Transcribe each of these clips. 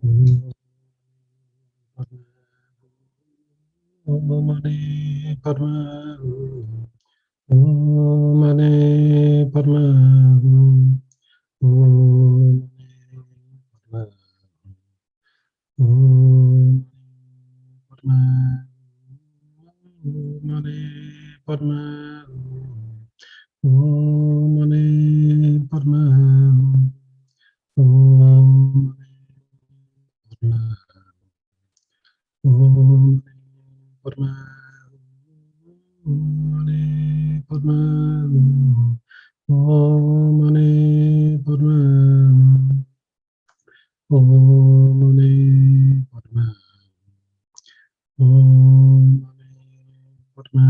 Mani Padma Mani Padma Padma Mani Padma Mani Padma Padma Mani Padma Mani Padma Mani Padma Mani Padma Mani Padma Mani Padma Padma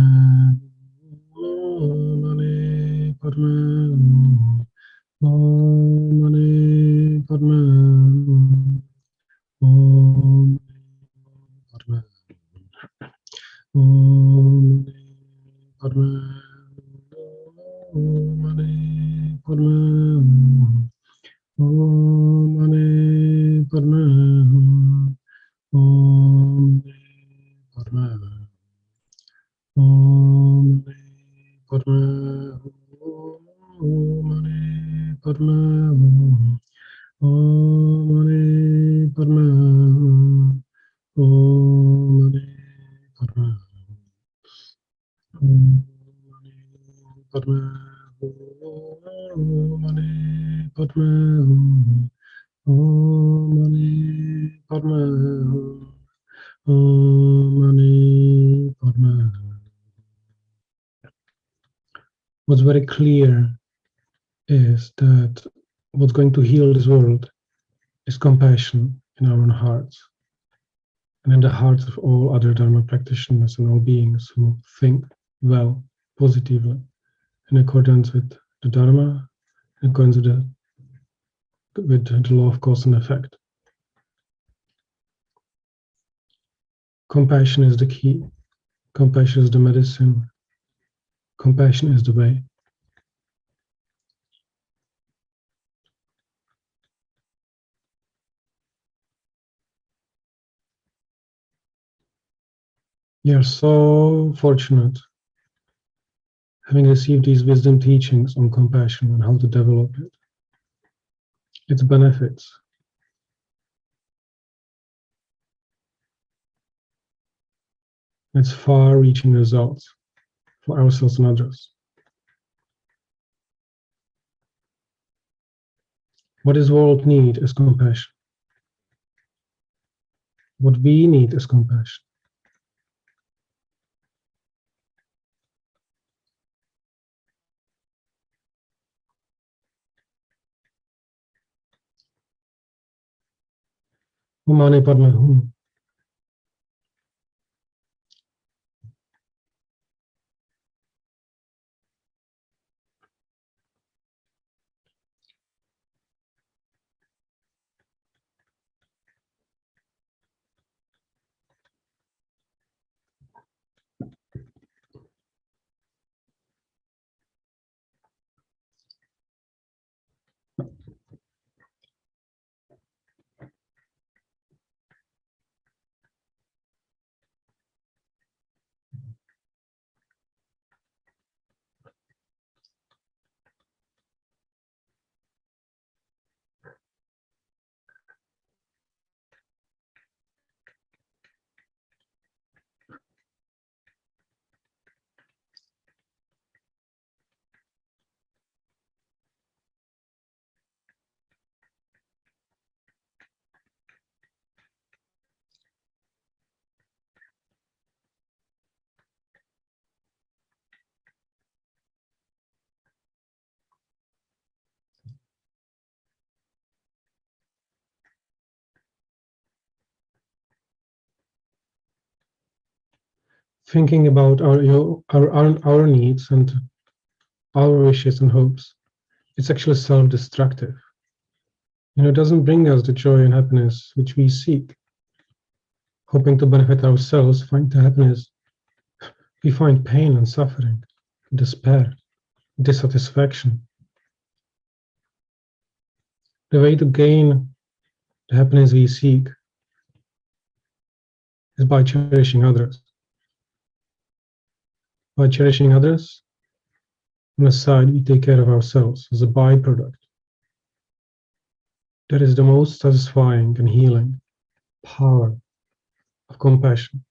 Padma Mani Padma Mani Padma Padma Mani Padma Mani Padma Mani Padma Mani Padma Padma Mani Padma Mani Padma Mani Padma. What's very clear is that what's going to heal this world is compassion in our own hearts and in the hearts of all other Dharma practitioners and all beings who think well, positively, in accordance with the Dharma, in accordance with the law of cause and effect. Compassion is the key. Compassion is the medicine. Compassion is the way. We are so fortunate having received these wisdom teachings on compassion and how to develop it. Its benefits. Its far-reaching results for ourselves and others. What this world needs is compassion. What we need is compassion. Mani Padma Hum. Thinking about our needs and our wishes and hopes, it's actually self-destructive. It doesn't bring us the joy and happiness which we seek. Hoping to benefit ourselves, find the happiness, we find pain and suffering, despair, dissatisfaction. The way to gain The happiness we seek is by cherishing others. By cherishing others, on the side, we take care of ourselves as a byproduct. That is the most satisfying and healing power of compassion.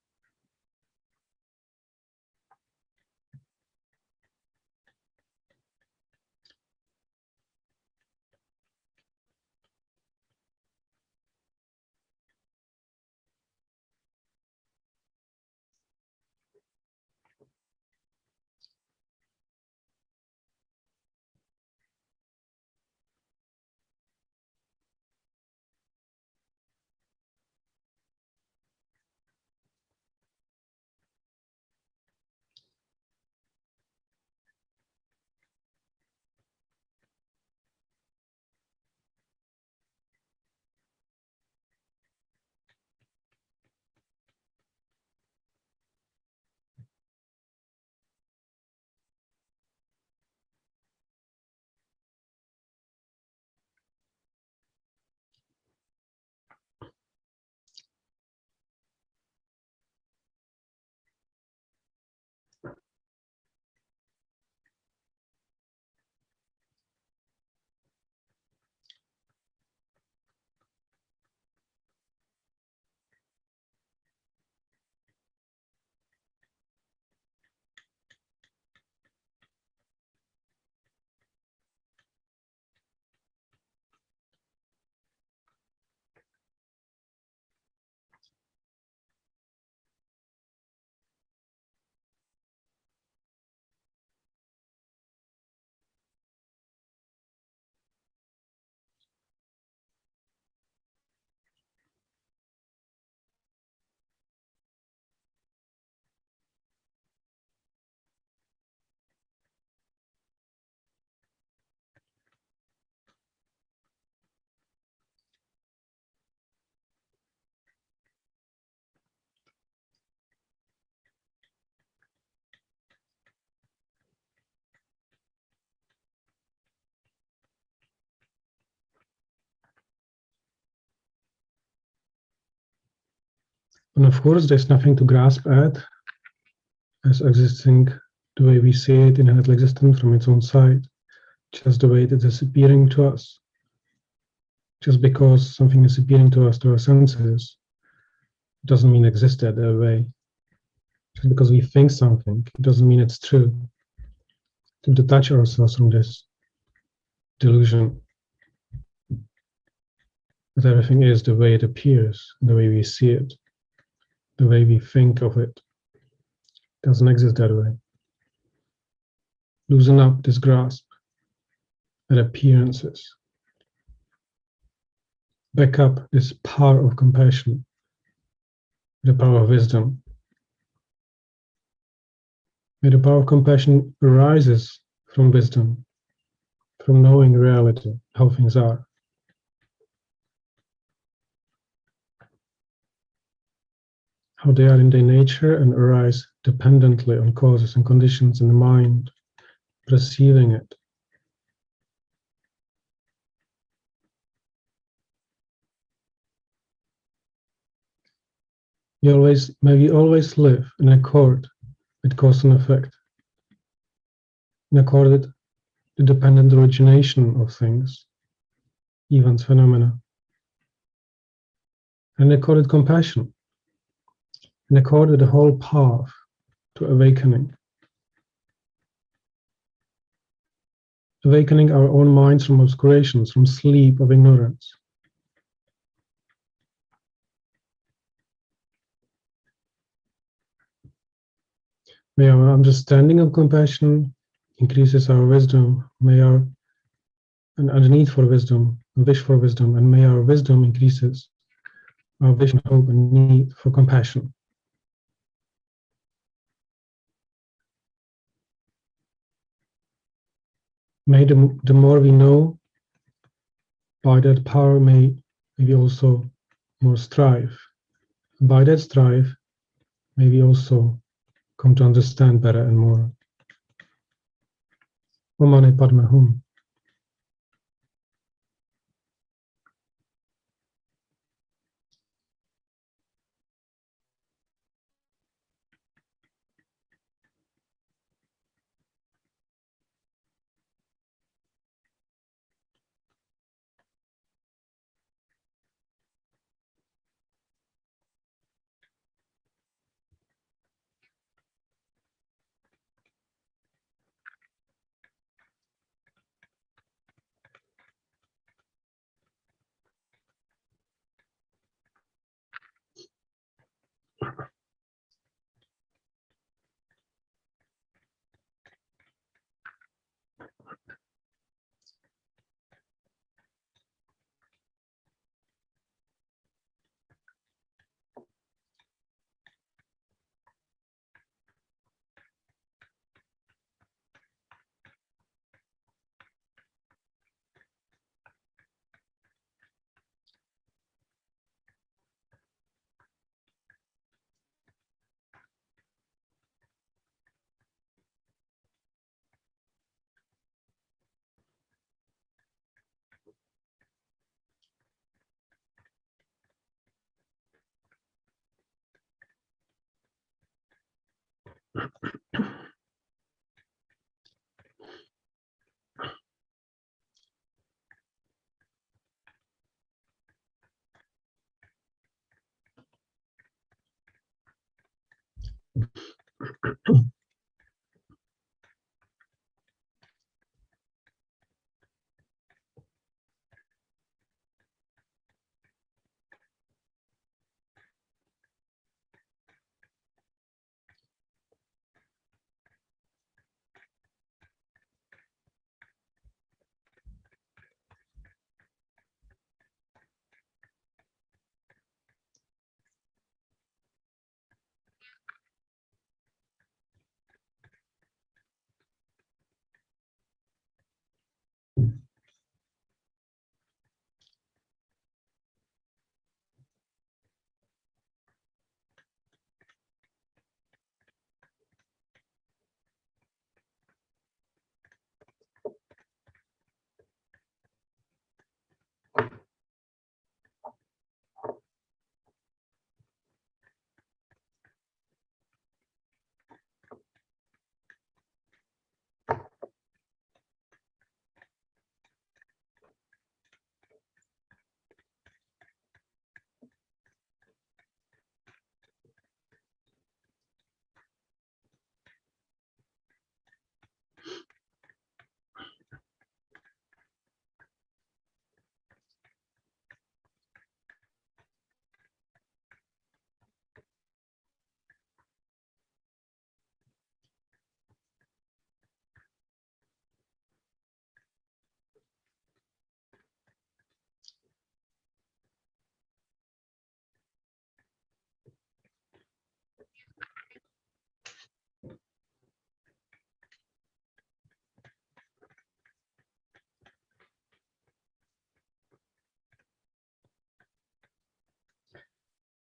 And of course, there's nothing to grasp at as existing the way we see it, inherently existent from its own side, just the way it is appearing to us. Just because something is appearing to us through our senses doesn't mean it existed that way. Just because we think something, it doesn't mean it's true. To detach ourselves from this delusion that everything is the way it appears, the way we see it, the way we think of it, doesn't exist that way. Loosen up this grasp at appearances. Back up this power of compassion, the power of wisdom. May the power of compassion arises from wisdom, from knowing reality, how things are. How they are in their nature and arise dependently on causes and conditions in the mind, perceiving it. May we always live in accord with cause and effect, in accord with the dependent origination of things, events, phenomena, and in accord with compassion, in accord with the whole path to awakening. Awakening our own minds from obscurations, from sleep of ignorance. May our understanding of compassion increases our wisdom. May our need for wisdom, wish for wisdom, and may our wisdom increases our wish and hope and need for compassion. May the more we know, by that power may we also more strive. By that strive, may we also come to understand better and more. Om Mani Padme Hum.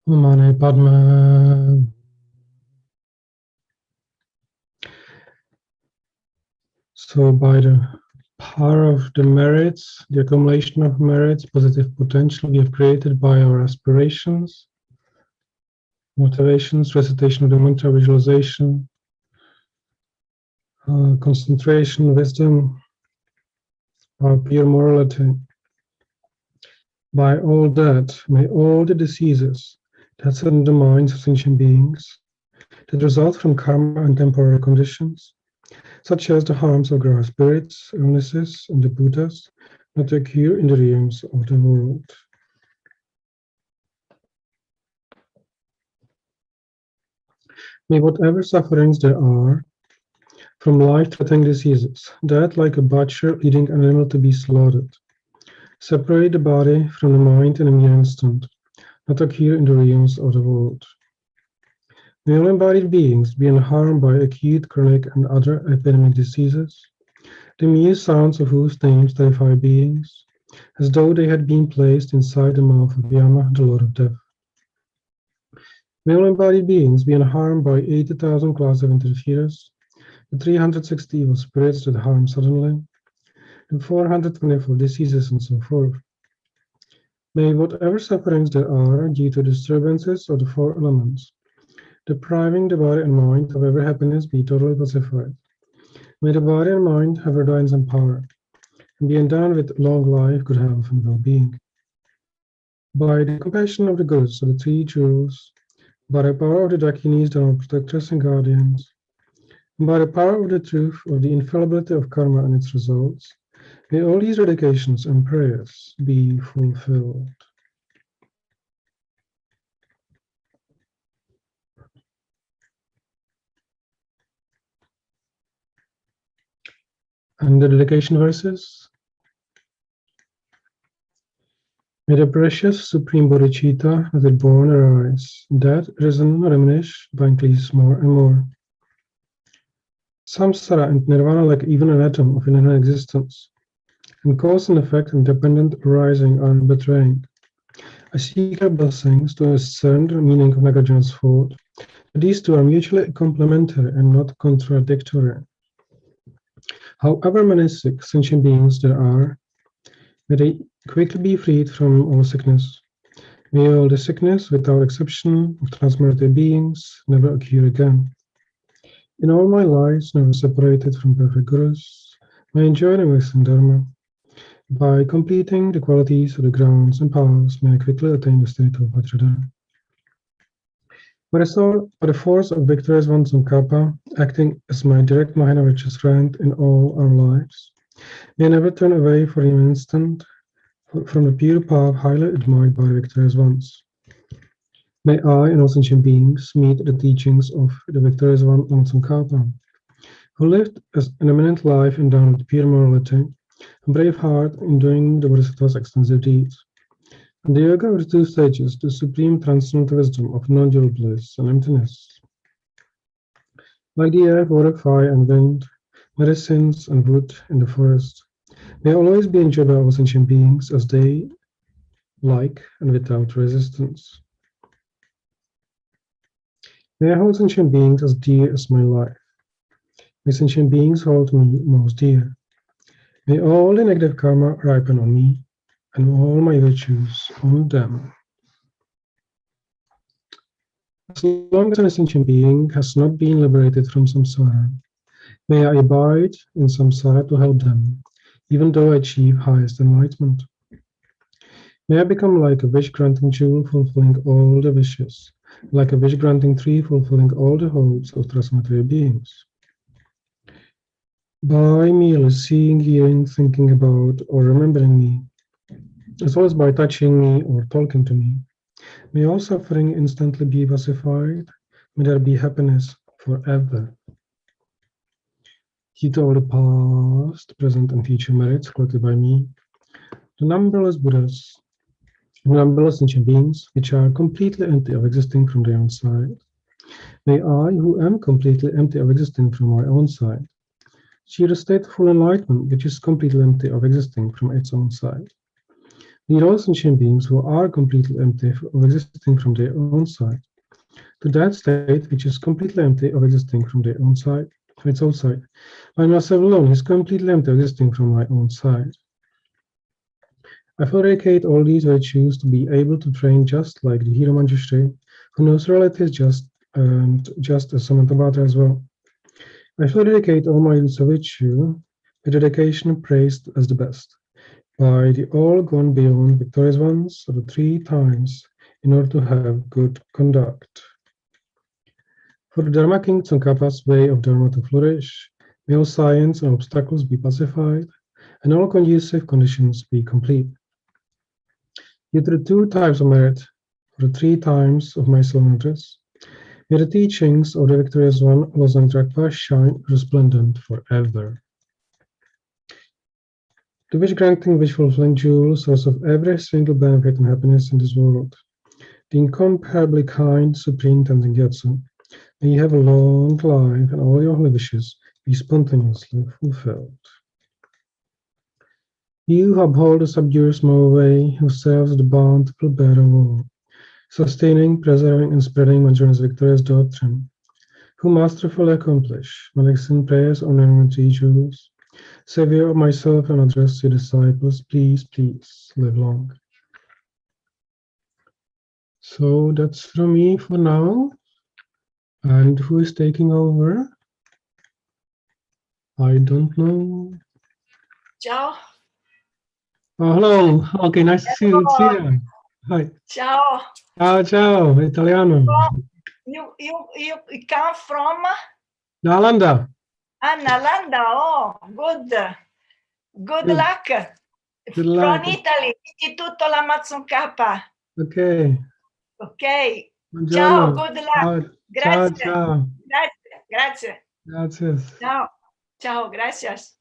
Mane Padma. So by the power of the merits, the accumulation of merits, positive potential we have created by our aspirations, motivations, recitation of the mantra, visualization, concentration, wisdom, our pure morality. By all that, may all the diseases that sit in the minds of sentient beings that result from karma and temporal conditions, such as the harms of gross spirits, illnesses, and the Buddhas, not occur in the realms of the world. May whatever sufferings there are from life-threatening diseases, that like a butcher leading an animal to be slaughtered, separate the body from the mind in a mere instant, not occur in the realms of the world. May all embodied beings be unharmed by acute, chronic, and other epidemic diseases, the mere sounds of whose names terrify beings, as though they had been placed inside the mouth of Yama, the Lord of Death. May all embodied beings be unharmed by 80,000 clouds of interference, the 360 evil spirits that harm suddenly, the 424 diseases, and so forth. May whatever sufferings there are due to disturbances of the four elements, depriving the body and mind of every happiness, be totally pacified. May the body and mind have reliance and power, and be endowed with long life, good health, and well-being. By the compassion of the goods of the three jewels, by the power of the Dakinis, our protectors and guardians, and by the power of the truth of the infallibility of karma and its results, may all these dedications and prayers be fulfilled. And the dedication verses. May the precious Supreme Bodhicitta that is born arise, that risen diminish by increase more and more. Samsara and nirvana like even an atom of infinite existence, and cause and effect independent arising are betraying. I seek her blessings to discern the meaning of Nagarjuna's thought. These two are mutually complementary and not contradictory. However many sick sentient beings there are, may they quickly be freed from all sickness. May all the sickness, without exception, of transmutated beings never occur again. In all my lives, never separated from perfect gurus, may enjoy the Western Dharma. By completing the qualities of the grounds and paths, may I quickly attain the state of Vajradhara. By the force of victorious One Tsongkhapa, acting as my direct Mahayana virtuous friend in all our lives, may I never turn away for an instant from the pure path highly admired by the victorious ones. May I and all sentient beings meet the teachings of the victorious One Tsongkhapa, who lived as an eminent life endowed with pure morality, a brave heart in doing the Bodhisattva's extensive deeds. And the yoga of the two stages, the supreme transcendental wisdom of non-dual bliss and emptiness. Like the air, water, fire, and wind, medicines and wood in the forest, may always be enjoyed by all sentient beings as they like and without resistance. May I hold sentient beings as dear as my life. May sentient beings hold me most dear. May all the negative karma ripen on me, and all my virtues on them. As long as an sentient being has not been liberated from samsara, may I abide in samsara to help them, even though I achieve highest enlightenment. May I become like a wish-granting jewel fulfilling all the wishes, like a wish-granting tree fulfilling all the hopes of transcendental beings. By merely seeing, hearing, thinking about, or remembering me, as well as by touching me or talking to me, may all suffering instantly be pacified. May there be happiness forever. Heed all the past, present, and future merits collected by me, the numberless Buddhas, the numberless sentient beings, which are completely empty of existing from their own side. May I, who am completely empty of existing from my own side, achieve a state of full enlightenment, which is completely empty of existing from its own side. Lead all sentient beings who are completely empty of existing from their own side to that state which is completely empty of existing from their own side, from its own side. I myself alone is completely empty of existing from my own side. I dedicate all these virtues to be able to train just like the hero Manjushri, who knows reality is just and just as Samantabhadra as well. I dedicate all my use of virtue, with dedication praised as the best, by the all gone beyond victorious ones of the 3 times, in order to have good conduct. For the Dharma King Tsongkhapa's way of Dharma to flourish, may all science and obstacles be pacified, and all conducive conditions be complete. Due to the 2 types of merit, for the 3 times of my soul address, may the teachings of the victorious one, Losang Drakpa, shine resplendent forever. The wish-granting, wish-fulfilling jewel, source of every single benefit and happiness in this world, the incomparably kind, supreme Thangtong Gyatso, may you have a long life and all your holy wishes be spontaneously fulfilled. You who uphold the subdued small way, who serves the bountiful bearer of all, sustaining, preserving, and spreading Manjuni's victorious doctrine, who masterfully accomplish magnificent prayers honoring the 3 jewels, Savior of myself and address your disciples, please, please live long. So that's from me for now. And who is taking over? I don't know. Ciao. Oh, hello. Okay, nice to see you. It's here. Hi. Ciao. Ciao, ciao. Italiano. You come from? Nalanda. Nalanda. Oh, good. Good luck. Good luck. From Italy, Istituto Lama Zopa. Okay. Ok. Buongiorno. Ciao, good luck. Ciao, Grazie. ciao. Grazie. Grazie. Ciao. Ciao, gracias.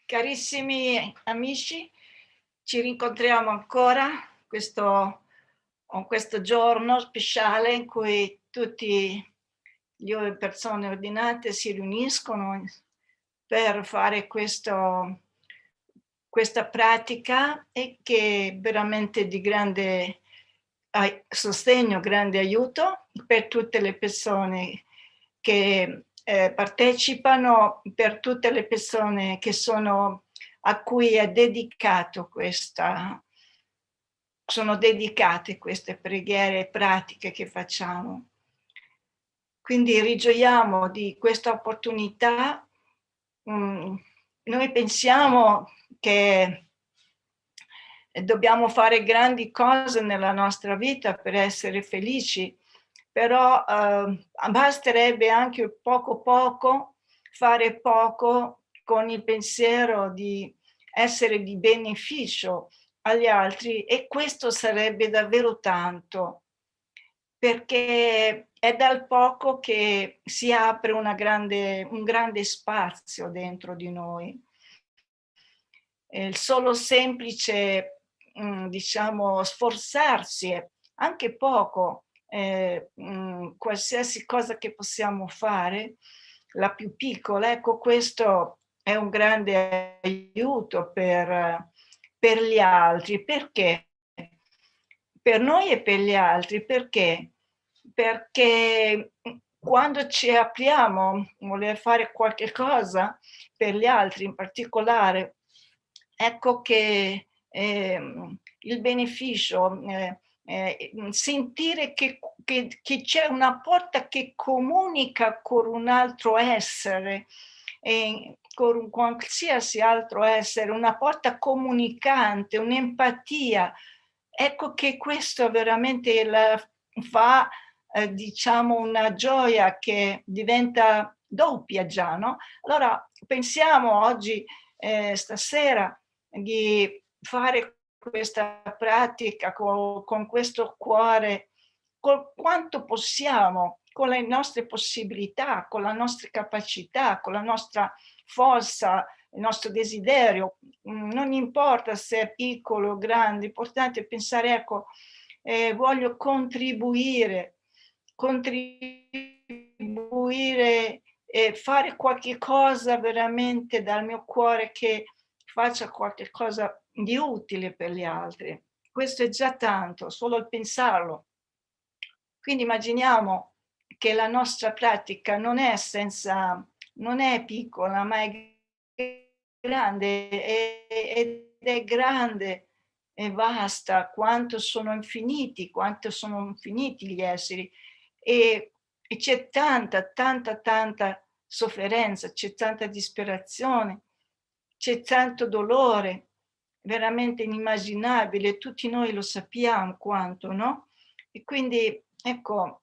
Carissimi amici, ci rincontriamo ancora questo giorno speciale in cui tutte le persone ordinate si riuniscono per fare questa pratica e che è veramente di grande sostegno, grande aiuto per tutte le persone che partecipano, per tutte le persone a cui è dedicato questa sono dedicate queste preghiere e pratiche che facciamo. Quindi rigioiamo di questa opportunità. Noi pensiamo che dobbiamo fare grandi cose nella nostra vita per essere felici, però basterebbe anche poco fare poco con il pensiero di essere di beneficio agli altri, e questo sarebbe davvero tanto, perché è dal poco che si apre un grande spazio dentro di noi. Il solo semplice, diciamo, sforzarsi, anche poco, qualsiasi cosa che possiamo fare, la più piccola, ecco, questo è un grande aiuto per gli altri. Perché? Per noi e per gli altri. Perché? Perché quando ci apriamo a voler fare qualche cosa per gli altri in particolare, ecco che il beneficio, sentire che c'è una porta che comunica con un altro essere, con un qualsiasi altro essere, una porta comunicante, un'empatia. Ecco che questo veramente fa, diciamo, una gioia che diventa doppia già, no? Allora pensiamo oggi, stasera, di fare questa pratica con questo cuore, con quanto possiamo, con le nostre possibilità, con la nostra capacità, con la nostra forza, il nostro desiderio. Non importa se è piccolo o grande, l'importante è pensare, ecco, voglio contribuire e fare qualche cosa veramente dal mio cuore che faccia qualche cosa di utile per gli altri. Questo è già tanto, solo il pensarlo. Quindi immaginiamo che la nostra pratica non è piccola, ma è grande, ed è grande e vasta quanto sono infiniti gli esseri, e c'è tanta sofferenza, c'è tanta disperazione, c'è tanto dolore, veramente inimmaginabile, tutti noi lo sappiamo quanto, no? E quindi, ecco,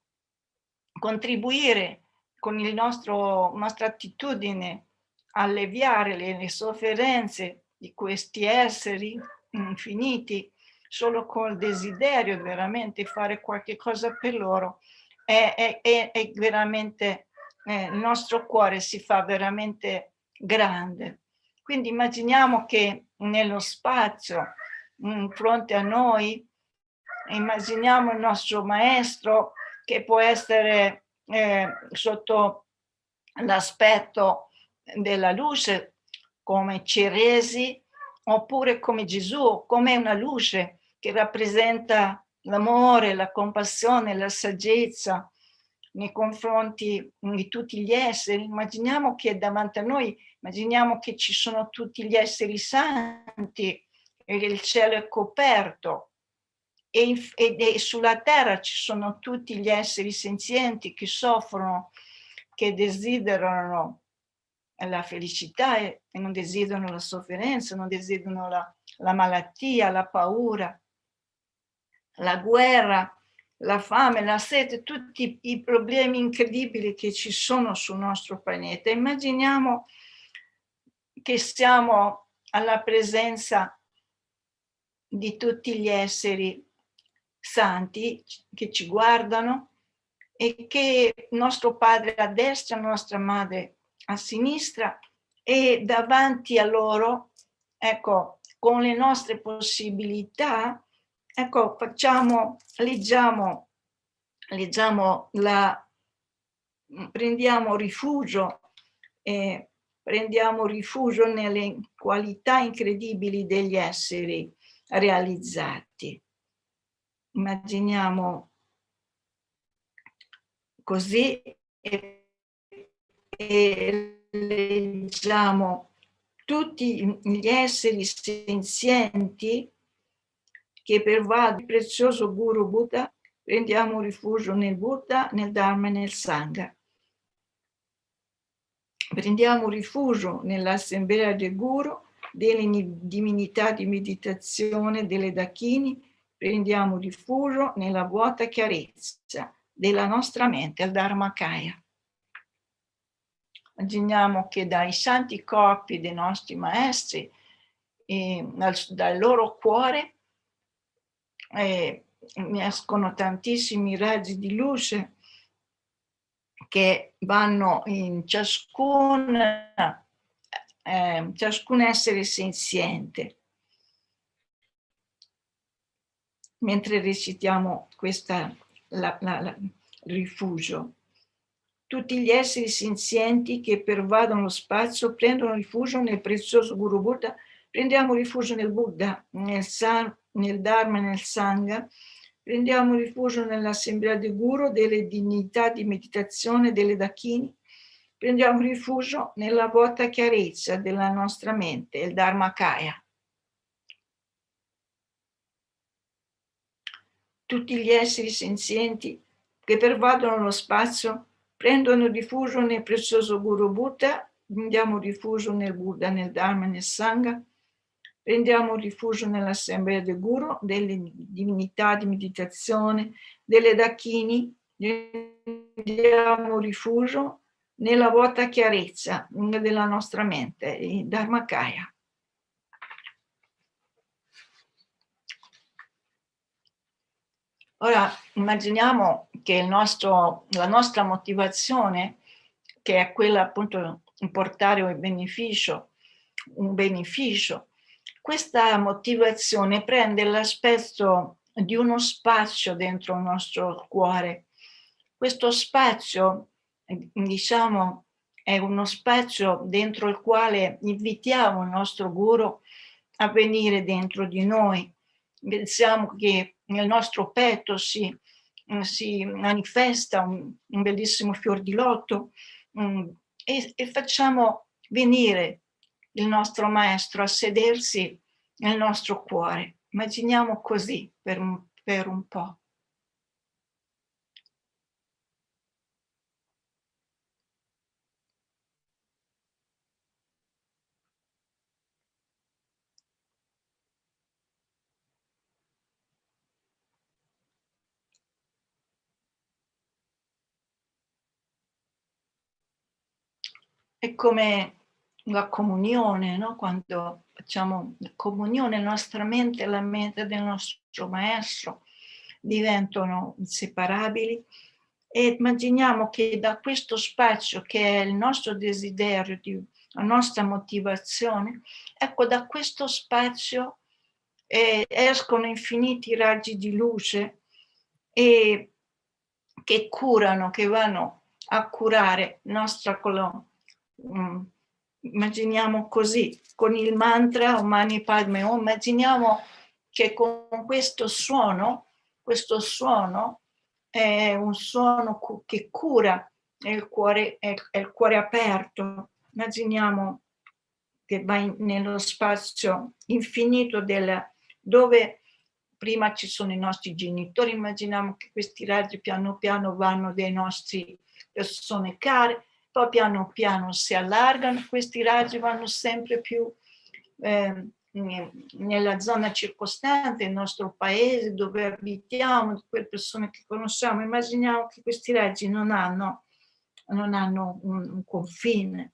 contribuire con nostra attitudine a alleviare le sofferenze di questi esseri infiniti, solo col desiderio di veramente fare qualche cosa per loro, è veramente, il nostro cuore si fa veramente grande. Quindi immaginiamo che nello spazio, fronte a noi, immaginiamo il nostro maestro, che può essere sotto l'aspetto della luce, come Chenrezig, oppure come Gesù, come una luce che rappresenta l'amore, la compassione, la saggezza nei confronti di tutti gli esseri. Immaginiamo che davanti a noi, immaginiamo che ci sono tutti gli esseri santi e il cielo è coperto, e sulla terra ci sono tutti gli esseri senzienti che soffrono, che desiderano la felicità e non desiderano la sofferenza, non desiderano la malattia, la paura, la guerra, la fame, la sete, tutti i problemi incredibili che ci sono sul nostro pianeta. Immaginiamo che siamo alla presenza di tutti gli esseri santi che ci guardano, e che il nostro padre a destra, la nostra madre a sinistra, e davanti a loro, ecco, con le nostre possibilità, ecco, prendiamo rifugio nelle qualità incredibili degli esseri realizzati. Immaginiamo così e leggiamo tutti gli esseri senzienti che pervade il prezioso Guru Buddha, prendiamo rifugio nel Buddha, nel Dharma e nel Sangha. Prendiamo rifugio nell'assemblea del Guru, delle divinità di meditazione delle Dakini, prendiamo rifugio nella vuota chiarezza della nostra mente, il Dharmakaya. Immaginiamo che dai santi corpi dei nostri maestri, dal loro cuore, escono tantissimi raggi di luce che vanno in ciascun essere senziente. Mentre recitiamo il rifugio, tutti gli esseri senzienti che pervadono lo spazio prendono rifugio nel prezioso Guru Buddha, prendiamo rifugio nel Buddha, nel Dharma e nel Sangha, prendiamo rifugio nell'assemblea del Guru, delle divinità di meditazione delle Dakini, prendiamo rifugio nella vuota chiarezza della nostra mente, il Dharmakaya. Tutti gli esseri senzienti che pervadono lo spazio prendono rifugio nel prezioso Guru Buddha, prendiamo rifugio nel Buddha, nel Dharma e nel Sangha, prendiamo rifugio nell'assemblea del Guru, delle divinità di meditazione, delle Dakini, prendiamo rifugio nella vuota chiarezza della nostra mente, il Dharmakaya. Ora immaginiamo che la nostra motivazione, che è quella appunto di portare un beneficio, questa motivazione prende l'aspetto di uno spazio dentro il nostro cuore. Questo spazio, diciamo, è uno spazio dentro il quale invitiamo il nostro Guru a venire dentro di noi. Pensiamo che nel nostro petto si manifesta un bellissimo fior di loto e facciamo venire il nostro maestro a sedersi nel nostro cuore. Immaginiamo così per un po'. È come la comunione, no? Quando facciamo la comunione, la nostra mente e la mente del nostro maestro diventano inseparabili e immaginiamo che da questo spazio che è il nostro desiderio, la nostra motivazione, ecco, da questo spazio escono infiniti raggi di luce e che curano, che vanno a curare il nostro immaginiamo così, con il mantra Om Mani Padme Hum, immaginiamo che con questo suono è un suono che cura il cuore, è il cuore aperto. Immaginiamo che va nello spazio infinito dove prima ci sono i nostri genitori, immaginiamo che questi raggi piano piano vanno dai nostri persone care, poi piano piano si allargano, questi raggi vanno sempre più nella zona circostante, il nostro paese dove abitiamo, quelle persone che conosciamo. Immaginiamo che questi raggi non hanno un confine.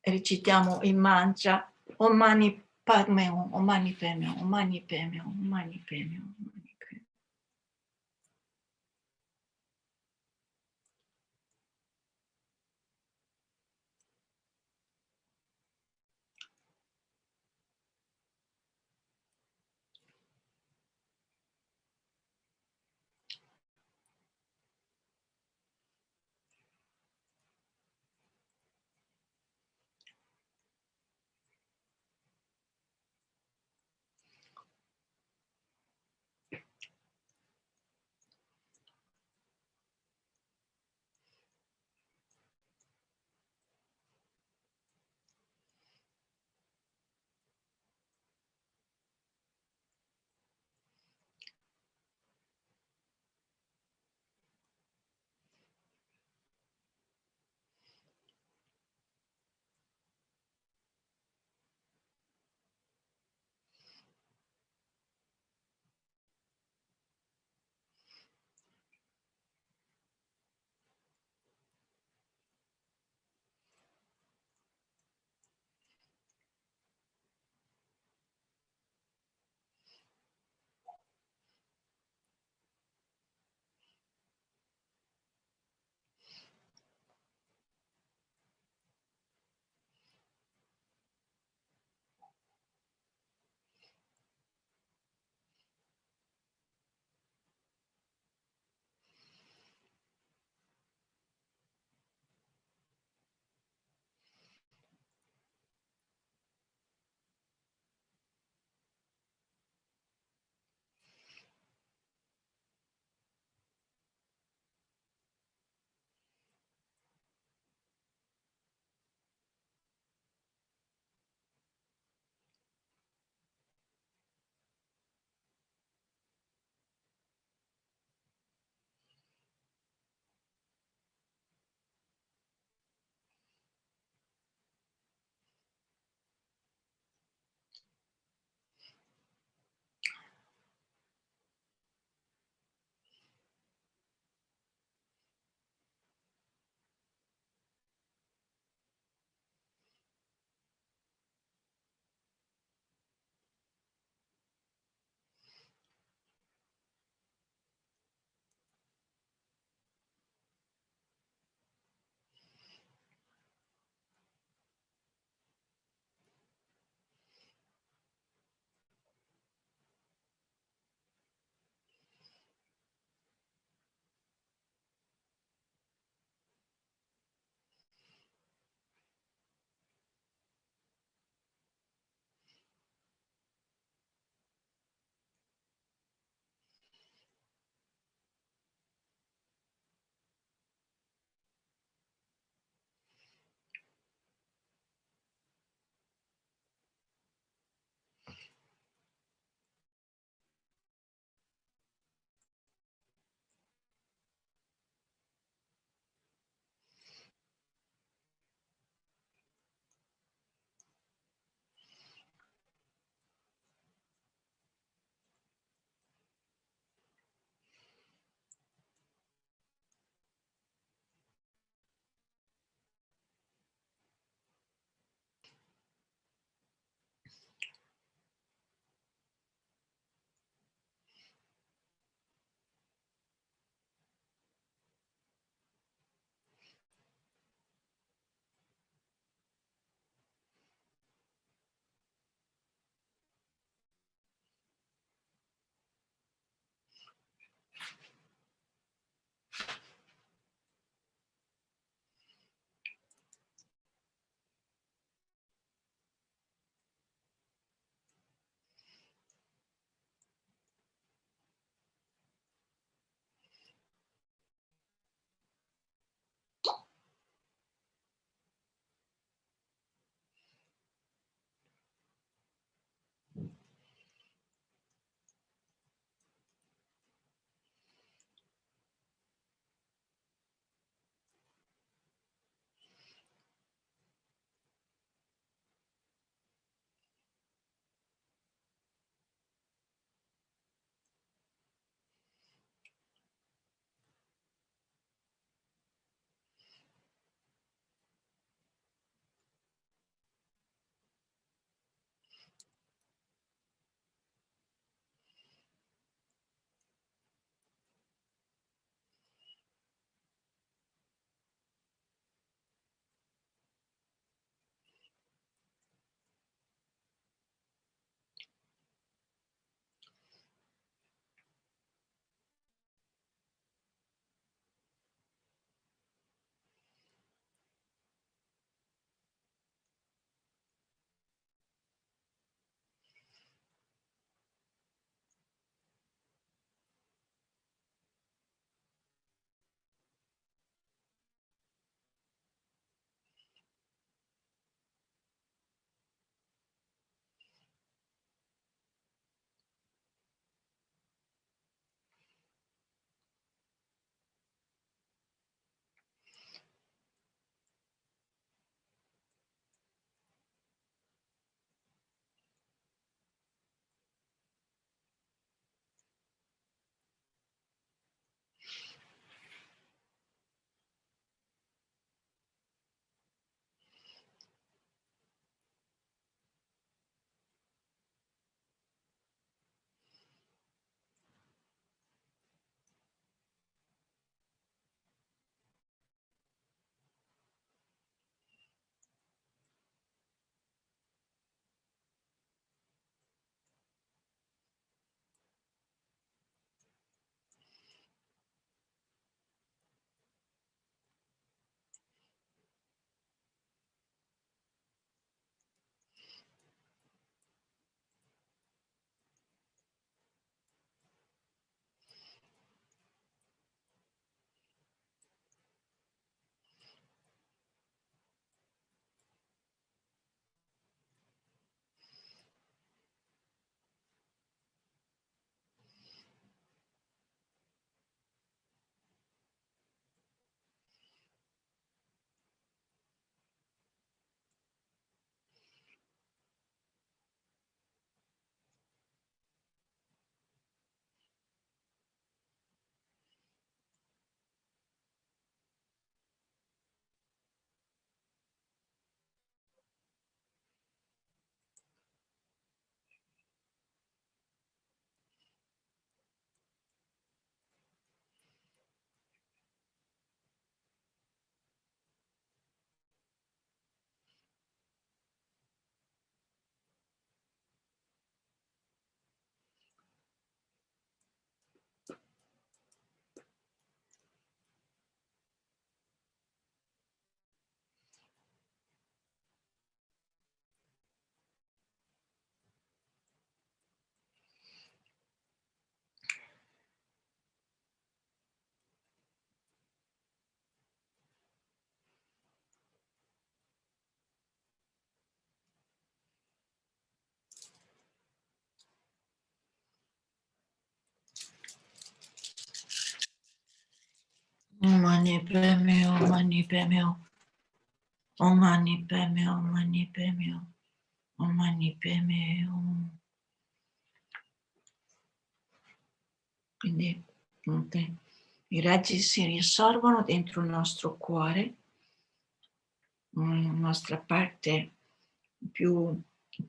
Recitiamo il mantra Om Mani Padme Hum, Om Mani Padme Hum, Om Mani Padme Hum, Om Mani Padme Hum, Om Mani Padme Hum. mani padme hum, mani padme hum. Om mani padme hum, mani padme hum. Om mani padme hum. Quindi i raggi si riassorbono dentro il nostro cuore, la nostra parte più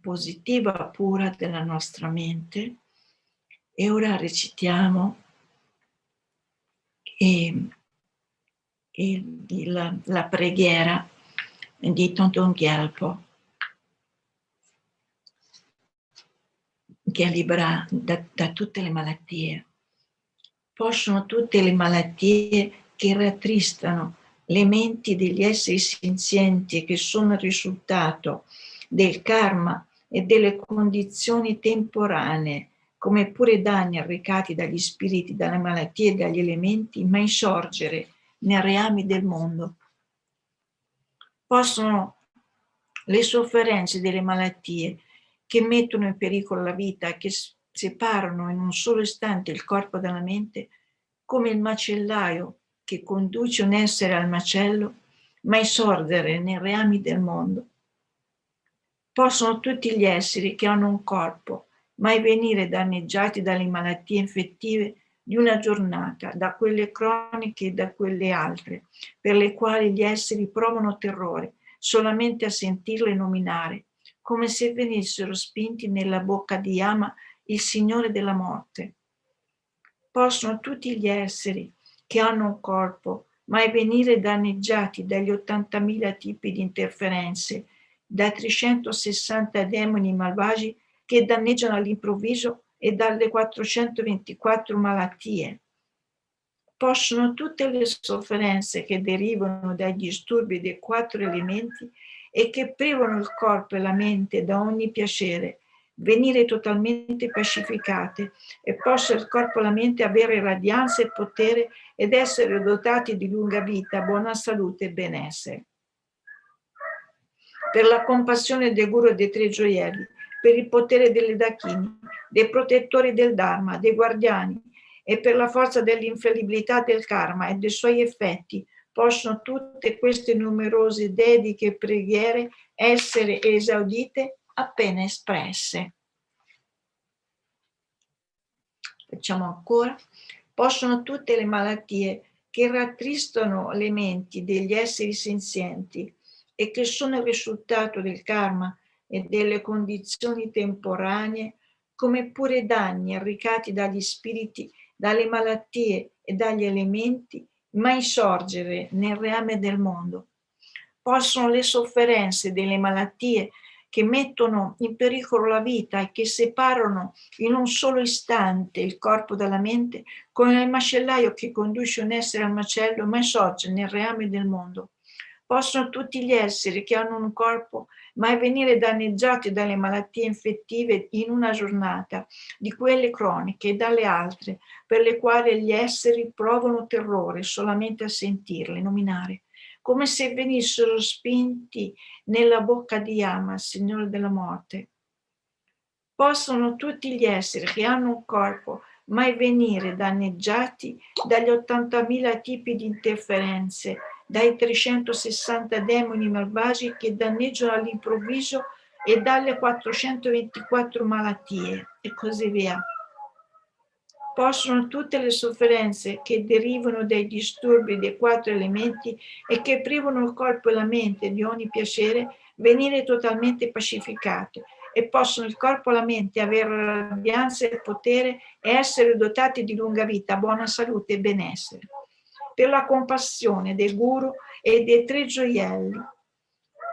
positiva, pura della nostra mente, e ora recitiamo la preghiera di Thangtong Gyalpo, che libera da tutte le malattie. Possono tutte le malattie che rattristano le menti degli esseri senzienti che sono il risultato del karma e delle condizioni temporanee, come pure danni arrecati dagli spiriti, dalle malattie e dagli elementi, mai sorgere nei reami del mondo. Possono le sofferenze delle malattie che mettono in pericolo la vita e che separano in un solo istante il corpo dalla mente, come il macellaio che conduce un essere al macello, mai sorgere nei reami del mondo. Possono tutti gli esseri che hanno un corpo mai venire danneggiati dalle malattie infettive di una giornata, da quelle croniche e da quelle altre, per le quali gli esseri provano terrore solamente a sentirle nominare, come se venissero spinti nella bocca di Yama, il Signore della morte. Possono tutti gli esseri che hanno un corpo mai venire danneggiati dagli 80.000 tipi di interferenze, dai 360 demoni malvagi che danneggiano all'improvviso e dalle 424 malattie. Possono tutte le sofferenze che derivano dai disturbi dei 4 elementi e che privano il corpo e la mente da ogni piacere, venire totalmente pacificate, e possa il corpo e la mente avere radianza e potere ed essere dotati di lunga vita, buona salute e benessere. Per la compassione del Guru e dei 3 gioielli, per il potere delle Dakini, dei protettori del Dharma, dei guardiani, e per la forza dell'infallibilità del karma e dei suoi effetti, possono tutte queste numerose dediche e preghiere essere esaudite appena espresse. Facciamo ancora. Possono tutte le malattie che rattristano le menti degli esseri senzienti e che sono il risultato del karma e delle condizioni temporanee, come pure danni arrecati dagli spiriti, dalle malattie e dagli elementi, mai sorgere nel reame del mondo. Possono le sofferenze delle malattie che mettono in pericolo la vita e che separano in un solo istante il corpo dalla mente, come il macellaio che conduce un essere al macello, mai sorge nel reame del mondo. Possono tutti gli esseri che hanno un corpo mai venire danneggiati dalle malattie infettive in una giornata, di quelle croniche e dalle altre, per le quali gli esseri provano terrore solamente a sentirle nominare, come se venissero spinti nella bocca di Yama, Signore della morte. Possono tutti gli esseri che hanno un corpo mai venire danneggiati dagli 80.000 tipi di interferenze, dai 360 demoni malvagi che danneggiano all'improvviso e dalle 424 malattie, e così via. Possono tutte le sofferenze che derivano dai disturbi dei 4 elementi e che privano il corpo e la mente di ogni piacere venire totalmente pacificate, e possono il corpo e la mente avere radianza e potere e essere dotati di lunga vita, buona salute e benessere. Per la compassione del Guru e dei 3 gioielli,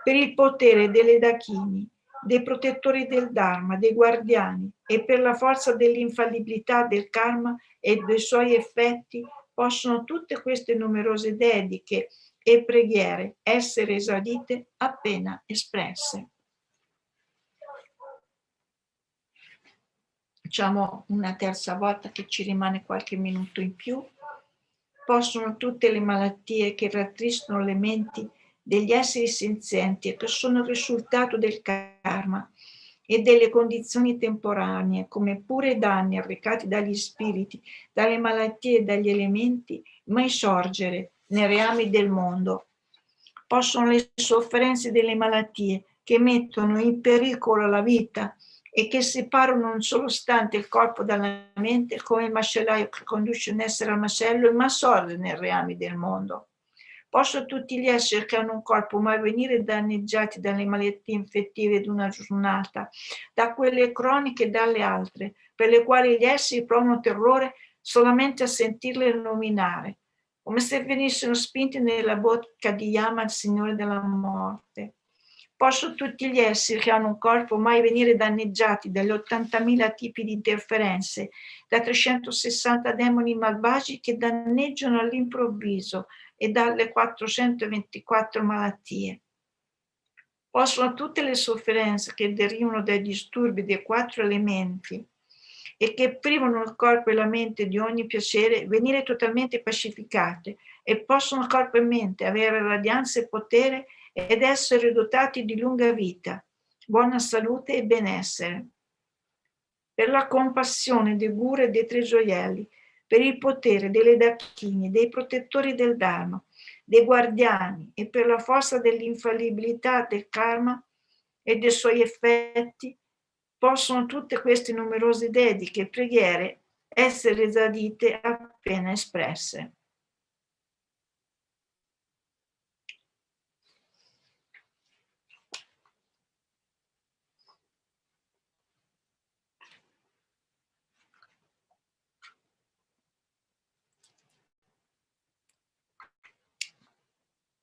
per il potere delle Dakini, dei protettori del Dharma, dei guardiani, e per la forza dell'infallibilità del karma e dei suoi effetti, possono tutte queste numerose dediche e preghiere essere esaudite appena espresse. Facciamo una terza volta, che ci rimane qualche minuto in più. Possono tutte le malattie che rattristano le menti degli esseri senzienti e che sono il risultato del karma e delle condizioni temporanee, come pure danni arrecati dagli spiriti, dalle malattie e dagli elementi, mai sorgere nei reami del mondo. Possono le sofferenze delle malattie che mettono in pericolo la vita e che separano un solo istante il corpo dalla mente, come il macellaio che conduce un essere al macello, ma sorge nei reami del mondo. Possono tutti gli esseri che hanno un corpo mai venire danneggiati dalle malattie infettive di una giornata, da quelle croniche e dalle altre, per le quali gli esseri provano terrore solamente a sentirle nominare, come se venissero spinti nella bocca di Yama, il Signore della morte. Possono tutti gli esseri che hanno un corpo mai venire danneggiati dagli 80.000 tipi di interferenze, da 360 demoni malvagi che danneggiano all'improvviso e dalle 424 malattie. Possono tutte le sofferenze che derivano dai disturbi dei 4 elementi e che privano il corpo e la mente di ogni piacere venire totalmente pacificate, e possono corpo e mente avere radianza e potere ed essere dotati di lunga vita, buona salute e benessere. Per la compassione dei guru e dei tre gioielli, per il potere delle dakini, dei protettori del Dharma, dei guardiani, e per la forza dell'infallibilità del karma e dei suoi effetti, possono tutte queste numerose dediche e preghiere essere esaudite appena espresse.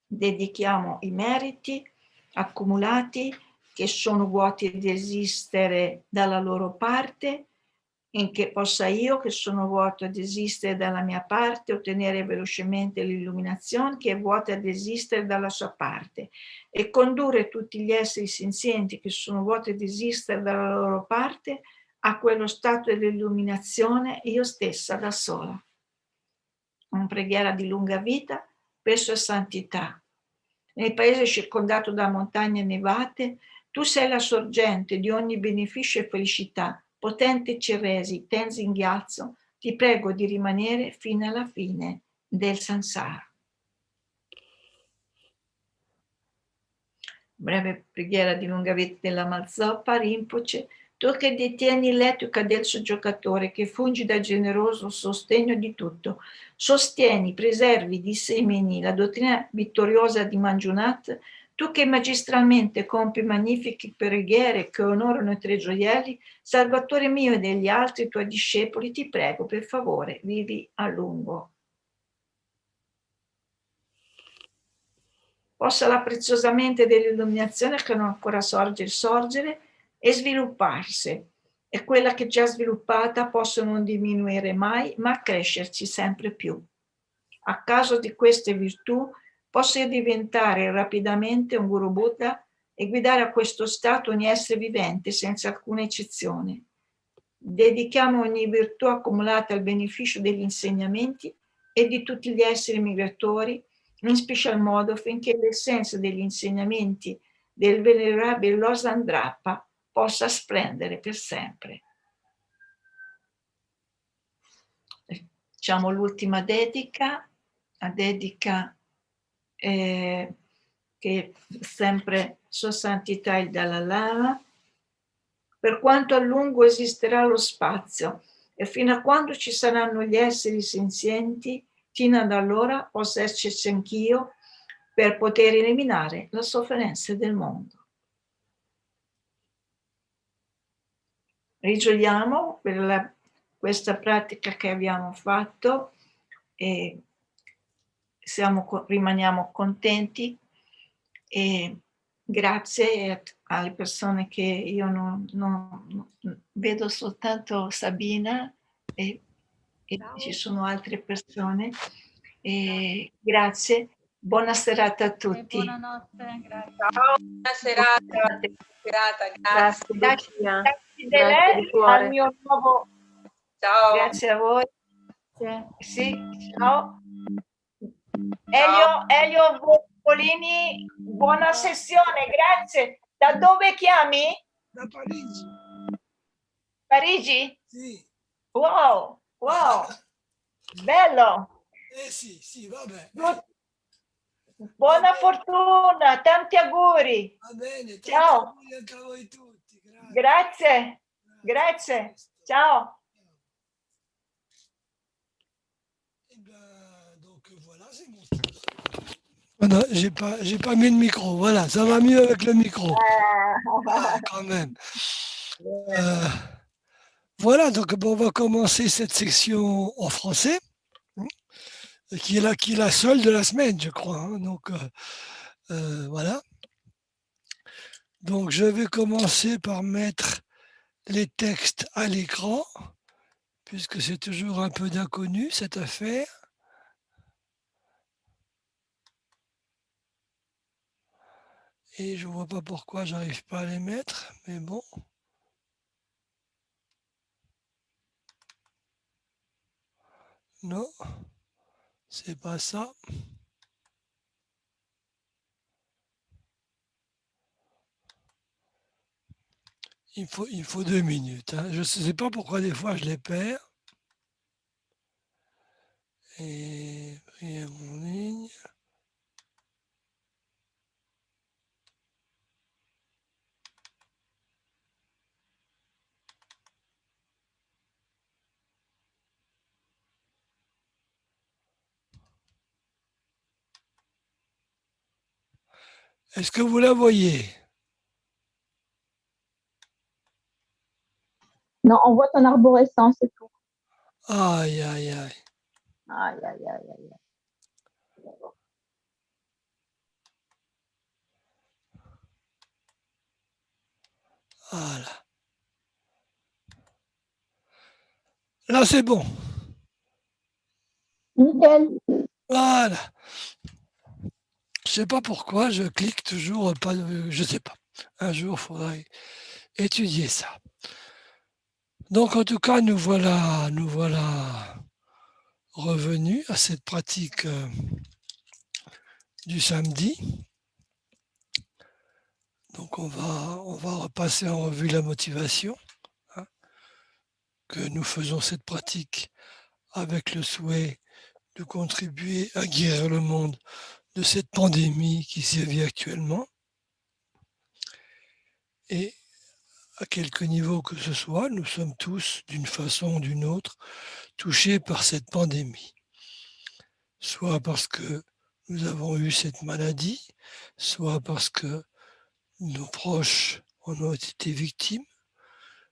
Dedichiamo i meriti accumulati che sono vuoti di esistere dalla loro parte, in che possa io, che sono vuoto ad esistere dalla mia parte, ottenere velocemente l'illuminazione che è vuota ad esistere dalla sua parte, e condurre tutti gli esseri senzienti che sono vuoti ad esistere dalla loro parte a quello stato dell'illuminazione io stessa da sola. Una preghiera di lunga vita per sua santità. Nel paese circondato da montagne nevate, tu sei la sorgente di ogni beneficio e felicità. Potente Chenrezig, Thangtong Gyalpo, ti prego di rimanere fino alla fine del samsara. Breve preghiera di lunga vita della Lama Zopa Rinpoche. Tu che detieni l'etica del soggiocatore, che fungi da generoso sostegno di tutto, sostieni, preservi, dissemini la dottrina vittoriosa di Manjunath, tu che magistralmente compi magnifiche preghiere che onorano i tre gioielli, Salvatore mio e degli altri tuoi discepoli, ti prego, per favore, vivi a lungo. Possa la preziosamente dell'illuminazione che non ancora sorgere e svilupparsi, e quella che già sviluppata possa non diminuire mai, ma crescerci sempre più. A causa di queste virtù possa diventare rapidamente un Guru Buddha e guidare a questo stato ogni essere vivente senza alcuna eccezione. Dedichiamo ogni virtù accumulata al beneficio degli insegnamenti e di tutti gli esseri migratori, in special modo affinché l'essenza degli insegnamenti del venerabile Losang Drapa possa splendere per sempre. Facciamo l'ultima dedica, la dedica che sempre Sua Santità il Dalai Lama. Per quanto a lungo esisterà lo spazio e fino a quando ci saranno gli esseri senzienti, fino ad allora posso esserci anch'io per poter eliminare la sofferenza del mondo. Rigioiamo per questa pratica che abbiamo fatto e rimaniamo contenti, e grazie alle persone che io non vedo, soltanto Sabina e ci sono altre persone. E grazie, buona serata a tutti. Buonanotte, grazie. Ciao, buona serata, grazie. Grazie Grazie di cuore. al mio nuovo. Ciao. Grazie a voi. Grazie. Sì, ciao. Elio Volpolini, buona sessione, grazie. Da dove chiami? Da Parigi. Parigi? Sì. Wow, bello. Sì, vabbè. Buona fortuna, tanti auguri. Va bene, tanti Ciao. auguri anche a voi tutti. Grazie. Grazie. Ciao. Eh ben, donc voilà, c'est bon. Voilà, j'ai pas mis le micro. Voilà, ça va mieux avec le micro. Ah, quand même. Voilà, donc bon, on va commencer cette section en français, qui est la seule de la semaine, je crois. Hein. Donc voilà. Donc je vais commencer par mettre les textes à l'écran, puisque c'est toujours un peu d'inconnu cette affaire. Et je ne vois pas pourquoi j'arrive pas à les mettre, mais bon. Non, c'est pas ça. Il faut 2 minutes. Hein. Je ne sais pas pourquoi des fois je les perds. Et prière en ligne. Est-ce que vous la voyez? Non, on voit ton arborescence, c'est tout. Aïe, aïe, aïe. Aïe, aïe, aïe, aïe. Voilà. Là, c'est bon. Nickel. Voilà. Je ne sais pas pourquoi, je clique toujours pas. Je ne sais pas. Un jour, il faudra étudier ça. Donc, en tout cas, nous voilà revenus à cette pratique du samedi. Donc, on va repasser en revue la motivation, hein, que nous faisons cette pratique avec le souhait de contribuer à guérir le monde de cette pandémie qui sévit actuellement. Et à quelque niveau que ce soit, nous sommes tous, d'une façon ou d'une autre, touchés par cette pandémie. Soit parce que nous avons eu cette maladie, soit parce que nos proches en ont été victimes,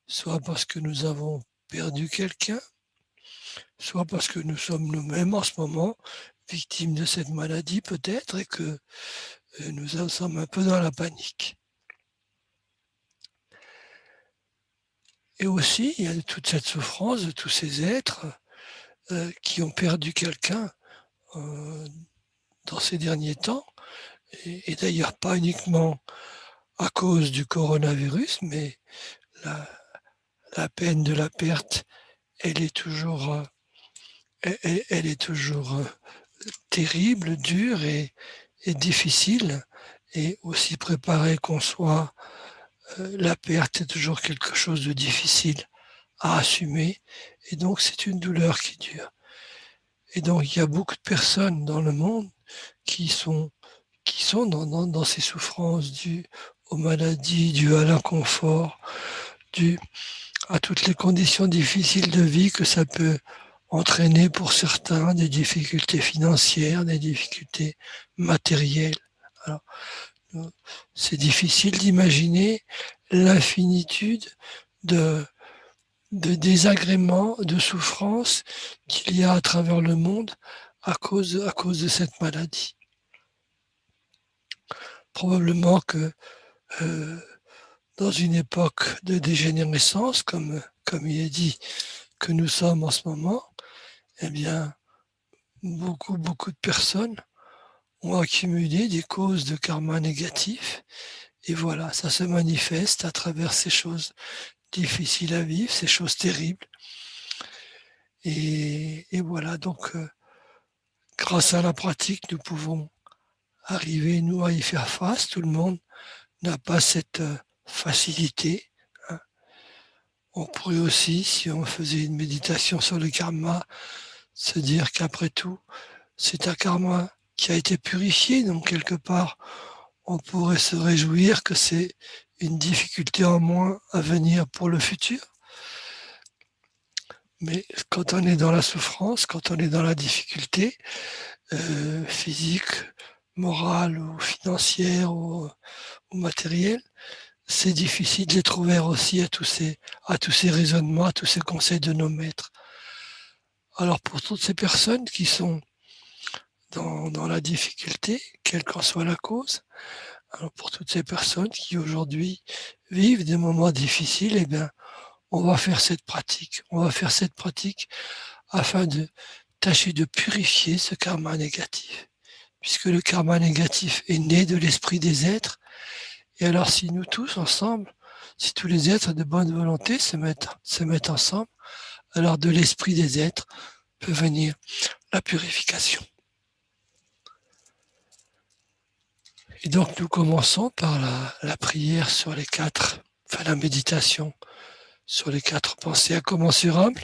soit parce que nous avons perdu quelqu'un, soit parce que nous sommes nous-mêmes en ce moment victimes de cette maladie peut-être et que nous sommes un peu dans la panique. Et aussi, il y a toute cette souffrance de tous ces êtres qui ont perdu quelqu'un dans ces derniers temps, et d'ailleurs pas uniquement à cause du coronavirus, mais la peine de la perte, elle est toujours, elle est toujours terrible, dure et difficile, et aussi préparé qu'on soit, la perte est toujours quelque chose de difficile à assumer, et donc c'est une douleur qui dure. Et donc il y a beaucoup de personnes dans le monde qui sont dans ces souffrances dues aux maladies, dues à l'inconfort, dues à toutes les conditions difficiles de vie que ça peut entraîner pour certains, des difficultés financières, des difficultés matérielles. Alors, c'est difficile d'imaginer l'infinitude de désagréments, de souffrances qu'il y a à travers le monde à cause de cette maladie. Probablement que dans une époque de dégénérescence, comme il est dit que nous sommes en ce moment, eh bien, beaucoup de personnes ont accumulé des causes de karma négatif. Et voilà, ça se manifeste à travers ces choses difficiles à vivre, ces choses terribles. Et voilà, donc, grâce à la pratique, nous pouvons arriver, nous, à y faire face. Tout le monde n'a pas cette facilité. Hein. On pourrait aussi, si on faisait une méditation sur le karma, se dire qu'après tout, c'est un karma qui a été purifié, donc quelque part, on pourrait se réjouir que c'est une difficulté en moins à venir pour le futur. Mais quand on est dans la souffrance, quand on est dans la difficulté physique, morale ou financière ou matérielle, c'est difficile d'être ouvert aussi à tous ces raisonnements, à tous ces conseils de nos maîtres. Alors pour toutes ces personnes qui sont dans la difficulté, quelle qu'en soit la cause, alors pour toutes ces personnes qui aujourd'hui vivent des moments difficiles, eh bien, on va faire cette pratique. On va faire cette pratique afin de tâcher de purifier ce karma négatif. Puisque le karma négatif est né de l'esprit des êtres, et alors si nous tous ensemble, si tous les êtres de bonne volonté se mettent ensemble, alors de l'esprit des êtres peut venir la purification. Et donc nous commençons par la prière sur les quatre, enfin la méditation sur les quatre pensées incommensurables.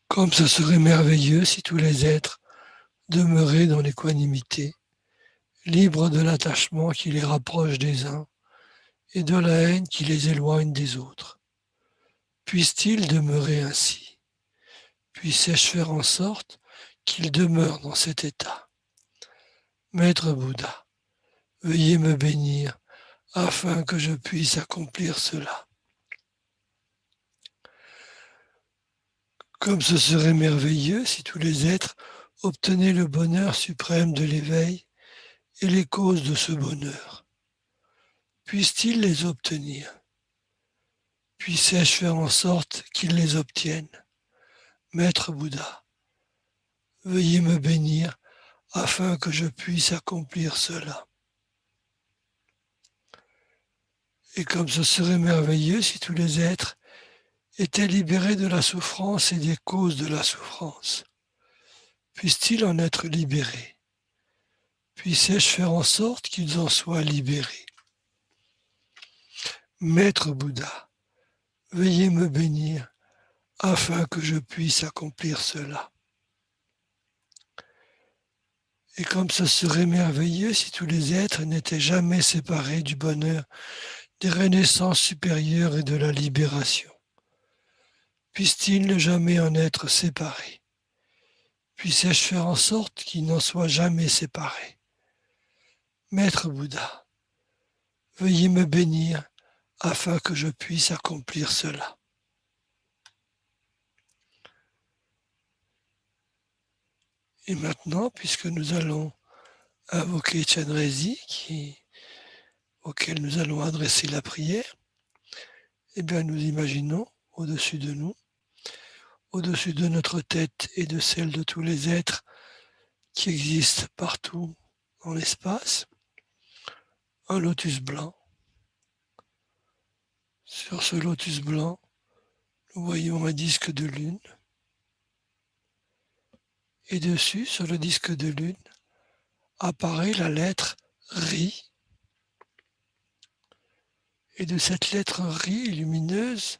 Comme ce serait merveilleux si tous les êtres demeuraient dans l'équanimité, libres de l'attachement qui les rapproche des uns et de la haine qui les éloigne des autres. Puisse-t-il demeurer ainsi? Puisse-je faire en sorte qu'ils demeurent dans cet état? Maître Bouddha, veuillez me bénir afin que je puisse accomplir cela. Comme ce serait merveilleux si tous les êtres obtenaient le bonheur suprême de l'éveil et les causes de ce bonheur. Puisse-t-il les obtenir? Puisse-je faire en sorte qu'ils les obtiennent? Maître Bouddha, veuillez me bénir afin que je puisse accomplir cela. Et comme ce serait merveilleux si tous les êtres étaient libérés de la souffrance et des causes de la souffrance. Puisse-t-il en être libérés? Puisse-je faire en sorte qu'ils en soient libérés? Maître Bouddha, veuillez me bénir afin que je puisse accomplir cela. Et comme ce serait merveilleux si tous les êtres n'étaient jamais séparés du bonheur des renaissances supérieures et de la libération. Puisse-t-il ne jamais en être séparés? Puisse-je faire en sorte qu'ils n'en soient jamais séparés? Maître Bouddha, veuillez me bénir afin que je puisse accomplir cela. Et maintenant, puisque nous allons invoquer Chenrezig, auquel nous allons adresser la prière, eh bien nous imaginons au-dessus de nous, au-dessus de notre tête et de celle de tous les êtres qui existent partout dans l'espace, un lotus blanc. Sur ce lotus blanc, nous voyons un disque de lune. Et dessus, sur le disque de lune, apparaît la lettre Ri. Et de cette lettre Ri lumineuse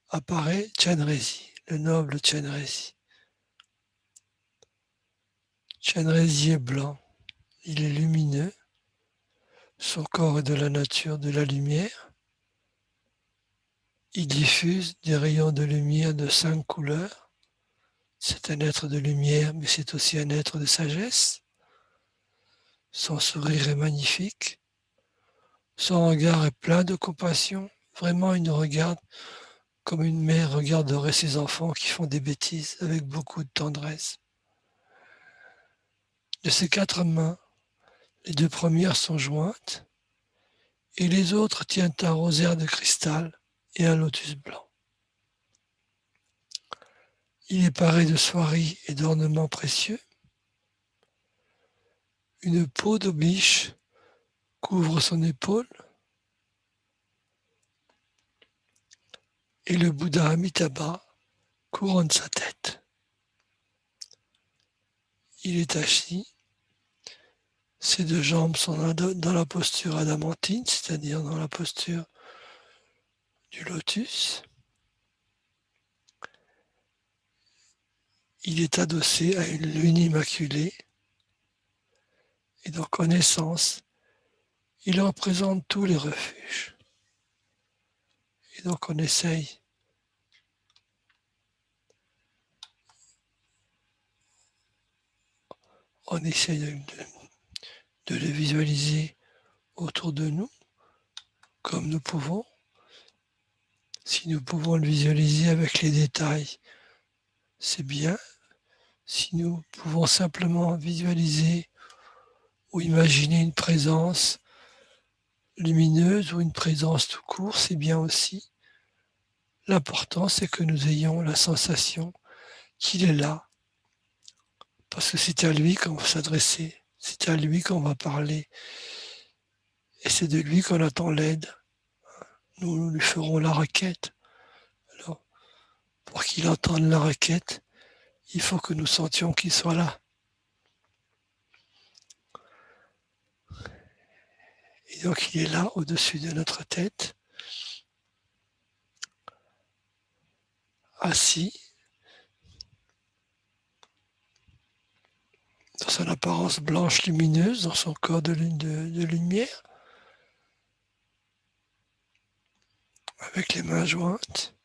apparaît Chenrezig, le noble Chenrezig. Chenrezig est blanc, il est lumineux, son corps est de la nature de la lumière. Il diffuse des rayons de lumière de 5 couleurs. C'est un être de lumière, mais c'est aussi un être de sagesse. Son sourire est magnifique. Son regard est plein de compassion. Vraiment, il nous regarde comme une mère regarderait ses enfants qui font des bêtises avec beaucoup de tendresse. De ses 4 mains, les 2 premières sont jointes et les autres tiennent un rosaire de cristal et un lotus blanc. Il est paré de soieries et d'ornements précieux. Une peau de biche couvre son épaule et le Bouddha Amitabha couronne sa tête. Il est assis, ses 2 jambes sont dans la posture adamantine, c'est-à-dire dans la posture du lotus. Il est adossé à une lune immaculée Et donc en essence, il représente tous les refuges. Et donc on essaye de les visualiser autour de nous, comme nous pouvons. Si nous pouvons le visualiser avec les détails, c'est bien. Si nous pouvons simplement visualiser ou imaginer une présence lumineuse ou une présence tout court, c'est bien aussi. L'important, c'est que nous ayons la sensation qu'il est là, parce que c'est à lui qu'on va s'adresser, c'est à lui qu'on va parler, et c'est de lui qu'on attend l'aide. Nous lui ferons la requête. Alors, pour qu'il entende la requête, il faut que nous sentions qu'il soit là. Et donc il est là, au-dessus de notre tête, assis, dans son apparence blanche lumineuse, dans son corps de lumière, avec les mains jointes,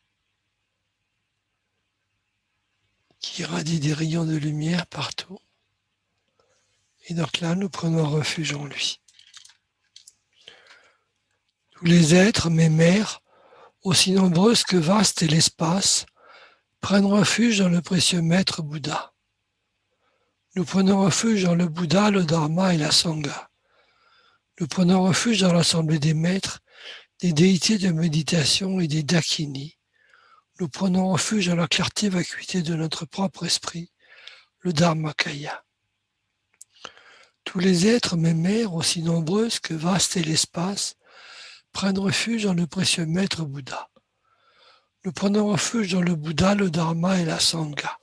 qui irradie des rayons de lumière partout. Et donc là, nous prenons refuge en lui. Tous les êtres, mes mères, aussi nombreuses que vaste est l'espace, prennent refuge dans le précieux maître Bouddha. Nous prenons refuge dans le Bouddha, le Dharma et la Sangha. Nous prenons refuge dans l'assemblée des maîtres, des déités de méditation et des dakinis. Nous prenons refuge dans la clarté vacuité de notre propre esprit, le Dharmakaya. Tous les êtres, mes mères, aussi nombreuses que vaste est l'espace, prennent refuge dans le précieux maître Bouddha. Nous prenons refuge dans le Bouddha, le Dharma et la Sangha.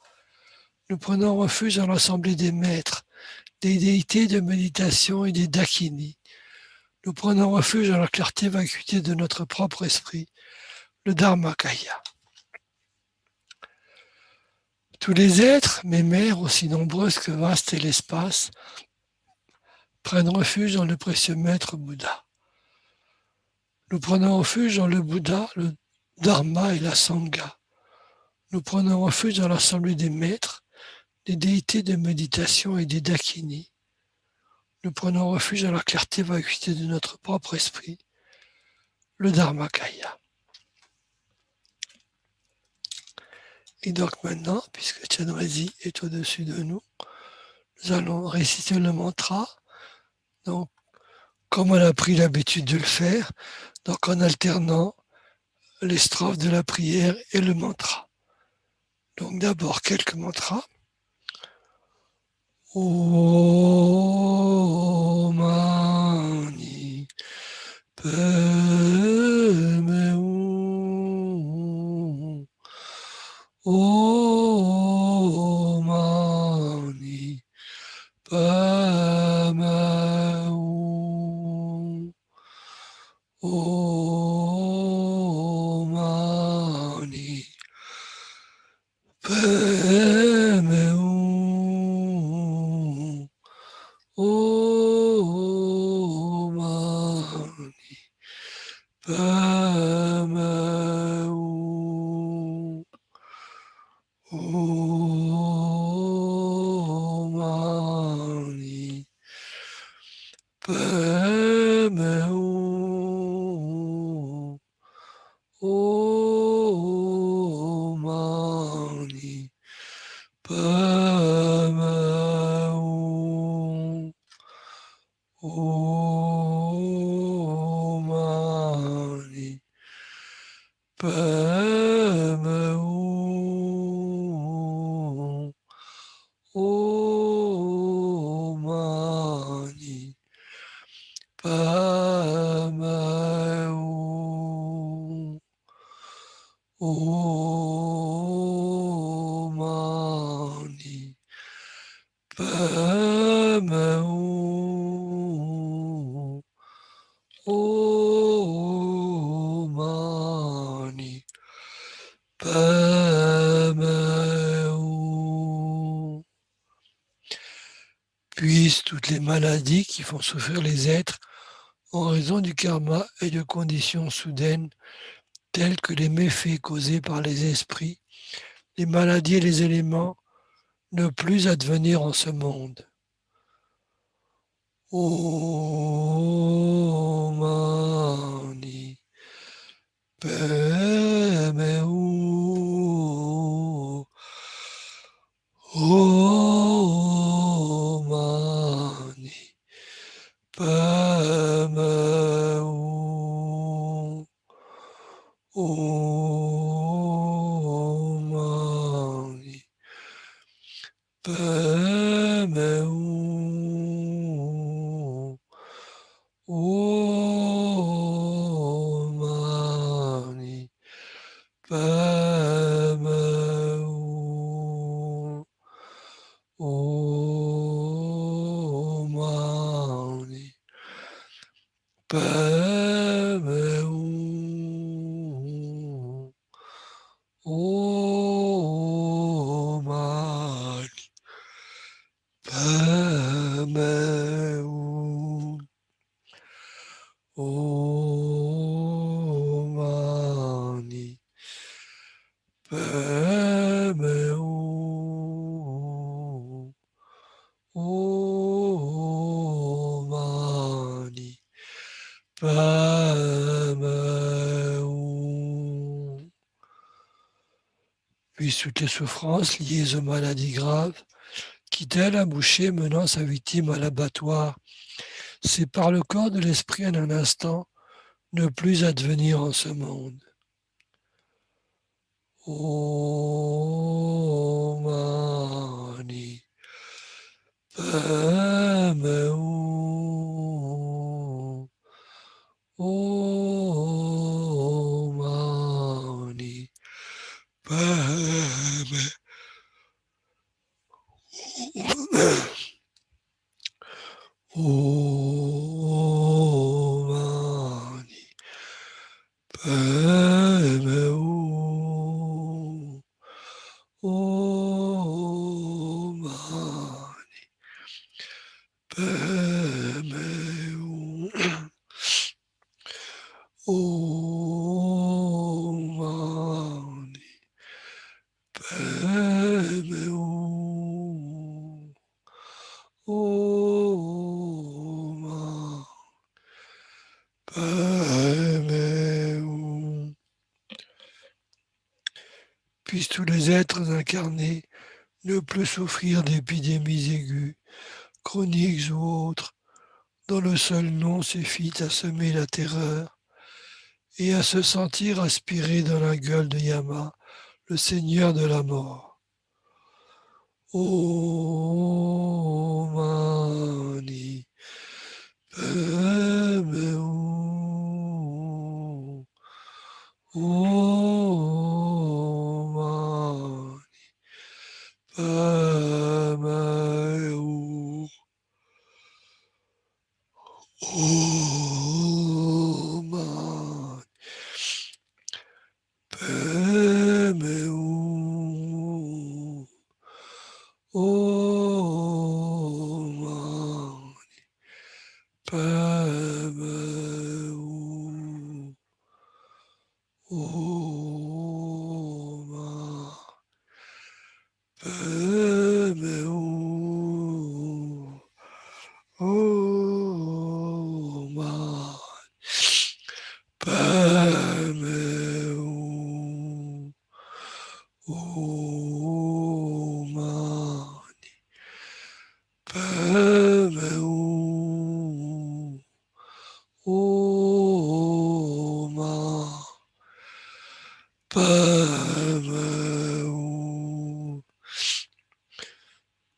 Nous prenons refuge dans l'assemblée des maîtres, des déités de méditation et des dakinis. Nous prenons refuge dans la clarté vacuité de notre propre esprit, le Dharmakaya. Tous les êtres, mes mères, aussi nombreuses que vaste est l'espace, prennent refuge dans le précieux maître Bouddha. Nous prenons refuge dans le Bouddha, le Dharma et la Sangha. Nous prenons refuge dans l'assemblée des maîtres, des déités de méditation et des dakinis. Nous prenons refuge dans la clarté vacuité de notre propre esprit, le Dharmakaya. Et donc maintenant, puisque Chenrezig est au-dessus de nous, nous allons réciter le mantra, donc comme on a pris l'habitude de le faire, donc en alternant les strophes de la prière et le mantra. Donc d'abord quelques mantras. Om Mani Padme Hum. Om Mani Padme Hum. Om Mani Padme Hum. Om Mani Padme Hum. Om Mani Padme Hum. Om Mani Padme Hum. Om Mani Padme Hum. Om Mani Padme Hum. Om Mani Padme Hum. Om Mani Padme Hum. Puis brise toutes les maladies qui font souffrir les êtres en raison du karma et de conditions soudaines telles que les méfaits causés par les esprits, les maladies et les éléments ne plus advenir en ce monde. Om Mani Padme Hum. Om Mani Padme Hum. Om Mani Padme Hum. Om Mani Padme Hum. Om Mani Padme Hum. Om Mani Padme Hum. Om Mani Padme Hum. Om Mani Padme Hum. Puis toutes les souffrances liées aux maladies graves, qui tel un boucher menant sa victime à l'abattoir, sépare le corps de l'esprit en un instant, ne plus advenir en ce monde. Om Mani Padme Hum. Om Mani Padme Om Mani Padme Hum. Om Mani Padme Hum. Om Mani Padme Hum. Om Mani Padme Hum. Puissent tous les êtres incarnés ne plus souffrir d'épidémies aiguës, chroniques ou autres, dont le seul nom suffit à semer la terreur et à se sentir aspirer dans la gueule de Yama, le Seigneur de la mort. Om Mani Padme Hum. Om Mani Padme Hum. Om Mani Padme Hum. Om Mani Padme Hum. Om Mani Padme Hum. Om Mani Padme Hum. Om Mani Padme Hum. Om Mani Padme Hum.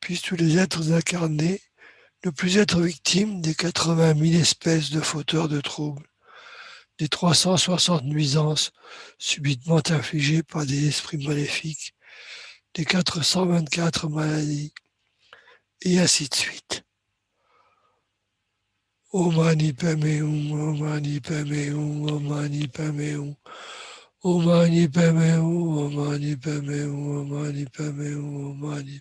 Puissent tous les êtres incarnés ne plus être victimes des 80 000 espèces de fauteurs de troubles, des 360 nuisances subitement infligées par des esprits maléfiques, des 424 maladies, et ainsi de suite. Om Mani Padme Hum. Om Mani Padme Hum. Om Mani Padme Hum. Om Mani Padme Hum. Om Mani Padme Hum. Om Mani Padme Hum. Om Mani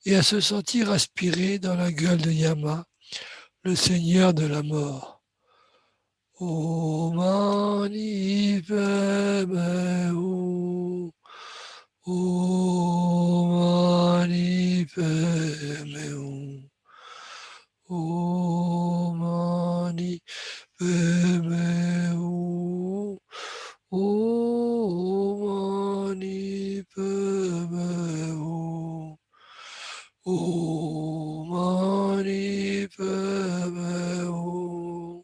et à se sentir aspirer dans la gueule de Yama, le seigneur de la mort. Om Mani Padme Hum. Om Mani Padme Hum. Om Mani Padme Hum. Om Mani Padme Hum. Om Mani Padme Hum.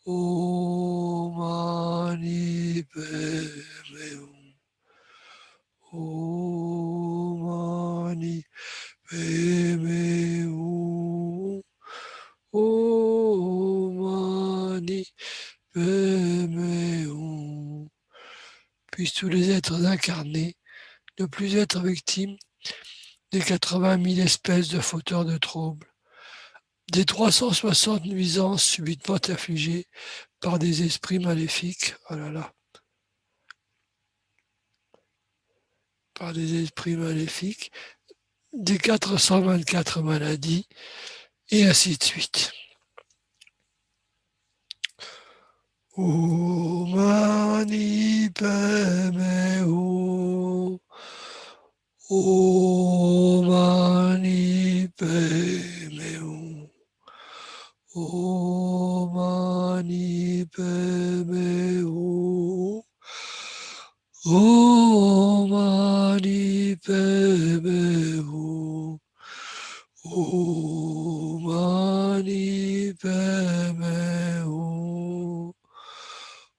Om Mani Padme Hum. Om Mani Padme Hum. Om Mani Padme Hum. Puissent tous les êtres incarnés ne plus être victimes des 80 000 espèces de fauteurs de troubles, des 360 nuisances subitement affligées par des esprits maléfiques, oh là là, par des esprits maléfiques, des 424 maladies, et ainsi de suite. Om Mani Padme Hum. Om Mani Padme Hum. Om Mani Padme Hum. Om Mani Padme Hum. Om Mani Padme Hum.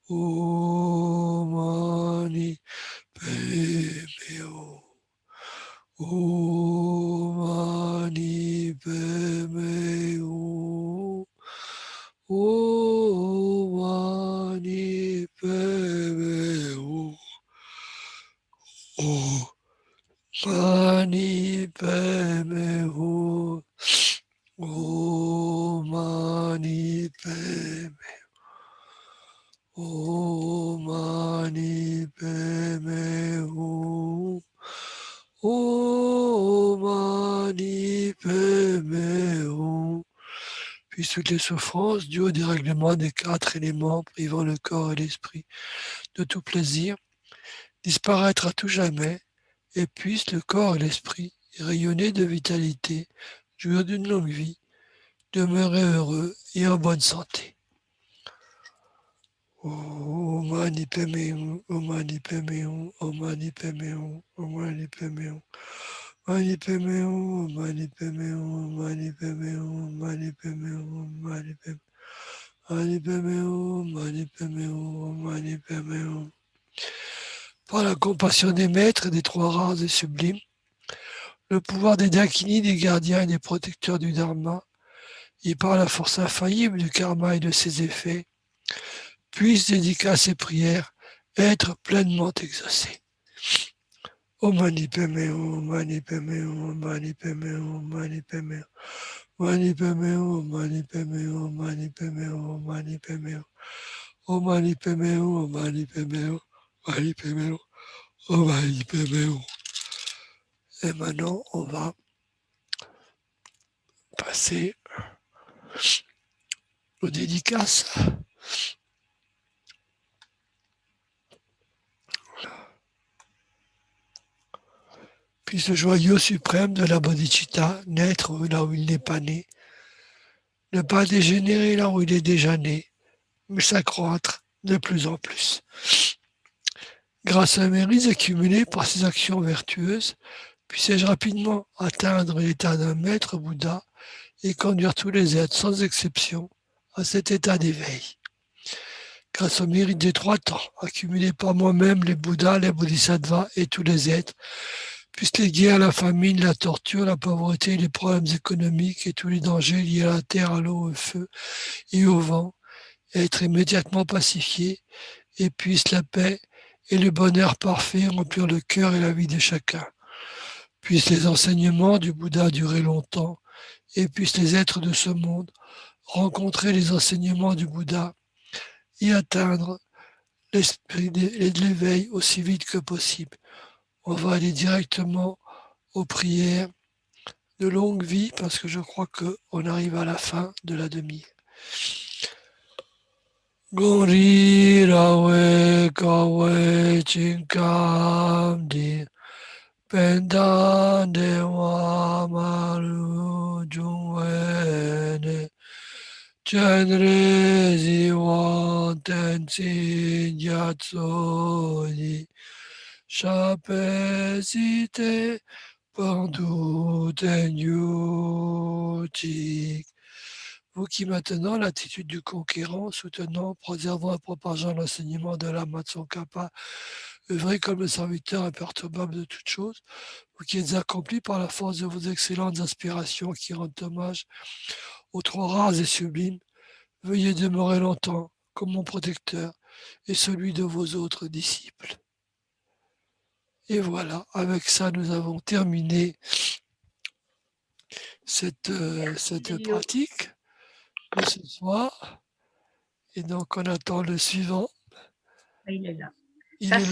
Om Mani Padme Hum. Om Mani Padme Hum. Om Mani Padme Hum. Om Mani Padme Hum. Om Mani Padme Hum. Om Mani Padme Hum. Om Mani Padme Hum. Puis toutes les souffrances dues au dérèglement des 4 éléments privant le corps et l'esprit de tout plaisir disparaître à tout jamais, et puissent le corps et l'esprit rayonner de vitalité, jouir d'une longue vie, demeurer heureux et en bonne santé. Om Mani Padme Hum. Om Mani Padme Hum. Om Mani Padme Hum. Om Mani Padme Hum. Mani Padme Hum. Mani Padme Hum. Mani Padme Hum. Mani Padme Hum. Mani Padme Mani Padme Hum. Mani Padme Hum. Mani Padme Hum. Par la compassion des maîtres et des trois races et sublimes, le pouvoir des Dakini, des gardiens et des protecteurs du Dharma, et par la force infaillible du karma et de ses effets, puissent dédicaces et prières être pleinement exaucées. Om Mani Padme Hum. Mani Padme Hum. Mani Padme Hum. Mani Padme Hum. Mani Padme Hum. Mani Padme Hum. Mani Padme Hum. Mani Padme Hum. Om Mani Padme Hum. Mani Padme Hum. Mani Padme Hum. Om Mani Padme Hum. Et maintenant, on va passer aux dédicaces. Puis ce joyau suprême de la bodhicitta naître là où il n'est pas né, ne pas dégénérer là où il est déjà né, mais s'accroître de plus en plus. Grâce aux mérites accumulés par ses actions vertueuses, puissais-je rapidement atteindre l'état d'un maître Bouddha et conduire tous les êtres sans exception à cet état d'éveil. Grâce aux mérites des 3 temps accumulés par moi-même, les Bouddhas, les Bodhisattvas et tous les êtres, puissent les guerres, la famine, la torture, la pauvreté, les problèmes économiques et tous les dangers liés à la terre, à l'eau, au feu et au vent être immédiatement pacifiés, et puissent la paix et le bonheur parfait remplir le cœur et la vie de chacun. Puissent les enseignements du Bouddha durer longtemps, et puissent les êtres de ce monde rencontrer les enseignements du Bouddha et atteindre l'esprit de l'éveil aussi vite que possible. On va aller directement aux prières de longue vie parce que je crois qu'on arrive à la fin de la demi. Gori rawe kawe chinkam di pendan dewa maru jungwene Chenrezig Intensi Gyatso Chapesite Pandu Tenyutik. Vous qui maintenant, l'attitude du conquérant, soutenant, préservant et propageant l'enseignement de l'âme Kappa, œuvrez comme le serviteur imperturbable de toutes choses, vous qui êtes accomplis par la force de vos excellentes aspirations qui rendent hommage aux trois rares et sublimes, veuillez demeurer longtemps comme mon protecteur et celui de vos autres disciples. Et voilà, avec ça, nous avons terminé cette pratique de ce soir. Et donc, on attend le suivant. Il est là. Il Sa est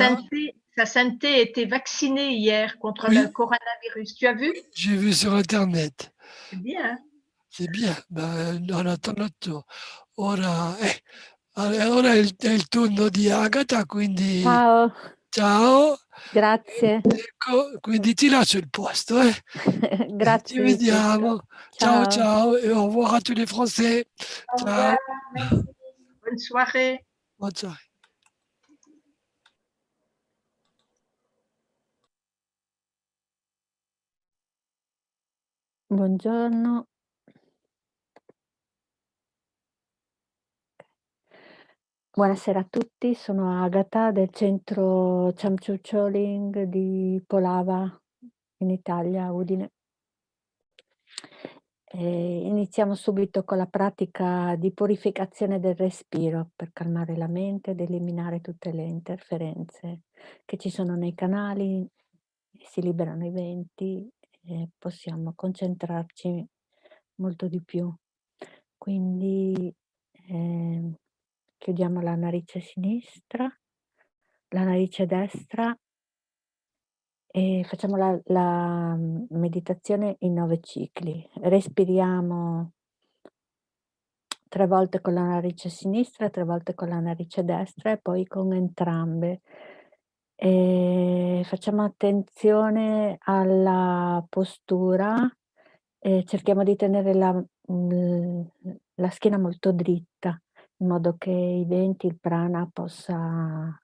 là. sainteté était vaccinée hier contre Oui. le coronavirus. Tu as vu? J'ai vu sur Internet. C'est bien. C'est bien. Ben, on attend notre tour. Ora, ora è il turno di Agata, quindi Ciao, ciao. grazie. Ecco, quindi ti lascio il posto. Ci Grazie di tutto. vediamo. Ciao ciao et au revoir à tous les Français. Au Ciao. revoir, merci. Bonne soirée. Bonne soirée. Buongiorno. Buonasera a tutti, sono Agata del centro Chamchu Choling di Polava in Italia, Udine. Iniziamo subito con la pratica di purificazione del respiro per calmare la mente ed eliminare tutte le interferenze che ci sono nei canali, si liberano i venti e possiamo concentrarci molto di più. Quindi chiudiamo la narice sinistra, la narice destra e facciamo la meditazione in 9 cicli. Respiriamo 3 volte con la narice sinistra, 3 volte con la narice destra e poi con entrambe. Facciamo attenzione alla postura e cerchiamo di tenere la schiena molto dritta, in modo che i venti, il prana possa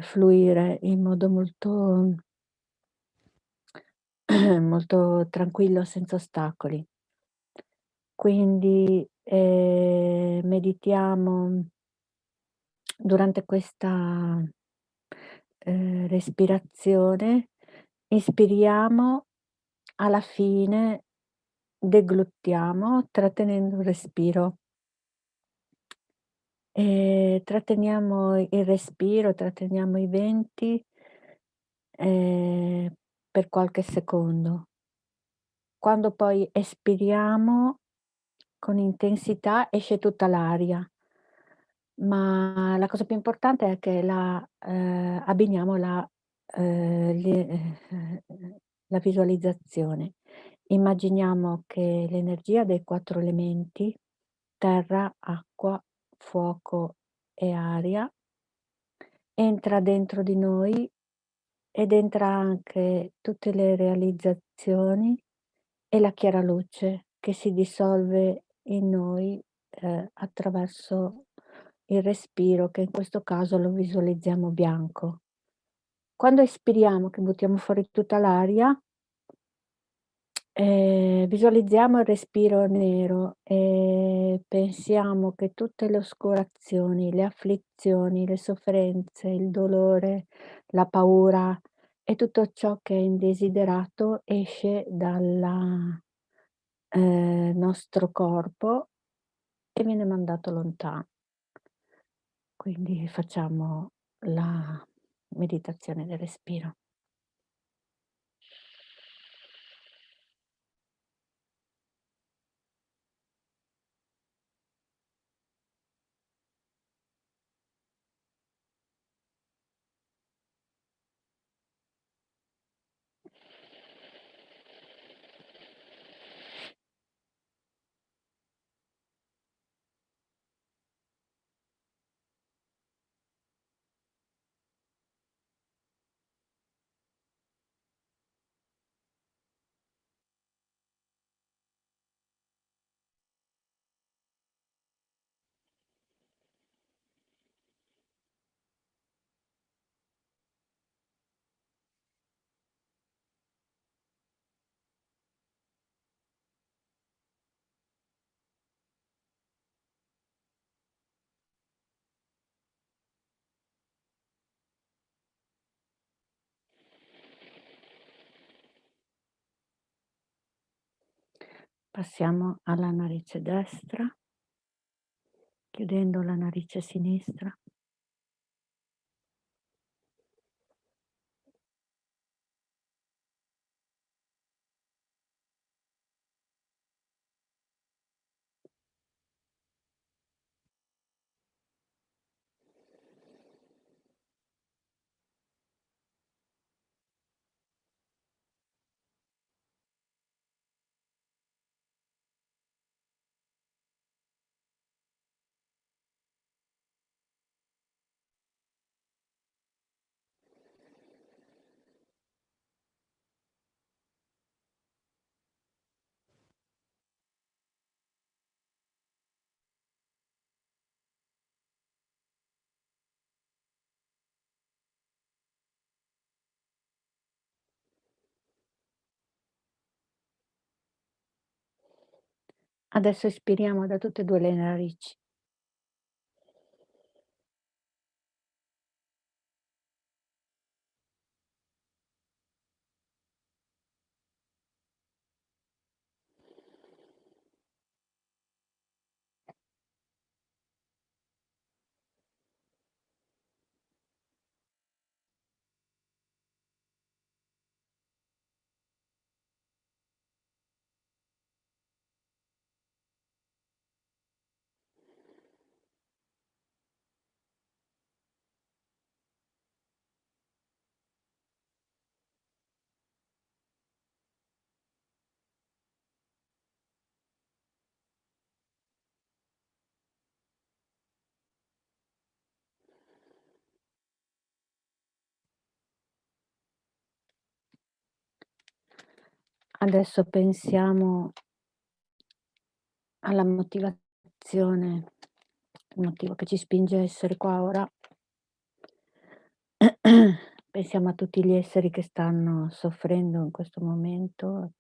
fluire in modo molto molto tranquillo, senza ostacoli. Quindi meditiamo durante questa respirazione, ispiriamo, alla fine degluttiamo trattenendo il respiro. Tratteniamo il respiro, tratteniamo i venti per qualche secondo. Quando poi espiriamo con intensità esce tutta l'aria, ma la cosa più importante è che abbiniamo la visualizzazione. Immaginiamo che l'energia dei 4 elementi, terra, acqua, fuoco e aria, entra dentro di noi ed entra anche tutte le realizzazioni e la chiara luce che si dissolve in noi attraverso il respiro, che in questo caso lo visualizziamo bianco. Quando espiriamo, che buttiamo fuori tutta l'aria, visualizziamo il respiro nero e pensiamo che tutte le oscurazioni, le afflizioni, le sofferenze, il dolore, la paura e tutto ciò che è indesiderato esce dal nostro corpo e viene mandato lontano. Quindi facciamo la meditazione del respiro. Passiamo alla narice destra, chiudendo la narice sinistra. Adesso espiriamo da tutte e due le narici. Adesso pensiamo alla motivazione, il motivo che ci spinge a essere qua ora. Pensiamo a tutti gli esseri che stanno soffrendo in questo momento, a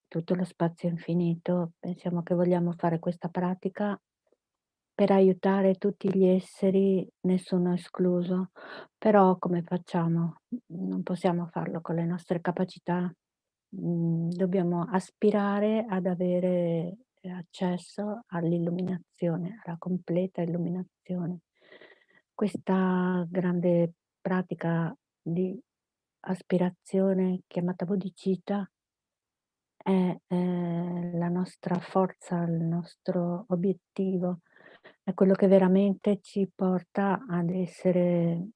tutto lo spazio infinito. Pensiamo che vogliamo fare questa pratica per aiutare tutti gli esseri, nessuno escluso. Però come facciamo? Non possiamo farlo con le nostre capacità. Dobbiamo aspirare ad avere accesso all'illuminazione, alla completa illuminazione. Questa grande pratica di aspirazione chiamata bodhicitta è la nostra forza, il nostro obiettivo, è quello che veramente ci porta ad essere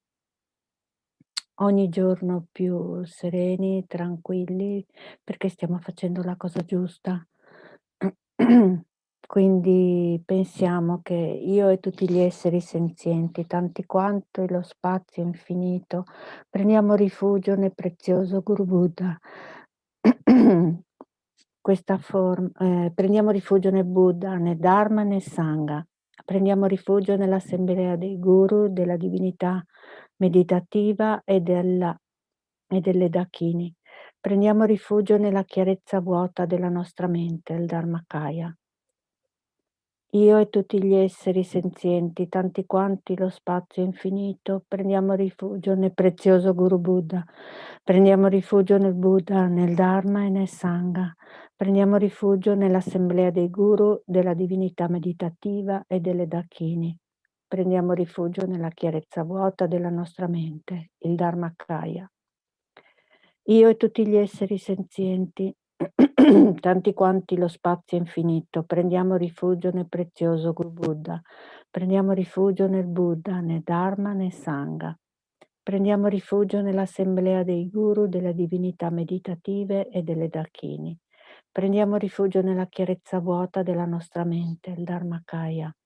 ogni giorno più sereni, tranquilli, perché stiamo facendo la cosa giusta. Quindi pensiamo che io e tutti gli esseri senzienti, tanti quanto lo spazio infinito, prendiamo rifugio nel prezioso Guru Buddha. Prendiamo rifugio nel Buddha, nel Dharma e nel Sangha. Prendiamo rifugio nell'assemblea dei guru, della divinità meditativa e delle dakini. Prendiamo rifugio nella chiarezza vuota della nostra mente, il Dharmakaya. Io e tutti gli esseri senzienti, tanti quanti lo spazio infinito, prendiamo rifugio nel prezioso Guru Buddha, prendiamo rifugio nel Buddha, nel Dharma e nel Sangha, prendiamo rifugio nell'assemblea dei guru, della divinità meditativa e delle dakini, prendiamo rifugio nella chiarezza vuota della nostra mente, il Dharmakaya. Io e tutti gli esseri senzienti, tanti quanti lo spazio infinito, prendiamo rifugio nel prezioso Guru Buddha, prendiamo rifugio nel Buddha, nel Dharma, nel Sangha, prendiamo rifugio nell'assemblea dei guru, delle divinità meditative e delle dakini, prendiamo rifugio nella chiarezza vuota della nostra mente, il Dharmakaya.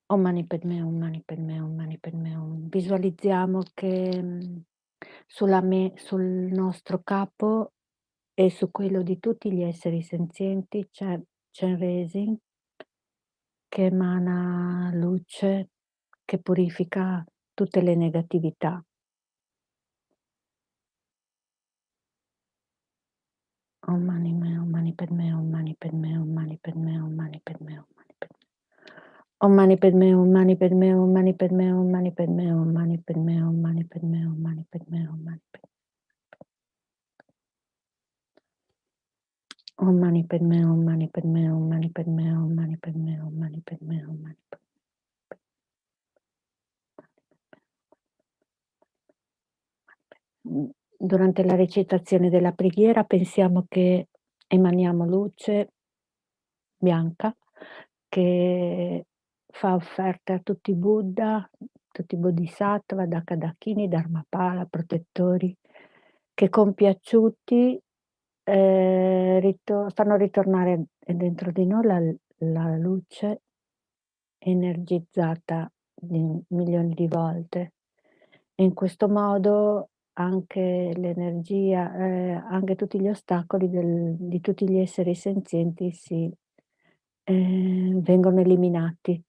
Om Mani Padme, Om Mani Padme, Om Mani Padme, Om. Visualizziamo che sul nostro capo e su quello di tutti gli esseri senzienti c'è Chenrezig che emana luce, che purifica tutte le negatività. Om Mani Me, Om Mani Padme, Om Mani Padme, Om Mani Padme, Om Mani Padme, Om Mani Padme. Om Mani Padme, Om Mani Padme, Om Mani Padme, Om Mani Padme, Om Mani Padme, Om Mani Padme, Om Mani Padme, Om Mani Padme. Om Mani Padme, Om Mani Padme, Om Mani Padme, Om Mani Padme, Om Mani Padme, Om Mani Padme. Durante la recitazione della preghiera pensiamo che emaniamo luce bianca che fa offerte a tutti i Buddha, tutti i Bodhisattva, Dakadakini, Dharmapala, protettori, che compiaciuti fanno ritornare dentro di noi la luce energizzata di milioni di volte. E in questo modo anche l'energia, anche tutti gli ostacoli di tutti gli esseri senzienti vengono eliminati.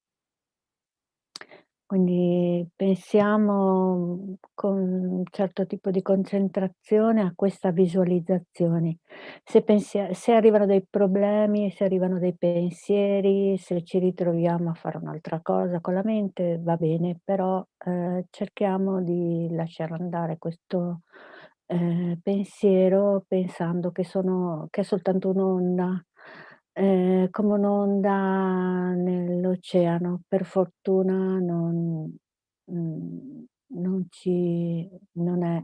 Quindi pensiamo con un certo tipo di concentrazione a questa visualizzazione. Se arrivano dei problemi, se arrivano dei pensieri, se ci ritroviamo a fare un'altra cosa con la mente, va bene, però cerchiamo di lasciare andare questo pensiero pensando che è soltanto un'onda. Come un'onda nell'oceano. Per fortuna non è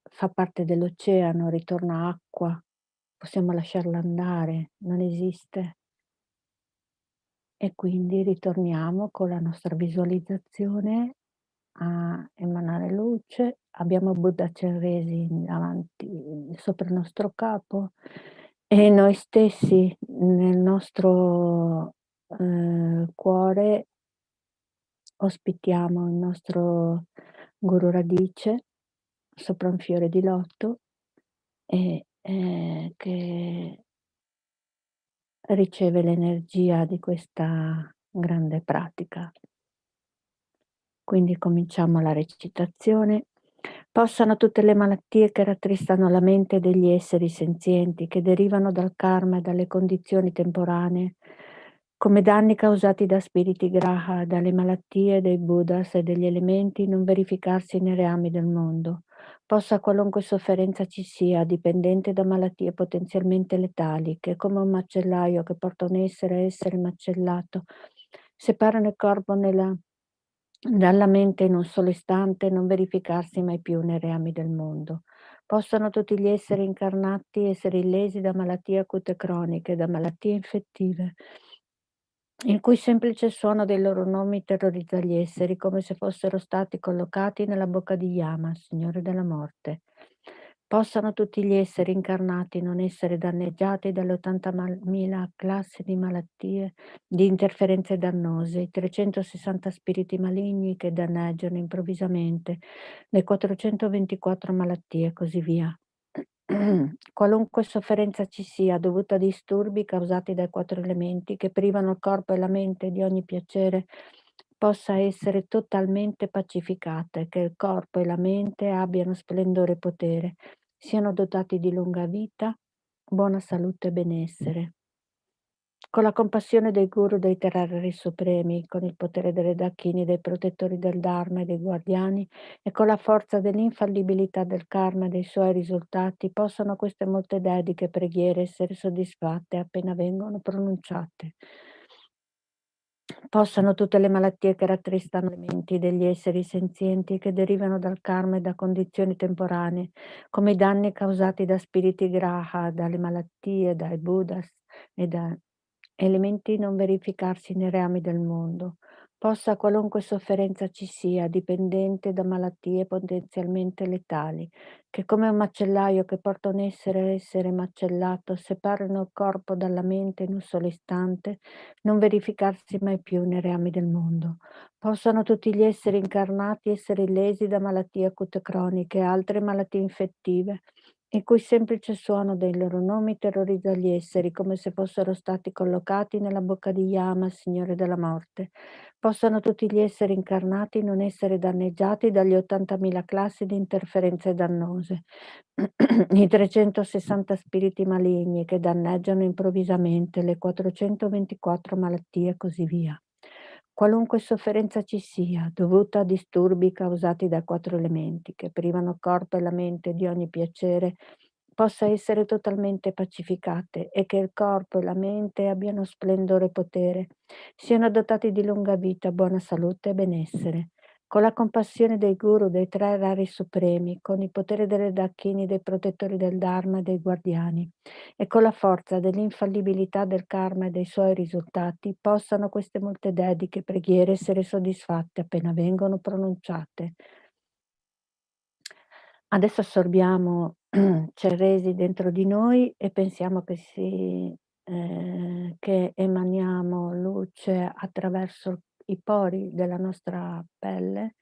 fa parte dell'oceano, ritorna acqua, possiamo lasciarla andare, non esiste. E quindi ritorniamo con la nostra visualizzazione a emanare luce. Abbiamo Buddha Chenrezig davanti, sopra il nostro capo e noi stessi nel nostro cuore ospitiamo il nostro Guru Radice sopra un fiore di loto e che riceve l'energia di questa grande pratica. Quindi cominciamo la recitazione. Possano tutte le malattie che rattristano la mente degli esseri senzienti, che derivano dal karma e dalle condizioni temporanee, come danni causati da spiriti graha, dalle malattie dei buddhas e degli elementi, non verificarsi nei reami del mondo. Possa qualunque sofferenza ci sia, dipendente da malattie potenzialmente letali, che come un macellaio che porta un essere a essere macellato, separano il corpo dalla mente in un solo istante, non verificarsi mai più nei reami del mondo. Possano tutti gli esseri incarnati essere illesi da malattie acute croniche, da malattie infettive, il cui semplice suono dei loro nomi terrorizza gli esseri come se fossero stati collocati nella bocca di Yama, Signore della Morte. Possano tutti gli esseri incarnati non essere danneggiati dalle 80.000 classi di malattie, di interferenze dannose, i 360 spiriti maligni che danneggiano improvvisamente, le 424 malattie e così via. Qualunque sofferenza ci sia dovuta a disturbi causati dai 4 elementi che privano il corpo e la mente di ogni piacere, possa essere totalmente pacificata e che il corpo e la mente abbiano splendore e potere, siano dotati di lunga vita, buona salute e benessere. Con la compassione dei guru dei terrari supremi, con il potere delle dakini, dei protettori del Dharma e dei guardiani, e con la forza dell'infallibilità del karma e dei suoi risultati, possono queste molte dediche preghiere essere soddisfatte appena vengono pronunciate. Possano tutte le malattie che rattristano le menti degli esseri senzienti che derivano dal karma e da condizioni temporanee, come i danni causati da spiriti graha, dalle malattie, dai buddhas e da elementi non verificarsi nei reami del mondo. Possa qualunque sofferenza ci sia, dipendente da malattie potenzialmente letali, che come un macellaio che porta un essere a essere macellato, separano il corpo dalla mente in un solo istante, non verificarsi mai più nei reami del mondo. Possano tutti gli esseri incarnati essere lesi da malattie acute croniche e altre malattie infettive, il cui semplice suono dei loro nomi terrorizza gli esseri come se fossero stati collocati nella bocca di Yama, Signore della Morte. Possano tutti gli esseri incarnati non essere danneggiati dagli 80.000 classi di interferenze dannose, i 360 spiriti maligni che danneggiano improvvisamente, le 424 malattie e così via. Qualunque sofferenza ci sia, dovuta a disturbi causati dai 4 elementi che privano il corpo e la mente di ogni piacere, possa essere totalmente pacificate e che il corpo e la mente abbiano splendore e potere, siano dotati di lunga vita, buona salute e benessere. Con la compassione dei guru, dei tre rari supremi, con il potere delle dacchini, dei protettori del Dharma e dei guardiani, e con la forza dell'infallibilità del karma e dei suoi risultati, possano queste molte dediche preghiere essere soddisfatte appena vengono pronunciate. Adesso assorbiamo Chenrezig dentro di noi e pensiamo che emaniamo luce attraverso i pori della nostra pelle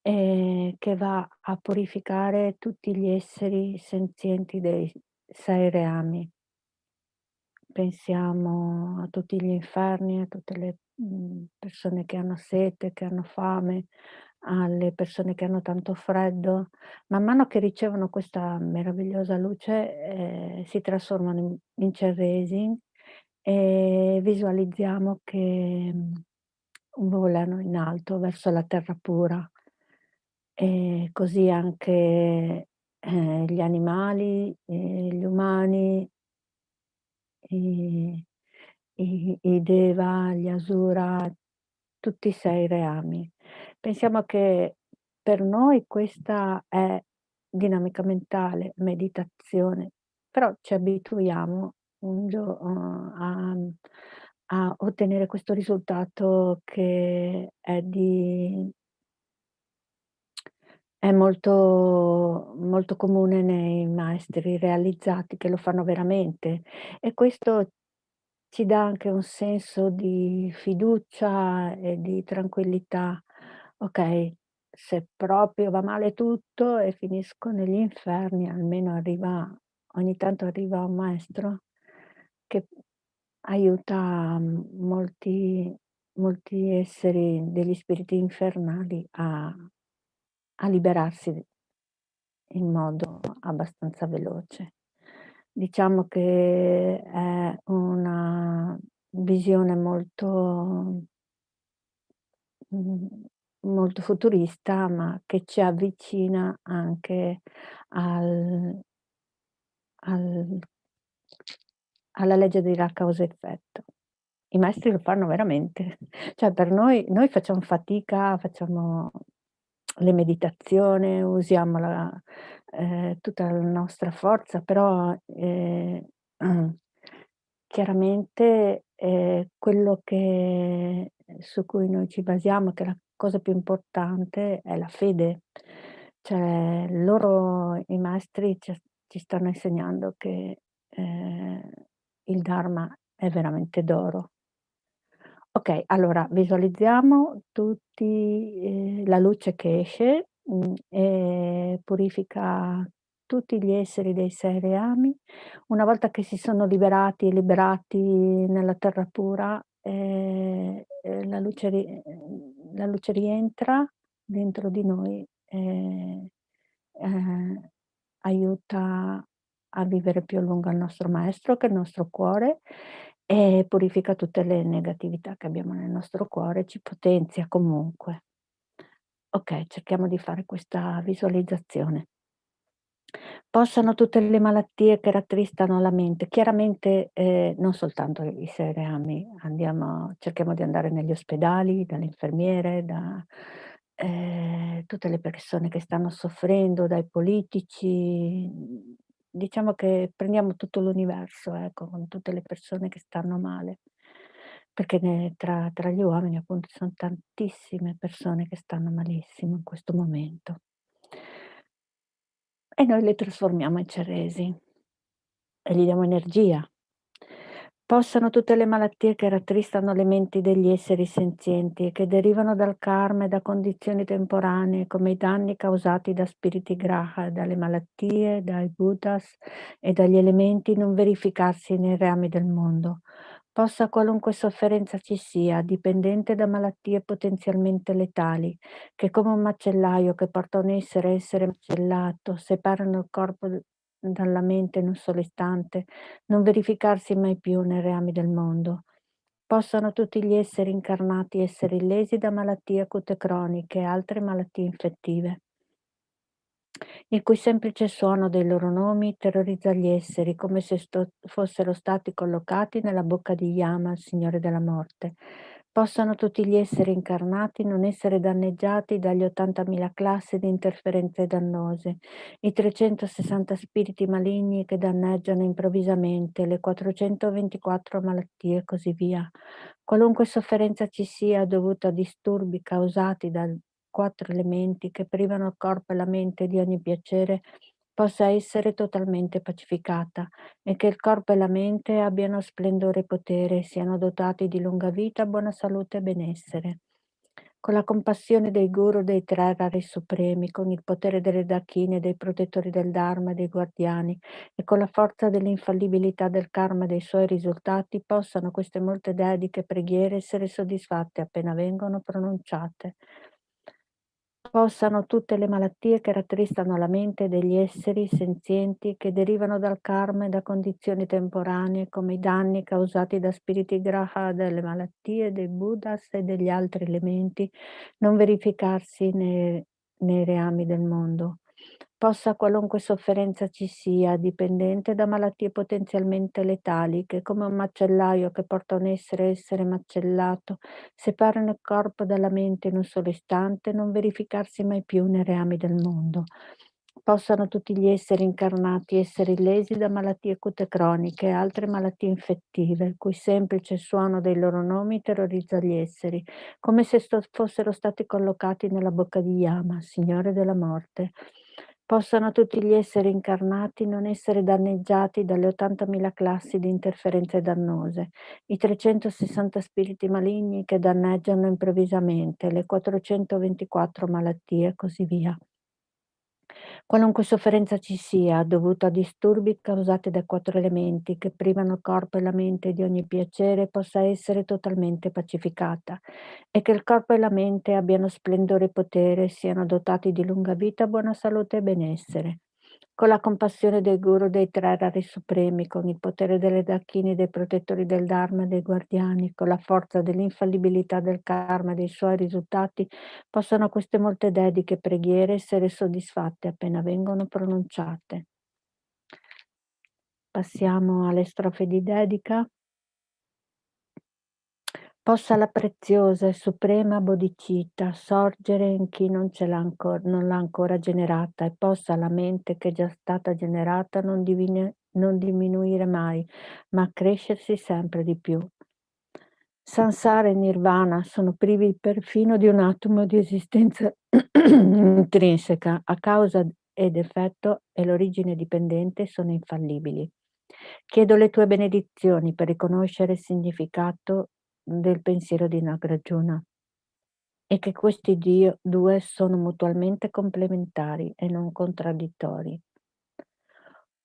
e che va a purificare tutti gli esseri senzienti dei 6 reami. Pensiamo a tutti gli inferni, a tutte le persone che hanno sete, che hanno fame, alle persone che hanno tanto freddo. Man mano che ricevono questa meravigliosa luce, si trasformano in Chenrezig e visualizziamo che volano in alto verso la terra pura. E così anche gli animali, gli umani, i Deva, gli Asura, tutti i 6 reami. Pensiamo che per noi questa è dinamica mentale, meditazione, però ci abituiamo a ottenere questo risultato che è molto, molto comune nei maestri realizzati che lo fanno veramente, e questo ci dà anche un senso di fiducia e di tranquillità. Okay, se proprio va male tutto e finisco negli inferni, almeno ogni tanto arriva un maestro che aiuta molti esseri degli spiriti infernali a liberarsi in modo abbastanza veloce. Diciamo che è una visione molto futurista, ma che ci avvicina anche al al alla legge di causa e effetto. I maestri lo fanno veramente. Cioè per noi facciamo fatica, facciamo le meditazioni, usiamo tutta la nostra forza, però, chiaramente, quello su cui noi ci basiamo, che è la cosa più importante, è la fede. Cioè i maestri ci stanno insegnando che, il Dharma è veramente d'oro. Okay, allora visualizziamo tutti, la luce che esce, e purifica tutti gli esseri dei 6 reami. Una volta che si sono liberati e liberati nella terra pura, la luce rientra dentro di noi e, ehm, aiuta a vivere più a lungo il nostro maestro, che è il nostro cuore, e purifica tutte le negatività che abbiamo nel nostro cuore, ci potenzia comunque. Okay, cerchiamo di fare questa visualizzazione. Possano tutte le malattie che rattristano la mente, chiaramente, non soltanto i 6 reami, cerchiamo di andare negli ospedali, dalle infermiere, da tutte le persone che stanno soffrendo, dai politici, diciamo che prendiamo tutto l'universo, ecco, con tutte le persone che stanno male, perché tra gli uomini appunto ci son tantissime persone che stanno malissimo in questo momento. E noi le trasformiamo in ceresi e gli diamo energia. Possano tutte le malattie che rattristano le menti degli esseri senzienti e che derivano dal karma e da condizioni temporanee, come i danni causati da spiriti graha, dalle malattie, dai buddhas e dagli elementi, non verificarsi nei reami del mondo. Possa qualunque sofferenza ci sia, dipendente da malattie potenzialmente letali, che come un macellaio che porta un essere macellato, separano il corpo dalla mente in un solo istante, non verificarsi mai più nei reami del mondo. Possano tutti gli esseri incarnati essere illesi da malattie acute croniche e altre malattie infettive. il cui semplice suono dei loro nomi terrorizza gli esseri come se fossero stati collocati nella bocca di Yama, il Signore della Morte. Possano tutti gli esseri incarnati non essere danneggiati dagli 80.000 classi di interferenze dannose, i 360 spiriti maligni che danneggiano improvvisamente, le 424 malattie e così via. Qualunque sofferenza ci sia dovuta a disturbi causati dal 4 elementi che privano il corpo e la mente di ogni piacere, possa essere totalmente pacificata e che il corpo e la mente abbiano splendore e potere, siano dotati di lunga vita, buona salute e benessere. Con la compassione dei guru dei 3 rari supremi, con il potere delle dakine, dei protettori del Dharma e dei guardiani, e con la forza dell'infallibilità del karma e dei suoi risultati, possano queste molte dediche preghiere essere soddisfatte appena vengono pronunciate. Possano tutte le malattie che rattristano la mente degli esseri senzienti che derivano dal karma e da condizioni temporanee come i danni causati da spiriti graha, delle malattie dei buddhas e degli altri elementi non verificarsi nei reami del mondo. Possa qualunque sofferenza ci sia, dipendente da malattie potenzialmente letali, che come un macellaio che porta un essere macellato, separano il corpo dalla mente in un solo istante, non verificarsi mai più nei reami del mondo. Possano tutti gli esseri incarnati essere illesi da malattie acute croniche e altre malattie infettive, il cui semplice suono dei loro nomi terrorizza gli esseri, come se fossero stati collocati nella bocca di Yama, Signore della Morte. Possano tutti gli esseri incarnati non essere danneggiati dalle 80.000 classi di interferenze dannose, i 360 spiriti maligni che danneggiano improvvisamente, le 424 malattie e così via. Qualunque sofferenza ci sia, dovuta a disturbi causati dai 4 elementi che privano il corpo e la mente di ogni piacere, possa essere totalmente pacificata e che il corpo e la mente abbiano splendore e potere, siano dotati di lunga vita, buona salute e benessere. Con la compassione dei guru dei 3 rari supremi, con il potere delle dakini, dei protettori del Dharma e dei guardiani, con la forza dell'infallibilità del karma e dei suoi risultati, possano queste molte dediche preghiere essere soddisfatte appena vengono pronunciate. Passiamo alle strofe di dedica. Possa la preziosa e suprema bodhicitta sorgere in chi non l'ha ancora generata, e possa la mente che è già stata generata non diminuire mai, ma crescersi sempre di più. Sansara e Nirvana sono privi perfino di un atomo di esistenza intrinseca, a causa ed effetto e l'origine dipendente sono infallibili. Chiedo le tue benedizioni per riconoscere il significato del pensiero di Nagarjuna e che questi due sono mutualmente complementari e non contraddittori.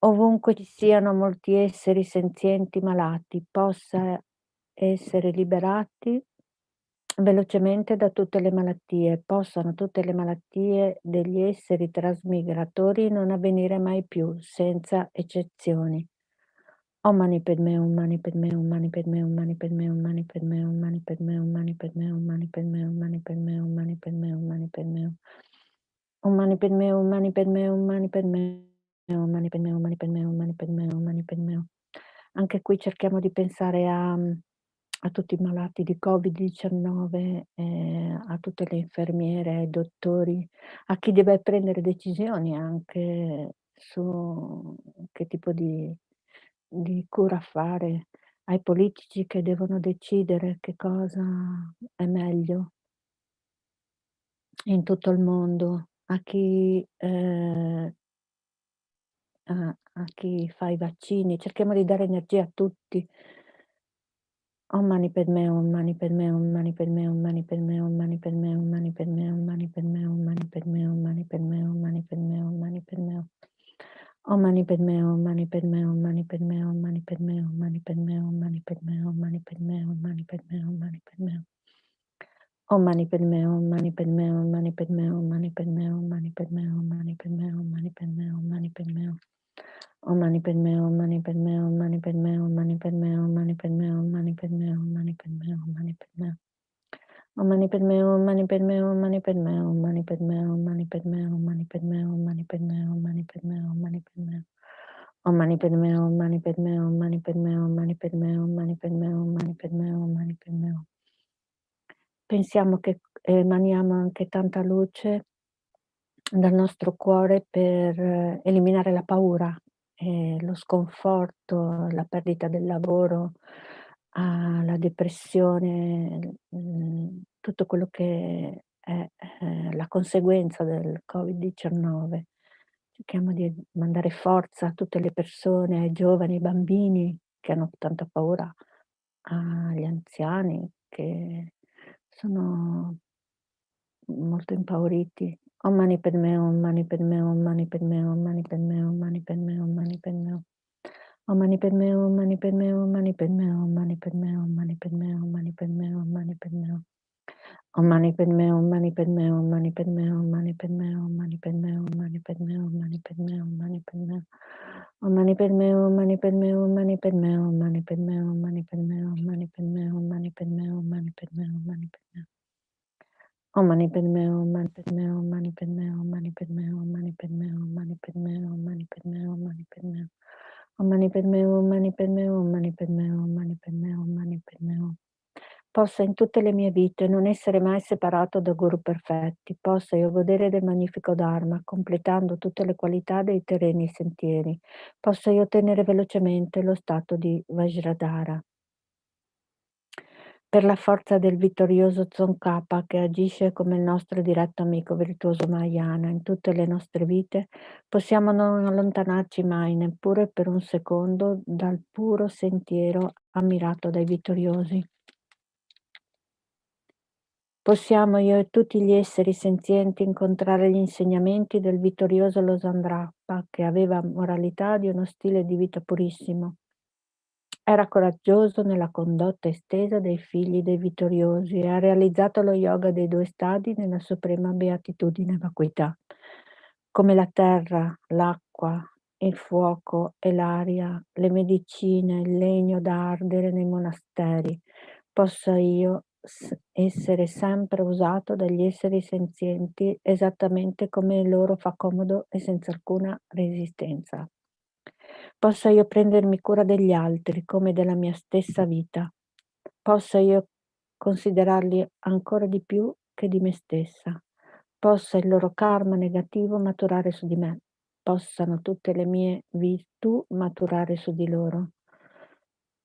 Ovunque ci siano molti esseri senzienti malati, possa essere liberati velocemente da tutte le malattie, possano tutte le malattie degli esseri trasmigratori non avvenire mai più, senza eccezioni. Om mani padme, om mani padme, om mani padme, om mani padme, om mani padme, om mani padme, om mani padme, om mani padme, om mani padme, om mani padme, om mani padme, om mani padme, om mani padme, om mani padme, om mani padme, om mani padme, om mani padme, om mani padme. Anche qui cerchiamo di pensare a tutti i malati di Covid-19, a tutte le infermiere, ai dottori, a chi deve prendere decisioni anche su che tipo di cura fare, ai politici che devono decidere che cosa è meglio in tutto il mondo, a chi fa i vaccini. Cerchiamo di dare energia a tutti. Om mani padme, om mani padme, om mani padme, om mani padme, om mani padme, om mani padme, om mani padme, om mani padme, om mani padme, om mani padme, om mani padme. Om mani padme, om mani padme, om mani padme, om mani padme, om mani padme, om mani padme, om mani padme, om mani padme, om mani padme. Om mani padme, om mani padme, om mani padme, om mani padme, om mani padme, om mani padme, om mani padme, om mani padme. Om mani padme, om mani padme, om mani padme, om mani padme, om mani padme, om mani padme, om mani padme, om mani padme. Om mani padme, om mani padme, om mani padme, om mani padme, om mani padme, om mani padme, om mani padme, om mani padme, om mani padme. Om mani padme, om mani padme, om mani padme, om mani padme, om mani padme, om mani padme, om mani padme. Pensiamo che emaniamo anche tanta luce dal nostro cuore per eliminare la paura, lo sconforto, la perdita del lavoro, la depressione, tutto quello che è la conseguenza del Covid-19. Cerchiamo di mandare forza a tutte le persone, ai giovani, ai bambini che hanno tanta paura, agli anziani che sono molto impauriti. Om mani padme, om mani padme, om mani padme, om mani padme, om mani padme, om mani padme. Om mani padme, om mani padme, om mani padme, om mani padme, om mani padme, om mani padme, om mani padme. Om mani padme, om mani padme, om mani padme, om mani padme, om mani padme, om mani padme, om mani padme, om mani padme. Om mani padme, om mani padme, om mani padme, om mani padme, om mani padme, om mani padme, om mani padme, om mani padme, om mani padme. Om mani padme, om mani padme, om mani padme, om mani padme, om mani padme, om mani padme, om mani padme, om mani padme. Om mani padme, om mani padme, om mani padme, om mani padme, om mani padme. Possa in tutte le mie vite non essere mai separato da guru perfetti, possa io godere del magnifico Dharma, completando tutte le qualità dei terreni sentieri, possa io ottenere velocemente lo stato di Vajradhara. Per la forza del vittorioso Tsongkhapa che agisce come il nostro diretto amico virtuoso Mahayana in tutte le nostre vite, possiamo non allontanarci mai, neppure per un secondo, dal puro sentiero ammirato dai vittoriosi. Possiamo io e tutti gli esseri senzienti incontrare gli insegnamenti del vittorioso Losandrappa, che aveva moralità di uno stile di vita purissimo. Era coraggioso nella condotta estesa dei figli dei vittoriosi e ha realizzato lo yoga dei 2 stadi nella suprema beatitudine e vacuità. Come la terra, l'acqua, il fuoco e l'aria, le medicine, il legno da ardere nei monasteri, possa io essere sempre usato dagli esseri senzienti esattamente come loro fa comodo e senza alcuna resistenza. Possa io prendermi cura degli altri come della mia stessa vita. Possa io considerarli ancora di più che di me stessa. Possa il loro karma negativo maturare su di me. Possano tutte le mie virtù maturare su di loro.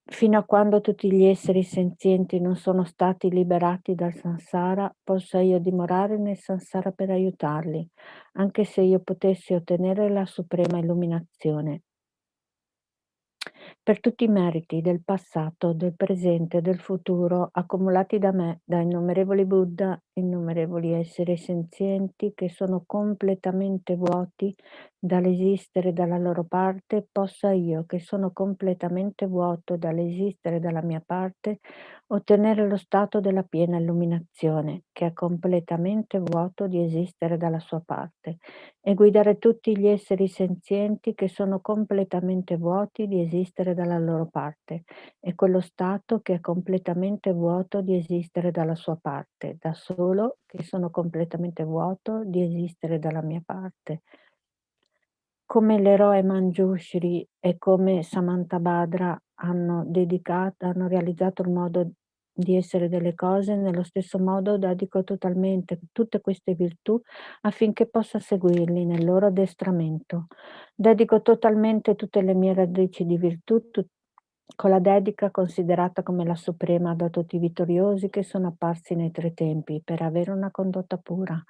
Fino a quando tutti gli esseri senzienti non sono stati liberati dal samsara, possa io dimorare nel samsara per aiutarli, anche se io potessi ottenere la suprema illuminazione. Per tutti i meriti del passato, del presente e del futuro accumulati da me, da innumerevoli Buddha, innumerevoli esseri senzienti che sono completamente vuoti dall'esistere dalla loro parte, possa io, che sono completamente vuoto dall'esistere dalla mia parte, ottenere lo stato della piena illuminazione, che è completamente vuoto di esistere dalla sua parte, e guidare tutti gli esseri senzienti che sono completamente vuoti di esistere dalla loro parte, e quello stato che è completamente vuoto di esistere dalla sua parte, da solo che sono completamente vuoto di esistere dalla mia parte. Come l'eroe Manjushri e come Samantabhadra hanno realizzato il modo di essere delle cose, nello stesso modo dedico totalmente tutte queste virtù affinché possa seguirli nel loro addestramento. Dedico totalmente tutte le mie radici di virtù, con la dedica considerata come la suprema da tutti i vittoriosi che sono apparsi nei 3 tempi per avere una condotta pura,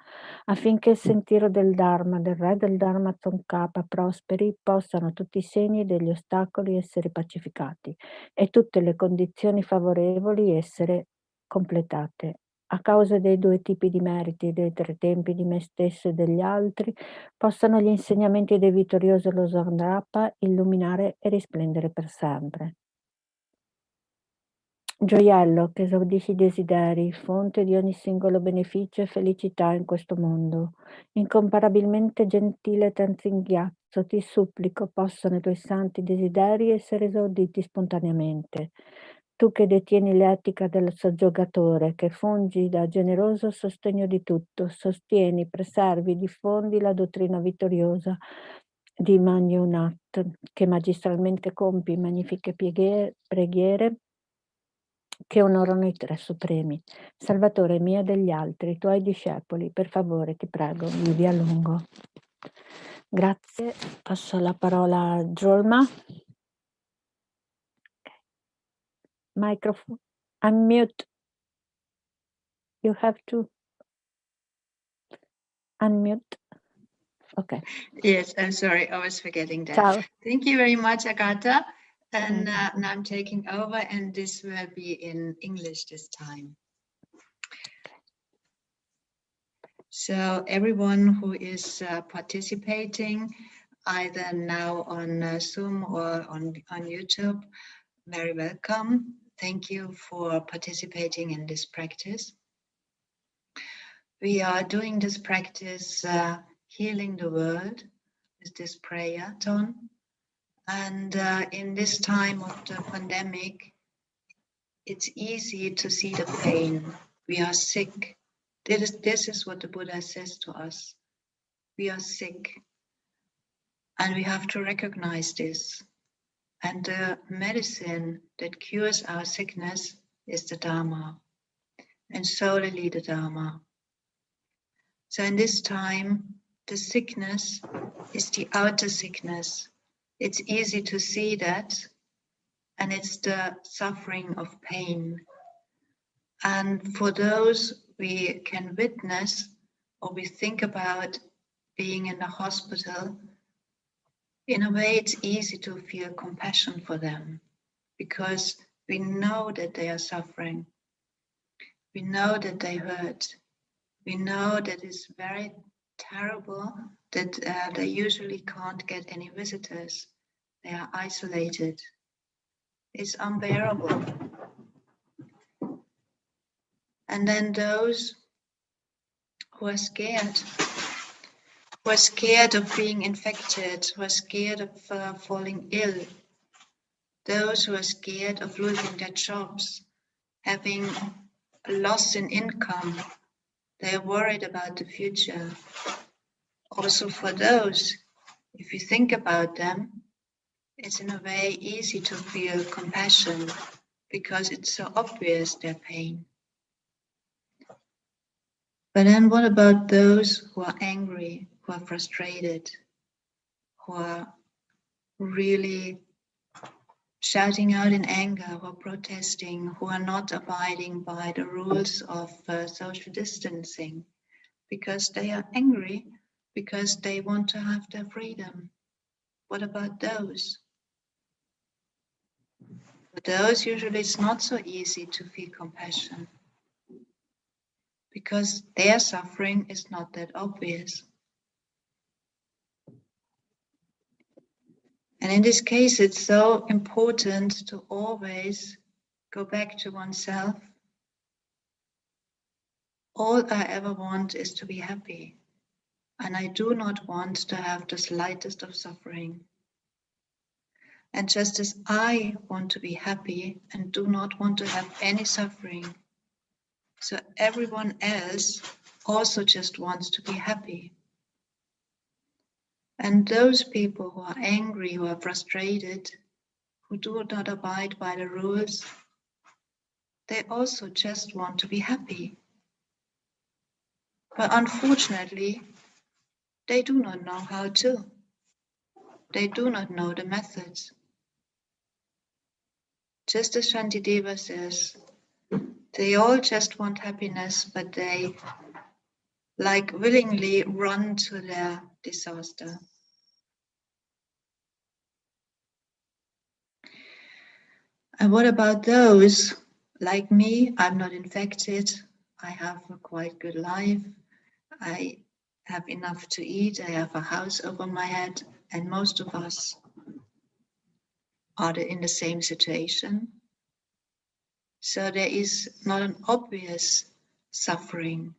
affinché il sentiero del Dharma, del re del Dharma Tsongkhapa prosperi, possano tutti i segni degli ostacoli essere pacificati e tutte le condizioni favorevoli essere completate. A causa dei 2 tipi di meriti, dei 3 tempi di me stesso e degli altri, possano gli insegnamenti del vittorioso Losandrappa illuminare e risplendere per sempre. Gioiello che esaudisci i desideri, fonte di ogni singolo beneficio e felicità in questo mondo. Incomparabilmente gentile Thangtong Gyatso, ti supplico possano i tuoi santi desideri essere esauditi spontaneamente. Tu che detieni l'etica del soggiogatore, che fungi da generoso sostegno di tutto, sostieni, preservi, diffondi la dottrina vittoriosa di Magnunat, che magistralmente compi magnifiche preghiere che onorano i tre supremi. Salvatore mio e degli altri, i tuoi discepoli, per favore, ti prego, vivi a lungo. Grazie. Passo la parola a Jorma. Microphone. Unmute. You have to unmute. Okay. Yes, I'm sorry, I was forgetting that. Ciao. Thank you very much, Agatha. And now I'm taking over, and this will be in English this time. So everyone who is participating, either now on Zoom or on YouTube, very welcome. Thank you for participating in this practice. We are doing this practice, healing the world, with this prayerathon. And in this time of the pandemic, it's easy to see the pain. We are sick. This is what the Buddha says to us. We are sick. And we have to recognize this. And the medicine that cures our sickness is the Dharma. And solely the Dharma. So in this time, the sickness is the outer sickness. It's easy to see that. And it's the suffering of pain. And for those we can witness or we think about being in the hospital, in a way it's easy to feel compassion for them because we know that they are suffering. We know that they hurt. We know that it's very terrible that they usually can't get any visitors. They are isolated. It's unbearable. And then those who are scared of being infected, who are scared of falling ill, those who are scared of losing their jobs, having a loss in income, they are worried about the future. Also for those, if you think about them, it's in a way easy to feel compassion because it's so obvious their pain. But then what about those who are angry, who are frustrated, who are really shouting out in anger, who are protesting, who are not abiding by the rules of social distancing because they are angry, because they want to have their freedom? What about those? For those, usually it's not so easy to feel compassion because their suffering is not that obvious. And in this case, it's so important to always go back to oneself. All I ever want is to be happy. And I do not want to have the slightest of suffering. And just as I want to be happy and do not want to have any suffering, so everyone else also just wants to be happy. And those people who are angry, who are frustrated, who do not abide by the rules, they also just want to be happy. But unfortunately, they do not know how to. They do not know the methods. Just as Shantideva says, they all just want happiness, but they willingly run to their disaster. And what about those like me? I'm not infected. I have a quite good life. I have enough to eat. I have a house over my head. And most of us are in the same situation. So there is not an obvious suffering,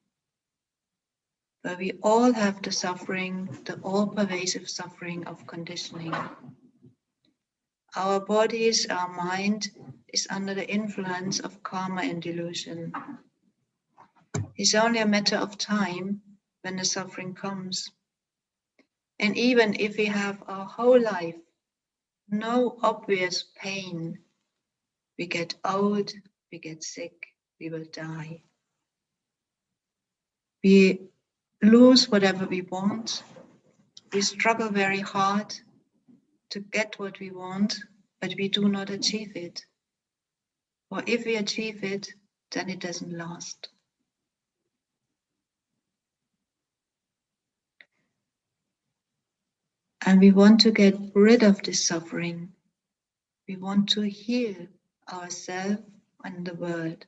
but we all have the suffering, the all-pervasive suffering of conditioning. our bodies, our mind is under the influence of karma and delusion. It's only a matter of time when the suffering comes. And even if we have our whole life no obvious pain, we get old, we get sick, we will die. We lose whatever we want. We struggle very hard to get what we want, but we do not achieve it. Or if we achieve it, then it doesn't last. And we want to get rid of this suffering. We want to heal ourselves and the world.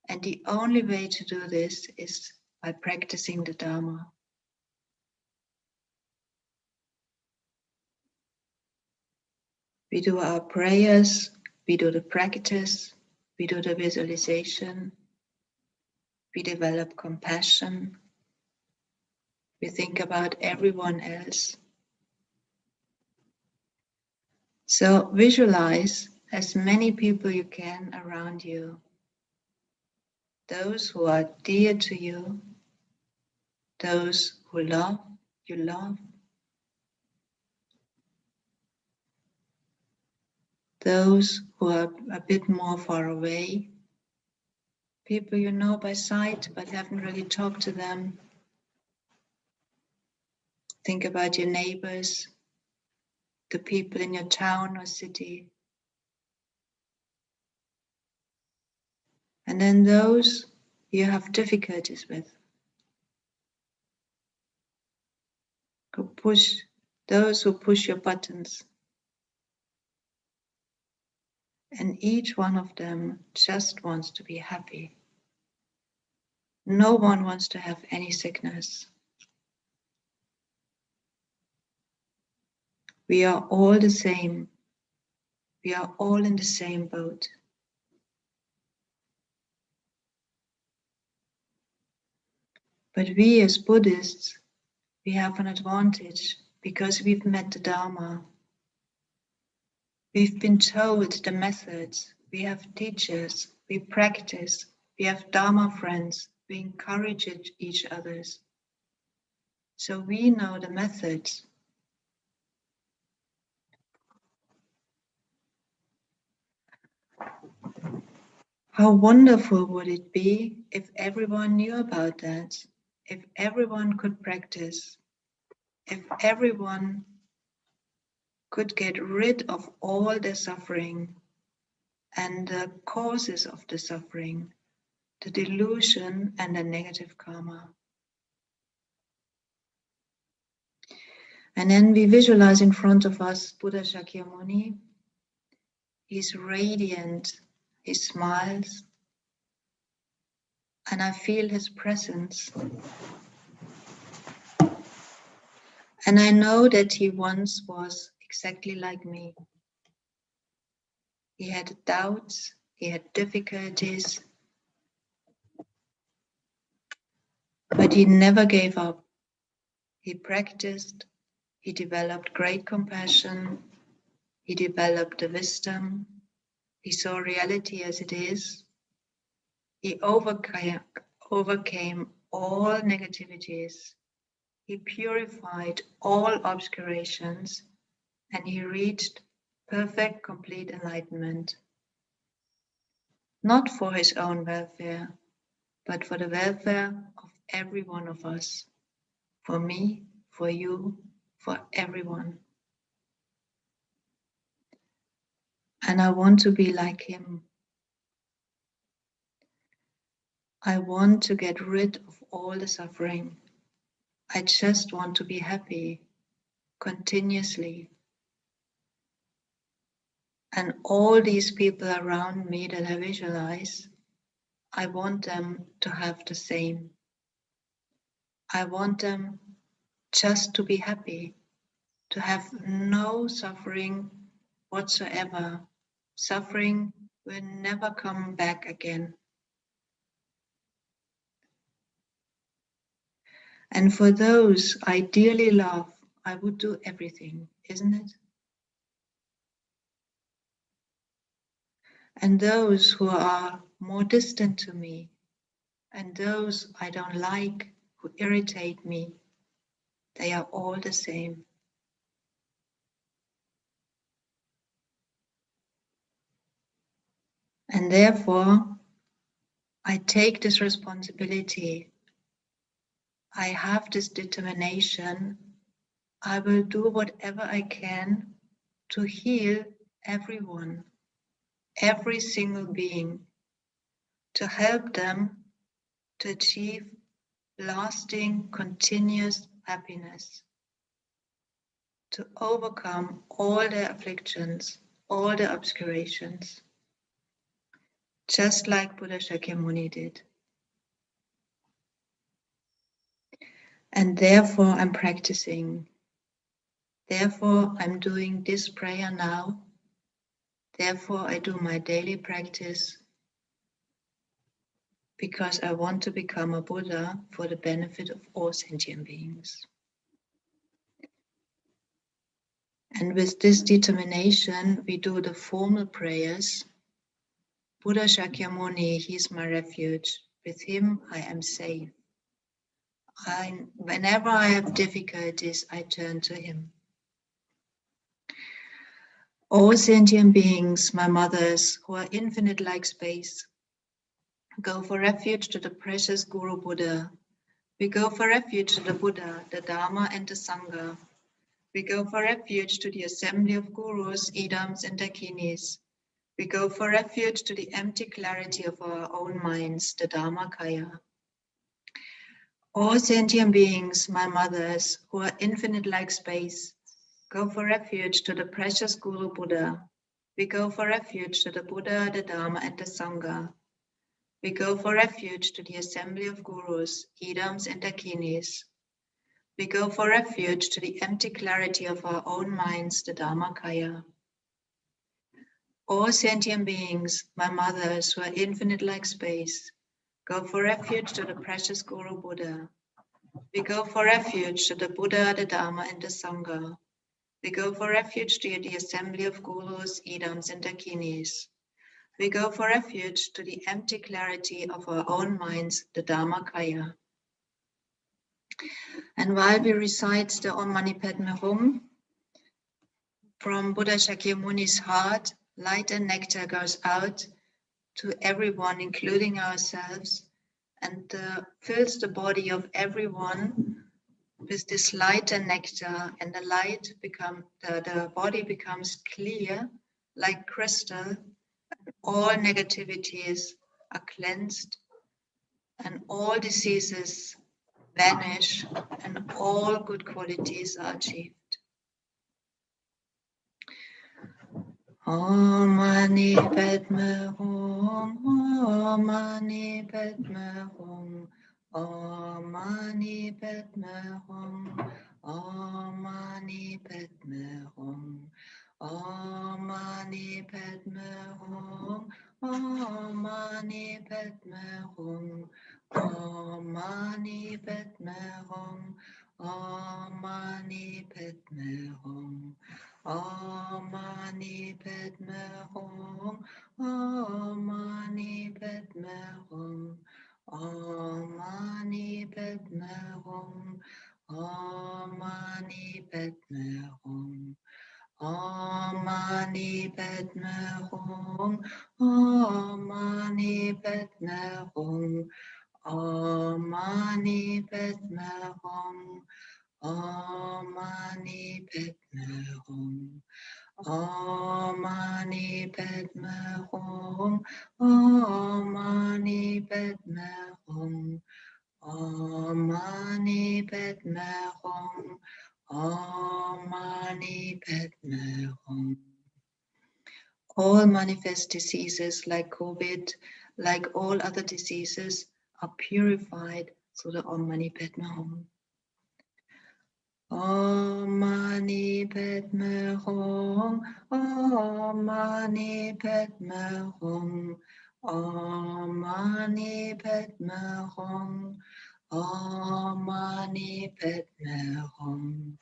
And the only way to do this is by practicing the Dharma. We do our prayers, we do the practice, we do the visualization, we develop compassion, we think about everyone else. So visualize as many people you can around you, those who are dear to you, those who you love, those who are a bit more far away, people you know by sight but haven't really talked to them. Think about your neighbors, the people in your town or city. And then those you have difficulties with. Those who push your buttons. And each one of them just wants to be happy. No one wants to have any sickness. We are all the same. We are all in the same boat. But we as Buddhists, we have an advantage because we've met the Dharma. We've been told the methods. We have teachers. We practice. We have Dharma friends. We encourage each other. So we know the methods. How wonderful would it be if everyone knew about that? If everyone could practice? If everyone could get rid of all the suffering and the causes of the suffering, the delusion and the negative karma. And then we visualize in front of us Buddha Shakyamuni. He's radiant, he smiles, and I feel his presence. And I know that he once was exactly like me. He had doubts, he had difficulties, but he never gave up. He practiced, he developed great compassion, he developed the wisdom, he saw reality as it is. He overcame all negativities. He purified all obscurations, and he reached perfect, complete enlightenment. Not for his own welfare, but for the welfare of every one of us. For me, for you, for everyone. And I want to be like him. I want to get rid of all the suffering. I just want to be happy continuously. And all these people around me that I visualize, I want them to have the same. I want them just to be happy, to have no suffering whatsoever. Suffering will never come back again. And for those I dearly love, I would do everything, isn't it? and those who are more distant to me, and those I don't like, who irritate me, they are all the same. And therefore, I take this responsibility. I have this determination. I will do whatever I can to heal everyone, every single being, to help them to achieve lasting, continuous happiness, to overcome all their afflictions, all their obscurations, just like Buddha Shakyamuni did. And therefore I'm practicing. Therefore I'm doing this prayer now. Therefore I do my daily practice, because I want to become a Buddha for the benefit of all sentient beings. And with this determination, we do the formal prayers. Buddha Shakyamuni, he is my refuge. With him, I am safe. Whenever I have difficulties, I turn to him. All sentient beings, my mothers, who are infinite like space, go for refuge to the precious Guru Buddha. We go for refuge to the Buddha, the Dharma, and the Sangha. We go for refuge to the assembly of gurus, idams, and dakinis. We go for refuge to the empty clarity of our own minds, the Dharmakaya. All sentient beings, my mothers, who are infinite like space, go for refuge to the precious Guru Buddha. We go for refuge to the Buddha, the Dharma, and the Sangha. We go for refuge to the assembly of gurus, idams, and dakinis. We go for refuge to the empty clarity of our own minds, the Dharmakaya. All sentient beings, my mothers, who are infinite like space, go for refuge to the precious Guru Buddha. We go for refuge to the Buddha, the Dharma, and the Sangha. We go for refuge to the assembly of gurus, idams, and dakinis. We go for refuge to the empty clarity of our own minds, the Dharmakaya. And while we recite the Om Mani Padme Hum, from Buddha Shakyamuni's heart, light and nectar goes out to everyone, including ourselves, and fills the body of everyone with this light and nectar, and the body becomes clear like crystal. All negativities are cleansed, and all diseases vanish, and all good qualities are achieved. Om Mani Padme Hum, Om Mani Padme Hum, Om Mani Padme Hum, Om Mani Padme Hum, Om Mani Padme Hum, Om Mani Padme Hum, Om Mani Padme Hum, Om Mani Padme Hum. Om Mani Padme Hum, Om Mani Padme Hum, Om Mani Padme Hum, Om Mani Padme Hum, Om Mani Padme Hum, Om Mani Padme Hum, Om Mani Padme Hum, Om Mani Padme Hum, Om Mani Padme Hum, Om Mani Padme Hum, Om Mani Padme Hum, Om Mani Padme Hum. All manifest diseases like COVID, like all other diseases, are purified through the Om Mani Padme Hum. Om Mani Padme Hum, Om Mani Padme Hum, Om Mani Padme Hum, Om Mani Padme Hum,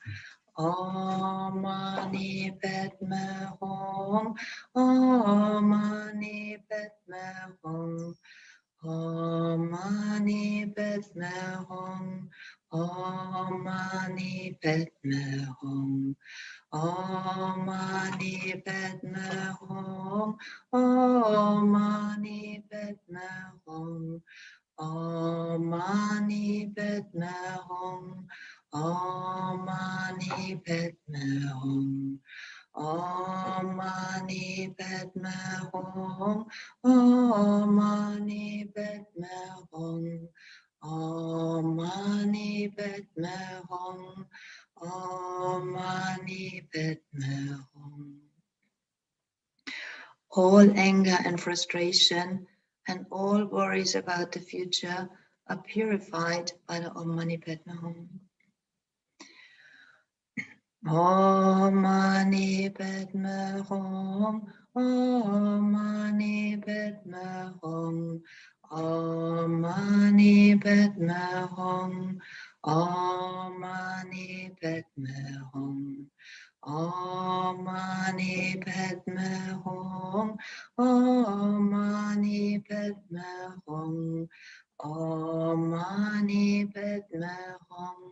Om Mani Padme Hum, Om Mani Padme Hum, Om Mani Padme Hum, Om Mani Padme Hum, Om Mani Padme Hum, Om Mani Padme Hum, Om Mani Padme Hum, Om Mani Padme Hum, Om Mani Padme Hum, Om Mani Padme Hum, Om Mani Padme Hum. All anger and frustration and all worries about the future are purified by the Om Mani Padme Hum. Om Mani Padme Hum, Om Mani Padme Hum, Om Mani Padme Hum, Om Mani Padme Hum, Om Mani Padme Hum, Om Mani Padme Hum, Om Mani Padme Hum,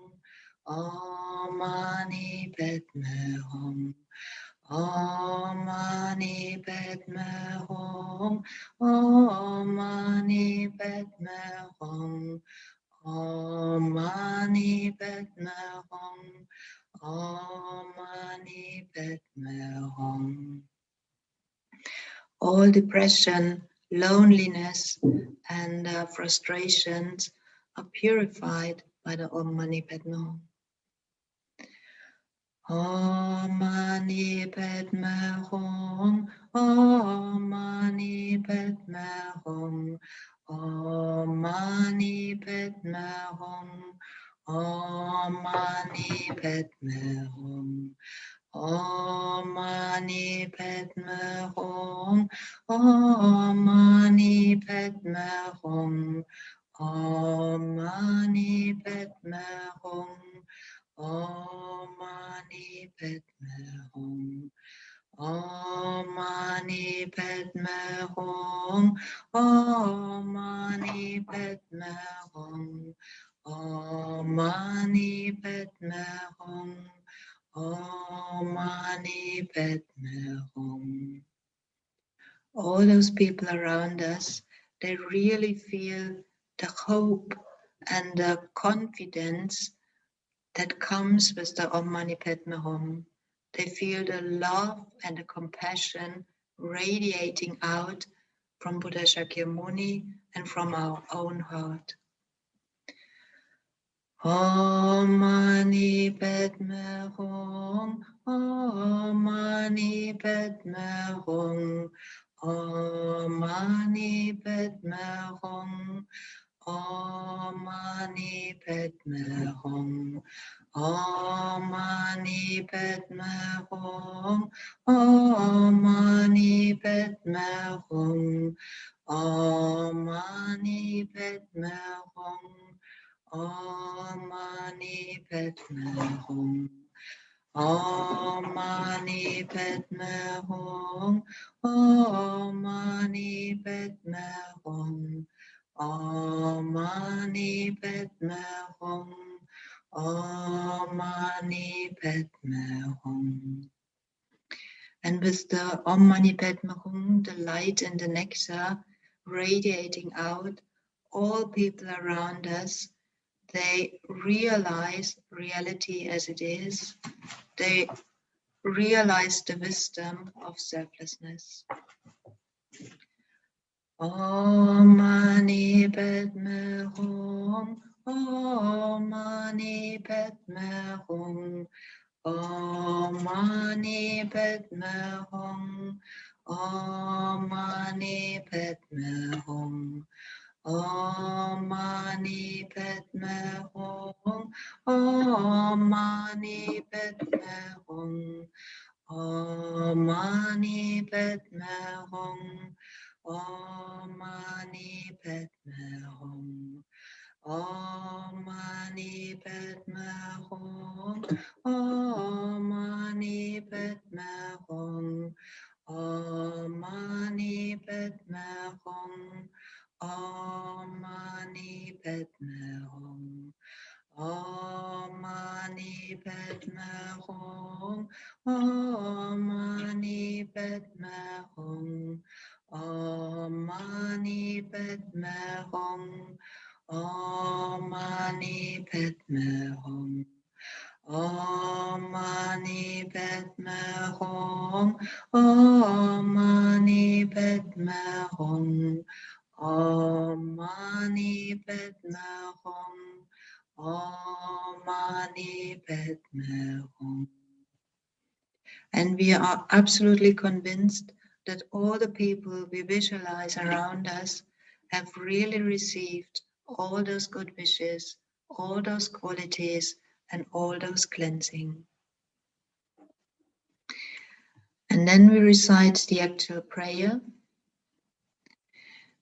Om Mani Padme Hum, Om Mani Padme Hum, Om Mani Padme Hum, Om Mani Padme Hum, Om Mani Padme Hum. All depression, loneliness, and frustrations are purified by the Om Mani Padme Hum. Om Mani Padme Hum, Om Mani Padme Hum, Om Mani Padme Hum, Om Mani Padme Hum, Om Mani Padme Hum, Om Mani Padme Hum, Om Mani Padme Hum, Om Mani Padme Hum, Om Mani Padme Hum, Om Mani Padme Hum, Om Mani Padme Hum, Om Mani Padme Hum. All those people around us, they really feel the hope and the confidence that comes with the Om Mani Padme Hum. They feel the love and the compassion radiating out from Buddha Shakyamuni and from our own heart. Om Mani Padme Hum, Om Mani Padme Hum, Om Mani Padme Hum, Om Mani Padme Hum, Om Mani Padme Hum, Om Mani Padme Hum, Om Mani Padme Hum, Om Mani Padme Hum, Om Mani Padme Hum, Om Mani Padme Hum, Om Mani Padme Hum, Om Mani Padme Hum. And with the Om Mani Padme Hum, the light and the nectar radiating out, all people around us, they realize reality as it is. They realize the wisdom of selflessness. Om Mani Padme Hum, Om Mani Padme Hum, Om Mani Padme Hum, Om Mani Padme Hum, Om Mani Padme Hum, Om Mani Padme Hum, Om Mani Padme Hum, Om Mani Padme Hum, Om Mani Padme Hum, Om Mani Padme Hum, Om Mani Padme Hum, Om Mani Padme Hum. Om Mani Padme Hum. Om Mani Padme Hum. Om Mani Padme Hum. Om Mani Padme Hum. Om Mani Padme Hum. Om Mani Padme Hum. Om Mani Padme Hum. Om Mani Padme Hum. And we are absolutely convinced that all the people we visualize around us have really received all those good wishes, all those qualities, and all those cleansing. And then we recite the actual prayer.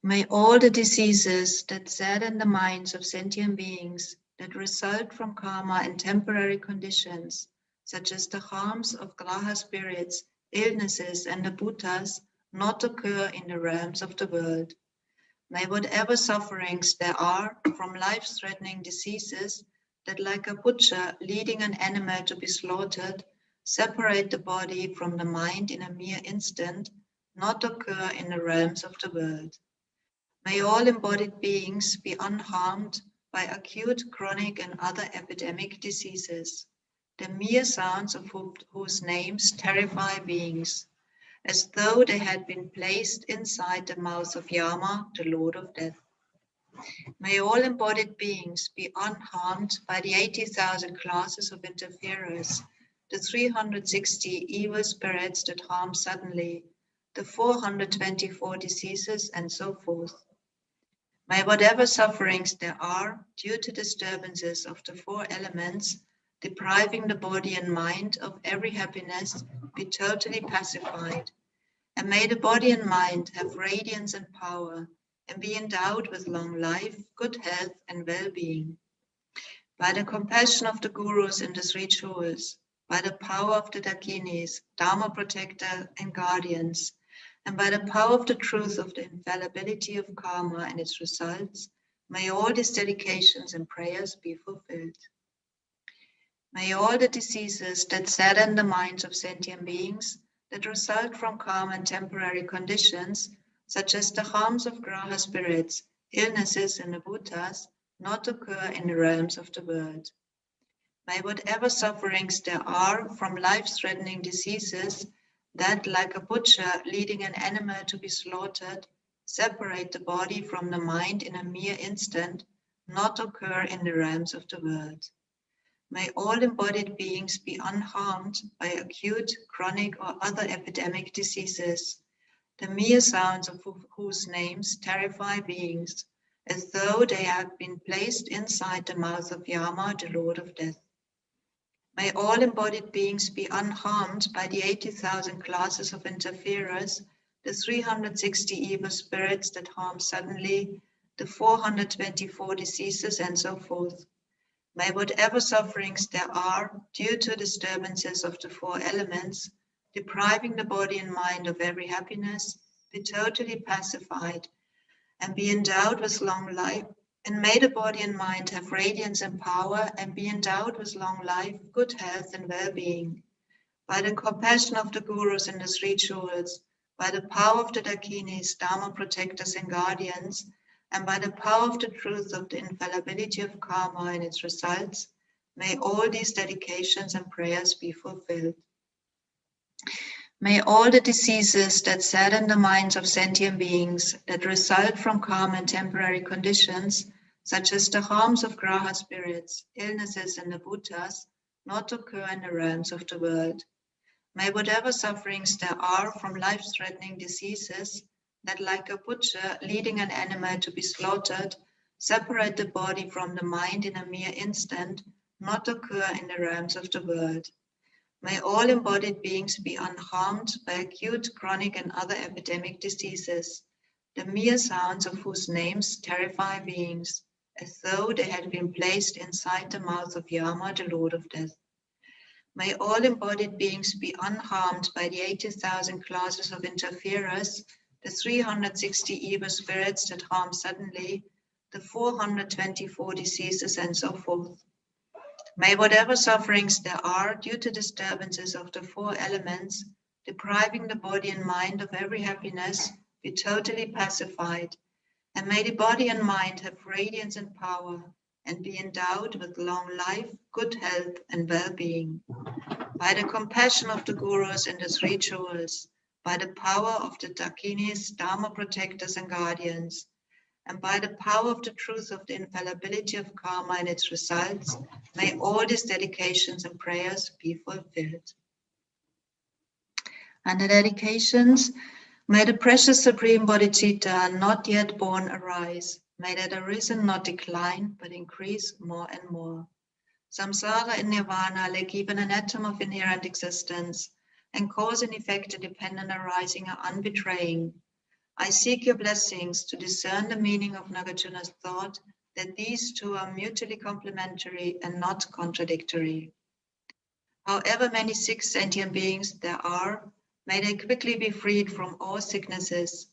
May all the diseases that sadden the minds of sentient beings that result from karma and temporary conditions, such as the harms of graha spirits, illnesses, and the bhutas, not occur in the realms of the world. May whatever sufferings there are from life-threatening diseases that, like a butcher leading an animal to be slaughtered, separate the body from the mind in a mere instant, not occur in the realms of the world. May all embodied beings be unharmed by acute, chronic, and other epidemic diseases, the mere sounds of whose names terrify beings, as though they had been placed inside the mouth of Yama, the Lord of Death. May all embodied beings be unharmed by the 80,000 classes of interferers, the 360 evil spirits that harm suddenly, the 424 diseases, and so forth. May whatever sufferings there are due to disturbances of the four elements, depriving the body and mind of every happiness, be totally pacified. And may the body and mind have radiance and power, and be endowed with long life, good health, and well-being. By the compassion of the gurus in the three jewels, by the power of the Dakinis, Dharma protector and guardians, and by the power of the truth of the infallibility of karma and its results, may all these dedications and prayers be fulfilled. May all the diseases that sadden the minds of sentient beings, that result from karma and temporary conditions, such as the harms of graha spirits, illnesses, and the bhutas, not occur in the realms of the world. May whatever sufferings there are from life-threatening diseases that, like a butcher leading an animal to be slaughtered, separate the body from the mind in a mere instant, not occur in the realms of the world. May all embodied beings be unharmed by acute, chronic, or other epidemic diseases, the mere sounds of whose names terrify beings, as though they had been placed inside the mouth of Yama, the Lord of Death. May all embodied beings be unharmed by the 80,000 classes of interferers, the 360 evil spirits that harm suddenly, the 424 diseases, and so forth. May whatever sufferings there are due to disturbances of the four elements, depriving the body and mind of every happiness, be totally pacified and be endowed with long life. And may the body and mind have radiance and power and be endowed with long life, good health, and well-being. By the compassion of the gurus and the three jewels, by the power of the Dakinis, Dharma protectors and guardians, and by the power of the truth of the infallibility of karma and its results, may all these dedications and prayers be fulfilled. May all the diseases that sadden the minds of sentient beings, that result from karma and temporary conditions, such as the harms of graha spirits, illnesses, and the bhutas, not occur in the realms of the world. May whatever sufferings there are from life-threatening diseases, that, like a butcher leading an animal to be slaughtered, separate the body from the mind in a mere instant, not occur in the realms of the world. May all embodied beings be unharmed by acute, chronic, and other epidemic diseases, the mere sounds of whose names terrify beings, as though they had been placed inside the mouth of Yama, the Lord of Death. May all embodied beings be unharmed by the 80,000 classes of interferers, the 360 evil spirits that harm suddenly, the 424 diseases, and so forth. May whatever sufferings there are due to disturbances of the 4 elements, depriving the body and mind of every happiness, be totally pacified, and may the body and mind have radiance and power, and be endowed with long life, good health, and well-being. By the compassion of the Gurus and the 3 jewels, by the power of the Dakinis, Dharma protectors and guardians, and by the power of the truth of the infallibility of karma and its results, may all these dedications and prayers be fulfilled. And the dedications, may the precious Supreme Bodhicitta not yet born arise, may that arisen not decline, but increase more and more. Samsara and Nirvana lack even an atom of inherent existence, and cause and effect independent arising are unbetraying. I seek your blessings to discern the meaning of Nagarjuna's thought that these 2 are mutually complementary and not contradictory. However many sick sentient beings there are, may they quickly be freed from all sicknesses.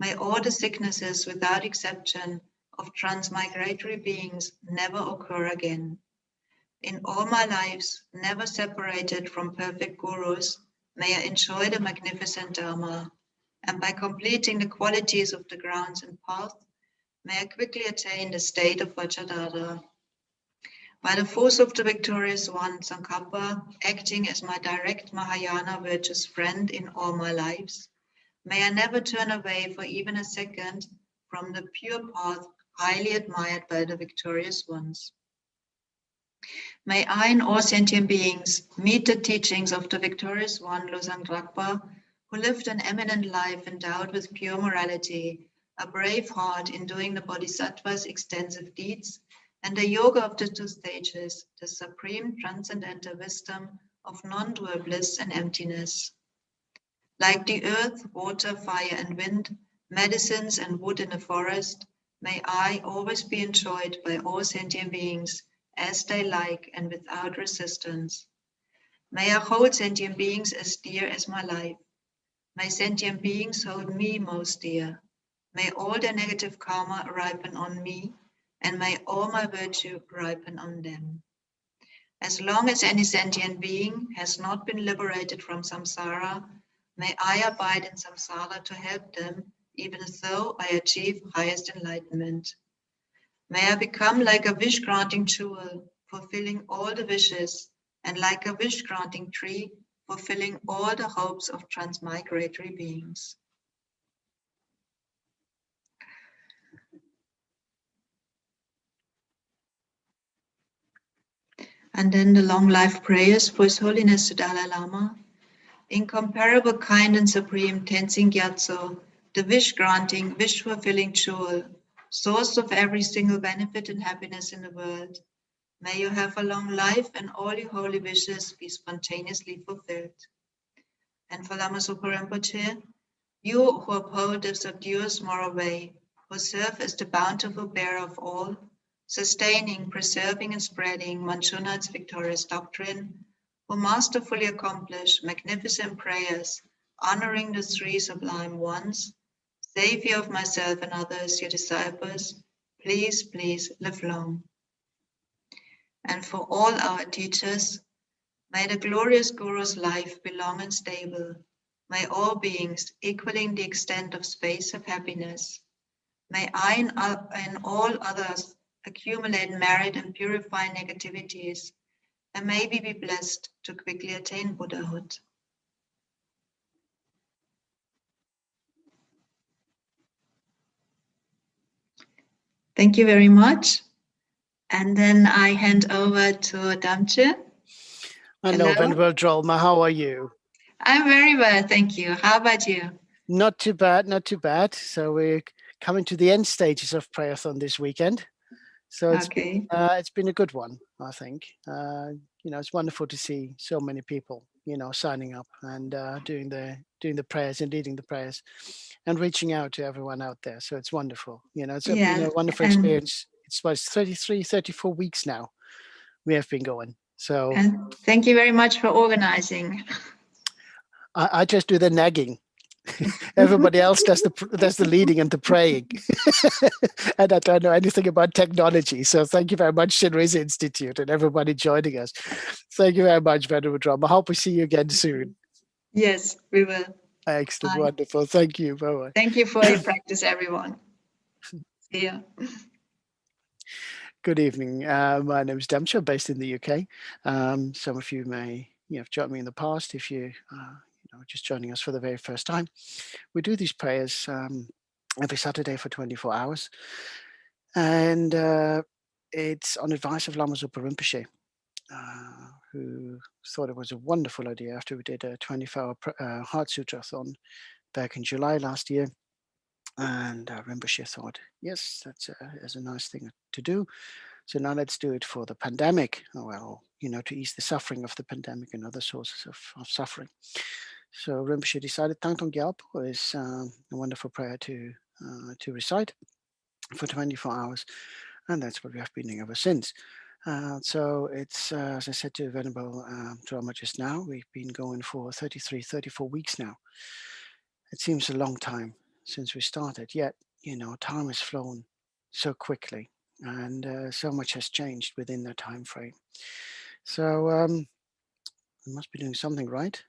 May all the sicknesses without exception of transmigratory beings never occur again. In all my lives, never separated from perfect gurus, may I enjoy the magnificent Dharma. And by completing the qualities of the grounds and path, may I quickly attain the state of Vajradhara. By the force of the victorious one, Tsongkhapa, acting as my direct Mahayana virtuous friend in all my lives, may I never turn away for even a second from the pure path highly admired by the victorious ones. May I and all sentient beings meet the teachings of the victorious one, Losang Drakpa, who lived an eminent life endowed with pure morality, a brave heart in doing the Bodhisattva's extensive deeds, and the yoga of the 2 stages, the supreme transcendental wisdom of non-dual bliss and emptiness. Like the earth, water, fire, and wind, medicines and wood in the forest, may I always be enjoyed by all sentient beings as they like and without resistance. May I hold sentient beings as dear as my life. May sentient beings hold me most dear. May all their negative karma ripen on me, and may all my virtue ripen on them. As long as any sentient being has not been liberated from samsara, may I abide in samsara to help them, even though I achieve highest enlightenment. May I become like a wish-granting jewel, fulfilling all the wishes, and like a wish-granting tree, fulfilling all the hopes of transmigratory beings. And then the long life prayers for His Holiness the Dalai Lama. Incomparable, kind and supreme Tenzin Gyatso, the wish-granting, wish-fulfilling jewel, source of every single benefit and happiness in the world. May you have a long life and all your holy wishes be spontaneously fulfilled. And for Lama Zopa Rinpoche, you who uphold the subduous moral way, who serve as the bountiful bearer of all, sustaining, preserving, and spreading Manchunath's victorious doctrine, who masterfully accomplish magnificent prayers, honoring the 3 sublime ones, Savior of myself and others, your disciples, please, please live long. And for all our teachers, may the glorious Guru's life be long and stable. May all beings equaling the extent of space have happiness. May I and all others accumulate merit and purify negativities, and may we be blessed to quickly attain Buddhahood. Thank you very much. And then I hand over to Damche. Hello, Venerable Drolma, how are you? I'm very well, thank you. How about you? Not too bad, not too bad. So we're coming to the end stages of prayerathon this weekend. So it's been a good one, I think. It's wonderful to see so many people, signing up and doing the prayers and leading the prayers and reaching out to everyone out there. So it's wonderful. It's been a wonderful experience. It's 34 weeks now we have been going. So and thank you very much for organizing. I just do the nagging. Everybody else does the leading and the praying. And I don't know anything about technology. So thank you very much, Chenrezig Institute, and everybody joining us. Thank you very much, Venerable Drama. I hope we see you again soon. Yes, we will. Excellent. Bye. Wonderful. Thank you. Bye-bye. Thank you for your practice, everyone. See ya. Good evening. My name is Damcho, based in the UK. Some of you may have joined me in the past if you just joining us for the very first time. We do these prayers every Saturday for 24 hours. And it's on advice of Lama Zopa Rinpoche, who thought it was a wonderful idea after we did a 24-hour Heart Sutrathon back in July last year. And Rinpoche thought, yes, that's a nice thing to do. So now let's do it for the pandemic. Well, to ease the suffering of the pandemic and other sources of suffering. So Rinpoche decided Thangtong Gyalpo is a wonderful prayer to recite for 24 hours. And that's what we have been doing ever since. So it's, as I said to Venerable Drama just now, we've been going for 33, 34 weeks now. It seems a long time since we started, yet, time has flown so quickly and so much has changed within that time frame. So we must be doing something right.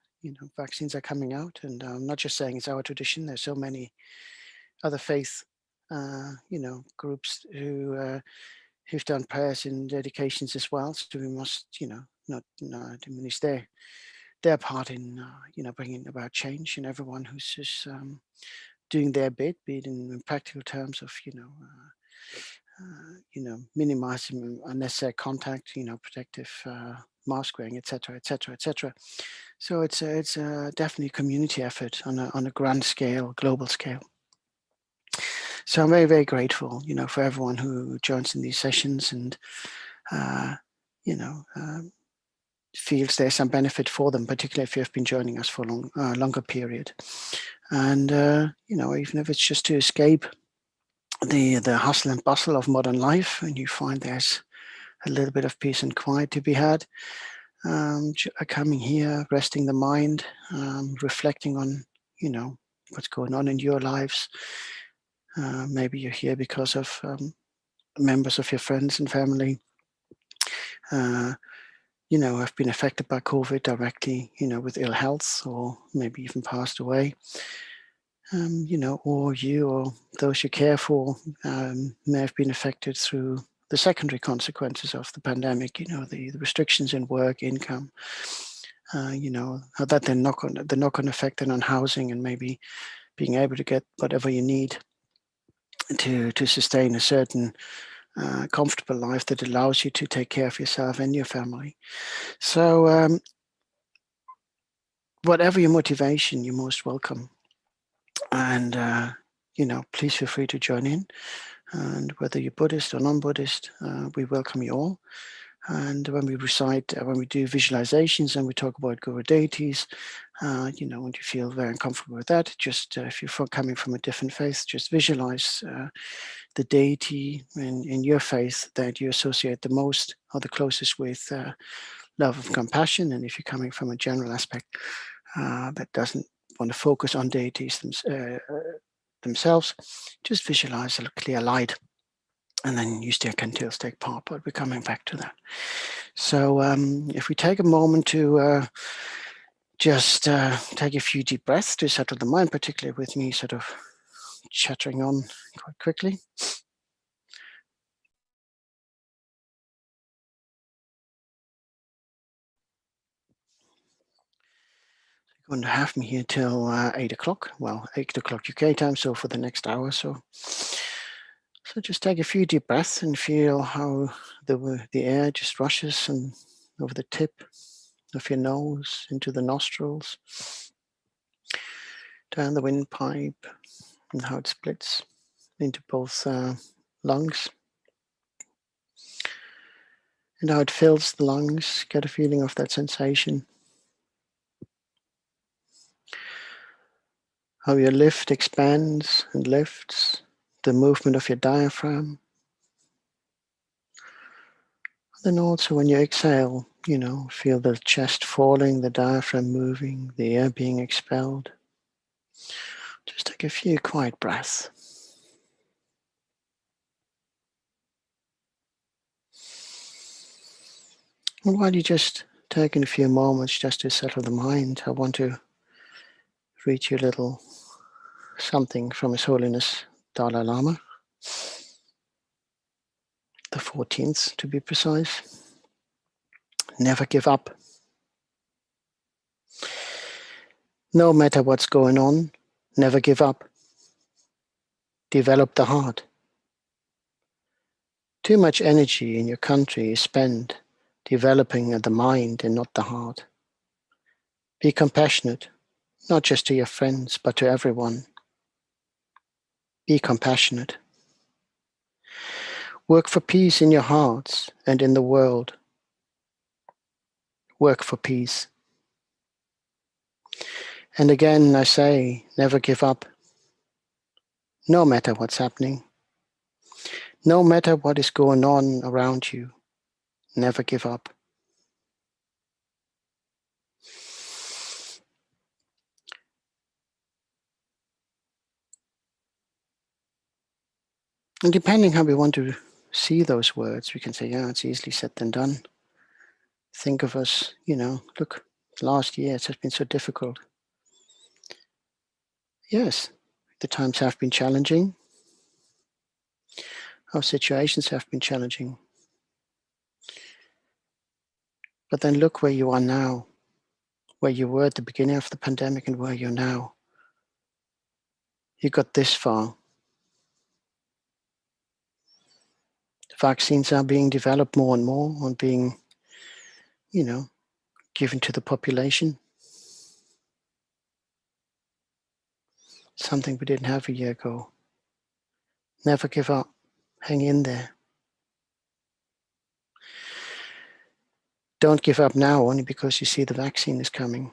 Vaccines are coming out, and I'm not just saying it's our tradition. There's so many other faith, groups who've done prayers and dedications as well. So we must, not diminish their part in, bringing about change, and everyone who's just doing their bit, be it in practical terms of, minimizing unnecessary contact, protective mask wearing, etc., etc., etc. So it's definitely a community effort on a grand scale, global scale. So I'm very, very grateful, for everyone who joins in these sessions and, feels there's some benefit for them, particularly if you have been joining us for a longer period. And, even if it's just to escape the hustle and bustle of modern life, and you find there's a little bit of peace and quiet to be had, coming here, resting the mind, reflecting on, what's going on in your lives. Maybe you're here because of members of your friends and family, have been affected by COVID directly, with ill health, or maybe even passed away. Or you or those you care for may have been affected through the secondary consequences of the pandemic, the restrictions in work, income, how that then the knock-on effect on housing and maybe being able to get whatever you need to sustain a certain comfortable life that allows you to take care of yourself and your family. So whatever your motivation, you're most welcome. And, please feel free to join in. And whether you're Buddhist or non-Buddhist, we welcome you all. And when we recite, when we do visualizations and we talk about Guru deities, when you feel very uncomfortable with that, just if you're coming from a different faith, just visualize the deity in your faith that you associate the most or the closest with love and compassion. And if you're coming from a general aspect that doesn't want to focus on deities themselves, just visualize a clear light. And then you still can take part, but we're coming back to that. So if we take a moment to just take a few deep breaths to settle the mind, particularly with me sort of chattering on quite quickly. You're going to have me here till 8 o'clock. Well, 8 o'clock UK time, so for the next hour or so. So just take a few deep breaths and feel how the air just rushes and over the tip of your nose, into the nostrils, down the windpipe, and how it splits into both lungs. And how it fills the lungs, get a feeling of that sensation. How your lift expands and lifts, the movement of your diaphragm. Then also when you exhale, feel the chest falling, the diaphragm moving, the air being expelled. Just take a few quiet breaths. And while you're just taking a few moments just to settle the mind, I want to read you a little something from His Holiness Dalai Lama, the 14th to be precise. Never give up. No matter what's going on, never give up. Develop the heart. Too much energy in your country is spent developing the mind and not the heart. Be compassionate, not just to your friends, but to everyone. Be compassionate. Work for peace in your hearts and in the world. Work for peace. And again, I say, never give up. No matter what's happening. No matter what is going on around you. Never give up. And depending how we want to see those words, we can say, yeah, it's easily said than done. Think of us, look, last year it has been so difficult. Yes, the times have been challenging. Our situations have been challenging. But then look where you are now, where you were at the beginning of the pandemic and where you're now. You got this far. The vaccines are being developed more and more and being, given to the population. Something we didn't have a year ago. Never give up. Hang in there. Don't give up now only because you see the vaccine is coming.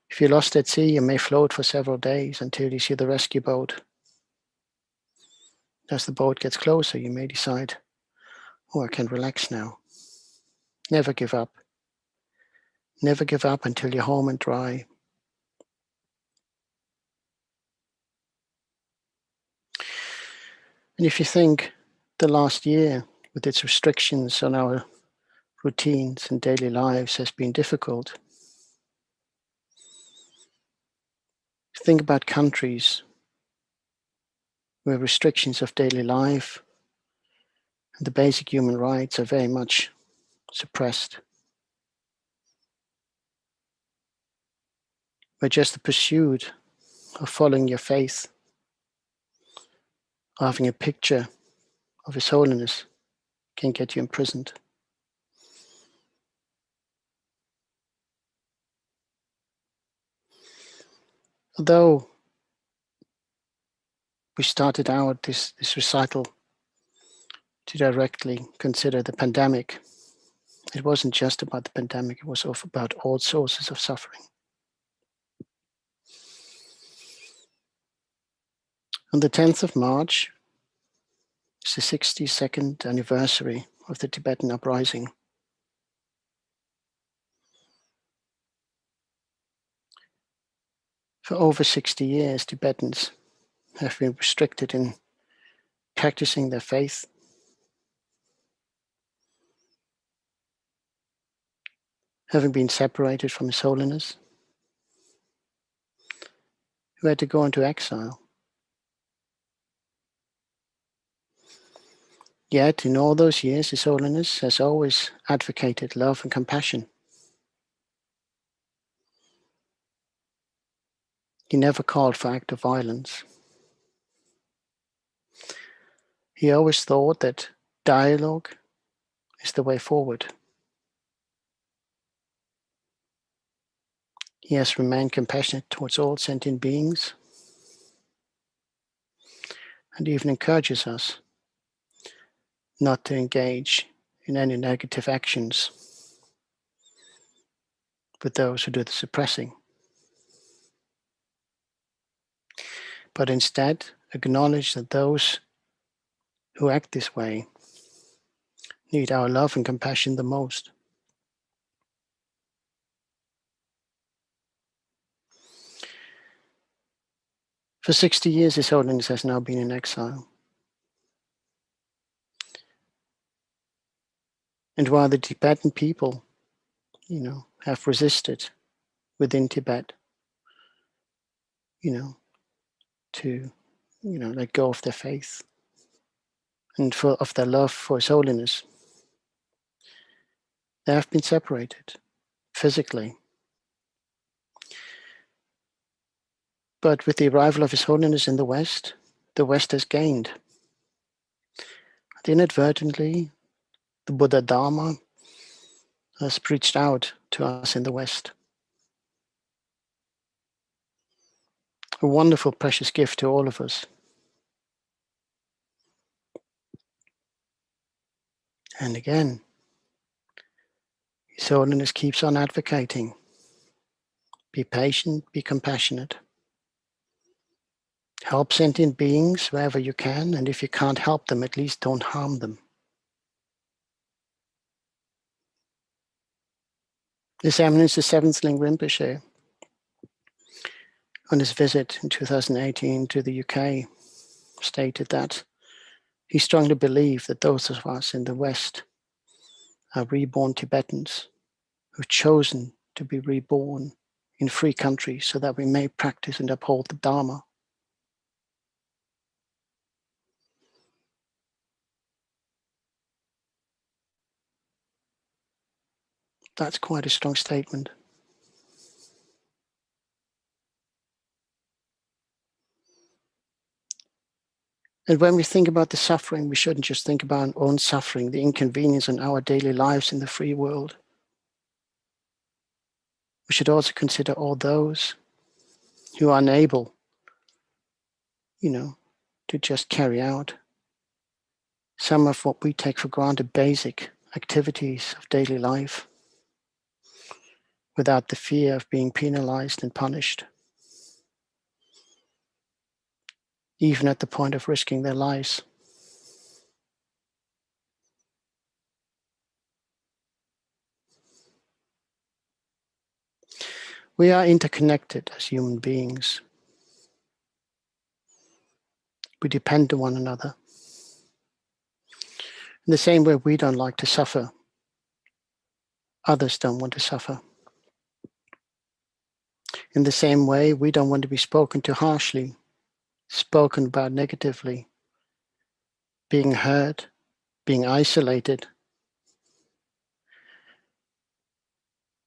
If you're lost at sea, you may float for several days until you see the rescue boat. As the boat gets closer, you may decide, I can relax now. Never give up. Never give up until you're home and dry. And if you think the last year, with its restrictions on our routines and daily lives, has been difficult, think about countries where restrictions of daily life and the basic human rights are very much suppressed. Where just the pursuit of following your faith, or having a picture of His Holiness can get you imprisoned. Although we started out this recital to directly consider the pandemic, it wasn't just about the pandemic, it was also about all sources of suffering. On the 10th of March is the 62nd anniversary of the Tibetan uprising. For over 60 years, Tibetans have been restricted in practicing their faith, having been separated from His Holiness, who had to go into exile. Yet, in all those years, His Holiness has always advocated love and compassion. He never called for act of violence. He always thought that dialogue is the way forward. He has remained compassionate towards all sentient beings and even encourages us not to engage in any negative actions with those who do the suppressing, but instead acknowledge that those who act this way need our love and compassion the most. For 60 years, His Holiness has now been in exile. And while the Tibetan people, have resisted within Tibet, to, let go of their faith and of their love for His Holiness, they have been separated physically. But with the arrival of His Holiness in the West has gained. And inadvertently, the Buddha Dharma has reached out to us in the West. A wonderful, precious gift to all of us. And again, His Holiness keeps on advocating. Be patient, be compassionate. Help sentient beings wherever you can, and if you can't help them, at least don't harm them. His Eminence the Seventh Ling Rinpoche, on his visit in 2018 to the UK, stated that he strongly believed that those of us in the West are reborn Tibetans who've chosen to be reborn in free countries so that we may practice and uphold the Dharma. That's quite a strong statement. And when we think about the suffering, we shouldn't just think about our own suffering, the inconvenience in our daily lives in the free world. We should also consider all those who are unable, to just carry out some of what we take for granted basic activities of daily life without the fear of being penalized and punished, even at the point of risking their lives. We are interconnected as human beings. We depend on one another. In the same way we don't like to suffer, others don't want to suffer. In the same way, we don't want to be spoken to harshly, spoken about negatively, being hurt, being isolated.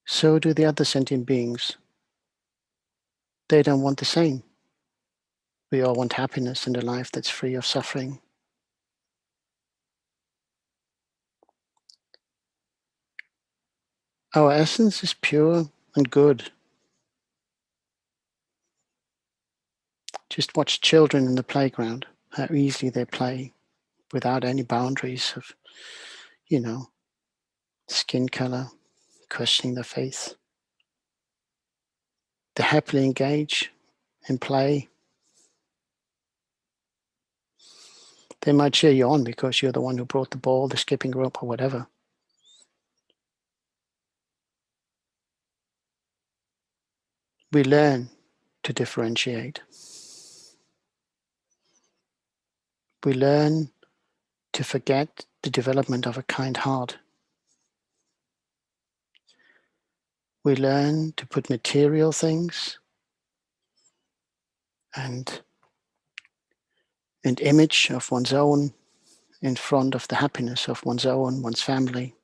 So do the other sentient beings. They don't want the same. We all want happiness and a life that's free of suffering. Our essence is pure and good. Just watch children in the playground, how easily they play without any boundaries of, skin color, questioning their faith. They happily engage in play. They might cheer you on because you're the one who brought the ball, the skipping rope, or whatever. We learn to differentiate. We learn to forget the development of a kind heart. We learn to put material things and an image of one's own in front of the happiness of one's own, one's family,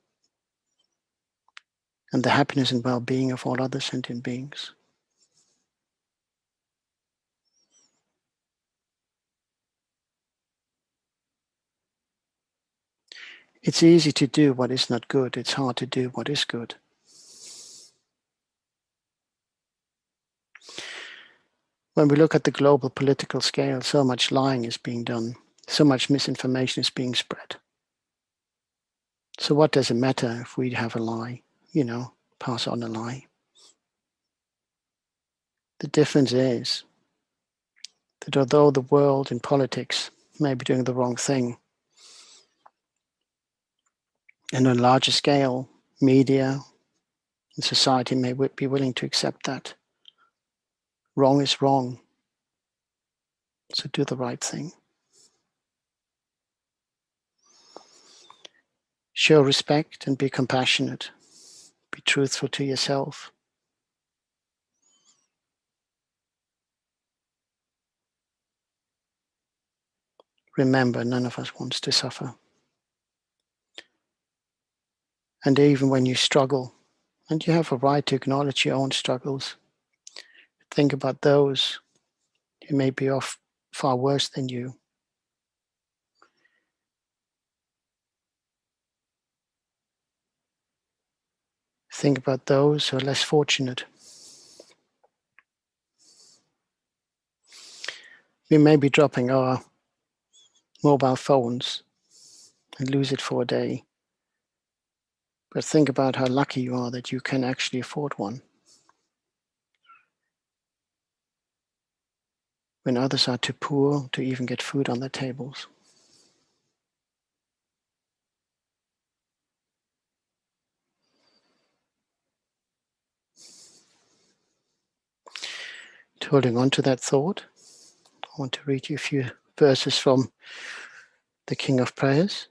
and the happiness and well-being of all other sentient beings. It's easy to do what is not good. It's hard to do what is good. When we look at the global political scale, so much lying is being done. So much misinformation is being spread. So what does it matter if we have a lie, pass on a lie? The difference is that although the world in politics may be doing the wrong thing, and on a larger scale, media and society may be willing to accept that. Wrong is wrong. So do the right thing. Show respect and be compassionate. Be truthful to yourself. Remember, none of us wants to suffer. And even when you struggle, and you have a right to acknowledge your own struggles, think about those who may be off far worse than you. Think about those who are less fortunate. We may be dropping our mobile phones and lose it for a day. But think about how lucky you are that you can actually afford one. When others are too poor to even get food on their tables. Holding on to that thought, I want to read you a few verses from the King of Prayers.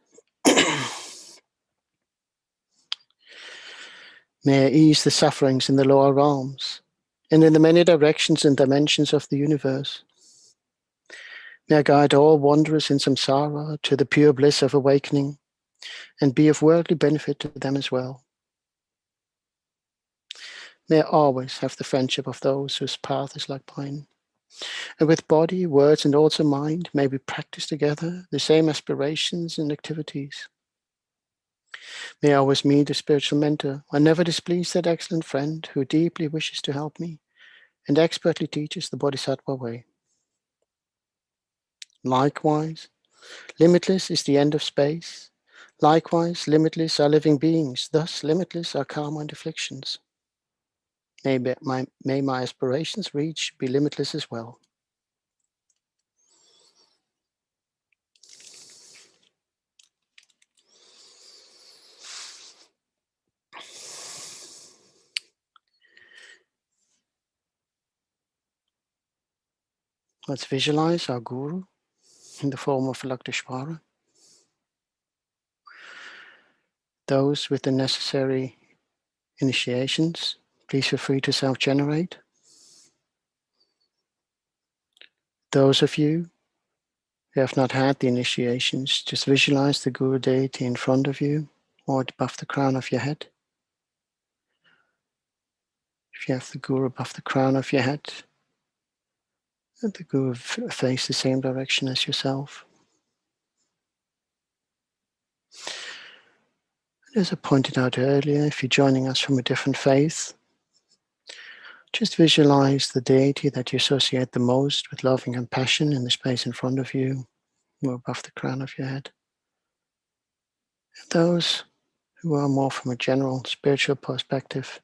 May I ease the sufferings in the lower realms and in the many directions and dimensions of the universe. May I guide all wanderers in samsara to the pure bliss of awakening and be of worldly benefit to them as well. May I always have the friendship of those whose path is like mine. And with body, words, and also mind, may we practice together the same aspirations and activities. May I always meet a spiritual mentor. I never displease that excellent friend who deeply wishes to help me and expertly teaches the Bodhisattva way. Likewise, limitless is the end of space. Likewise, limitless are living beings. Thus, limitless are karma and afflictions. May my aspirations reach be limitless as well. Let's visualize our Guru in the form of Lakshmana. Those with the necessary initiations, please feel free to self-generate. Those of you who have not had the initiations, just visualize the Guru deity in front of you or above the crown of your head. If you have the Guru above the crown of your head, let the Guru face the same direction as yourself. As I pointed out earlier, if you're joining us from a different faith, just visualize the deity that you associate the most with love and compassion in the space in front of you or above the crown of your head. And those who are more from a general spiritual perspective,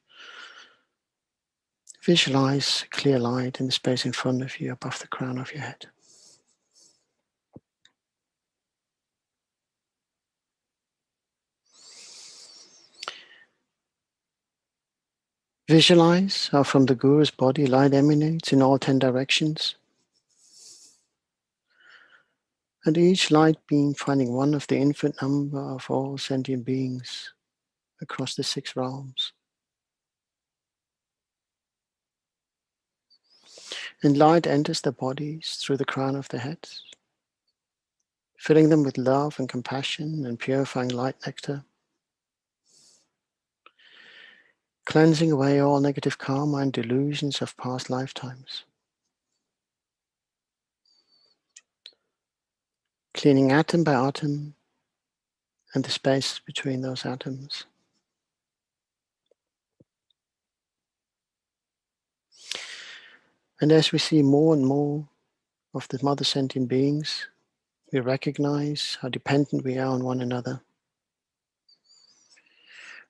visualize clear light in the space in front of you above the crown of your head. Visualize how from the Guru's body light emanates in all 10 directions. And each light beam finding one of the infinite number of all sentient beings across the 6 realms. And light enters their bodies through the crown of their heads, filling them with love and compassion and purifying light nectar, cleansing away all negative karma and delusions of past lifetimes, cleaning atom by atom and the spaces between those atoms. And as we see more and more of the mother sentient beings, we recognize how dependent we are on one another.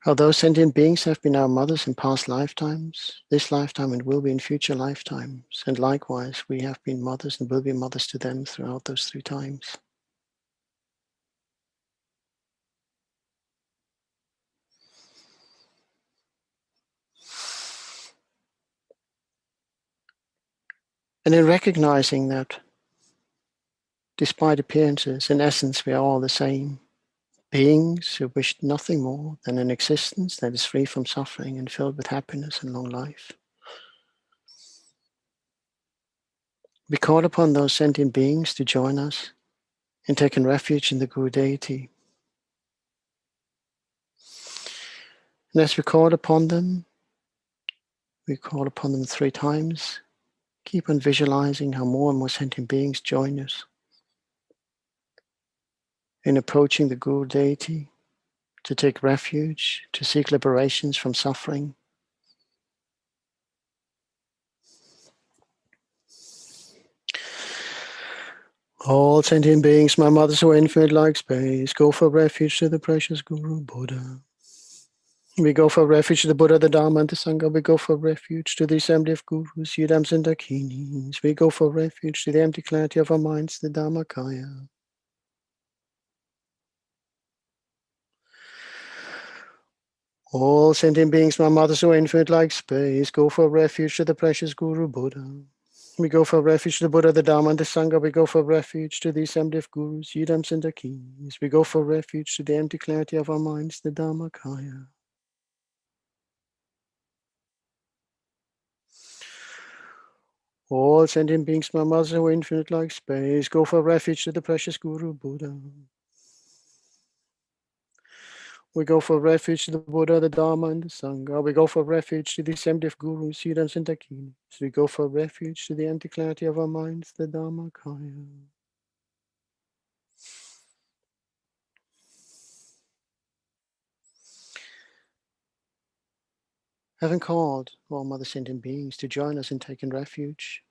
How those sentient beings have been our mothers in past lifetimes, this lifetime and will be in future lifetimes. And likewise, we have been mothers and will be mothers to them throughout those 3 times. And in recognizing that Despite appearances, in essence, we are all the same. Beings who wish nothing more than an existence that is free from suffering and filled with happiness and long life. We call upon those sentient beings to join us in taking refuge in the Guru deity. And as we call upon them 3 times. Keep on visualizing how more and more sentient beings join us in approaching the Guru deity to take refuge, to seek liberations from suffering. All sentient beings, my mothers who are infinite like space, go for refuge to the precious Guru Buddha. We go for refuge to the Buddha, the Dharma, and the Sangha. We go for refuge to the assembly of Gurus, Yidams and Dakinis. We go for refuge to the empty clarity of our minds, the Dhammakaya. All sentient beings, my mothers who are infinite like space, go for refuge to the precious Guru Buddha. We go for refuge to the Buddha, the Dharma, and the Sangha. We go for refuge to the assembly of Gurus, Yidams and Dakinis. We go for refuge to the empty clarity of our minds, the Dhammakaya. All sentient beings, my mothers who are infinite like space, go for refuge to the precious Guru Buddha. We go for refuge to the Buddha, the Dharma, and the Sangha. We go for refuge to the assembly of Gurus, Yidams and Dakinis. We go for refuge to the empty clarity of our minds, the Dhammakaya. Having called all mother sentient beings to join us in taking refuge,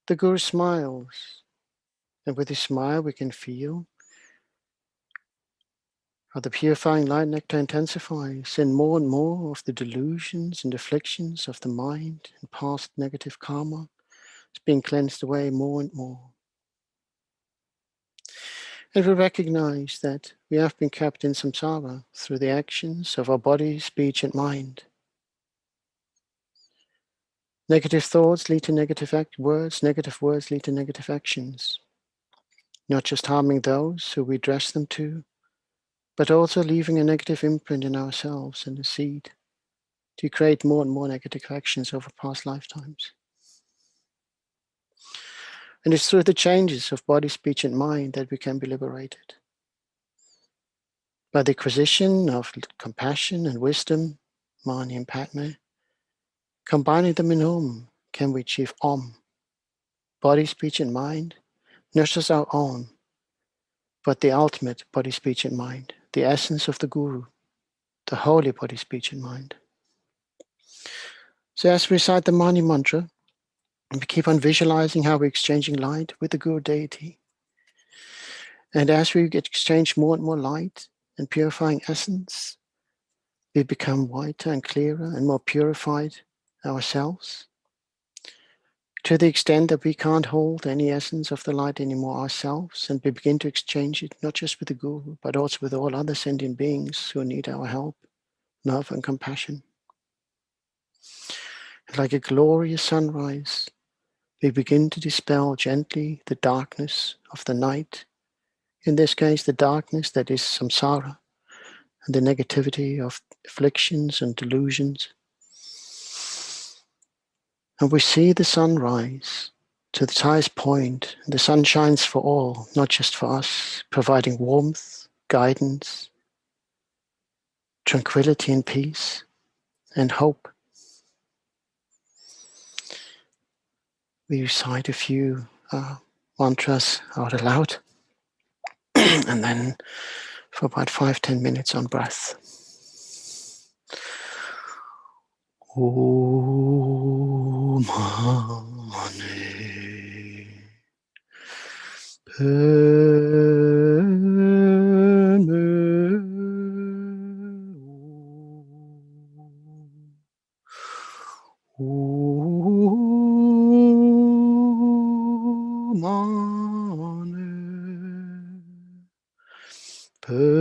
the Guru smiles, and with his smile we can feel how the purifying light nectar intensifies, and more of the delusions and afflictions of the mind and past negative karma is being cleansed away more and more. And we recognize that we have been kept in samsara through the actions of our body, speech, and mind. Negative thoughts lead to negative words lead to negative actions. Not just harming those who we address them to, but also leaving a negative imprint in ourselves and a seed to create more and more negative actions over past lifetimes. And it's through the changes of body, speech, and mind that we can be liberated. By the acquisition of compassion and wisdom, Mani and Padme, combining them in whom can we achieve Om, body, speech, and mind, not just our own, but the ultimate body, speech, and mind, the essence of the Guru, the holy body, speech, and mind. So as we recite the Mani mantra, we keep on visualizing how we're exchanging light with the Guru deity. And as we exchange more and more light and purifying essence, we become whiter and clearer and more purified ourselves, to the extent that we can't hold any essence of the light anymore ourselves, and we begin to exchange it not just with the Guru, but also with all other sentient beings who need our help, love, and compassion. And like a glorious sunrise, we begin to dispel gently the darkness of the night, in this case the darkness that is samsara, and the negativity of afflictions and delusions. And we see the sun rise to its highest point. The sun shines for all, not just for us, providing warmth, guidance, tranquility and peace, and hope. We recite a few mantras out aloud, and then for about 5-10 minutes on breath. Om Mani Padme Om Mani Padme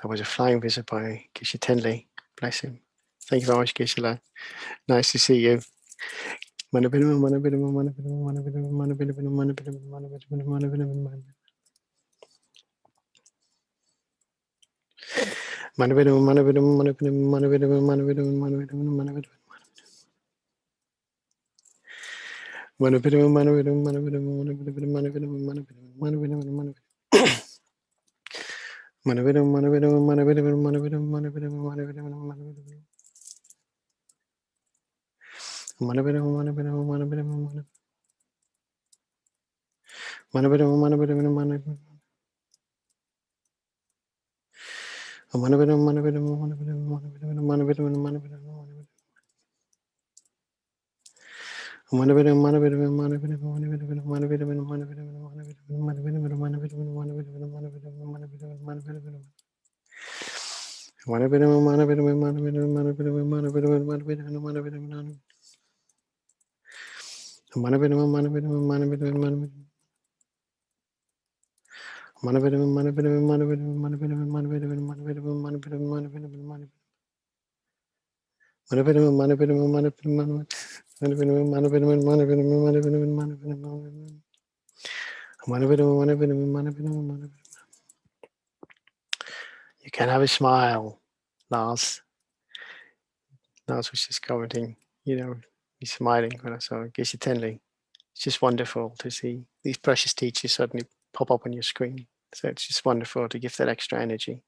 That was a flying visit by Geshe Tenley. Bless him. Thank you very much, Geshe. Nice to see you. You can have a smile, Lars. Lars was just commenting, he's smiling when I saw Geshe Tenley. It's just wonderful to see these precious teachers suddenly pop up on your screen. So it's just wonderful to give that extra energy.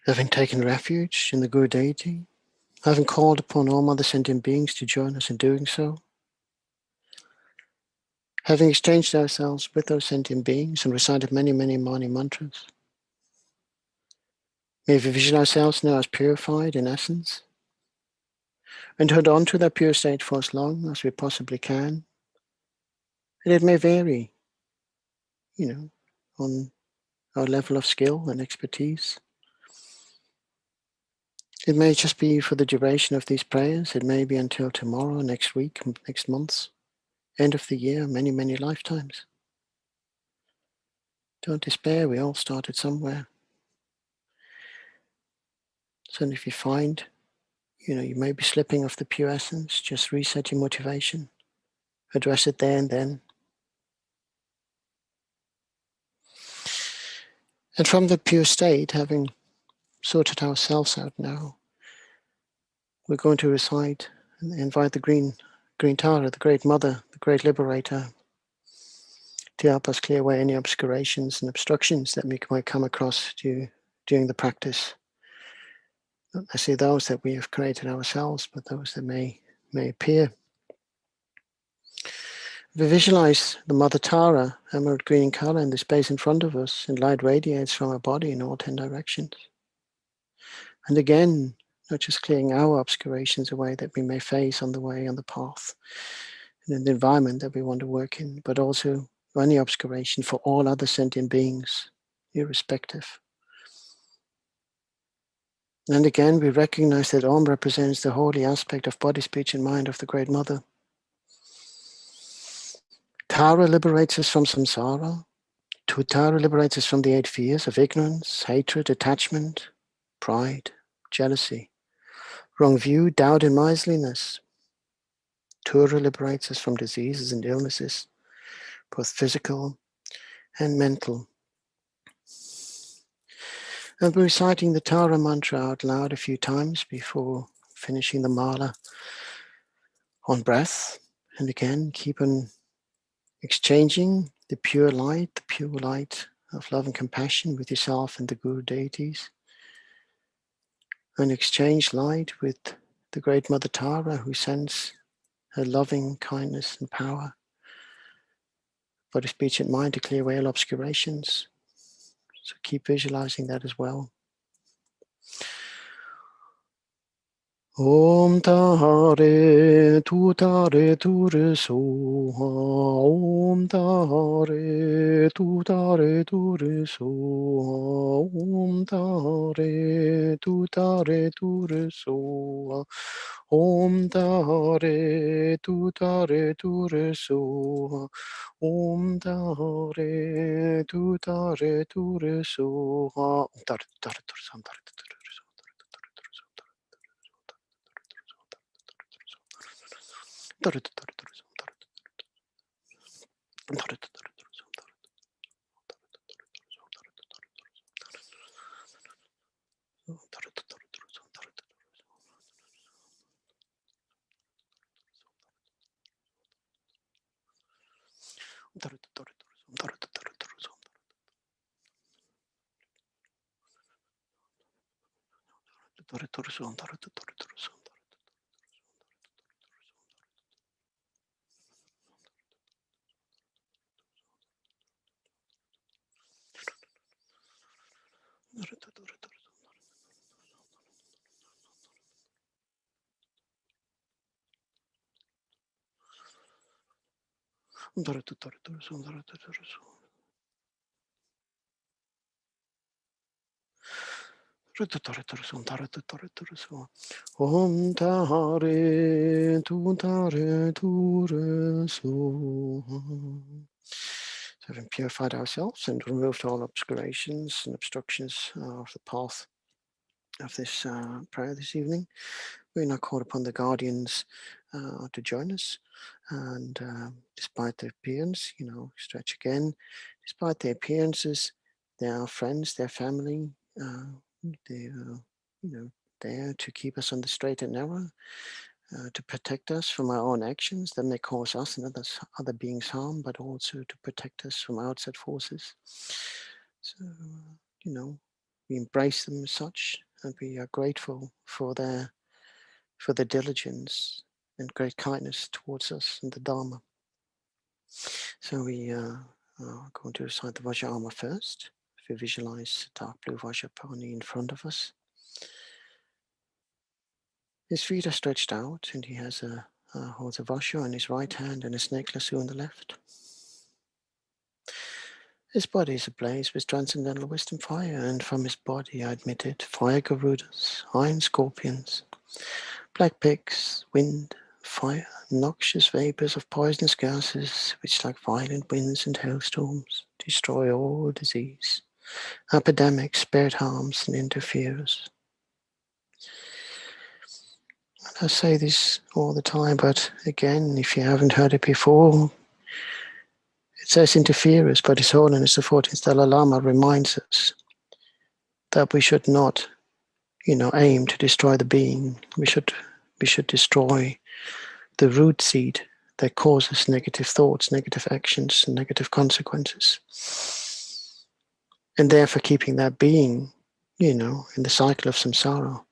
Having taken refuge in the Guru Deity, having called upon all other sentient beings to join us in doing so, having exchanged ourselves with those sentient beings and recited many, many Mani mantras, may we vision ourselves now as purified in essence, and hold on to that pure state for as long as we possibly can, And it may vary, on our level of skill and expertise. It may just be for the duration of these prayers. It may be until tomorrow, next week, next month, end of the year, many, many lifetimes. Don't despair, we all started somewhere. So if you find, you may be slipping off the pure essence, just reset your motivation, address it there and then. And from the pure state, having sorted ourselves out now, we're going to recite and invite the Green Tara, the Great Mother, the Great Liberator, to help us clear away any obscurations and obstructions that we might come across during the practice. Not necessarily those that we have created ourselves, but those that may appear. We visualize the Mother Tara, emerald green in color, in the space in front of us, and light radiates from our body in all 10 directions. And again, not just clearing our obscurations away that we may face on the way, on the path, and in the environment that we want to work in, but also any obscuration for all other sentient beings, irrespective. And again, we recognize that Om represents the holy aspect of body, speech, and mind of the Great Mother. Tara liberates us from samsara. Tara liberates us from the 8 fears of ignorance, hatred, attachment, pride, jealousy, wrong view, doubt, and miserliness. Tura liberates us from diseases and illnesses, both physical and mental. And we're reciting the Tara mantra out loud a few times before finishing the mala on breath. And again, keep on exchanging the pure light of love and compassion with yourself and the Guru deities. And exchange light with the Great Mother Tara, who sends her loving kindness and power, body, speech, and mind to clear away all obscurations. So keep visualizing that as well. Om Tare Tu Tare Ture Soha. Om Tare Tu Tare Ture Soha. Om Tare Tu Tare Ture Soha. Om Tare Tu Tare Ture Soha. Om Tare Tu Tare Ture Soha. Om Tare Tu Tare Ture Soha. Om Tare Tu Tare Ture Soha. So having purified ourselves and removed all obscurations and obstructions of the path of this prayer this evening, we're now called upon the guardians to join us. And despite their appearance, stretch again. Despite their appearances, they are friends, their family. They are, there to keep us on the straight and narrow, to protect us from our own actions that may cause us and other beings harm, but also to protect us from outside forces. So, we embrace them as such, and we are grateful for their diligence and great kindness towards us and the Dharma. So we are going to recite the Vajrayana first. If we visualize dark blue Vajrapani in front of us. His feet are stretched out and he has holds a Vajra in his right hand and a snake lasso in the left. His body is ablaze with transcendental wisdom fire, and from his body I admitted fire garudas, iron scorpions, black pigs, wind, fire, noxious vapors of poisonous gases, which like violent winds and hailstorms destroy all disease, epidemics, spirit harms, and interferes. I say this all the time, but again, if you haven't heard it before, it says interferers, but His Holiness the 14th Dalai Lama reminds us that we should not, aim to destroy the being. We should destroy the root seed that causes negative thoughts, negative actions, and negative consequences. And therefore keeping that being, in the cycle of samsara.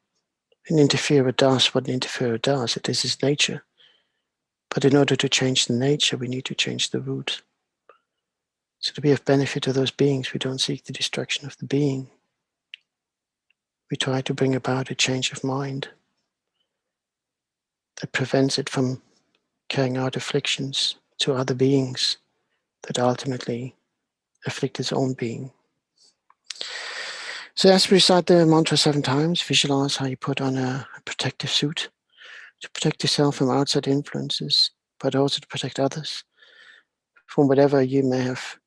An interferer does what an interferer does. It is his nature. But in order to change the nature, we need to change the root. So to be of benefit to those beings, we don't seek the destruction of the being. We try to bring about a change of mind that prevents it from carrying out afflictions to other beings that ultimately afflict its own being. So as we recite the mantra 7 times, visualize how you put on a protective suit to protect yourself from outside influences, but also to protect others from whatever you may have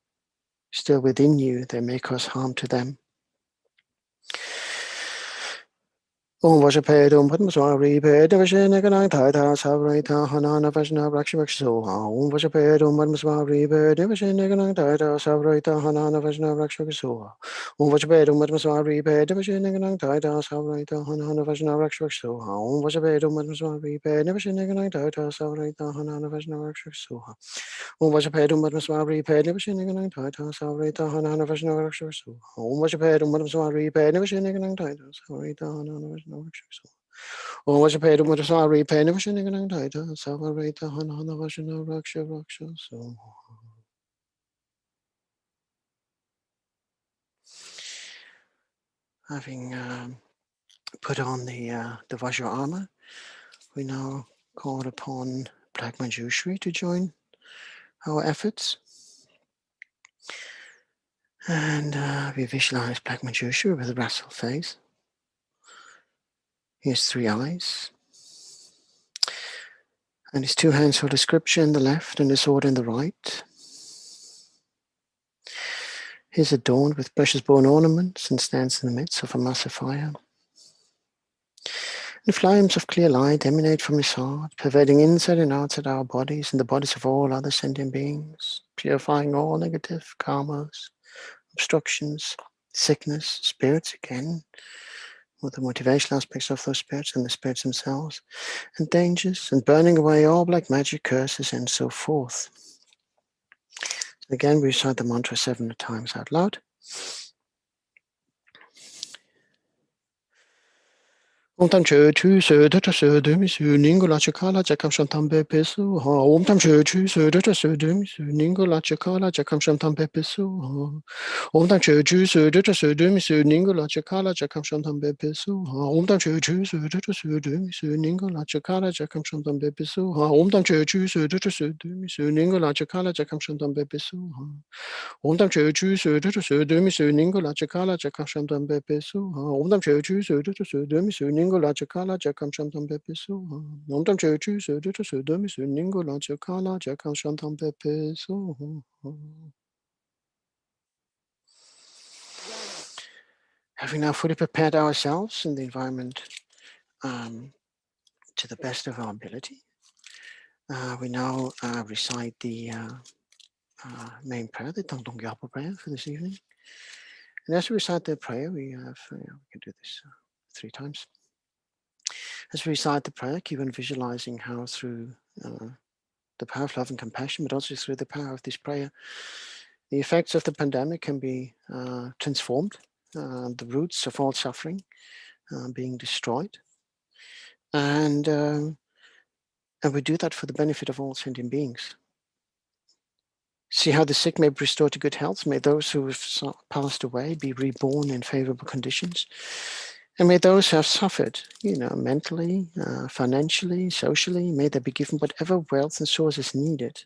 still within you that may cause harm to them. Om Vajapayadum Padmaswari Padavashena Ganang Tata Savarita Hanana Vajna Rakshavakshoha. Om Vajapayadum Padmaswari Padavashena Ganang Tata Savarita Hanana Vajna Rakshavakshoha. Om Vajapayadum Padmaswari Padavashena Ganang Tata Savarita Hanana Vajna Rakshavakshoha. Om Vajapayadum Padmaswari Padavashena Ganang Tata Savarita Hanana Vajna Rakshavakshoha. Om Vajapayadum Padmaswari Padavashena Ganang Tata Savarita Hanana Vajna Rakshavakshoha. Om Vajapayadum Padmaswari Padavashena Ganang Tata Savarita Hanana Vajna Om Vajapayadum Padmaswari Padavashena Ganang Tata Savarita Hanana Vajna Rakshavakshoha. Having put on the Vajra armor, we now call upon Black Manjushri to join our efforts. And we visualize Black Manjushri with a wrathful face. He has 3 eyes. And his 2 hands hold a scripture in the left and a sword in the right. He is adorned with precious bone ornaments and stands in the midst of a massive fire. And flames of clear light emanate from his heart, pervading inside and outside our bodies and the bodies of all other sentient beings, purifying all negative karmas, obstructions, sickness, spirits again, with the motivational aspects of those spirits and the spirits themselves, and dangers, and burning away all black magic curses and so forth. Again, we recite the mantra 7 times out loud. Om tam chu chu su da su de mi su ningo la chakala jakam shantam be pesu ha. Om tam chu chu su da su de mi su ningo la chakala jakam shantam be pesu ha. Om tam chu chu su da su de mi su ningo la chakala jakam shantam be pesu ha. Om tam chu chu su da su de mi su ningo la chakala jakam shantam be pesu ha. Om tam chu chu su da su de mi su ningo la chakala jakam shantam be pesu ha. Om tam chu chu su da su de mi su ningo la chakala jakam shantam be pesu ha. Om tam chu chu su da su de mi su ningo la chakala jakam shantam be pesu ha. Om tam chu chu su da su de mi su ningo la chakala jakam shantam be pesu ha. Having now fully prepared ourselves in the environment to the best of our ability, we now recite the main prayer, the Thangtong Gyalpo Prayer for this evening. And as we recite the prayer, we can do this 3 times. As we recite the prayer, keep on visualizing how through the power of love and compassion, but also through the power of this prayer, the effects of the pandemic can be transformed, the roots of all suffering being destroyed. And we do that for the benefit of all sentient beings. See how the sick may be restored to good health. May those who have passed away be reborn in favorable conditions. And may those who have suffered, mentally, financially, socially, may they be given whatever wealth and sources needed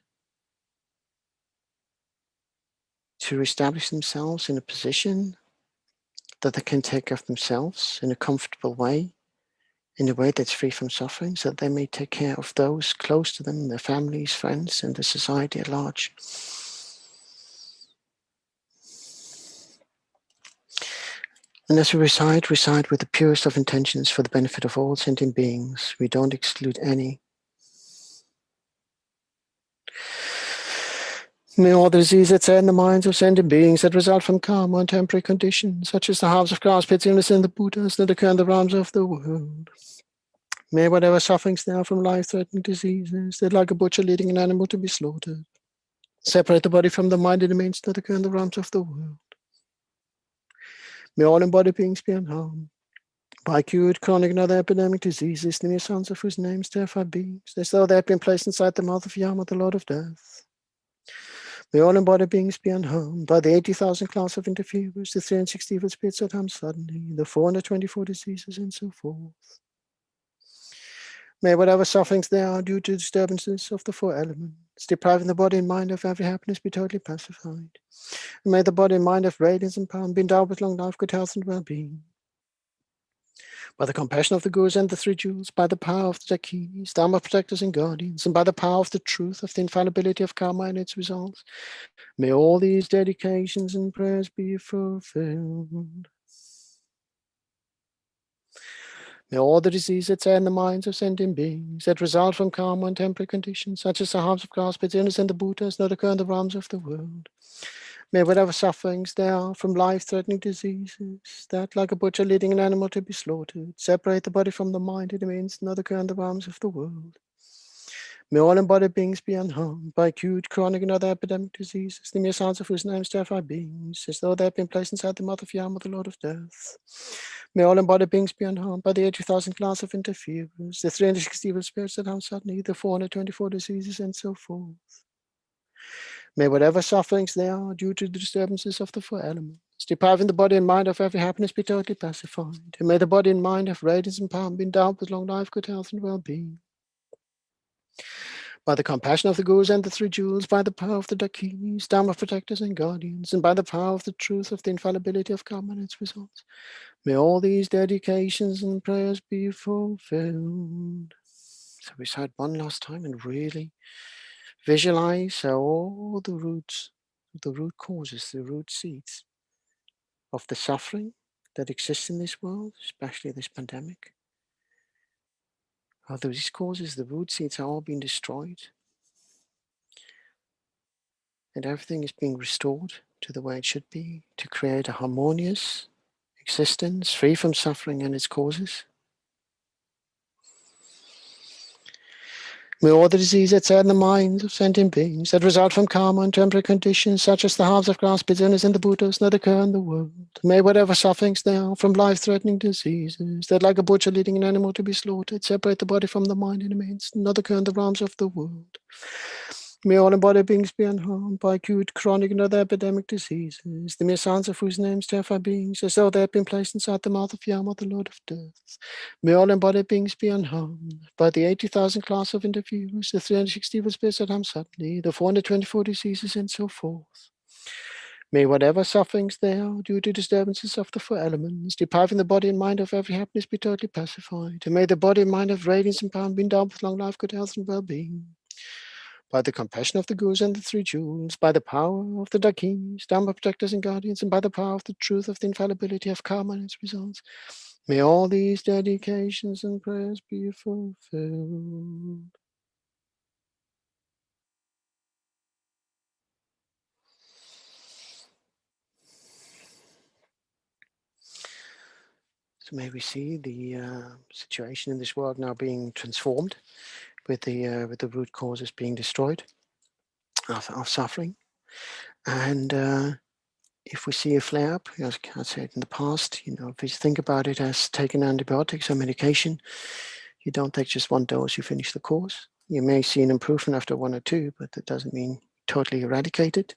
to establish themselves in a position that they can take care of themselves in a comfortable way, in a way that's free from suffering, so that they may take care of those close to them, their families, friends, and the society at large. And as we recite with the purest of intentions for the benefit of all sentient beings. We don't exclude any. May all the diseases that in the minds of sentient beings that result from karma and temporary conditions, such as the harms of grass, pits, illness, and the Buddhas that occur in the realms of the world. May whatever sufferings there from life-threatening diseases that, like a butcher leading an animal to be slaughtered, separate the body from the mind and the means that occur in the realms of the world. May all embodied beings be unharmed by acute, chronic, and other epidemic diseases, the mere sounds of whose names terrify beings, as though they had been placed inside the mouth of Yama, the Lord of Death. May all embodied beings be unharmed by the 80,000 class of interferers, the 360 evil spirits that harm suddenly, the 424 diseases, and so forth. May whatever sufferings there are due to disturbances of the four elements, depriving the body and mind of every happiness, be totally pacified. And may the body and mind have radiance and power, and be endowed with long life, good health, and well-being. By the compassion of the Gurus and the Three Jewels, by the power of the Dakinis, Dharma protectors and guardians, and by the power of the truth of the infallibility of karma and its results, may all these dedications and prayers be fulfilled. May all the diseases that are in the minds of sentient beings that result from karma and temporary conditions, such as the harms of grass, pits, illness, and the Buddhas, not occur in the realms of the world. May whatever sufferings there are from life-threatening diseases that, like a butcher leading an animal to be slaughtered, separate the body from the mind, it means not occur in the realms of the world. May all embodied beings be unharmed by acute, chronic, and other epidemic diseases, the mere sounds of whose names terrify beings, as though they had been placed inside the mouth of Yama, the Lord of Death. May all embodied beings be unharmed by the 80,000 class of interferers, the 360 evil spirits that harm suddenly, the 424 diseases, and so forth. May whatever sufferings there are due to the disturbances of the four elements, depriving the body and mind of every happiness, be totally pacified. And may the body and mind have radiance and power, and be endowed with long life, good health, and well-being. By the compassion of the Gurus and the Three Jewels, by the power of the Dakinis, Dharma protectors and guardians, and by the power of the truth of the infallibility of karma and its results, may all these dedications and prayers be fulfilled. So we recite one last time and really visualize how all the roots, the root causes, the root seeds of the suffering that exists in this world, especially this pandemic, how these causes, the root seeds, are all being destroyed. And everything is being restored to the way it should be, to create a harmonious existence, free from suffering and its causes. May all the diseases that are in the minds of sentient beings that result from karma and temporary conditions, such as the harms of grass, pits, illness, and the Buddhas, not occur in the world. May whatever sufferings there are from life-threatening diseases that, like a butcher leading an animal to be slaughtered, separate the body from the mind and means, not occur in the realms of the world. May all embodied beings be unharmed by acute, chronic, and other epidemic diseases, the mere sounds of whose names terrify beings, as though they had been placed inside the mouth of Yama, the Lord of Death. May all embodied beings be unharmed by the 80,000 class of interferers, the 360 evil spirits that harm suddenly, the 424 diseases, and so forth. May whatever sufferings there are due to disturbances of the four elements, depriving the body and mind of every happiness, be totally pacified. And may the body and mind have radiance and power, and be endowed with long life, good health, and well-being. By the compassion of the Gurus and the Three Jewels, by the power of the Dakinis, Dharma protectors and guardians, and by the power of the truth of the infallibility of karma and its results, may all these dedications and prayers be fulfilled. So may we see the situation in this world now being transformed, with the root causes being destroyed of suffering. And if we see a flare-up, as I said in the past, if you think about it as taking antibiotics or medication, you don't take just one dose, you finish the course. You may see an improvement after one or two, but that doesn't mean totally eradicated.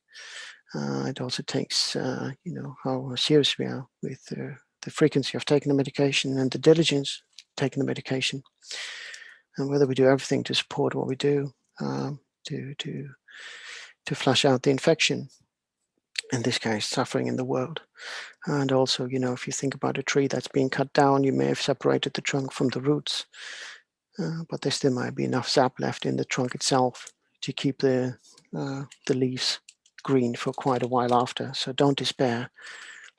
It also takes, how serious we are with the frequency of taking the medication and the diligence taking the medication, and whether we do everything to support what we do to flush out the infection. in this case, suffering in the world. And also, you know, if you think about a tree that's being cut down, you may have separated the trunk from the roots, but there still might be enough sap left in the trunk itself to keep the leaves green for quite a while after. So don't despair.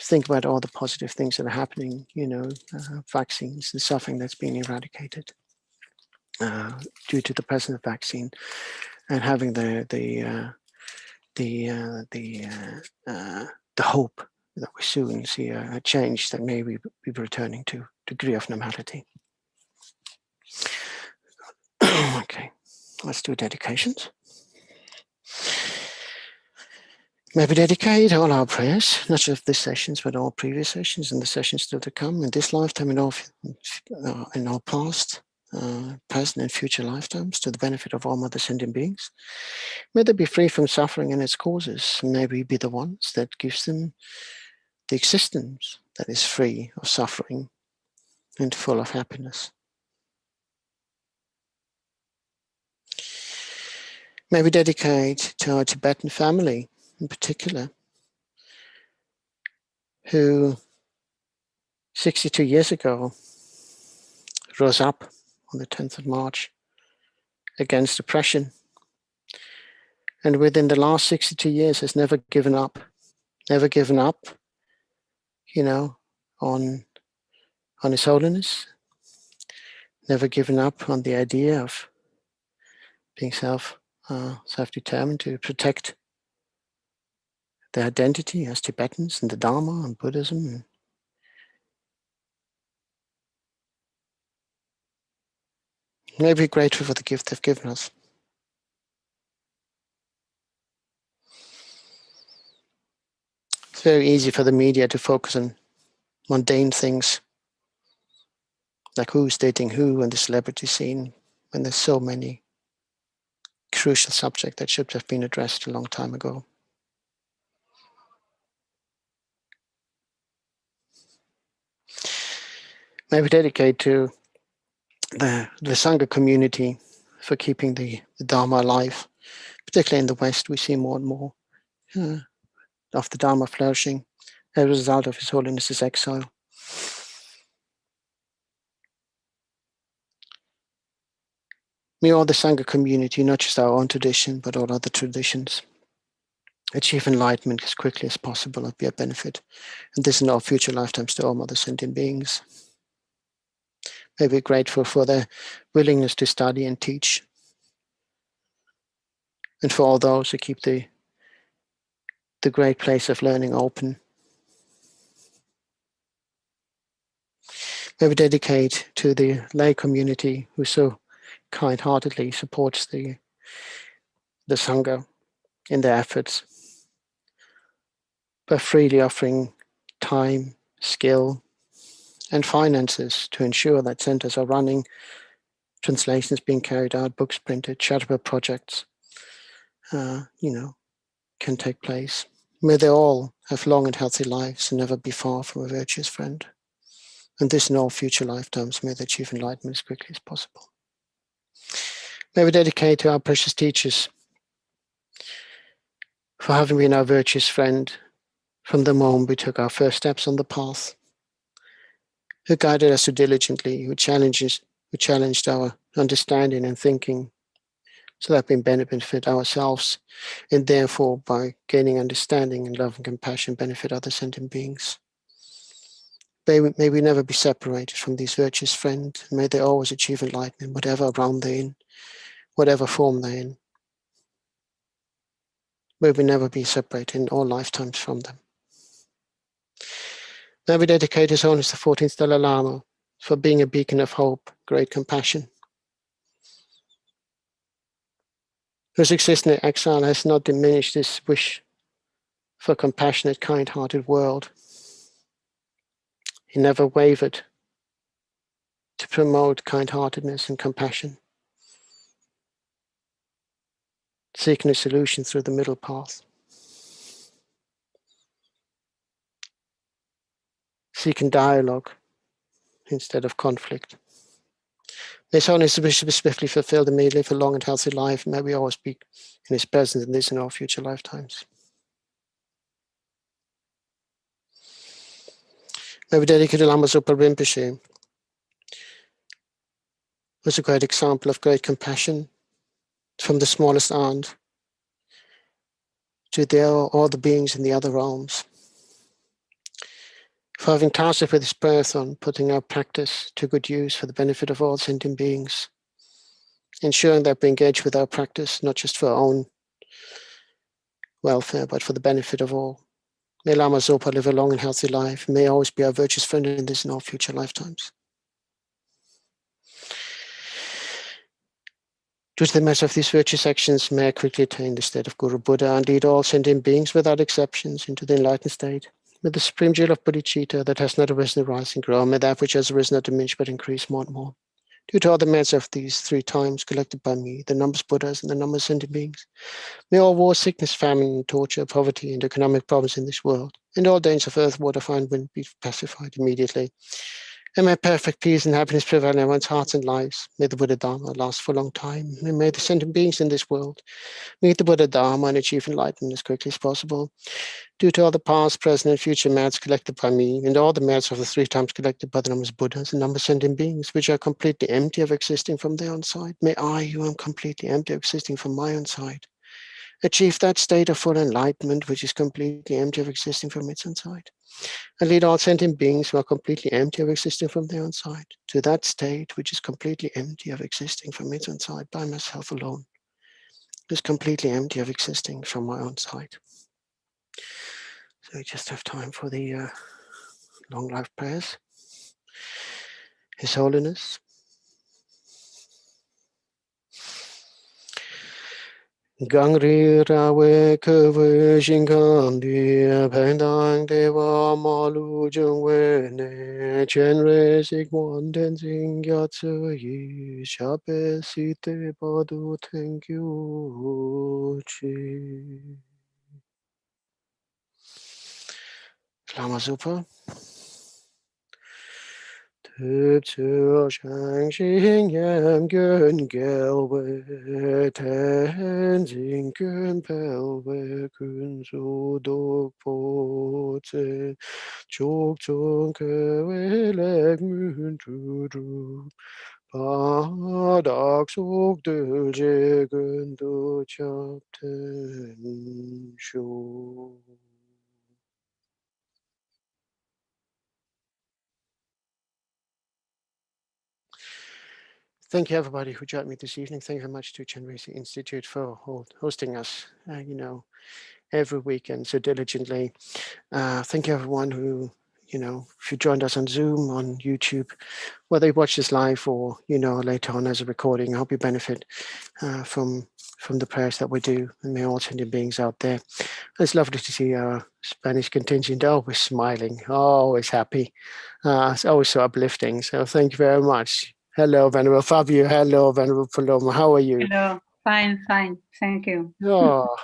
Think about all the positive things that are happening, you know, vaccines, the suffering that's being eradicated due to the presence of vaccine, and having the hope that we soon see a change that may be returning to degree of normality. Okay, let's do dedications. May we dedicate all our prayers, not just this sessions, but all previous sessions and the sessions still to come in this lifetime and in all past, present and future lifetimes, to the benefit of all mother sentient beings. May they be free from suffering and its causes. May we be the ones that gives them the existence that is free of suffering and full of happiness. May we dedicate to our Tibetan family in particular, who 62 years ago rose up on the 10th of March against oppression, and within the last 62 years has never given up, you know, on His Holiness, never given up on the idea of being self-determined to protect their identity as Tibetans and the Dharma and Buddhism. May we be grateful for the gift they've given us. It's very easy for the media to focus on mundane things, like who's dating who and the celebrity scene, when there's so many crucial subjects that should have been addressed a long time ago. May we dedicate to the Sangha community for keeping the Dharma alive. Particularly in the West, we see more and more of the Dharma flourishing as a result of His Holiness's exile. May all the Sangha community, not just our own tradition, but all other traditions, achieve enlightenment as quickly as possible and be a benefit. And this in all future lifetimes to all mother sentient beings. May we be grateful for their willingness to study and teach, and for all those who keep the great place of learning open. May we dedicate to the lay community who so kind-heartedly supports the Sangha in their efforts by freely offering time, skill, and finances to ensure that centers are running, translations being carried out, books printed, charitable projects, can take place. May they all have long and healthy lives and never be far from a virtuous friend. And this in all future lifetimes, may they achieve enlightenment as quickly as possible. May we dedicate to our precious teachers for having been our virtuous friend from the moment we took our first steps on the path, who guided us so diligently, who challenged our understanding and thinking, so that we benefit ourselves, and therefore by gaining understanding and love and compassion benefit other sentient beings. May we never be separated from these virtuous friends. May they always achieve enlightenment, whatever realm they're in, whatever form they're in. May we never be separated in all lifetimes from them. May we dedicate His Holiness the 14th Dalai Lama for being a beacon of hope, great compassion, whose existence in exile has not diminished this wish for a compassionate, kind-hearted world. He never wavered to promote kind-heartedness and compassion, seeking a solution through the middle path, seeking dialogue instead of conflict. May His Holiness be swiftly fulfilled and may live a long and healthy life. May we always be in His presence in this and all future lifetimes. May we dedicate Lama Zopa Rinpoche was a great example of great compassion from the smallest ant to all the beings in the other realms. For having tasked us with this prayerathon, putting our practice to good use for the benefit of all sentient beings, ensuring that we engage with our practice not just for our own welfare, but for the benefit of all. May Lama Zopa live a long and healthy life. May always be our virtuous friend in this and all future lifetimes. Due to the measure of these virtuous actions, may I quickly attain the state of Guru Buddha and lead all sentient beings without exceptions into the enlightened state. May the supreme jewel of bodhicitta that has not arisen arise and grow. May that which has arisen not diminish but increase more and more. Due to all the merits of these 3 times collected by me, the numbers Buddhas and the numbers sentient beings, may all war, sickness, famine, torture, poverty, and economic problems in this world, and all dangers of earth, water, fire, and wind be pacified immediately. And may perfect peace and happiness prevail in everyone's hearts and lives. May the Buddha Dharma last for a long time. And may the sentient beings in this world meet the Buddha Dharma and achieve enlightenment as quickly as possible. Due to all the past, present, and future merits collected by me, and all the merits of the 3 times collected by the numbers Buddhas and numbers sentient beings, which are completely empty of existing from their own side, may I, who am completely empty of existing from my own side, achieve that state of full enlightenment, which is completely empty of existing from its own side, and lead all sentient beings who are completely empty of existing from their own side to that state which is completely empty of existing from its own side by myself alone, is completely empty of existing from my own side. So we just have time for the long life prayers. His Holiness, Gangri Rawe Kwe Shinkandi Pendang Deva Malu Jungwe Ne Chenrezig Tenzing Gyatso Yi Shape Site Badu Thank you Chi Lama Zopa. Tzu Shang Xing Yam Gun Gelwe Tenzing Gun Pelwe Kun Su Dok Po Tse Chok Chong Kewe Leg Mun Tu Du Pa Dak Sok Dul Je Gun Du Chap Ten Shu. Thank you, everybody who joined me this evening. Thank you very much to Chenrezig Institute for hosting us, every weekend so diligently. Thank you, everyone who joined us on Zoom, on YouTube, whether you watch this live or, later on as a recording. I hope you benefit from the prayers that we do, and may all sentient beings out there. It's lovely to see our Spanish contingent always smiling, always happy. It's always so uplifting. So thank you very much. Hello, Venerable Fabio. Hello, Venerable Paloma. How are you? Hello. Fine. Thank you. Oh,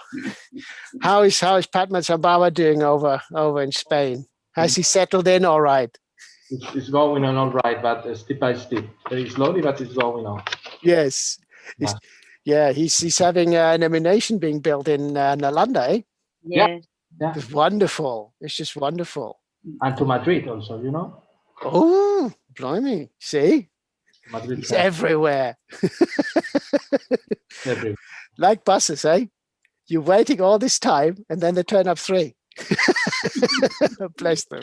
how is Padma Sambhava doing over in Spain? Has he settled in all right? It's going on all right, but step by step. Very slowly, but it's going on. Yes. Yeah. He's having an emanation being built in Nalanda, eh? Yes. Yeah. It's wonderful. It's just wonderful. And to Madrid also, Oh, blimey. See? Madrid. He's everywhere. Everywhere. Like buses, eh? You're waiting all this time and then they turn up 3. Bless them.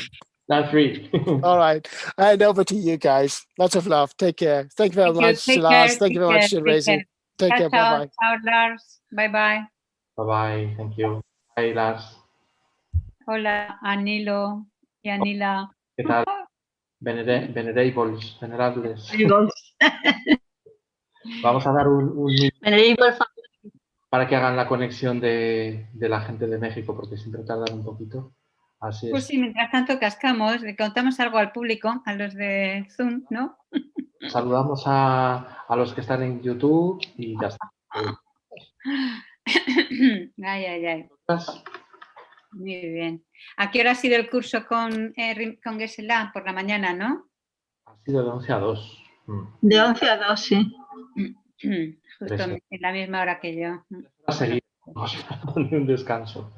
Not 3. All right. And over to you guys. Lots of love. Take care. Thank you very much, Lars. Thank you very much, Chenrezig. Take care. Bye-bye. Ciao, Lars. Bye-bye. Bye-bye. Thank you. Bye, Lars. Hola, Anilo y Anila. ¿Qué tal? Venerables. Vamos a dar un para que hagan la conexión de la gente de México, porque siempre tardan un poquito. Así es. Pues sí, mientras tanto cascamos, le contamos algo al público, a los de Zoom, ¿no? Saludamos a los que están en YouTube y ya está. Ay. Muy bien. ¿A qué hora ha sido el curso con Geshe-la? Por la mañana, ¿no? Ha sido de 11 a 2. De 11 a 2, sí. Justo en la misma hora que yo. A seguir, un descanso.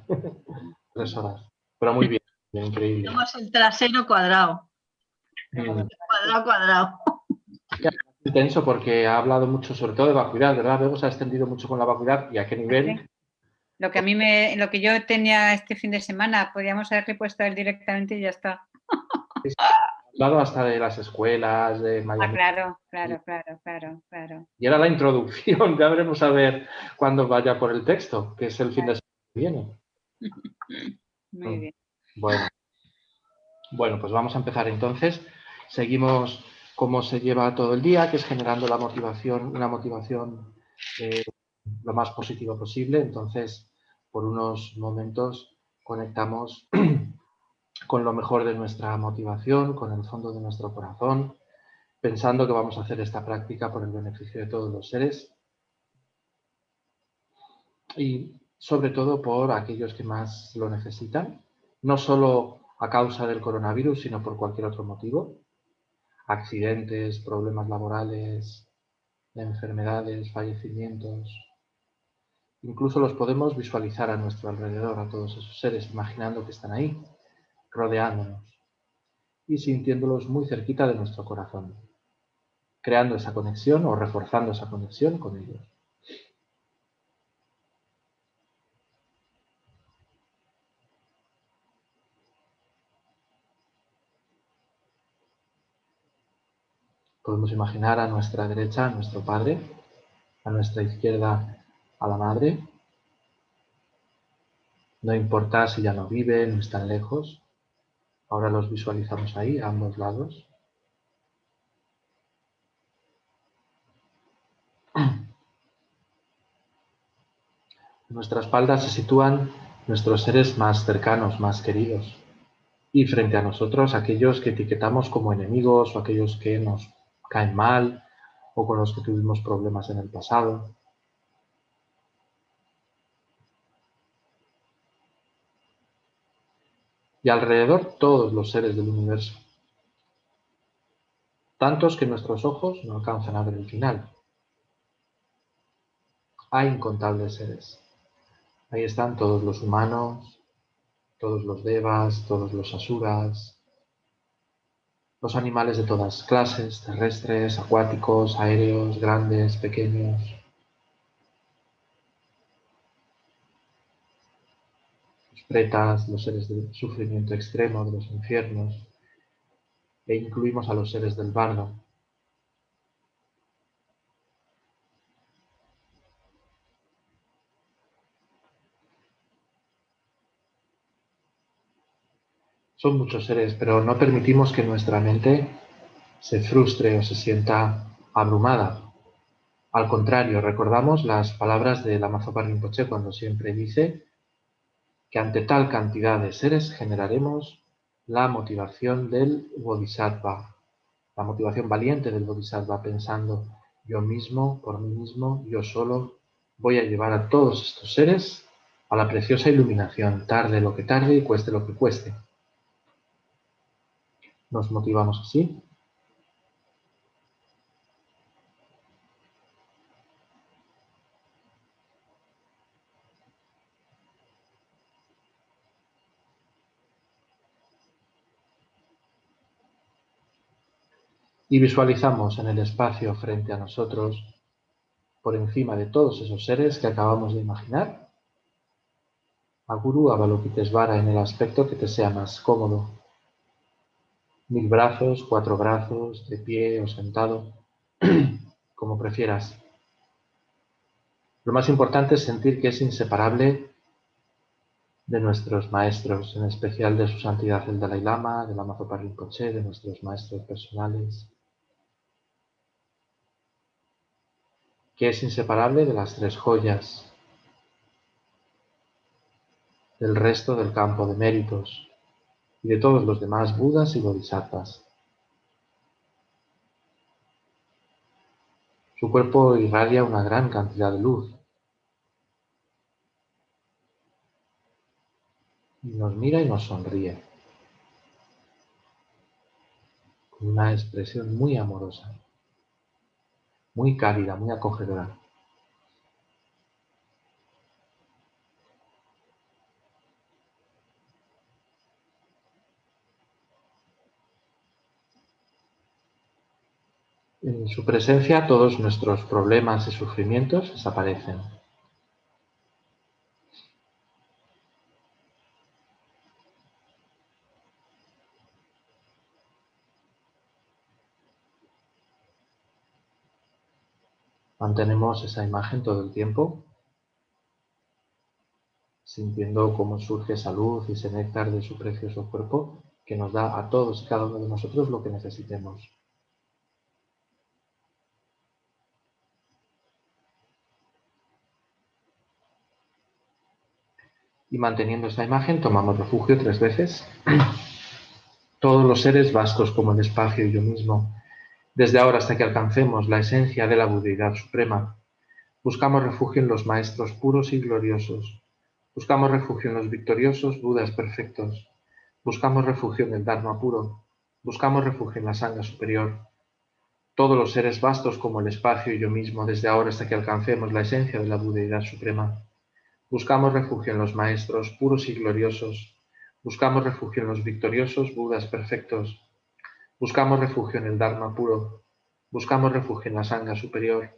3 horas. Pero muy bien, increíble. Tenemos el trasero cuadrado. Cuadrado. Intenso porque ha hablado mucho sobre todo de vacuidad, ¿verdad? Luego se ha extendido mucho con la vacuidad y a qué nivel. Sí. Lo que yo tenía este fin de semana, podríamos haberle puesto a él directamente y ya está. Ha hablado hasta de las escuelas, de Miami. Claro. Y era la introducción, ya veremos a ver cuándo vaya por el texto, que es el fin de semana que viene. Muy bien. Bueno, pues vamos a empezar entonces. Seguimos cómo se lleva todo el día, que es generando la motivación, una motivación lo más positiva posible. Entonces, por unos momentos conectamos con lo mejor de nuestra motivación, con el fondo de nuestro corazón, pensando que vamos a hacer esta práctica por el beneficio de todos los seres y sobre todo por aquellos que más lo necesitan, no solo a causa del coronavirus, sino por cualquier otro motivo. Accidentes, problemas laborales, enfermedades, fallecimientos. Incluso los podemos visualizar a nuestro alrededor, a todos esos seres, imaginando que están ahí, rodeándonos y sintiéndolos muy cerquita de nuestro corazón, creando esa conexión o reforzando esa conexión con ellos. Podemos imaginar a nuestra derecha a nuestro Padre, a nuestra izquierda a la Madre. No importa si ya no viven, no están lejos. Ahora los visualizamos ahí, a ambos lados. En nuestra espalda se sitúan nuestros seres más cercanos, más queridos. Y frente a nosotros aquellos que etiquetamos como enemigos o aquellos que nos caen mal o con los que tuvimos problemas en el pasado. Y alrededor todos los seres del universo. Tantos que nuestros ojos no alcanzan a ver el final. Hay incontables seres. Ahí están todos los humanos, todos los devas, todos los asuras, los animales de todas clases, terrestres, acuáticos, aéreos, grandes, pequeños. Los pretas, los seres del sufrimiento extremo, de los infiernos, e incluimos a los seres del bardo. Son muchos seres, pero no permitimos que nuestra mente se frustre o se sienta abrumada. Al contrario, recordamos las palabras de Lama Zopa Rinpoche cuando siempre dice que ante tal cantidad de seres generaremos la motivación del Bodhisattva, la motivación valiente del Bodhisattva, pensando yo mismo, por mí mismo, yo solo, voy a llevar a todos estos seres a la preciosa iluminación, tarde lo que tarde y cueste lo que cueste. ¿Nos motivamos así? Y visualizamos en el espacio frente a nosotros, por encima de todos esos seres que acabamos de imaginar, a Guru Avalokitesvara en el aspecto que te sea más cómodo. 1000 brazos, 4 brazos, de pie o sentado, como prefieras. Lo más importante es sentir que es inseparable de nuestros maestros, en especial de su santidad el Dalai Lama, de Lama Zopa Rinpoche, de nuestros maestros personales, que es inseparable de las 3 joyas, del resto del campo de méritos y de todos los demás Budas y Bodhisattvas. Su cuerpo irradia una gran cantidad de luz y nos mira y nos sonríe con una expresión muy amorosa, muy cálida, muy acogedora. En su presencia todos nuestros problemas y sufrimientos desaparecen. Mantenemos esa imagen todo el tiempo, sintiendo cómo surge esa luz y ese néctar de su precioso cuerpo que nos da a todos y cada uno de nosotros lo que necesitemos. Y manteniendo esta imagen tomamos refugio 3 veces. Todos los seres vastos como el espacio y yo mismo, desde ahora hasta que alcancemos la esencia de la budeidad suprema, buscamos refugio en los maestros puros y gloriosos. Buscamos refugio en los victoriosos Budas perfectos. Buscamos refugio en el Dharma puro. Buscamos refugio en la Sangha superior. Todos los seres vastos como el espacio y yo mismo, desde ahora hasta que alcancemos la esencia de la budeidad suprema. Buscamos refugio en los maestros puros y gloriosos. Buscamos refugio en los victoriosos Budas perfectos. Buscamos refugio en el Dharma puro. Buscamos refugio en la Sangha superior.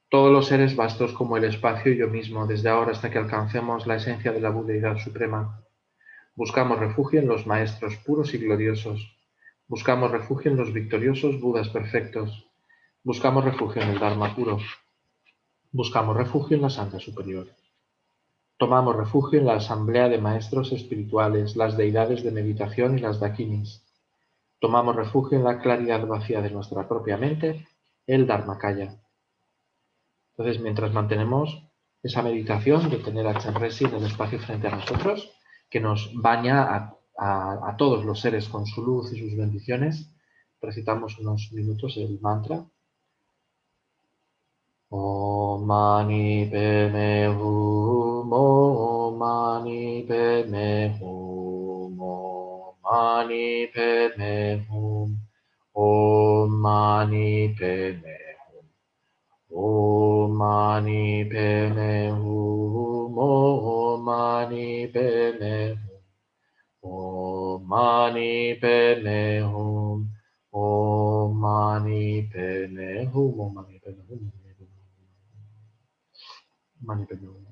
Todos los seres vastos como el espacio y yo mismo, desde ahora hasta que alcancemos la esencia de la budeidad suprema. Buscamos refugio en los maestros puros y gloriosos. Buscamos refugio en los victoriosos Budas perfectos. Buscamos refugio en el Dharma puro. Buscamos refugio en la Sangha superior. Tomamos refugio en la asamblea de maestros espirituales, las deidades de meditación y las dakinis. Tomamos refugio en la claridad vacía de nuestra propia mente, el Dharmakaya. Entonces, mientras mantenemos esa meditación de tener a Chenrezig en el espacio frente a nosotros, que nos baña a todos los seres con su luz y sus bendiciones, recitamos unos minutos el mantra. Om Mani Padme Hum, Om Mani Padme Hum, Om Mani Padme Hum, Om Mani Padme Hum, Om Mani Padme Hum, Om Mani Padme Hum, Om Mani Padme Hum, Om Mani Padme Hum, Om Mani Padme Hum. Mani Padme Hum.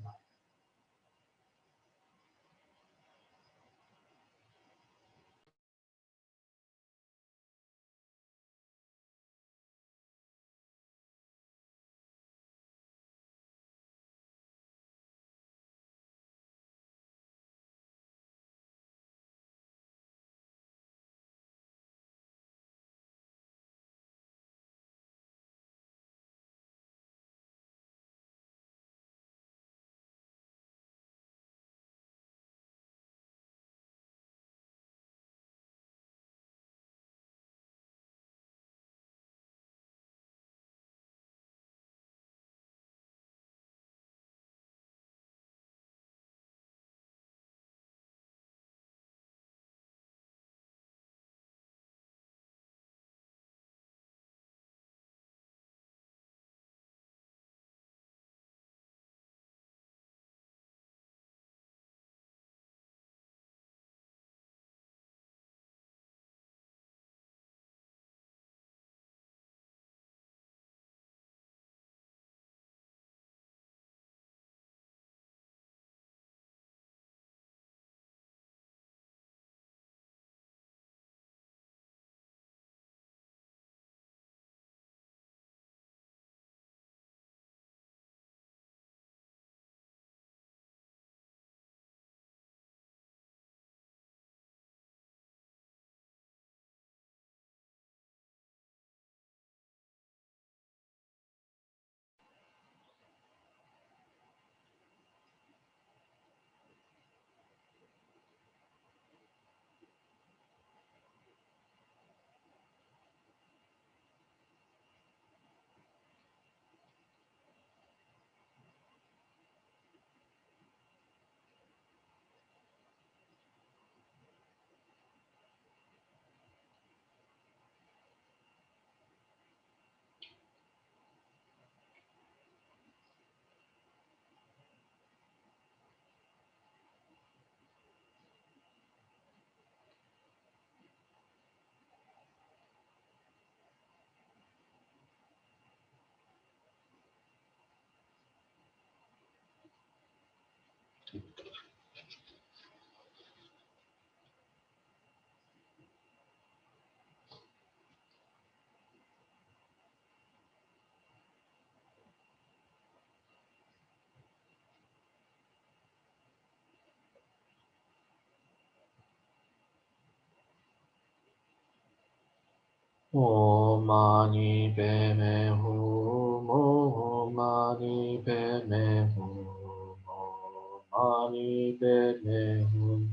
Om Mani Padme Hum. Om Mani Padme Hum. Om Mani Padme Hum.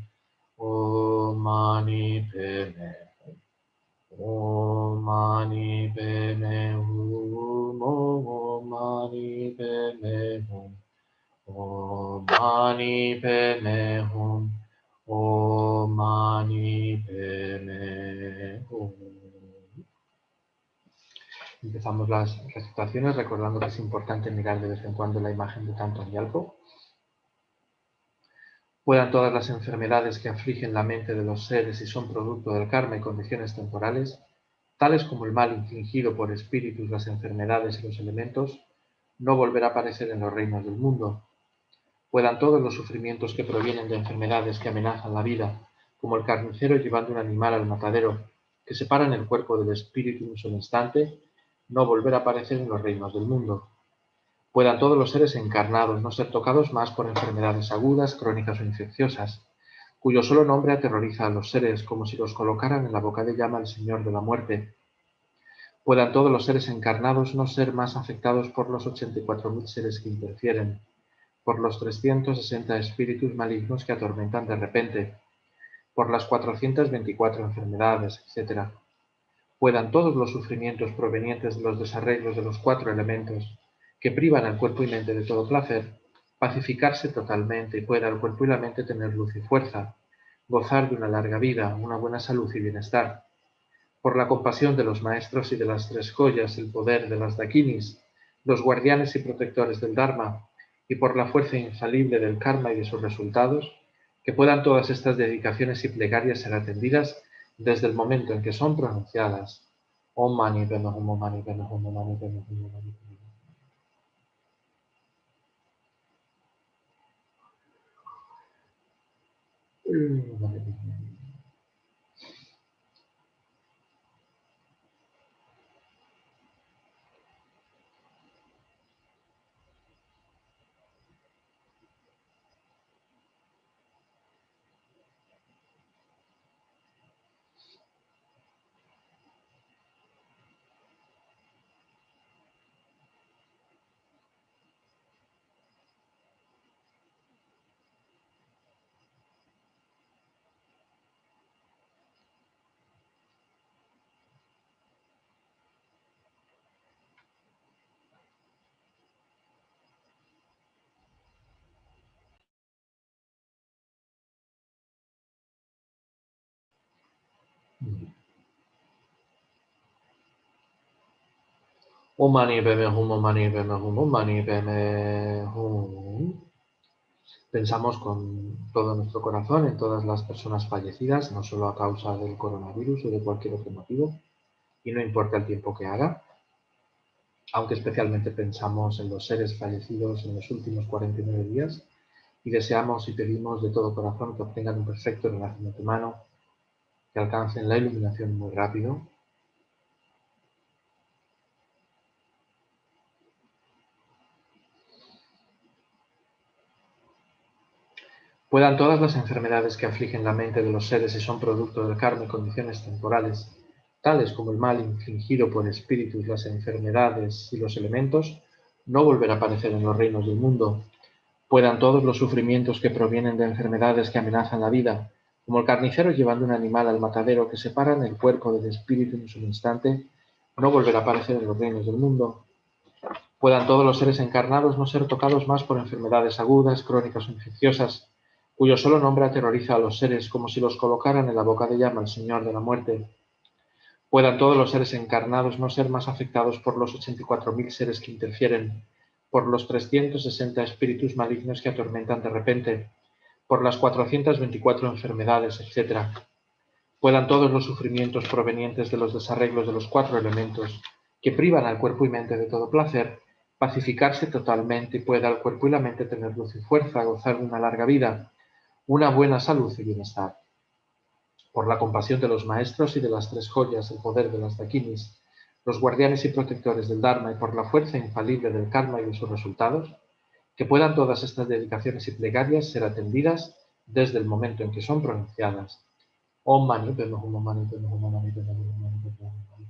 Om Mani Padme Hum. Om Mani Padme Hum. Om Mani Padme Hum. Om Mani Padme Hum. Om Mani Padme Hum. Empezamos las recitaciones recordando que es importante mirar de vez en cuando la imagen de Thangtong Gyalpo. Puedan todas las enfermedades que afligen la mente de los seres y son producto del karma y condiciones temporales, tales como el mal infligido por espíritus, las enfermedades y los elementos, no volver a aparecer en los reinos del mundo. Puedan todos los sufrimientos que provienen de enfermedades que amenazan la vida, como el carnicero llevando un animal al matadero, que separan el cuerpo del espíritu en un solo instante, no volver a aparecer en los reinos del mundo. Puedan todos los seres encarnados no ser tocados más por enfermedades agudas, crónicas o infecciosas, cuyo solo nombre aterroriza a los seres como si los colocaran en la boca de llama al Señor de la muerte. Puedan todos los seres encarnados no ser más afectados por los 84.000 seres que interfieren, por los 360 espíritus malignos que atormentan de repente, por las 424 enfermedades, etc. Puedan todos los sufrimientos provenientes de los desarreglos de los 4 elementos, que privan al cuerpo y mente de todo placer, pacificarse totalmente y pueda el cuerpo y la mente tener luz y fuerza, gozar de una larga vida, una buena salud y bienestar. Por la compasión de los maestros y de las 3 joyas, el poder de las dakinis, los guardianes y protectores del Dharma, y por la fuerza infalible del karma y de sus resultados, que puedan todas estas dedicaciones y plegarias ser atendidas desde el momento en que son pronunciadas. Om Mani Padme Hum, Om Mani Padme Hum, Om Mani Padme Hum, Om Mani Padme Hum. Om Mani Padme Hum, Om Mani Padme Hum, Om Mani Padme Hum. Pensamos con todo nuestro corazón en todas las personas fallecidas, no solo a causa del coronavirus o de cualquier otro motivo, y no importa el tiempo que haga, aunque especialmente pensamos en los seres fallecidos en los últimos 49 días y deseamos y pedimos de todo corazón que obtengan un perfecto renacimiento humano, que alcancen la iluminación muy rápido. Puedan todas las enfermedades que afligen la mente de los seres y son producto del karma y condiciones temporales, tales como el mal infligido por espíritus, las enfermedades y los elementos, no volver a aparecer en los reinos del mundo. Puedan todos los sufrimientos que provienen de enfermedades que amenazan la vida, como el carnicero llevando un animal al matadero que separan el cuerpo del espíritu en un solo instante, no volver a aparecer en los reinos del mundo. Puedan todos los seres encarnados no ser tocados más por enfermedades agudas, crónicas o infecciosas, cuyo solo nombre aterroriza a los seres como si los colocaran en la boca de llama al Señor de la muerte. Puedan todos los seres encarnados no ser más afectados por los 84.000 seres que interfieren, por los 360 espíritus malignos que atormentan de repente, por las 424 enfermedades, etc. Puedan todos los sufrimientos provenientes de los desarreglos de los 4 elementos, que privan al cuerpo y mente de todo placer, pacificarse totalmente y pueda el cuerpo y la mente tener luz y fuerza, gozar de una larga vida, una buena salud y bienestar. Por la compasión de los maestros y de las 3 joyas, el poder de las dakinis, los guardianes y protectores del Dharma y por la fuerza infalible del karma y de sus resultados, que puedan todas estas dedicaciones y plegarias ser atendidas desde el momento en que son pronunciadas. Om Mani Padme Hum, Om Mani Padme Hum, Om Mani Padme Hum, Om Mani Padme Hum.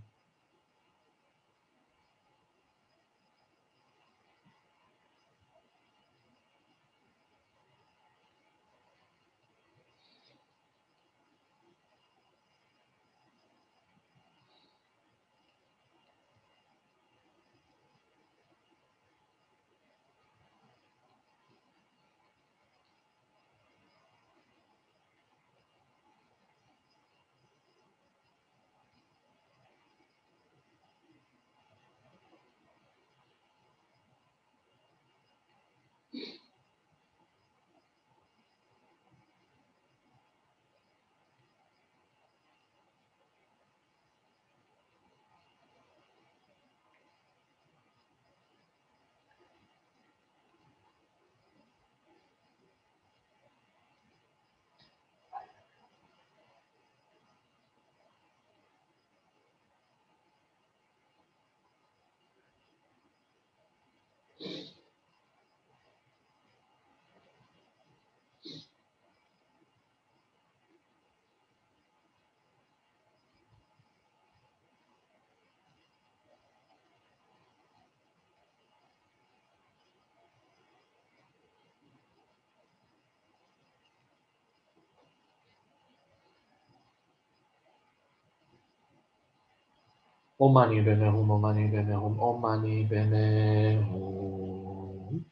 Om Mani Padme Hum, Om Mani Padme Hum, Om Mani Padme Hum.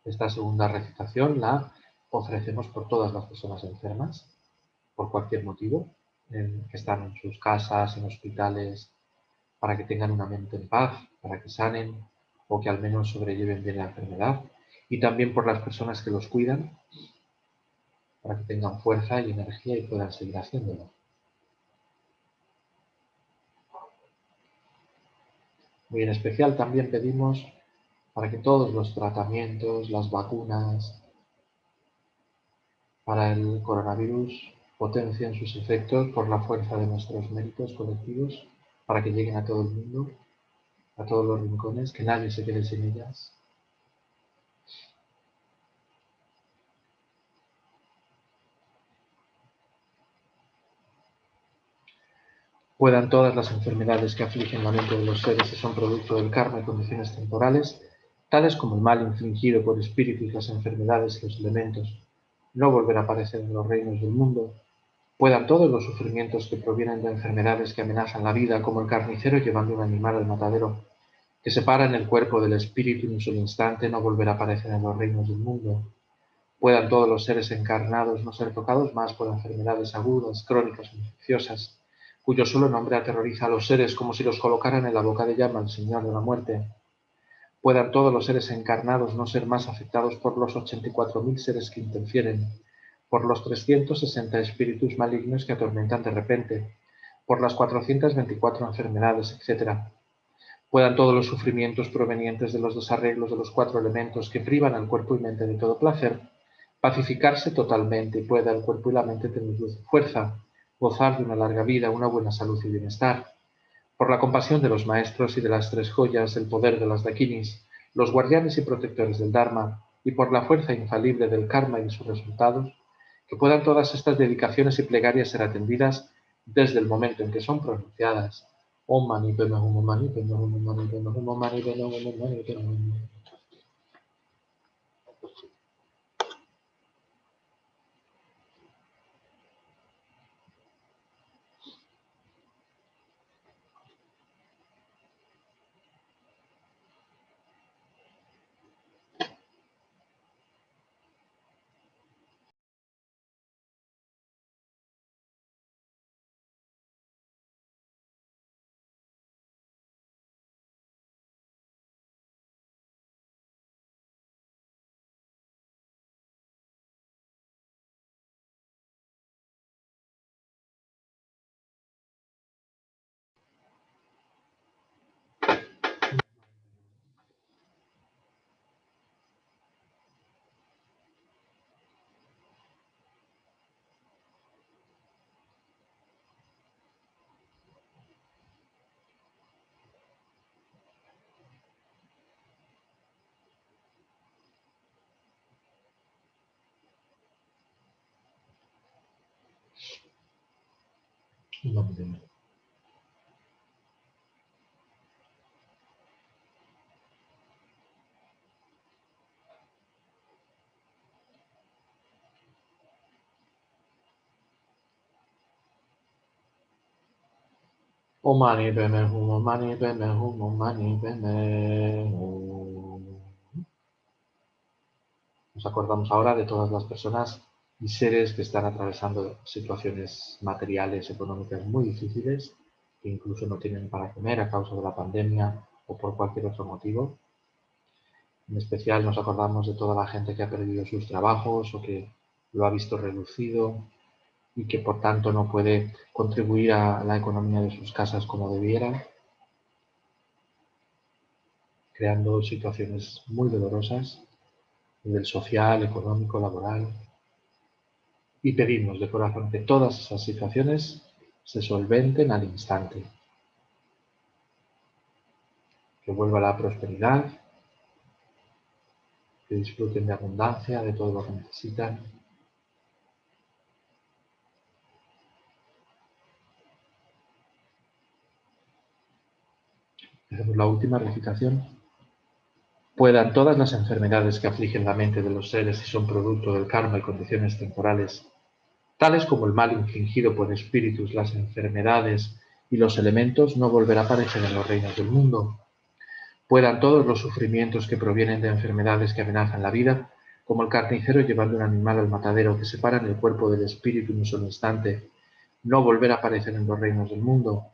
Esta segunda recitación la ofrecemos por todas las personas enfermas, por cualquier motivo, que están en sus casas, en hospitales, para que tengan una mente en paz, para que sanen o que al menos sobrelleven bien la enfermedad. Y también por las personas que los cuidan, para que tengan fuerza y energía y puedan seguir haciéndolo. Muy en especial también pedimos para que todos los tratamientos, las vacunas para el coronavirus potencien sus efectos por la fuerza de nuestros méritos colectivos, para que lleguen a todo el mundo, a todos los rincones, que nadie se quede sin ellas. Puedan todas las enfermedades que afligen la mente de los seres y son producto del karma y condiciones temporales, tales como el mal infligido por espíritus, las enfermedades y los elementos, no volver a aparecer en los reinos del mundo. Puedan todos los sufrimientos que provienen de enfermedades que amenazan la vida, como el carnicero llevando un animal al matadero, que separan el cuerpo del espíritu en un solo instante, no volver a aparecer en los reinos del mundo. Puedan todos los seres encarnados no ser tocados más por enfermedades agudas, crónicas o infecciosas, cuyo solo nombre aterroriza a los seres como si los colocaran en la boca de llama el Señor de la muerte. Puedan todos los seres encarnados no ser más afectados por los 84.000 seres que interfieren, por los 360 espíritus malignos que atormentan de repente, por las 424 enfermedades, etc. Puedan todos los sufrimientos provenientes de los desarreglos de los 4 elementos que privan al cuerpo y mente de todo placer, pacificarse totalmente y pueda el cuerpo y la mente tener luz y fuerza, gozar de una larga vida, una buena salud y bienestar. Por la compasión de los maestros y de las 3 joyas, el poder de las dakinis, los guardianes y protectores del Dharma, y por la fuerza infalible del karma y de sus resultados, que puedan todas estas dedicaciones y plegarias ser atendidas desde el momento en que son pronunciadas. Om Mani Padme Hum, Om Mani Padme Hum, Om Mani Padme Hum, Om Mani Padme Hum, Om Mani Padme Hum. Om Mani Padme Hum, Om Mani Padme Hum, Om Mani Padme Hum. Nos acordamos ahora de todas las personas y seres que están atravesando situaciones materiales, económicas muy difíciles, que incluso no tienen para comer a causa de la pandemia o por cualquier otro motivo. En especial nos acordamos de toda la gente que ha perdido sus trabajos o que lo ha visto reducido y que por tanto no puede contribuir a la economía de sus casas como debiera, creando situaciones muy dolorosas a nivel social, económico, laboral. Y pedimos de corazón que todas esas situaciones se solventen al instante. Que vuelva la prosperidad, que disfruten de abundancia, de todo lo que necesitan. Hacemos la última recitación. Puedan todas las enfermedades que afligen la mente de los seres y son producto del karma y condiciones temporales, tales como el mal infligido por espíritus, las enfermedades y los elementos no volver a aparecer en los reinos del mundo. Puedan todos los sufrimientos que provienen de enfermedades que amenazan la vida, como el carnicero llevando un animal al matadero que separan el cuerpo del espíritu en un solo instante, no volver a aparecer en los reinos del mundo.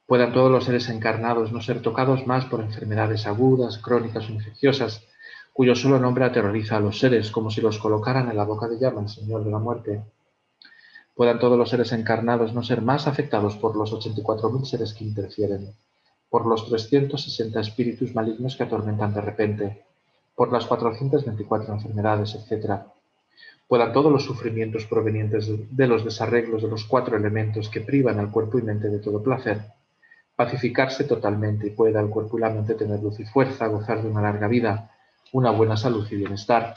Puedan todos los seres encarnados no ser tocados más por enfermedades agudas, crónicas o infecciosas, cuyo solo nombre aterroriza a los seres, como si los colocaran en la boca de llama el Señor de la muerte. Puedan todos los seres encarnados no ser más afectados por los 84.000 seres que interfieren, por los 360 espíritus malignos que atormentan de repente, por las 424 enfermedades, etc. Puedan todos los sufrimientos provenientes de los desarreglos de los 4 elementos que privan al cuerpo y mente de todo placer, pacificarse totalmente y pueda el cuerpo y la mente tener luz y fuerza, gozar de una larga vida, una buena salud y bienestar.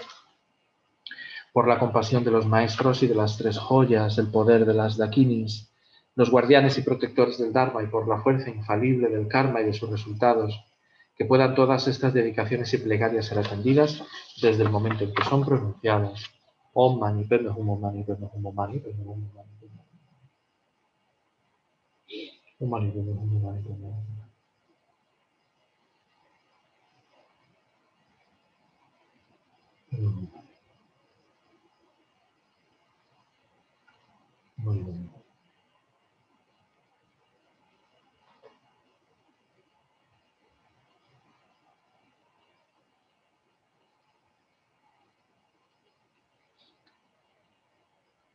Por la compasión de los maestros y de las 3 joyas, el poder de las dakinis, los guardianes y protectores del Dharma y por la fuerza infalible del karma y de sus resultados, que puedan todas estas dedicaciones y plegarias ser atendidas desde el momento en que son pronunciadas. Om Mani Padme Hum, Om Mani Padme Hum, Om Mani Padme Hum, Om Mani Padme Hum. Om Mani Padme Hum, Om Mani Padme Hum. Muy bien.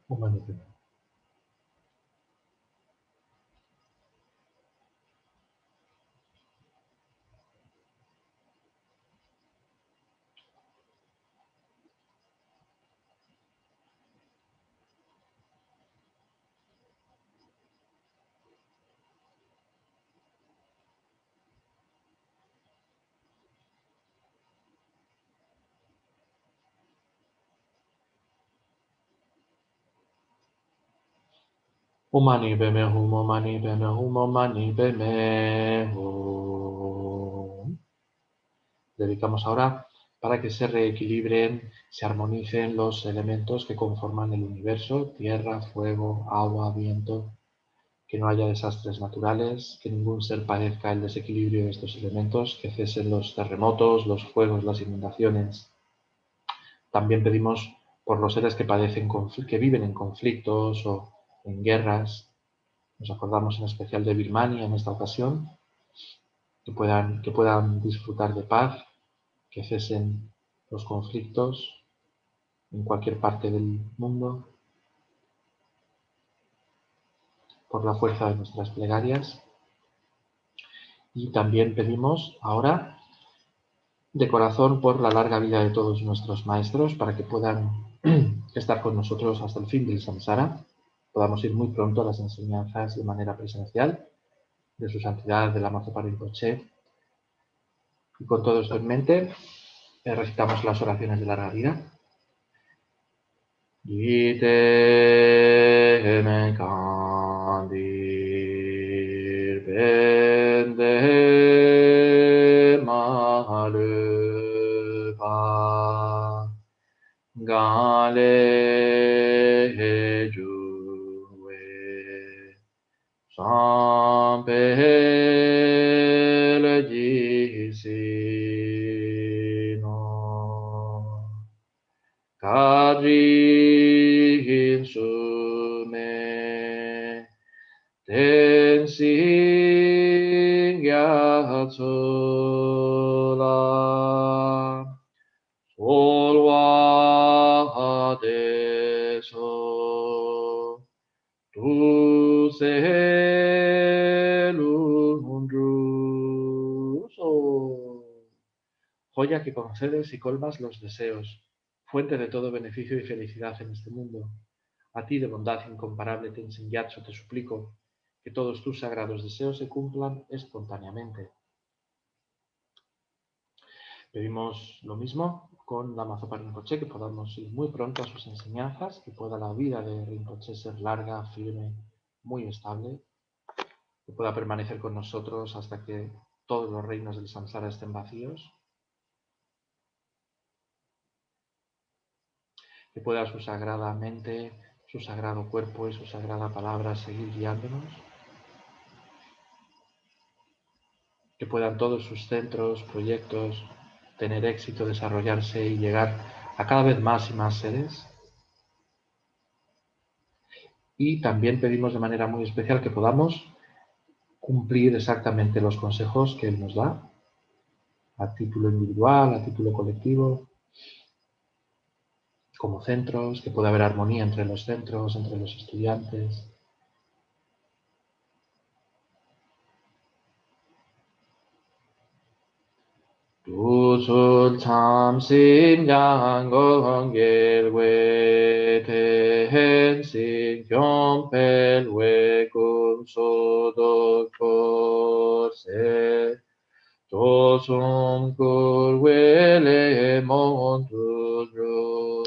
Om Mani Padme Hum. Om Mani Padme Hum, Om Mani Padme Hum, Om Mani Padme Hum. Dedicamos ahora para que se reequilibren, se armonicen los elementos que conforman el universo, tierra, fuego, agua, viento, que no haya desastres naturales, que ningún ser padezca el desequilibrio de estos elementos, que cesen los terremotos, los fuegos, las inundaciones. También pedimos por los seres que que viven en conflictos o en guerras. Nos acordamos en especial de Birmania en esta ocasión, que puedan disfrutar de paz, que cesen los conflictos en cualquier parte del mundo, por la fuerza de nuestras plegarias. Y también pedimos ahora de corazón por la larga vida de todos nuestros maestros, para que puedan estar con nosotros hasta el fin del samsara, podamos ir muy pronto a las enseñanzas de manera presencial de su santidad de Lama Zopa Rinpoche. Y con todo esto en mente, recitamos las oraciones de larga vida. Gite me kandir bende malupa gale juwe sampele jisino Kadri hinsume tensing yatsola solwa deso tu selundruso. Joya que concedes y colmas los deseos, fuente de todo beneficio y felicidad en este mundo. A ti, de bondad incomparable, Tenzin Gyatso, te suplico que todos tus sagrados deseos se cumplan espontáneamente. Pedimos lo mismo con Lama Zopa Rinpoche, que podamos ir muy pronto a sus enseñanzas, que pueda la vida de Rinpoche ser larga, firme, muy estable, que pueda permanecer con nosotros hasta que todos los reinos del samsara estén vacíos, que pueda su sagrada mente, su sagrado cuerpo y su sagrada palabra seguir guiándonos. que puedan todos sus centros, proyectos, tener éxito, desarrollarse y llegar a cada vez más y más seres. Y también pedimos de manera muy especial que podamos cumplir exactamente los consejos que Él nos da, a título individual, a título colectivo, como centros, que pueda haber armonía entre los centros, entre los estudiantes. Tusul chamsim yangon gelwe tehen sin kyompel we kum sodo kose tosum kurwe le montudru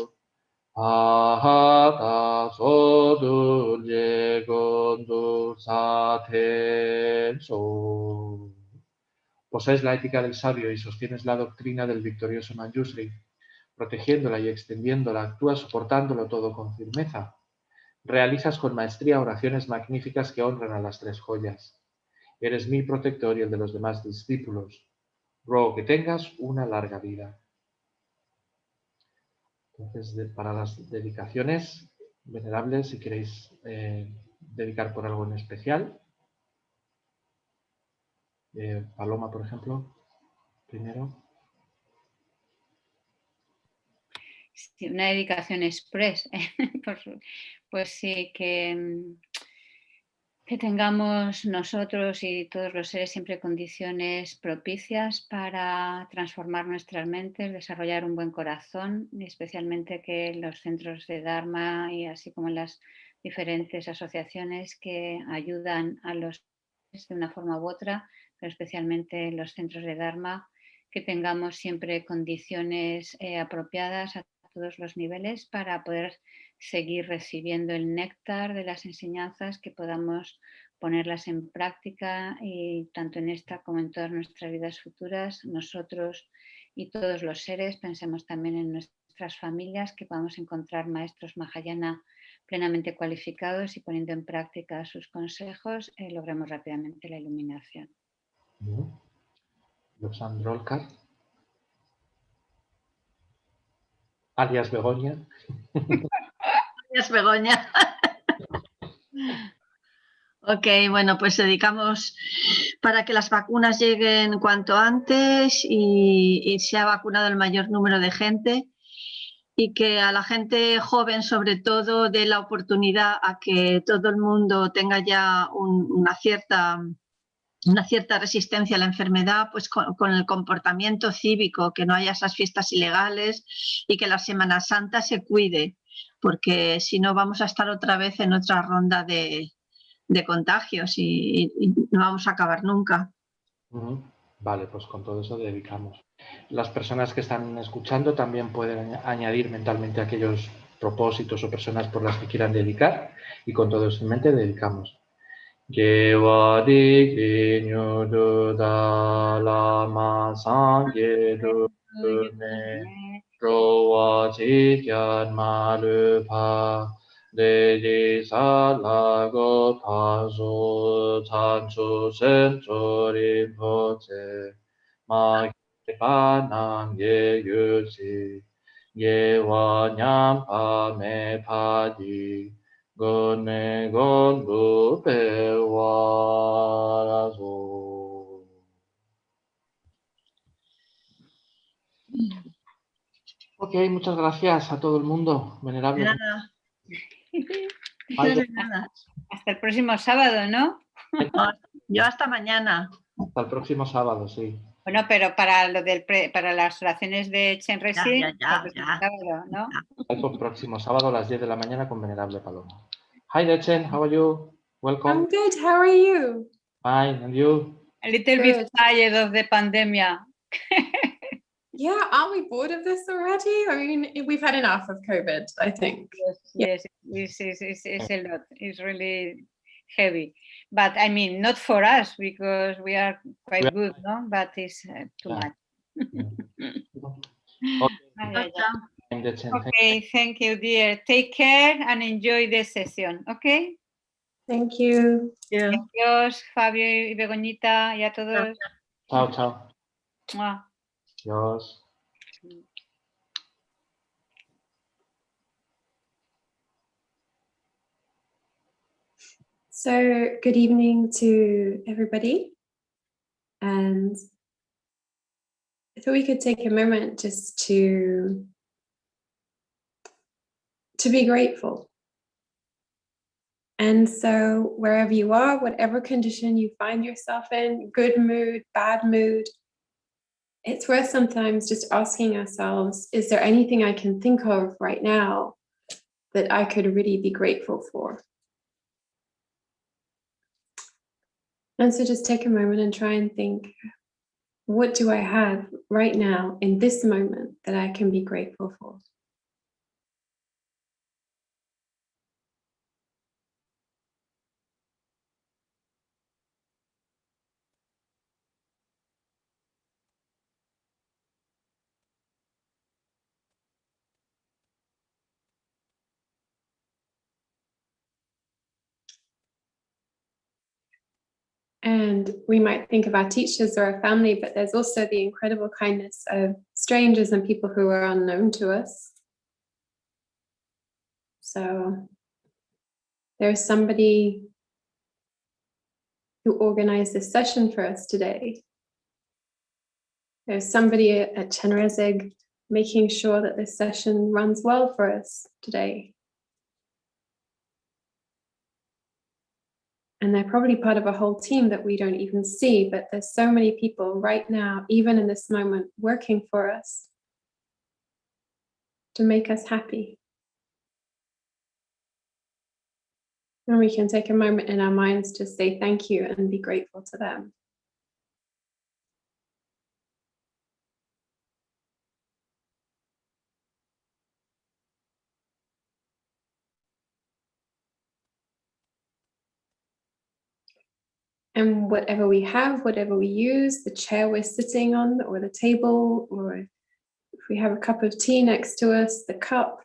ahata sodul yegondur saten so. Posees la ética del sabio y sostienes la doctrina del victorioso Manjusri, protegiéndola y extendiéndola, actúas soportándolo todo con firmeza. Realizas con maestría oraciones magníficas que honran a las tres joyas. Eres mi protector y el de los demás discípulos. Ruego que tengas una larga vida. Entonces, para las dedicaciones, venerables, si queréis dedicar por algo en especial. Paloma, por ejemplo, primero. Sí, una dedicación express. Pues sí, que tengamos nosotros y todos los seres siempre condiciones propicias para transformar nuestras mentes, desarrollar un buen corazón, y especialmente que los centros de Dharma y así como las diferentes asociaciones que ayudan a los seres de una forma u otra, pero especialmente los centros de Dharma, que tengamos siempre condiciones apropiadas a todos los niveles para poder seguir recibiendo el néctar de las enseñanzas, que podamos ponerlas en práctica y tanto en esta como en todas nuestras vidas futuras, nosotros y todos los seres. Pensemos también en nuestras familias, que podamos encontrar maestros Mahayana plenamente cualificados y poniendo en práctica sus consejos, logremos rápidamente la iluminación. Alexandrolkar, alias Begoña. Alias Begoña. Ok, bueno, pues dedicamos para que las vacunas lleguen cuanto antes y se ha vacunado el mayor número de gente, y que a la gente joven sobre todo dé la oportunidad a que todo el mundo tenga ya una cierta resistencia a la enfermedad, pues con el comportamiento cívico, que no haya esas fiestas ilegales y que la Semana Santa se cuide, porque si no vamos a estar otra vez en otra ronda de contagios y no vamos a acabar nunca. Vale, pues con todo eso dedicamos. Las personas que están escuchando también pueden añadir mentalmente aquellos propósitos o personas por las que quieran dedicar, y con todo eso en mente dedicamos. Deji salago paso chanchu sencho rinpoche ma panang ye yuchi ye wa nyam pa me pa di gone gondu pe wa razo. Ok, muchas gracias a todo el mundo, venerable. Nada. Hasta el próximo sábado, ¿no? Yo hasta mañana. Hasta el próximo sábado, sí. Bueno, pero para para las oraciones de Chenrezig, ya. sábado, ¿no? El próximo sábado a las 10 de la mañana con venerable Paloma. Hi there, Chen, how are you? Welcome. I'm good, how are you? Fine, and you? A little bit tired of the pandemic. Yeah, aren't we bored of this already? I mean, we've had enough of COVID, I think. Yes, it's a lot. It's really heavy. But I mean, not for us, because we are quite good, no? But it's too much. Okay, thank you, dear. Take care and enjoy the session, okay? Thank you. Adiós, Fabio y Begoñita, y a todos. Ciao, ciao. Mua. Adiós. So, good evening to everybody. And I thought we could take a moment just to be grateful. And so, wherever you are, whatever condition you find yourself in, good mood, bad mood, it's worth sometimes just asking ourselves, is there anything I can think of right now that I could really be grateful for? And so just take a moment and try and think, what do I have right now in this moment that I can be grateful for? And we might think of our teachers or our family, but there's also the incredible kindness of strangers and people who are unknown to us. So there's somebody who organized this session for us today. There's somebody at Chenrezig making sure that this session runs well for us today. And they're probably part of a whole team that we don't even see, but there's so many people right now, even in this moment, working for us to make us happy. And we can take a moment in our minds to say thank you and be grateful to them. And whatever we have, whatever we use, the chair we're sitting on or the table, or if we have a cup of tea next to us, the cup,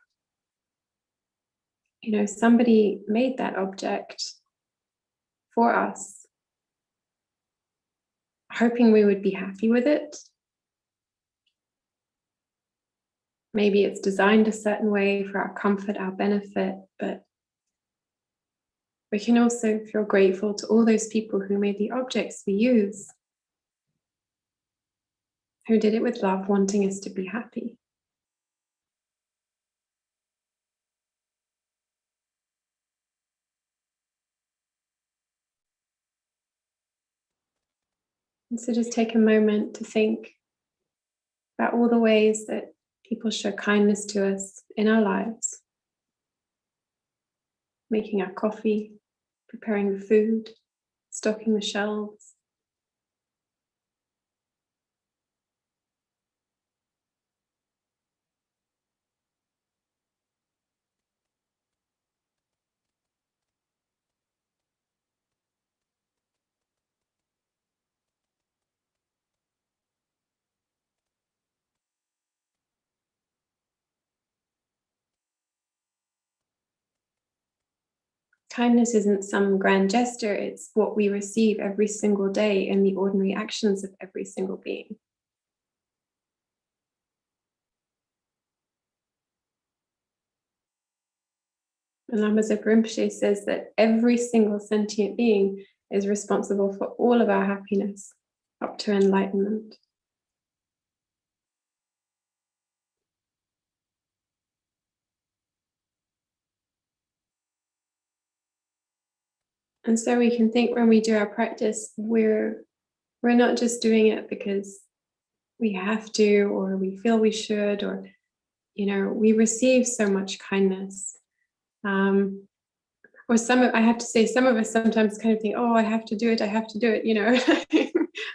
you know, somebody made that object for us, hoping we would be happy with it. Maybe it's designed a certain way for our comfort, our benefit, but we can also feel grateful to all those people who made the objects we use, who did it with love, wanting us to be happy. And so just take a moment to think about all the ways that people show kindness to us in our lives. Making our coffee, preparing the food, stocking the shelves. Kindness isn't some grand gesture, it's what we receive every single day in the ordinary actions of every single being. And Lama Zopa Rinpoche says that every single sentient being is responsible for all of our happiness up to enlightenment. And so we can think when we do our practice, we're not just doing it because we have to, or we feel we should, or, you know, we receive so much kindness. Or I have to say, some of us sometimes kind of think, oh, I have to do it, you know,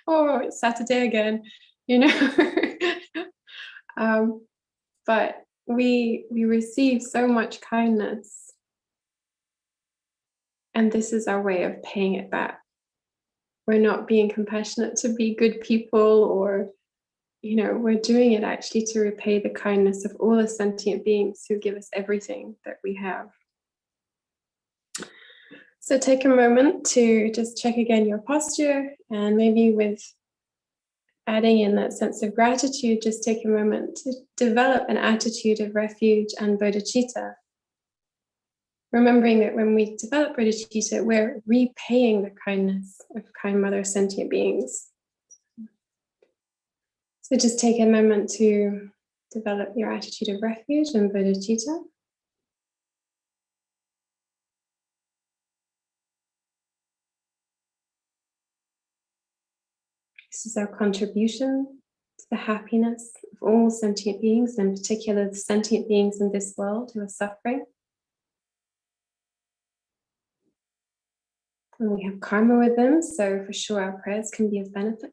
oh, it's Saturday again, you know. But we receive so much kindness. And this is our way of paying it back. We're not being compassionate to be good people, or, you know, we're doing it actually to repay the kindness of all the sentient beings who give us everything that we have. So take a moment to just check again your posture, and maybe with adding in that sense of gratitude, just take a moment to develop an attitude of refuge and bodhicitta. Remembering that when we develop bodhicitta, we're repaying the kindness of kind mother sentient beings. So just take a moment to develop your attitude of refuge and bodhicitta. This is our contribution to the happiness of all sentient beings, in particular the sentient beings in this world who are suffering. And we have karma with them, so for sure our prayers can be of benefit.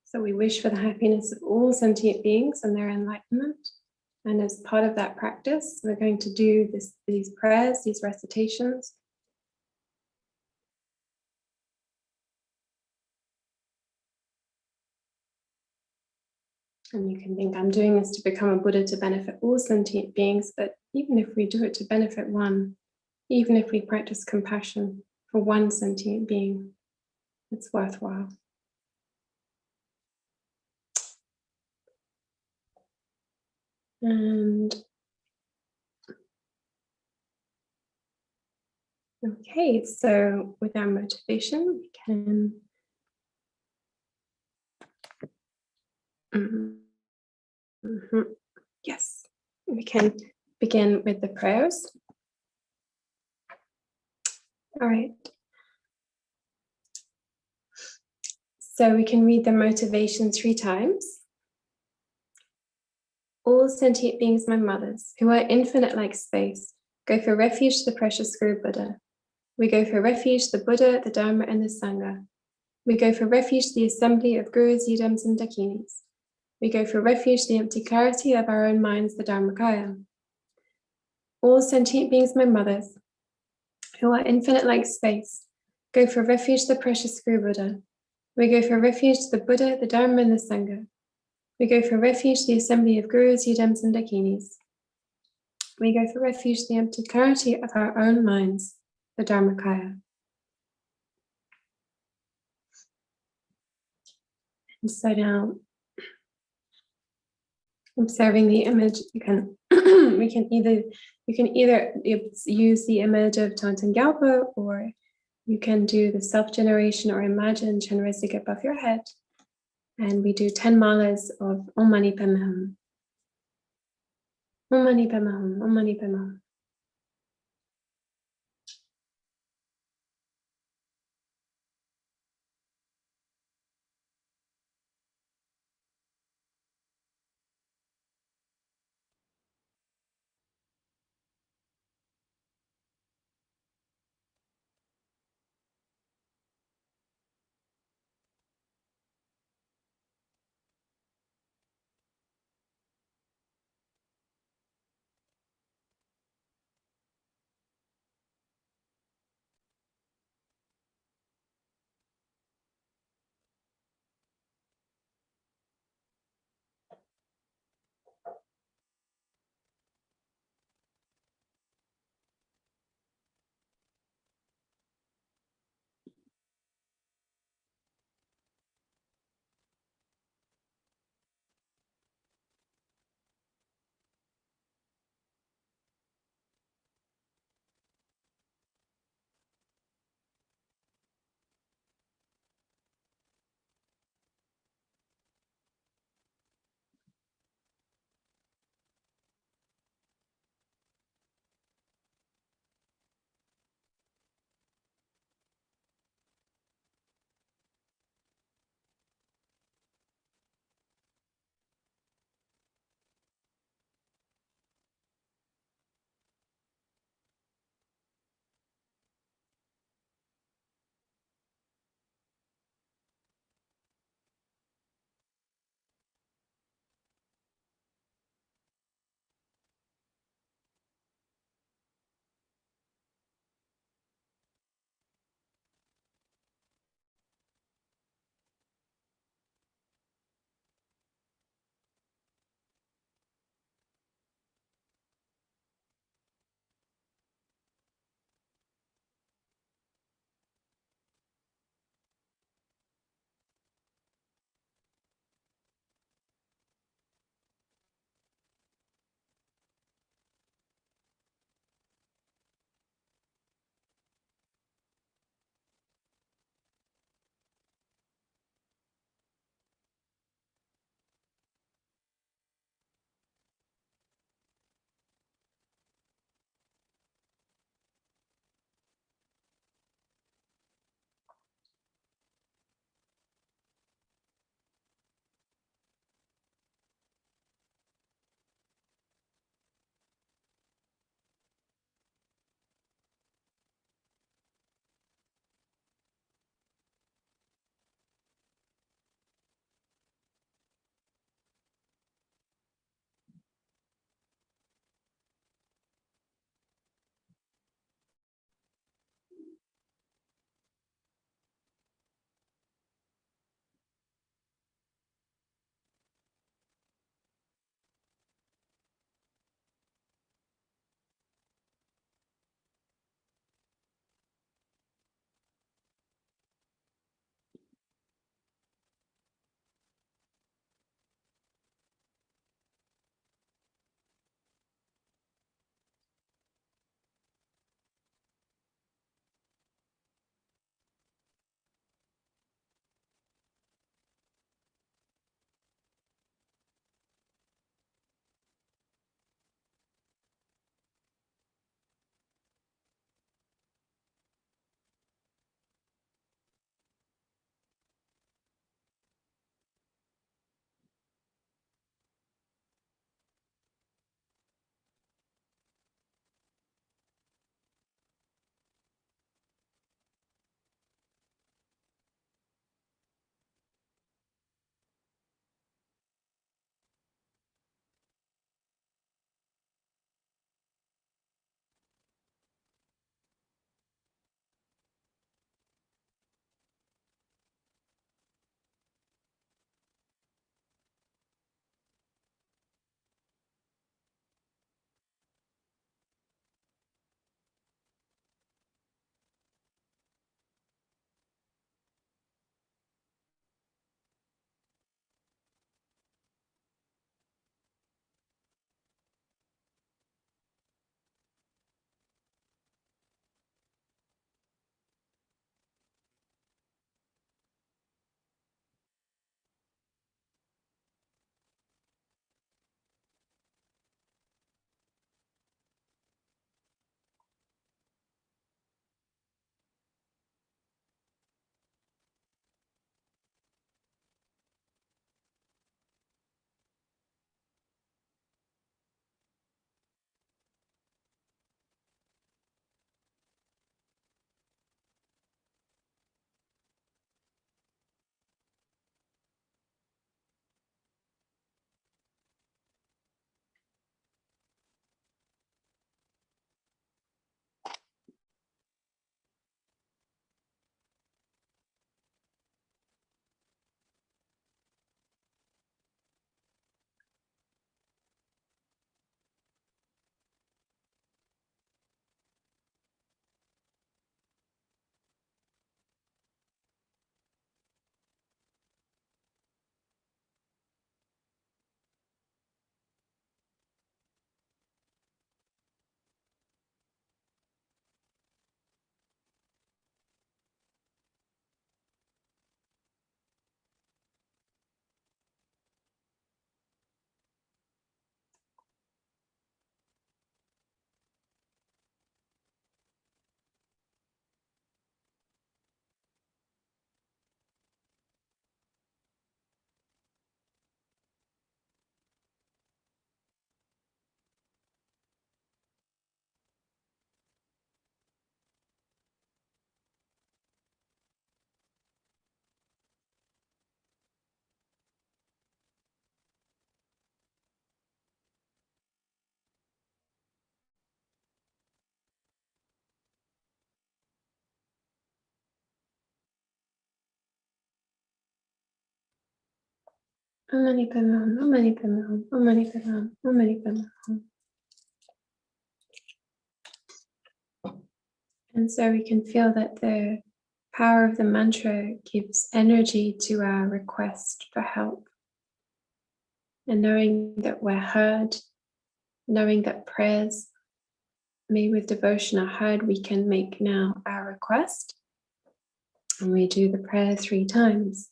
So we wish for the happiness of all sentient beings and their enlightenment. And as part of that practice, we're going to do these prayers, these recitations. And you can think, I'm doing this to become a Buddha to benefit all sentient beings, but even if we do it to benefit one, even if we practice compassion for one sentient being, it's worthwhile. And okay, so with our motivation, we can yes, we can begin with the prayers. All right. So we can read the motivation 3 times. All sentient beings, my mothers, who are infinite like space, go for refuge to the precious Guru Buddha. We go for refuge the Buddha, the Dharma, and the Sangha. We go for refuge the assembly of Gurus, Yidams, and Dakinis. We go for refuge the empty clarity of our own minds, the Dharmakaya. All sentient beings, my mothers, who are infinite like space, go for refuge the precious Guru Buddha. We go for refuge the Buddha, the Dharma, and the Sangha. We go for refuge the assembly of Gurus, Yidams, and Dakinis. We go for refuge the empty clarity of our own minds, the Dharmakaya. And so now, observing the image, you can you can either use the image of Thangtong Gyalpo, or you can do the self-generation or imagine Chenrezig above your head. And we do 10 malas of Om Mani Padme Hum. Om Mani Padme Hum, Om Mani Padme Hum. Om Mani Padme Hum, Om Mani Padme Hum, Om Mani Padme Hum, Om Mani Padme Hum. And so we can feel that the power of the mantra gives energy to our request for help. And knowing that we're heard, knowing that prayers made with devotion are heard, we can make now our request. And we do the prayer 3 times.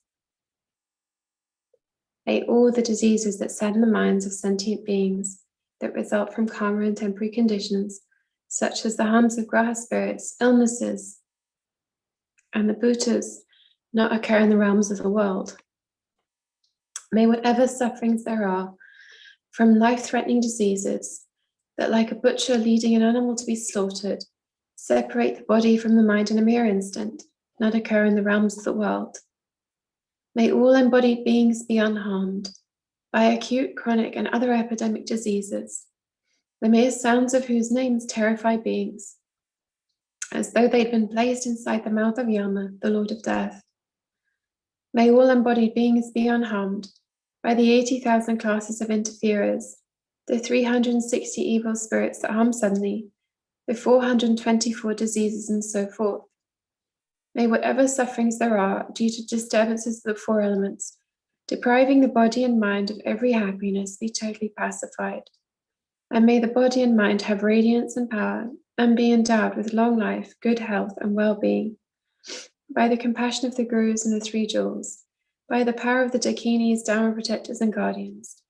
May all the diseases that sadden the minds of sentient beings that result from karma and temporary conditions, such as the harms of graha spirits, illnesses, and the bhutas, not occur in the realms of the world. May whatever sufferings there are from life-threatening diseases that, like a butcher leading an animal to be slaughtered, separate the body from the mind in a mere instant, not occur in the realms of the world. May all embodied beings be unharmed by acute, chronic, and other epidemic diseases, the mere sounds of whose names terrify beings, as though they'd been placed inside the mouth of Yama, the Lord of Death. May all embodied beings be unharmed by the 80,000 classes of interferers, the 360 evil spirits that harm suddenly, the 424 diseases, and so forth. May whatever sufferings there are due to disturbances of the 4 elements, depriving the body and mind of every happiness, be totally pacified. And may the body and mind have radiance and power, and be endowed with long life, good health, and well-being. By the compassion of the Gurus and the 3 jewels, by the power of the Dakinis, Dharma protectors, and guardians,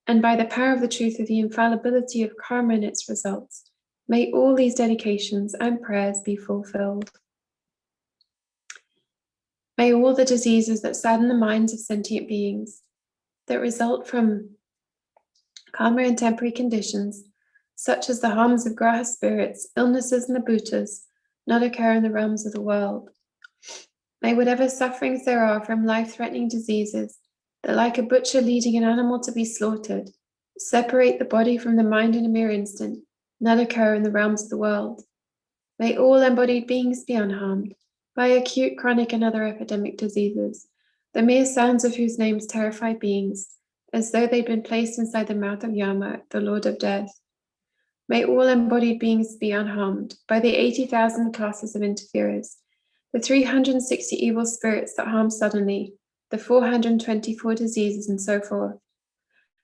and by the power of the truth of the infallibility of karma and its results, may all these dedications and prayers be fulfilled. May all the diseases that sadden the minds of sentient beings, that result from karma and temporary conditions, such as the harms of graha spirits, illnesses, and the bhutas, not occur in the realms of the world. May whatever sufferings there are from life-threatening diseases, that like a butcher leading an animal to be slaughtered, separate the body from the mind in a mere instant, not occur in the realms of the world. May all embodied beings be unharmed by acute, chronic, and other epidemic diseases, the mere sounds of whose names terrify beings, as though they'd been placed inside the mouth of Yama, the Lord of Death. May all embodied beings be unharmed by the 80,000 classes of interferers, the 360 evil spirits that harm suddenly, the 424 diseases, and so forth.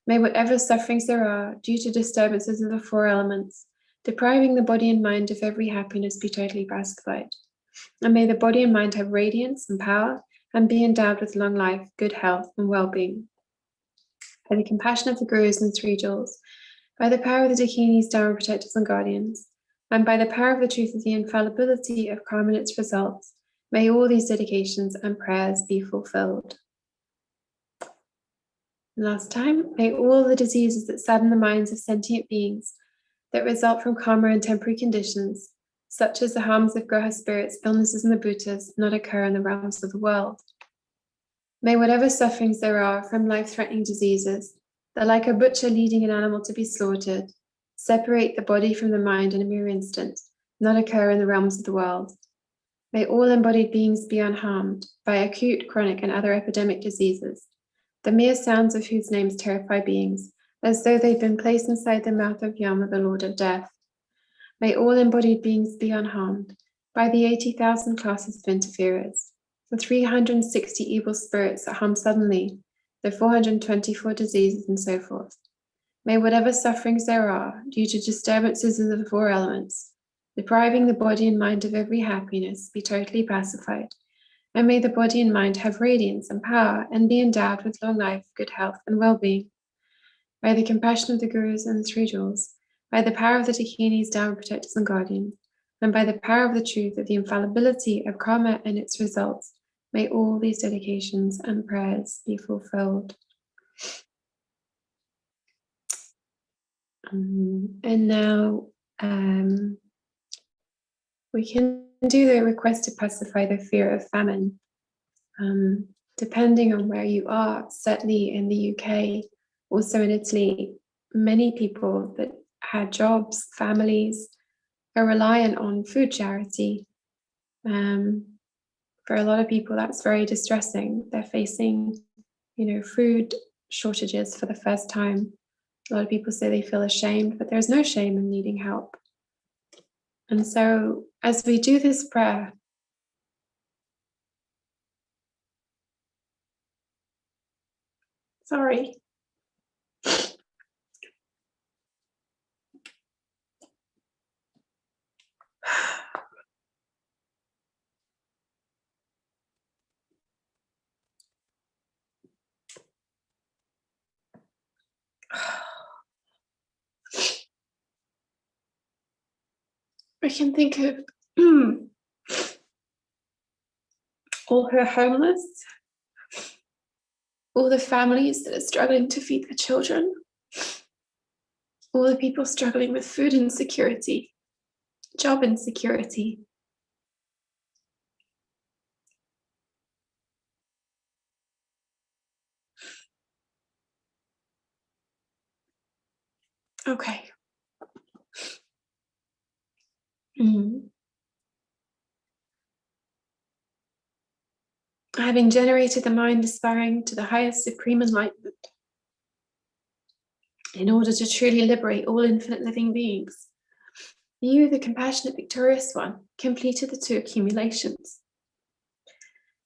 May whatever sufferings there are due to disturbances of the 4 elements, depriving the body and mind of every happiness, be totally pacified. And may the body and mind have radiance and power, and be endowed with long life, good health, and well-being. By the compassion of the Gurus and 3 jewels, by the power of the Dakinis, Dharma protectors, and guardians, and by the power of the truth of the infallibility of karma and its results, may all these dedications and prayers be fulfilled. Last time, may all the diseases that sadden the minds of sentient beings, that result from karma and temporary conditions, such as the harms of graha spirits, illnesses, and the bhutas, not occur in the realms of the world. May whatever sufferings there are from life-threatening diseases, that like a butcher leading an animal to be slaughtered, separate the body from the mind in a mere instant, not occur in the realms of the world. May all embodied beings be unharmed by acute, chronic, and other epidemic diseases, the mere sounds of whose names terrify beings, as though they'd been placed inside the mouth of Yama, the Lord of Death. May all embodied beings be unharmed by the 80,000 classes of interferers, the 360 evil spirits that harm suddenly, the 424 diseases, and so forth. May whatever sufferings there are due to disturbances of the 4 elements, depriving the body and mind of every happiness, be totally pacified. And may the body and mind have radiance and power, and be endowed with long life, good health, and well-being. By the compassion of the Gurus and the 3 jewels, by the power of the Dakinis, Dharma protectors, and guardians, and by the power of the truth of the infallibility of karma and its results, may all these dedications and prayers be fulfilled. And now we can do the request to pacify the fear of famine. Depending on where you are, certainly in the UK, also in Italy, many people that had jobs, families, are reliant on food charity. For a lot of people, that's very distressing. They're facing, food shortages for the first time. A lot of people say they feel ashamed, but there's no shame in needing help. And so as we do this prayer, sorry. I can think of all who are homeless, all the families that are struggling to feed their children, all the people struggling with food insecurity, job insecurity. Okay. Having generated the mind aspiring to the highest supreme enlightenment, in order to truly liberate all infinite living beings, you, the compassionate victorious one, completed the 2 accumulations.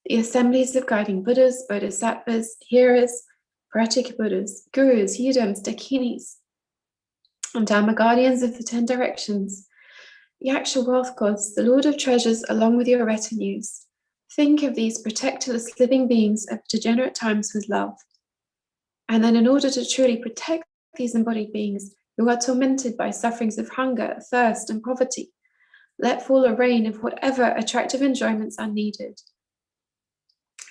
The assemblies of guiding Buddhas, Bodhisattvas, hearers, Pratyeka Buddhas, Gurus, Yidams, Dakinis, and Dharma guardians of the 10 directions, the actual wealth gods, the Lord of treasures, along with your retinues. Think of these protectorless living beings of degenerate times with love. And then in order to truly protect these embodied beings who are tormented by sufferings of hunger, thirst, and poverty, let fall a rain of whatever attractive enjoyments are needed.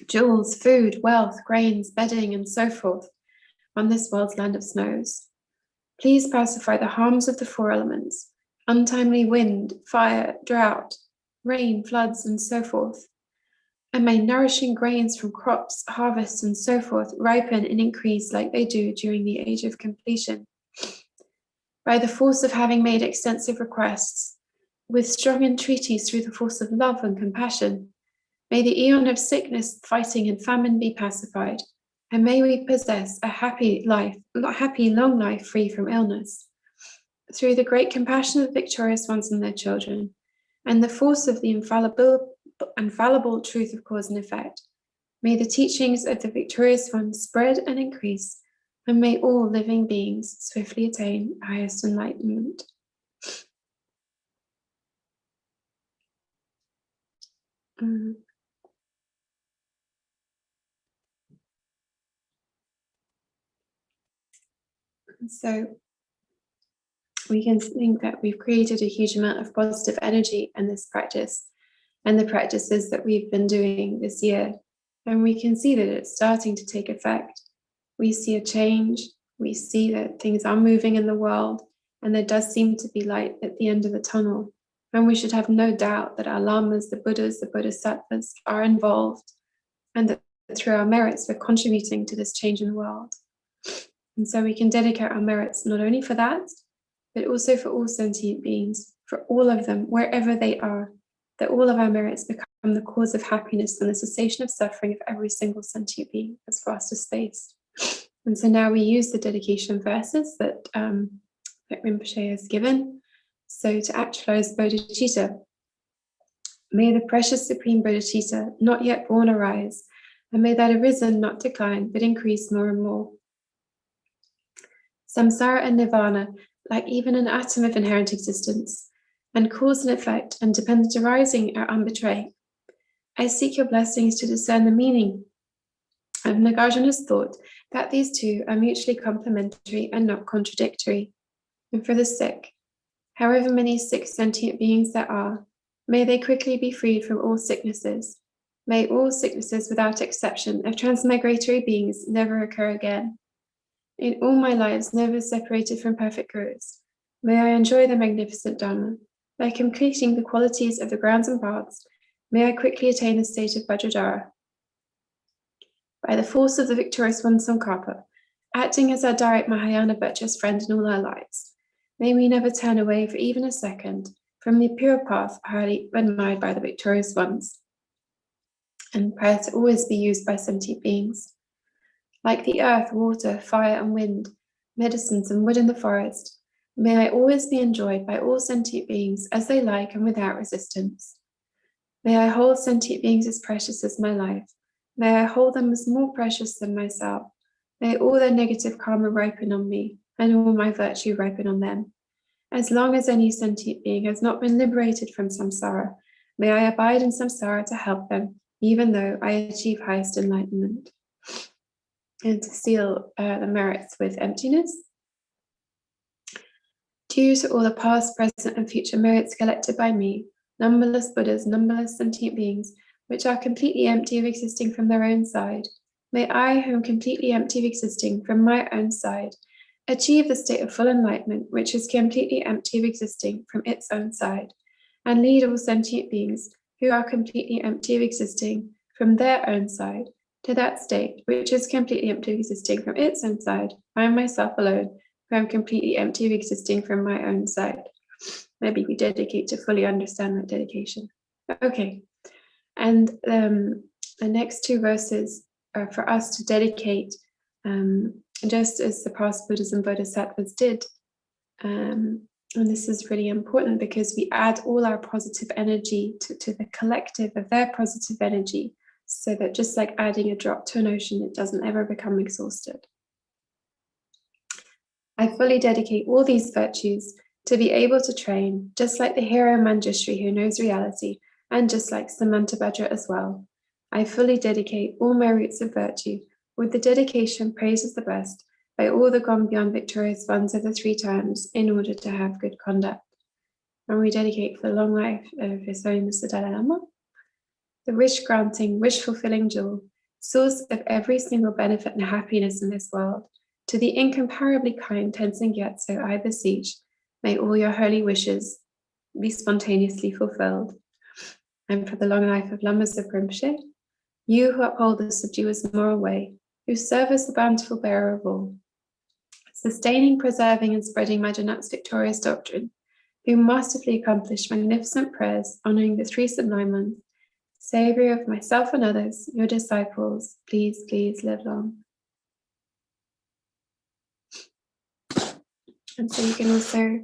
Jewels, food, wealth, grains, bedding, and so forth on this world's land of snows. Please pacify the harms of the 4 elements, untimely wind, fire, drought, rain, floods, and so forth. And may nourishing grains from crops, harvests, and so forth ripen and increase like they do during the age of completion. By the force of having made extensive requests, with strong entreaties through the force of love and compassion, may the eon of sickness, fighting, and famine be pacified, and may we possess a happy life, long life free from illness. Through the great compassion of the victorious ones and their children, and the force of the infallible truth of cause and effect, may the teachings of the victorious ones spread and increase, and may all living beings swiftly attain highest enlightenment. So we can think that we've created a huge amount of positive energy in this practice and the practices that we've been doing this year. And we can see that it's starting to take effect. We see a change. We see that things are moving in the world, and there does seem to be light at the end of the tunnel. And we should have no doubt that our lamas, the Buddhas, the Bodhisattvas are involved, and that through our merits we're contributing to this change in the world. And so we can dedicate our merits not only for that, but also for all sentient beings, for all of them, wherever they are, that all of our merits become the cause of happiness and the cessation of suffering of every single sentient being as fast as space. And so now we use the dedication verses that Rinpoche has given. So to actualize bodhicitta, may the precious supreme bodhicitta not yet born arise, and may that arisen not decline, but increase more and more. Samsara and nirvana, like even an atom of inherent existence, and cause and effect and dependent arising are unbetrayed. I seek your blessings to discern the meaning of Nagarjuna's thought that these two are mutually complementary and not contradictory. And for the sick, however many sick sentient beings there are, may they quickly be freed from all sicknesses. May all sicknesses without exception of transmigratory beings never occur again. In all my lives never separated from perfect gurus, may I enjoy the magnificent Dharma. By completing the qualities of the grounds and paths, may I quickly attain the state of Vajradhara. By the force of the victorious one Tsongkhapa, acting as our direct Mahayana virtuous friend in all our lives, may we never turn away for even a second from the pure path highly admired by the victorious ones, and prayer to always be used by sentient beings. Like the earth, water, fire and wind, medicines and wood in the forest, may I always be enjoyed by all sentient beings as they like and without resistance. May I hold sentient beings as precious as my life. May I hold them as more precious than myself. May all their negative karma ripen on me, and all my virtue ripen on them. As long as any sentient being has not been liberated from samsara, may I abide in samsara to help them, even though I achieve highest enlightenment. And to seal the merits with emptiness. Due to all the past, present, and future merits collected by me, numberless Buddhas, numberless sentient beings, which are completely empty of existing from their own side, may I, who am completely empty of existing from my own side, achieve the state of full enlightenment, which is completely empty of existing from its own side, and lead all sentient beings who are completely empty of existing from their own side to that state which is completely empty of existing from its own side. I am myself alone, who am completely empty of existing from my own side. Maybe we dedicate to fully understand that dedication. Okay, and the next two verses are for us to dedicate, just as the past Buddhas and Bodhisattvas did. And this is really important because we add all our positive energy to the collective of their positive energy, so that just like adding a drop to an ocean, it doesn't ever become exhausted. I fully dedicate all these virtues to be able to train, just like the hero Manjushri who knows reality, and just like Samantabhadra as well. I fully dedicate all my roots of virtue with the dedication praised as the best by all the gone beyond victorious ones of the three times in order to have good conduct. And we dedicate for the long life of His Holiness the Dalai Lama, the wish-granting, wish-fulfilling jewel, source of every single benefit and happiness in this world, to the incomparably kind Tenzin Gyatso, I beseech, may all your holy wishes be spontaneously fulfilled. And for the long life of Lama Zopa Rinpoche, you who uphold the subduer's moral way, who serve as the bountiful bearer of all, sustaining, preserving, and spreading Majinat's victorious doctrine, who masterfully accomplish magnificent prayers, honoring the three sublime ones, Savior of myself and others, your disciples, please, please live long. And so you can also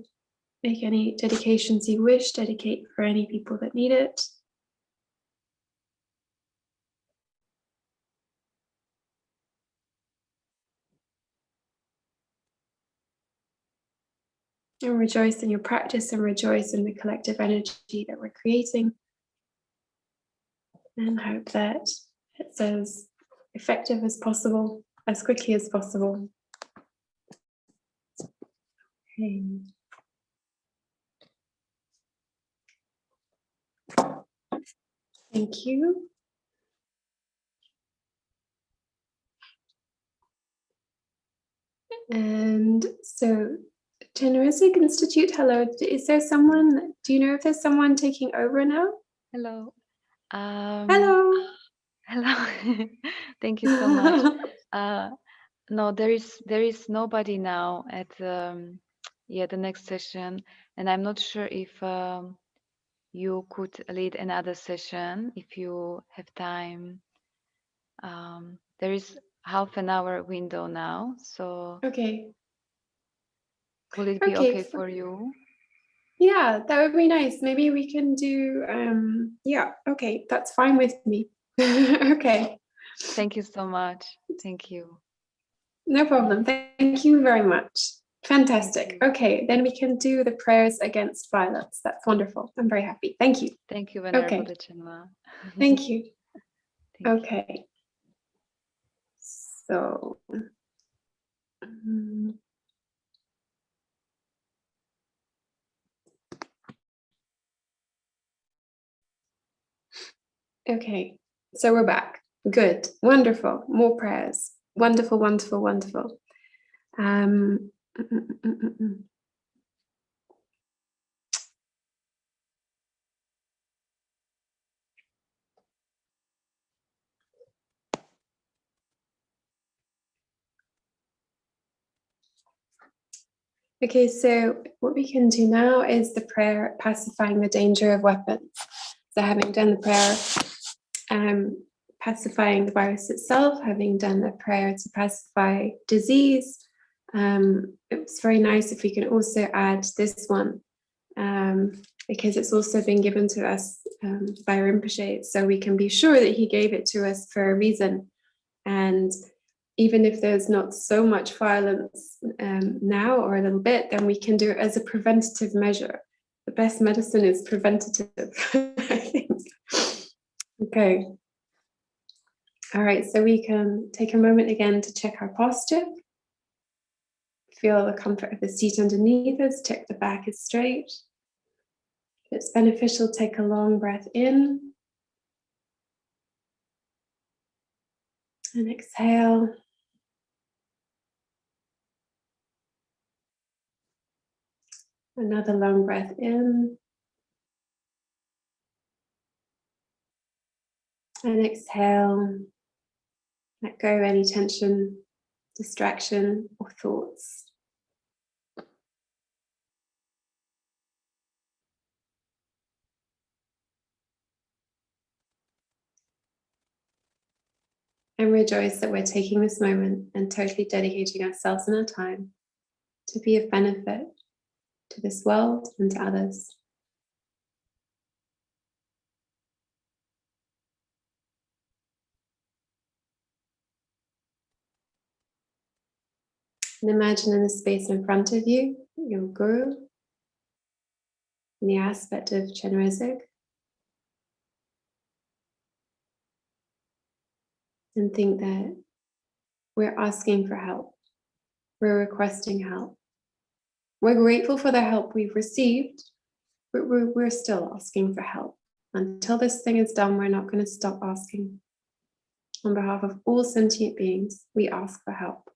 make any dedications you wish, dedicate for any people that need it. And rejoice in your practice and rejoice in the collective energy that we're creating. And hope that it's as effective as possible, as quickly as possible. Okay. Thank you. And so, Chenrezig Institute, hello. Is there someone, do you know if there's someone taking over now? Hello. Hello. Hello. Thank you so much. No, there is nobody now at the next session, and I'm not sure if you could lead another session if you have time. There is half an hour window now, so okay. Will it be okay for you? Yeah, that would be nice. Maybe we can do, yeah, okay, that's fine with me. Okay. Thank you so much. Thank you. No problem. Thank you very much. Fantastic. Okay, then we can do the prayers against violence. That's wonderful. I'm very happy. Thank you. Thank you, Venerable Okay. Chenma. Thank you. Thank okay. So, okay, so we're back. Good, wonderful, more prayers. Wonderful, wonderful, wonderful. Okay, so what we can do now is the prayer pacifying the danger of weapons. So having done the prayer, pacifying the virus itself, having done a prayer to pacify disease, it's very nice if we can also add this one, because it's also been given to us by Rinpoche, so we can be sure that he gave it to us for a reason. And even if there's not so much violence now or a little bit, then we can do it as a preventative measure. The best medicine is preventative, I think. Okay. All right, so we can take a moment again to check our posture. Feel the comfort of the seat underneath us, check the back is straight. If it's beneficial, take a long breath in. And exhale. Another long breath in. And exhale. Let go of any tension, distraction, or thoughts. And rejoice that we're taking this moment and totally dedicating ourselves and our time to be of benefit to this world and to others. And imagine in the space in front of you, your guru, in the aspect of Chenrezig. And think that we're asking for help. We're requesting help. We're grateful for the help we've received, but we're still asking for help. Until this thing is done, we're not going to stop asking. On behalf of all sentient beings, we ask for help.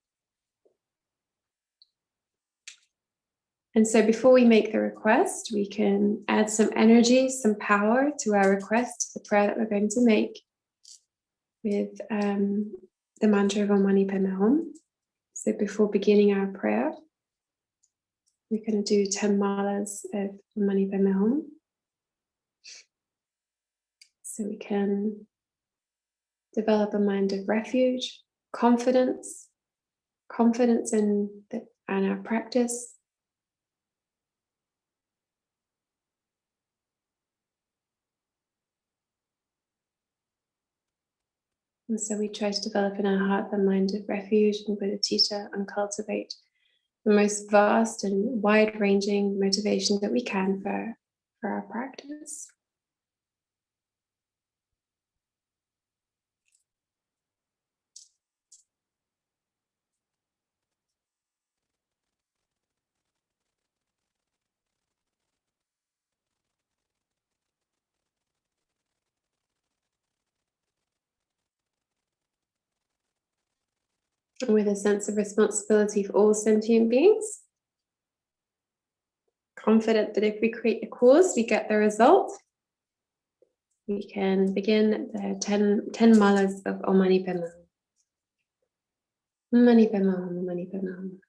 And so before we make the request, we can add some energy, some power to our request, the prayer that we're going to make, with the mantra of Om Mani Padme Hum. So before beginning our prayer, we're going to do 10 malas of Om Mani Padme Hum. So we can develop a mind of refuge, confidence in our practice. And so we try to develop in our heart the mind of refuge and bodhicitta and cultivate the most vast and wide-ranging motivation that we can for our practice. With a sense of responsibility for all sentient beings, confident that if we create the cause, we get the result. We can begin the 10 malas of Om Mani Padme Hum. Om Mani Padme Hum, Om Mani Padme Hum.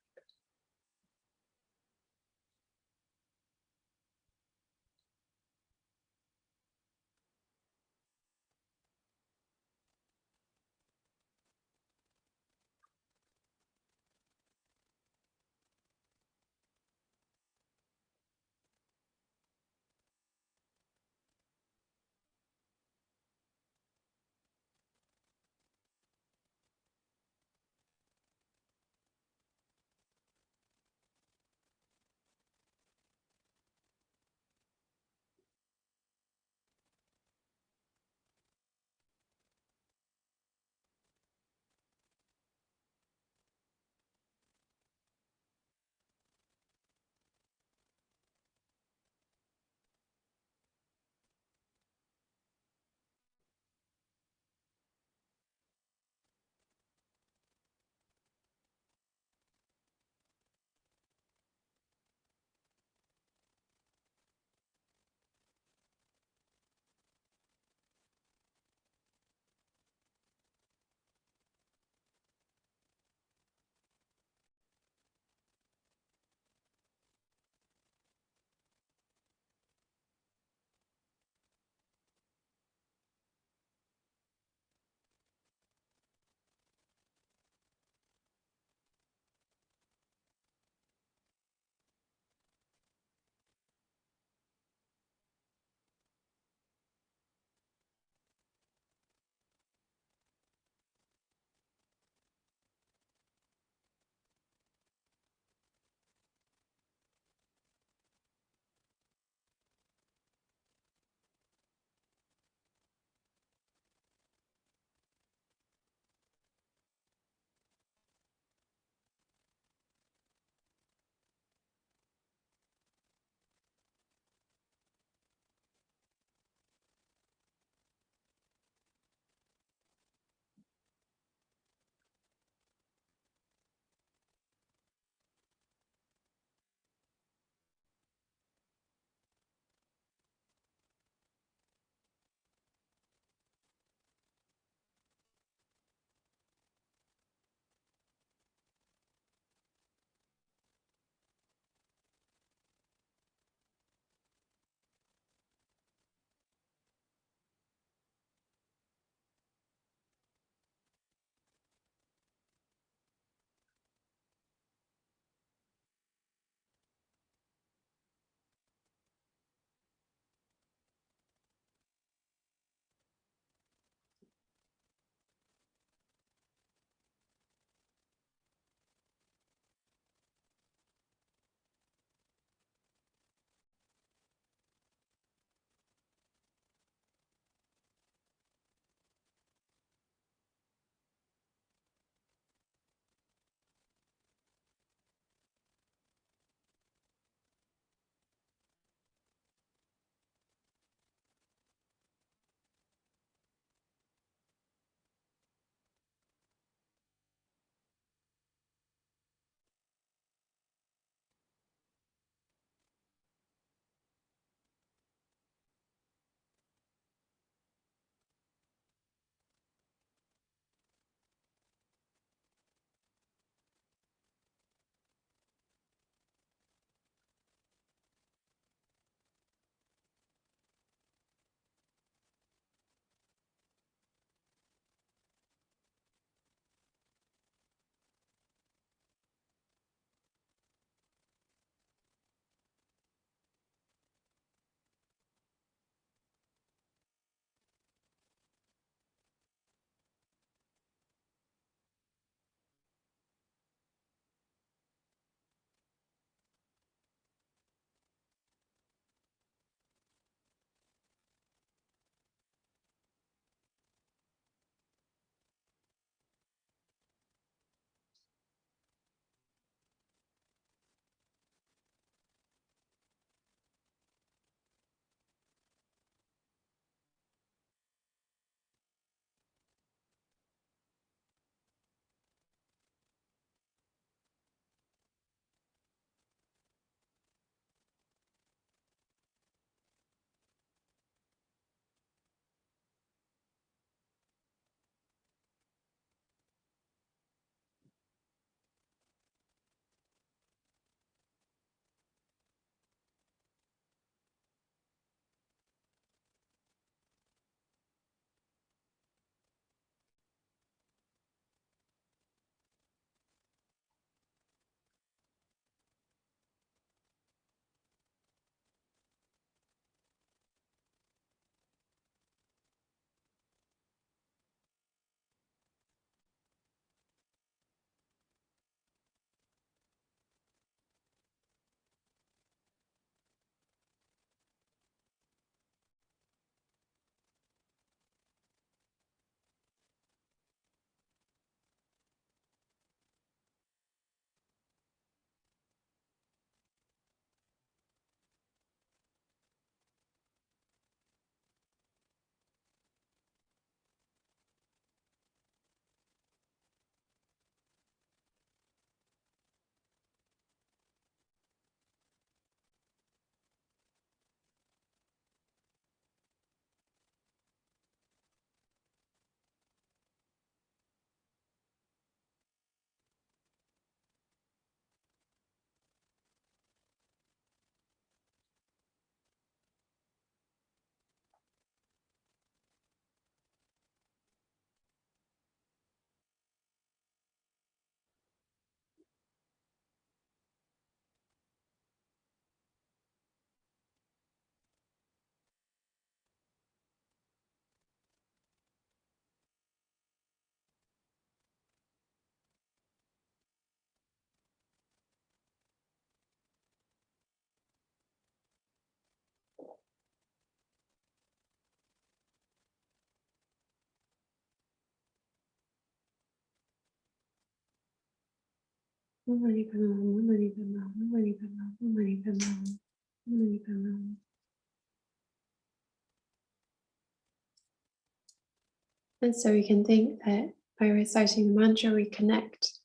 And so we can think that by reciting the mantra, we connect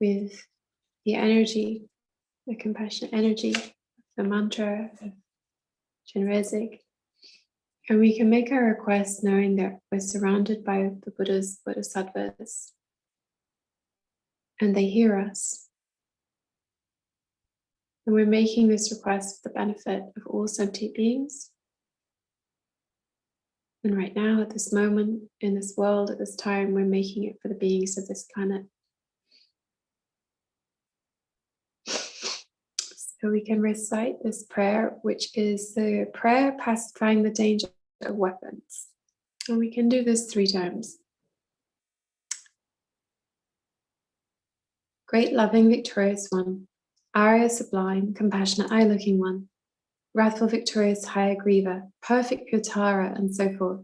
with the energy, the compassionate energy of the mantra of Chenrezig. And we can make our request knowing that we're surrounded by the Buddhas, Bodhisattvas, and they hear us. And we're making this request for the benefit of all sentient beings. And right now, at this moment, in this world, at this time, we're making it for the beings of this planet. So we can recite this prayer, which is the prayer pacifying the danger of weapons. And we can do this 3 times. Great, loving, victorious one, Arya, sublime, compassionate, eye-looking one, wrathful, victorious, Hayagriva, perfect, pure Tara, and so forth.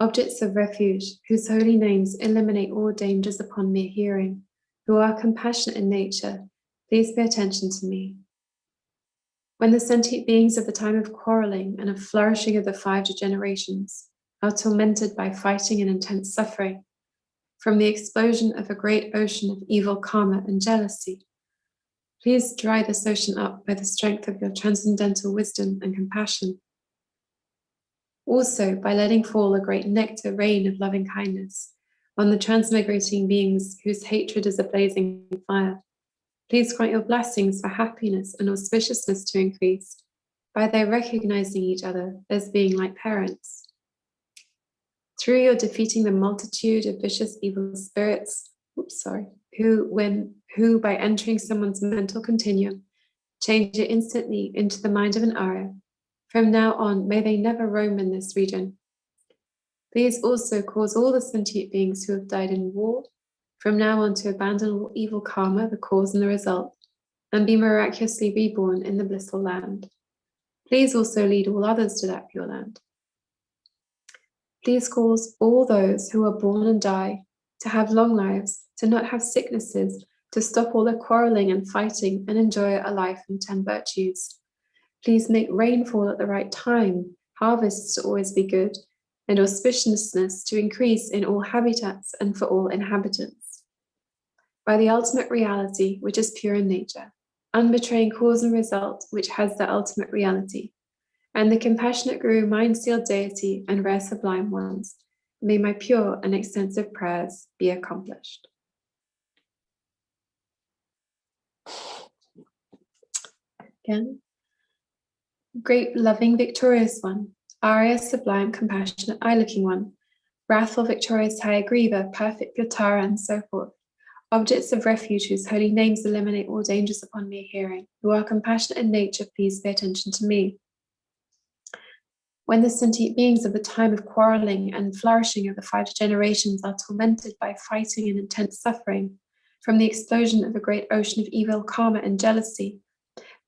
Objects of refuge, whose holy names eliminate all dangers upon mere hearing, who are compassionate in nature, please pay attention to me. When the sentient beings of the time of quarreling and of flourishing of the 5 generations are tormented by fighting and intense suffering, from the explosion of a great ocean of evil karma and jealousy, please dry this ocean up by the strength of your transcendental wisdom and compassion. Also, by letting fall a great nectar rain of loving kindness on the transmigrating beings whose hatred is a blazing fire, please grant your blessings for happiness and auspiciousness to increase by their recognizing each other as being like parents. Through your defeating the multitude of vicious evil spirits, who by entering someone's mental continuum, change it instantly into the mind of an Arya. From now on, may they never roam in this region. Please also cause all the sentient beings who have died in war from now on to abandon all evil karma, the cause and the result, and be miraculously reborn in the blissful land. Please also lead all others to that pure land. Please cause all those who are born and die to have long lives, to not have sicknesses, to stop all their quarreling and fighting and enjoy a life in 10 virtues. Please make rain fall at the right time, harvests to always be good, and auspiciousness to increase in all habitats and for all inhabitants. By the ultimate reality, which is pure in nature, unbetraying cause and result, which has the ultimate reality, and the compassionate Guru, mind-sealed deity, and rare sublime ones, may my pure and extensive prayers be accomplished. Again, great, loving, victorious one, Arya, sublime, compassionate, eye-looking one, wrathful, victorious, Hayagriva, perfect, pure Tara, and so forth. Objects of refuge whose holy names eliminate all dangers upon mere hearing, who are compassionate in nature, please pay attention to me. When the sentient beings of the time of quarreling and flourishing of the 5 generations are tormented by fighting and intense suffering from the explosion of a great ocean of evil karma and jealousy,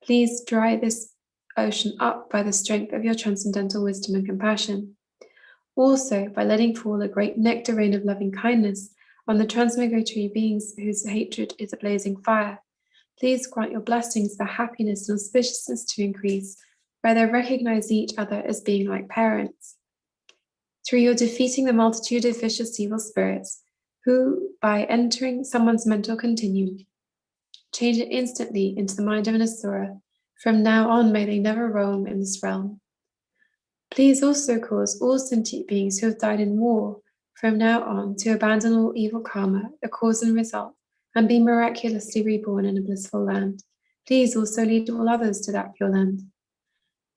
please dry this ocean up by the strength of your transcendental wisdom and compassion. Also, by letting fall a great nectar rain of loving kindness on the transmigratory beings whose hatred is a blazing fire, please grant your blessings for happiness and auspiciousness to increase by their recognizing each other as being like parents. Through your defeating the multitude of vicious evil spirits, who, by entering someone's mental continuum, change it instantly into the mind of an Asura. From now on, may they never roam in this realm. Please also cause all sentient beings who have died in war from now on to abandon all evil karma, the cause and result, and be miraculously reborn in a blissful land. Please also lead all others to that pure land.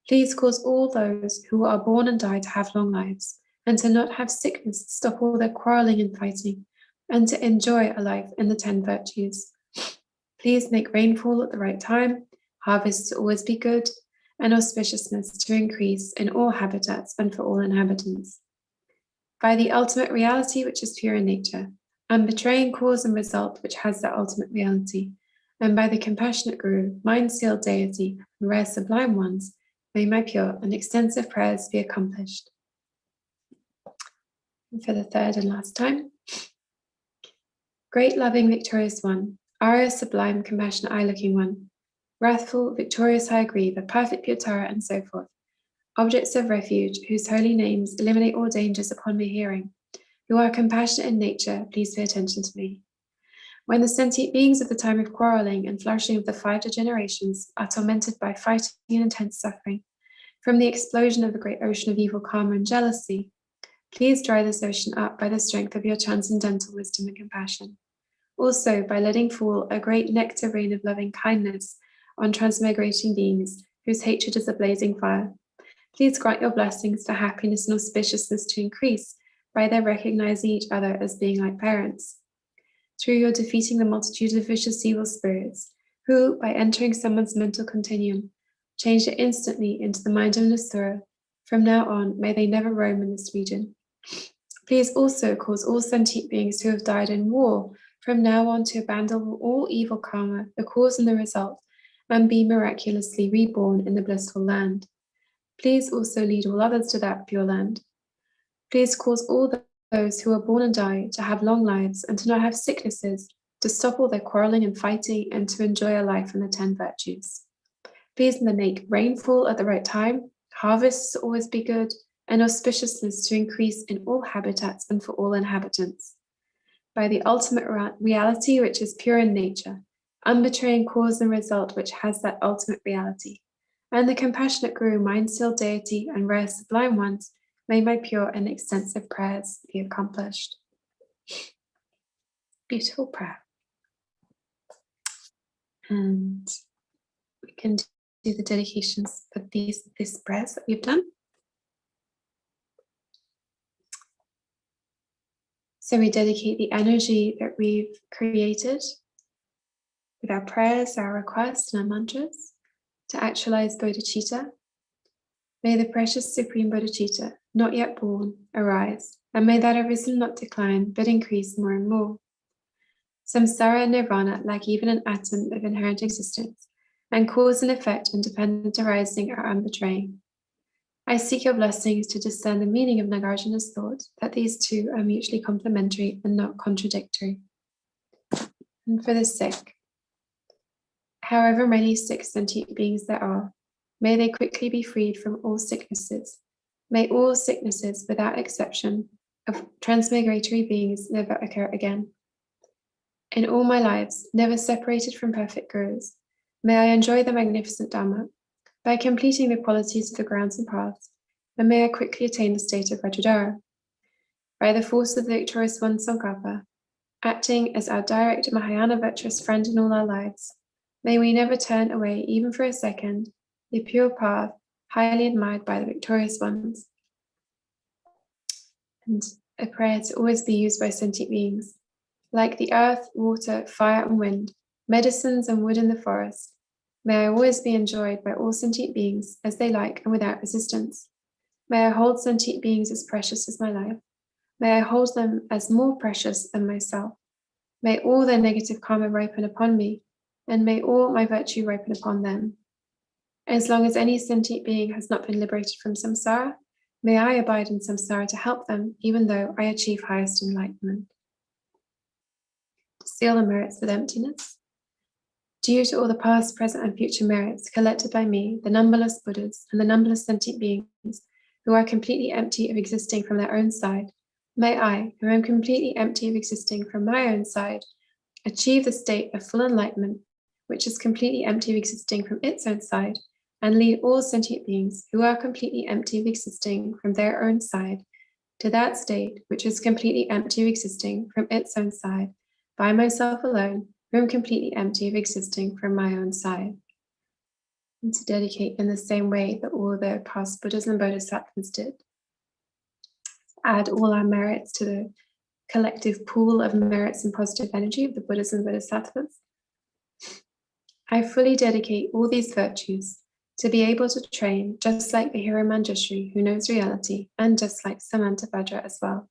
Please cause all those who are born and die to have long lives, and to not have sickness, stop all their quarreling and fighting, and to enjoy a life in the 10 virtues. Please make rainfall at the right time, harvests to always be good, and auspiciousness to increase in all habitats and for all inhabitants. By the ultimate reality, which is pure in nature, and betraying cause and result, which has the ultimate reality, and by the compassionate Guru, mind-sealed deity, and rare sublime ones, may my pure and extensive prayers be accomplished. And for the 3rd and last time, great, loving, victorious one, Arya, sublime, compassionate, eye-looking one, wrathful, victorious, high grieve, perfect, pure Tara, and so forth. Objects of refuge, whose holy names eliminate all dangers upon my hearing, who are compassionate in nature, please pay attention to me. When the sentient beings of the time of quarreling and flourishing of the 5 degenerations are tormented by fighting and intense suffering, from the explosion of the great ocean of evil karma and jealousy, please dry this ocean up by the strength of your transcendental wisdom and compassion. Also, by letting fall a great nectar rain of loving kindness on transmigrating beings whose hatred is a blazing fire, please grant your blessings for happiness and auspiciousness to increase by their recognizing each other as being like parents. Through your defeating the multitude of vicious evil spirits, who, by entering someone's mental continuum, change it instantly into the mind of an Asura, from now on, may they never roam in this region. Please also cause all sentient beings who have died in war from now on to abandon all evil karma, the cause and the result, and be miraculously reborn in the blissful land. Please also lead all others to that pure land. Please cause all those who are born and die to have long lives and to not have sicknesses, to stop all their quarreling and fighting, and to enjoy a life in the 10 virtues. Please make rainfall at the right time, harvests always be good, and auspiciousness to increase in all habitats and for all inhabitants. By the ultimate reality which is pure in nature, unbetraying cause and result which has that ultimate reality, and the compassionate Guru, mind-sealed deity, and rare sublime ones, may my pure and extensive prayers be accomplished. Beautiful prayer. And we can do the dedications for these prayers that we've done. So we dedicate the energy that we've created with our prayers, our requests, and our mantras to actualize bodhicitta. May the precious Supreme Bodhicitta, not yet born, arise, and may that arisen not decline, but increase more and more. Samsara and nirvana lack even an atom of inherent existence, and cause and effect and dependent arising are unbetraying. I seek your blessings to discern the meaning of Nagarjuna's thought, that these two are mutually complementary and not contradictory. And for the sick, however many sick sentient beings there are, may they quickly be freed from all sicknesses. May all sicknesses, without exception, of transmigratory beings never occur again. In all my lives, never separated from perfect gurus, may I enjoy the magnificent Dhamma by completing the qualities of the grounds and paths, and may I quickly attain the state of Vajradhara. By the force of the victorious one Tsongkhapa, acting as our direct Mahayana virtuous friend in all our lives, may we never turn away even for a second the pure path highly admired by the victorious ones. And a prayer to always be used by sentient beings, like the earth, water, fire, and wind, medicines and wood in the forest. May I always be enjoyed by all sentient beings as they like and without resistance. May I hold sentient beings as precious as my life. May I hold them as more precious than myself. May all their negative karma ripen upon me, and may all my virtue ripen upon them. As long as any sentient being has not been liberated from samsara, may I abide in samsara to help them, even though I achieve highest enlightenment. To seal the merits with emptiness. Due to all the past, present, and future merits collected by me, the numberless Buddhas, and the numberless sentient beings who are completely empty of existing from their own side, may I, who am completely empty of existing from my own side, achieve the state of full enlightenment, which is completely empty of existing from its own side, and lead all sentient beings who are completely empty of existing from their own side to that state which is completely empty of existing from its own side, by myself alone, who am completely empty of existing from my own side. And to dedicate in the same way that all the past Buddhas and Bodhisattvas did. Add all our merits to the collective pool of merits and positive energy of the Buddhas and Bodhisattvas. I fully dedicate all these virtues to be able to train just like the hero Manjushri who knows reality, and just like Samantabhadra as well.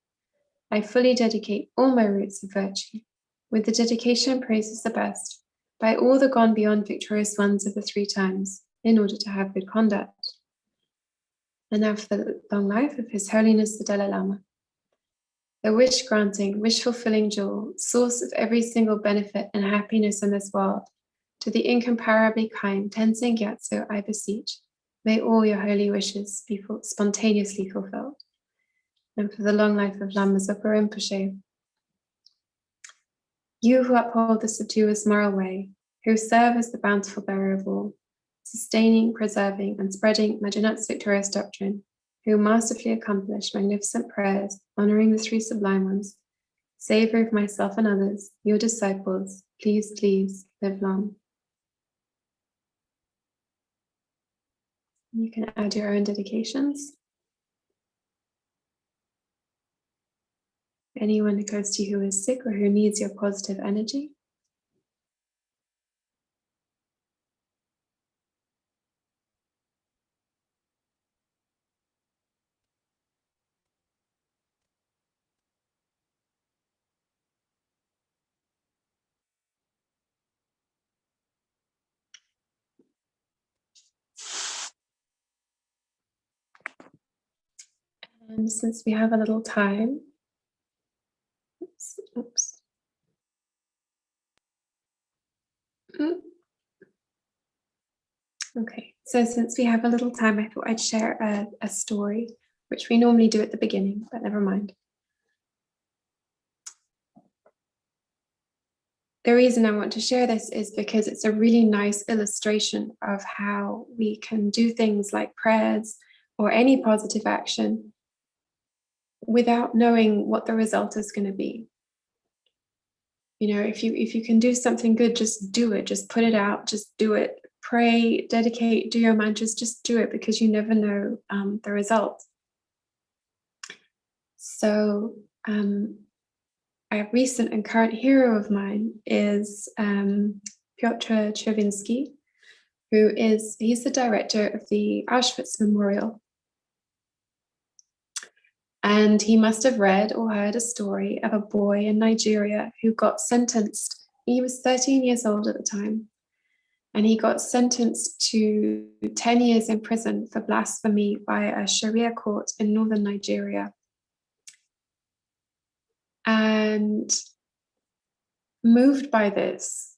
I fully dedicate all my roots of virtue, with the dedication and praises the best, by all the gone beyond victorious ones of the 3 times, in order to have good conduct. And now for the long life of His Holiness the Dalai Lama. the wish-granting, wish-fulfilling jewel, source of every single benefit and happiness in this world, to the incomparably kind Thangtong Gyalpo, I beseech, may all your holy wishes be spontaneously fulfilled. And for the long life of Lama Zopa Rinpoche, you who uphold the subduous moral way, who serve as the bountiful bearer of all, sustaining, preserving, and spreading Majinat's victorious doctrine, who masterfully accomplish magnificent prayers, honoring the three sublime ones, Savior of myself and others, your disciples, please, please live long. You can add your own dedications. Anyone close to you who is sick or who needs your positive energy. And since we have a little time, oops. Okay, so since we have a little time, I thought I'd share a story, which we normally do at the beginning, but never mind. The reason I want to share this is because it's a really nice illustration of how we can do things like prayers or any positive action without knowing what the result is going to be. You know, if you can do something good, just do it, just put it out, just do it. Pray, dedicate, do your mantras, just do it, because you never know the result. So a recent and current hero of mine is Piotr Chervinsky, he's the director of the Auschwitz Memorial. And he must have read or heard a story of a boy in Nigeria who got sentenced. He was 13 years old at the time. And he got sentenced to 10 years in prison for blasphemy by a Sharia court in northern Nigeria. And moved by this,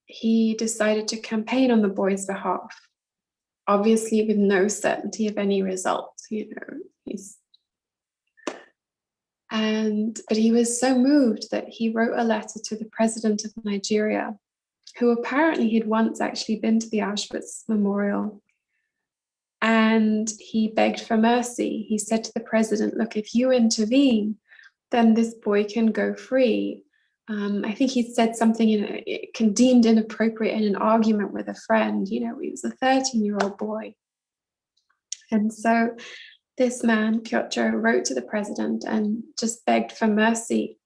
he decided to campaign on the boy's behalf, obviously with no certainty of any result, you know. But he was so moved that he wrote a letter to the president of Nigeria, who apparently had once actually been to the Auschwitz Memorial. And he begged for mercy. He said to the president, look, if you intervene, then this boy can go free. I think he said something deemed inappropriate in an argument with a friend. You know, he was a 13-year-old boy. And so this man, Piotr, wrote to the president and just begged for mercy.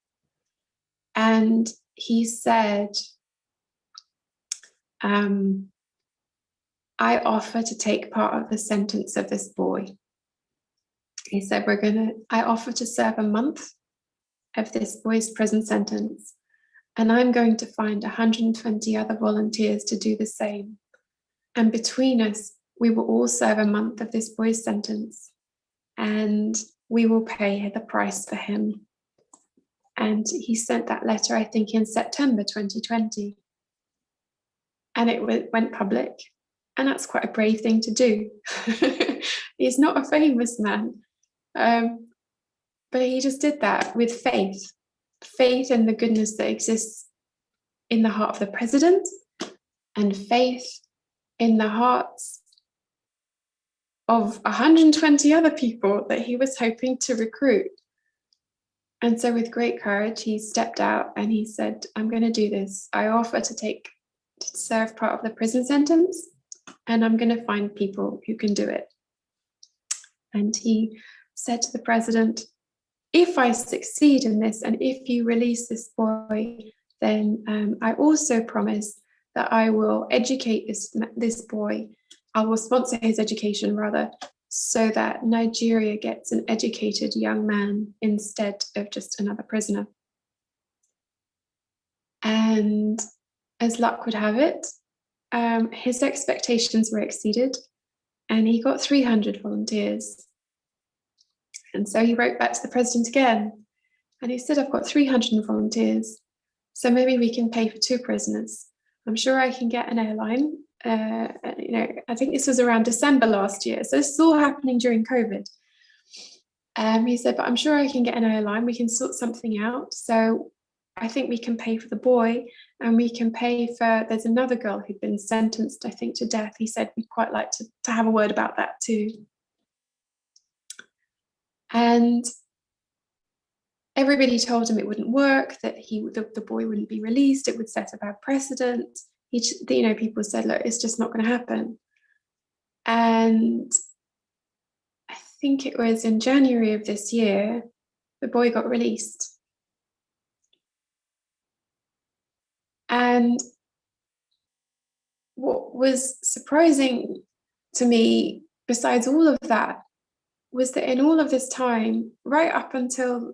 And he said, I offer to take part of the sentence of this boy. He said, I offer to serve a month of this boy's prison sentence, and I'm going to find 120 other volunteers to do the same. And between us, we will all serve a month of this boy's sentence, and we will pay the price for him. And he sent that letter, I think, in September 2020. And it went public. And that's quite a brave thing to do. He's not a famous man. But he just did that with faith in the goodness that exists in the heart of the president, and faith in the hearts of 120 other people that he was hoping to recruit. And so with great courage, he stepped out and he said, I'm going to do this. I offer to serve part of the prison sentence, and I'm going to find people who can do it. And he said to the president, if I succeed in this, and if you release this boy, then I also promise that I will educate this boy. I will sponsor his education, rather, so that Nigeria gets an educated young man instead of just another prisoner. And as luck would have it, his expectations were exceeded, and he got 300 volunteers. And so he wrote back to the president again, and he said, I've got 300 volunteers, so maybe we can pay for 2 prisoners. I'm sure I can get an airline. I think this was around December last year, so this is all happening during COVID. He said, but I'm sure I can get an airline. We can sort something out. So I think we can pay for the boy, and we can pay for, there's another girl who'd been sentenced, I think, to death. He said, we'd quite like to have a word about that too. And everybody told him it wouldn't work, that the boy wouldn't be released, it would set a bad precedent. People said, look, it's just not going to happen. And I think it was in January of this year, the boy got released. And what was surprising to me, besides all of that, was that in all of this time, right up until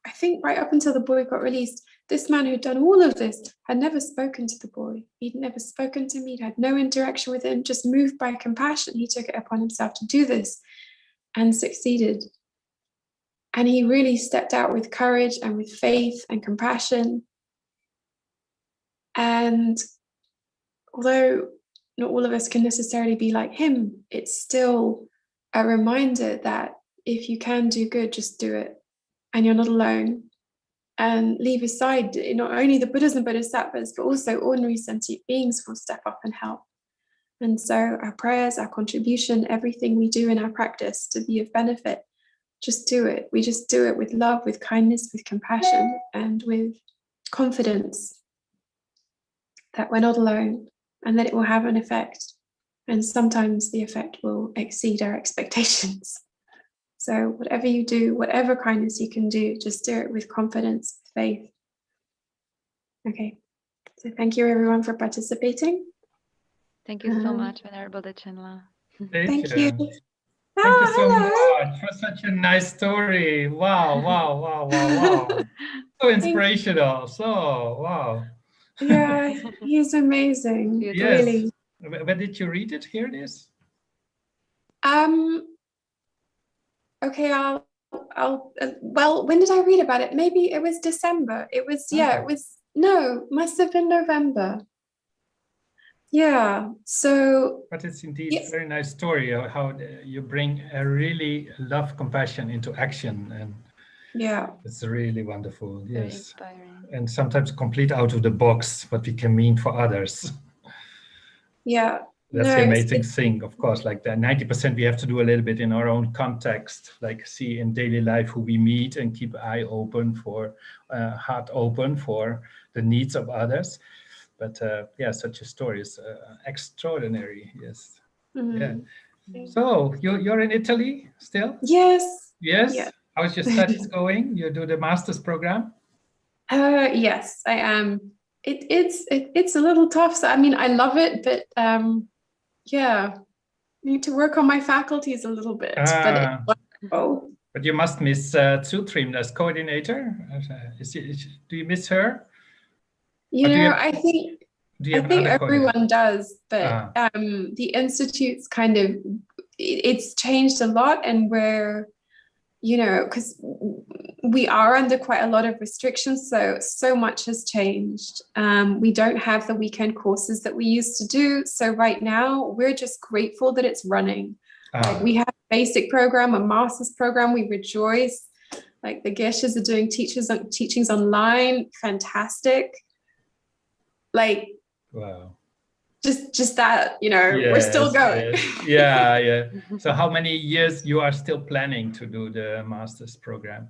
the boy got released, this man who'd done all of this had never spoken to the boy. He'd never spoken to me, he'd had no interaction with him, just moved by compassion. He took it upon himself to do this and succeeded. And he really stepped out with courage and with faith and compassion. And although not all of us can necessarily be like him, it's still a reminder that if you can do good, just do it. And you're not alone. And leave aside not only the Buddhas and Bodhisattvas, but also ordinary sentient beings will step up and help. And so our prayers, our contribution, everything we do in our practice to be of benefit, just do it. We just do it with love, with kindness, with compassion, and with confidence that we're not alone and that it will have an effect. And sometimes the effect will exceed our expectations. So whatever you do, whatever kindness you can do, just do it with confidence, with faith. Okay, so thank you everyone for participating. Thank you so much, Venerable Dechenla. Thank you. Thank you so much for such a nice story. Wow, wow, wow, wow, wow. So inspirational. So, wow. Yeah, he's amazing. Yes. Really. Where did you read it? Hear this? Okay, well, when did I read about it? Maybe it was December. It was, must have been November. Yeah, so. But it's indeed a very nice story of how you bring a really love, compassion into action. And yeah, it's really wonderful. Very yes. inspiring. And sometimes complete out of the box what we can mean for others. Yeah. That's the amazing thing, of course, like the 90% we have to do a little bit in our own context, like see in daily life who we meet and keep eye open for, heart open for the needs of others. But such a story is extraordinary, yes. Mm-hmm. Yeah. So you're in Italy still? Yes. Yes? Yeah. How's your studies going? You do the master's program? Yes, I am. It's a little tough. So, I mean, I love it, but I need to work on my faculties a little bit. But you must miss Sutrim as coordinator. Do you miss her? I think everyone does, but the Institute's kind of, it's changed a lot, and we're, because we are under quite a lot of restrictions, so much has changed. We don't have the weekend courses that we used to do. So right now, we're just grateful that it's running. Like, we have a basic program, a master's program. We rejoice. Like, the Geshes are doing teachings online. Fantastic. Like, wow. Just that, we're still going. Yes. Yeah. So how many years you are still planning to do the master's program?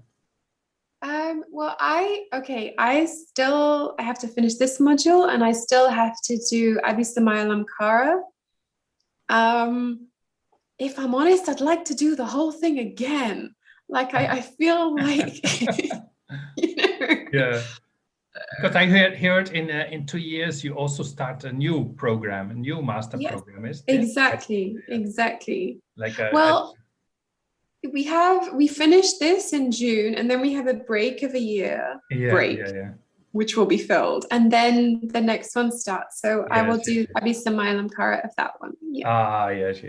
Well, I have to finish this module, and I still have to do Abhisamaya Lamkara. If I'm honest, I'd like to do the whole thing again. Like, I feel like, Yeah. Because I heard in 2 years you also start a new program, a new master program, is it? Exactly. We finished this in June, and then we have a break of a year. Yeah. which will be filled, and then the next one starts. So I will Yes, do yes. Abhisamayalam Kara of that one. Yeah. Ah, yes,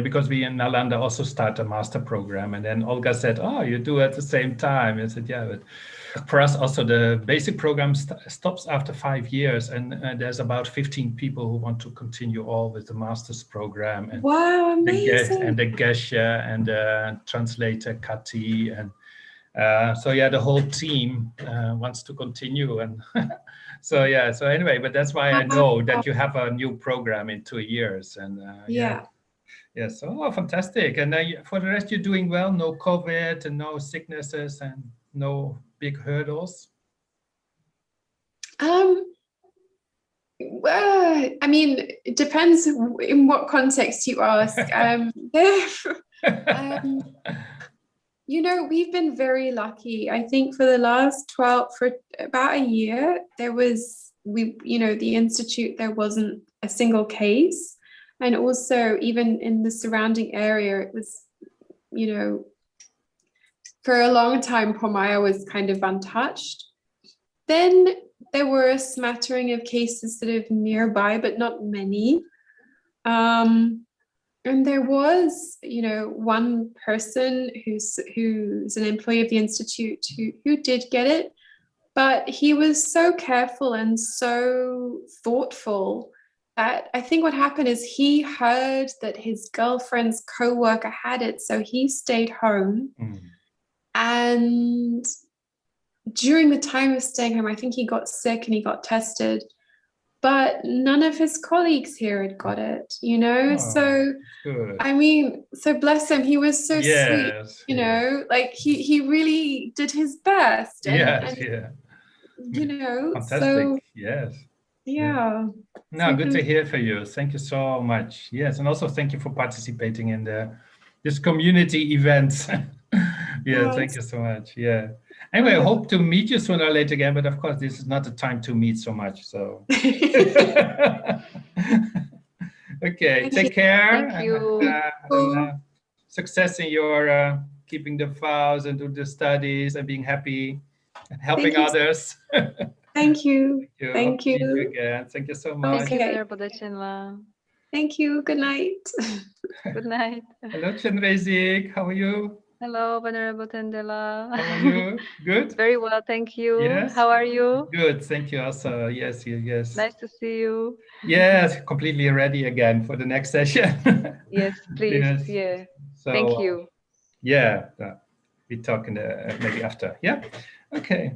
because we in Nalanda also start a master program, and then Olga said, oh, you do at the same time. I said, yeah, but for us also the basic program stops after 5 years, and there's about 15 people who want to continue all with the master's program. And wow, amazing. The Geshe and the translator Kati, and so yeah, the whole team wants to continue. And so yeah, so anyway, but that's why I know that you have a new program in 2 years. And yeah. Yes, oh, fantastic. And for the rest, you're doing well, no COVID and no sicknesses and no big hurdles? Well, I mean, it depends in what context you ask. You know, we've been very lucky. I think for the last for about a year, the Institute, there wasn't a single case. And also even in the surrounding area, it was, you know, for a long time, Pomaya was kind of untouched. Then there were a smattering of cases sort of nearby, but not many. And there was, you know, one person who's an employee of the Institute who did get it, but he was so careful and so thoughtful that I think what happened is he heard that his girlfriend's co-worker had it, so he stayed home. And during the time of staying home, I think he got sick and he got tested, but none of his colleagues here had got it, you know? So, good. I mean, so bless him, he was so sweet, you know, like he really did his best. And, you know, fantastic. so, yes. Yeah. No, good to hear from you. Thank you so much. Yes, and also thank you for participating in this community event. Yeah, thank you so much. Yeah. Anyway, I hope to meet you sooner or later again, but of course, this is not the time to meet so much. So, okay, take care. Thank you. And success in your keeping the vows and do the studies and being happy and helping others. Thank you. Thank you again. Thank you so much. Thank you, Venerable Chenla. Thank you. Good night. Good night. Hello, Chenrezig. How are you? Hello, Venerable Tendela. How are you? Good? Very well, thank you. Yes. How are you? Good, thank you also. Yes. Nice to see you. Yes, completely ready again for the next session. Yes, please. Yes. Yeah. So, thank you. Yeah, we talk maybe after. Yeah. Okay.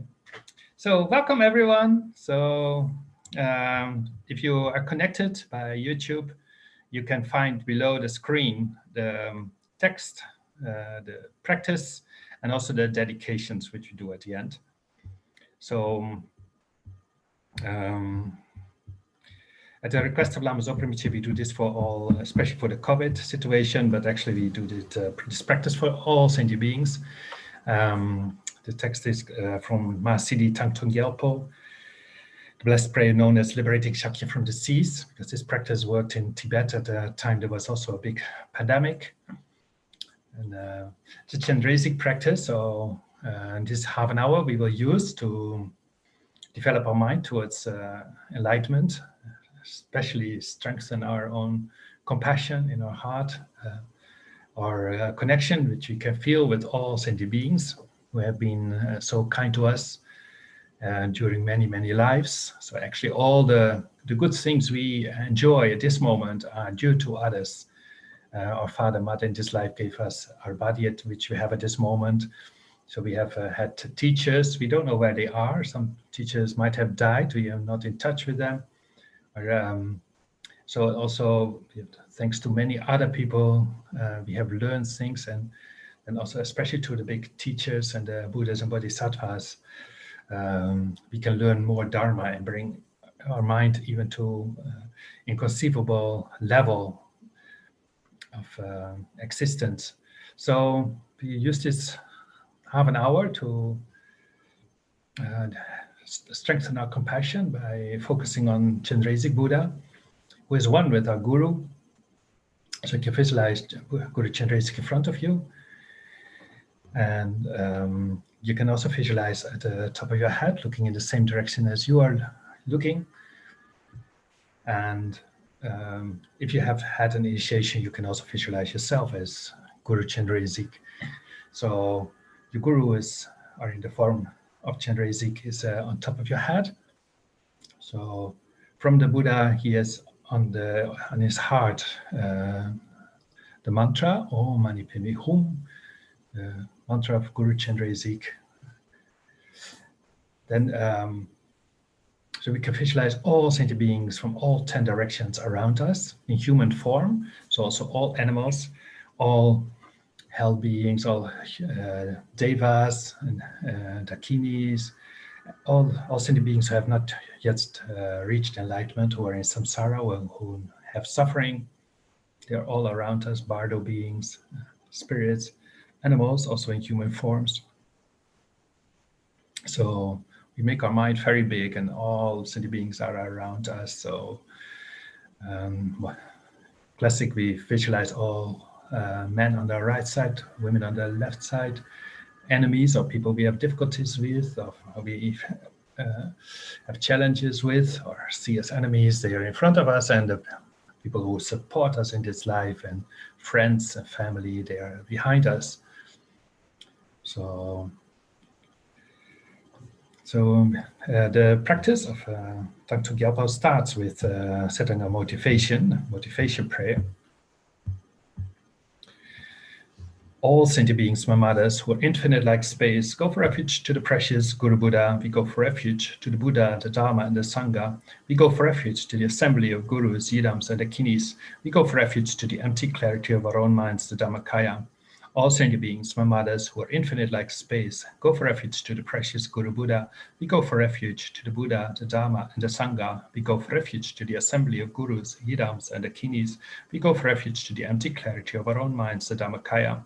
So welcome everyone. So if you are connected by YouTube, you can find below the screen the text, the practice, and also the dedications which we do at the end. So at the request of Lama Zopa Rinpoche, we do this for all, especially for the COVID situation, but actually we do this practice for all sentient beings. The text is from Mahasiddhi Thangtong Gyalpo, the blessed prayer known as Liberating Shakya from Disease, because this practice worked in Tibet at the time there was also a big pandemic. And the Chenrezig practice, so this half an hour we will use to develop our mind towards enlightenment, especially strengthen our own compassion in our heart, our connection, which we can feel with all sentient beings who have been so kind to us during many, many lives. So actually all the good things we enjoy at this moment are due to others. Our father, mother in this life gave us our body, which we have at this moment. So we have had teachers. We don't know where they are. Some teachers might have died. We are not in touch with them. So also, thanks to many other people, we have learned things, and also especially to the big teachers and the Buddhas and Bodhisattvas, we can learn more Dharma and bring our mind even to inconceivable level of existence. So we use this half an hour to strengthen our compassion by focusing on Chenrezig Buddha, who is one with our Guru. So you can visualize Guru Chenrezig in front of you. And You can also visualize at the top of your head, looking in the same direction as you are looking. And if you have had an initiation, you can also visualize yourself as Guru Chenrezig. So the Guru are in the form of Chenrezig is on top of your head. So from the Buddha, he has on his heart the mantra Om Mani Padme Hum, the mantra of Guru Chenrezig. Then so we can visualize all sentient beings from all 10 directions around us in human form. So also all animals, all hell beings, all devas and dakinis, all sentient beings who have not yet reached enlightenment, who are in samsara, who have suffering. They're all around us, bardo beings, spirits, animals, also in human forms. So we make our mind very big, and all sentient beings are around us. So classic, we visualize all men on the right side, women on the left side, enemies or people we have difficulties with, or we have challenges with, or see as enemies. They are in front of us, and the people who support us in this life, and friends and family, they are behind us. So the practice of Thangtong Gyalpo starts with setting a motivation prayer. All sentient beings, my mothers, who are infinite like space, go for refuge to the precious Guru Buddha. We go for refuge to the Buddha, the Dharma, and the Sangha. We go for refuge to the assembly of Gurus, Yidams, and Dakinis. We go for refuge to the empty clarity of our own minds, the Dhammakaya. All sentient beings, my mothers, who are infinite like space, go for refuge to the precious Guru Buddha. We go for refuge to the Buddha, the Dharma, and the Sangha. We go for refuge to the assembly of Gurus, Yidams, and Dakinis. We go for refuge to the empty clarity of our own minds, the Dhammakaya.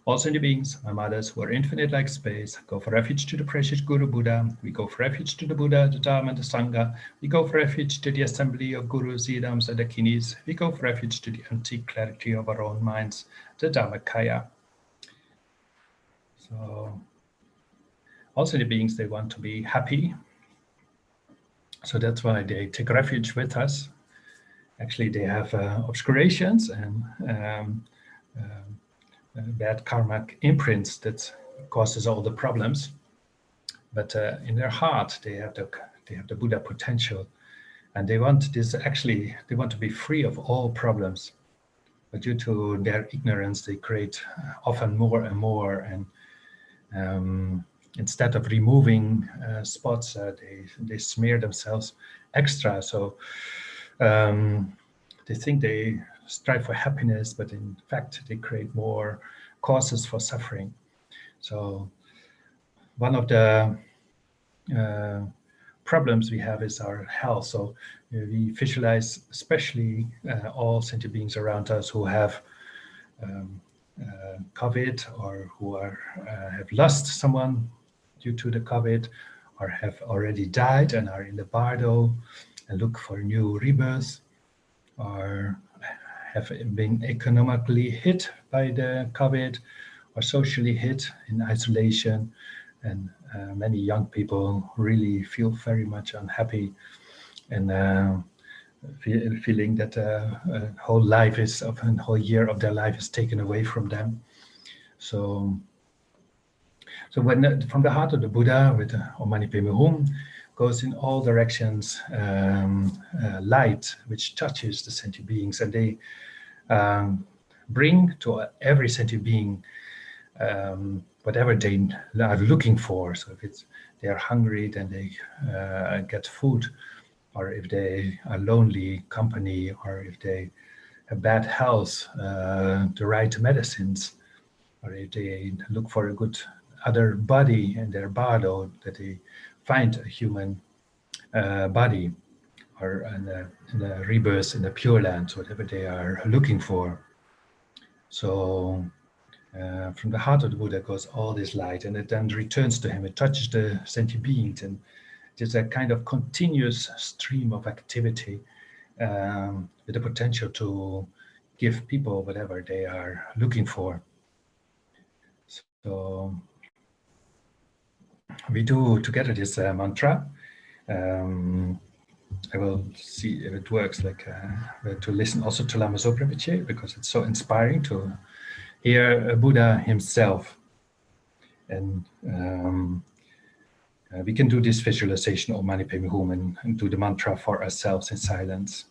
All sentient beings, my mothers, who are infinite like space, go for refuge to the precious Guru Buddha. We go for refuge to the Buddha, the Dharma, and the Sangha. We go for refuge to the assembly of Gurus, Yidams, and Dakinis. We go for refuge to the empty clarity of our own minds, the Dhammakaya. So, all sentient beings, they want to be happy. So that's why they take refuge with us. Actually, they have obscurations and bad karmic imprints that causes all the problems, but in their heart they have the Buddha potential, and they want to be free of all problems. But due to their ignorance, they create often more and more, and instead of removing spots, they smear themselves extra. So they think they strive for happiness, but in fact they create more causes for suffering. So one of the problems we have is our health. So we visualize especially all sentient beings around us who have COVID, or who have lost someone due to the COVID, or have already died and are in the bardo and look for new rebirth, or have been economically hit by the COVID, or socially hit in isolation. And many young people really feel very much unhappy, and feeling that a whole year of their life is taken away from them. So when from the heart of the Buddha, with Om Mani Padme Hum, goes in all directions, light which touches the sentient beings, and they bring to every sentient being whatever they are looking for. So if they are hungry, then they get food, or if they are lonely, company, or if they have bad health, the right medicines, or if they look for a good other body in their bardo, that they find a human body, or in a rebirth in the Pure Land, whatever they are looking for. So from the heart of the Buddha goes all this light, and it then returns to him. It touches the sentient beings, and it's a kind of continuous stream of activity with the potential to give people whatever they are looking for. So we do together this mantra. I will see if it works, like to listen also to Lama Zopa Rinpoche, because it's so inspiring to hear Buddha himself. And we can do this visualization of Mani Padme Hum and do the mantra for ourselves in silence.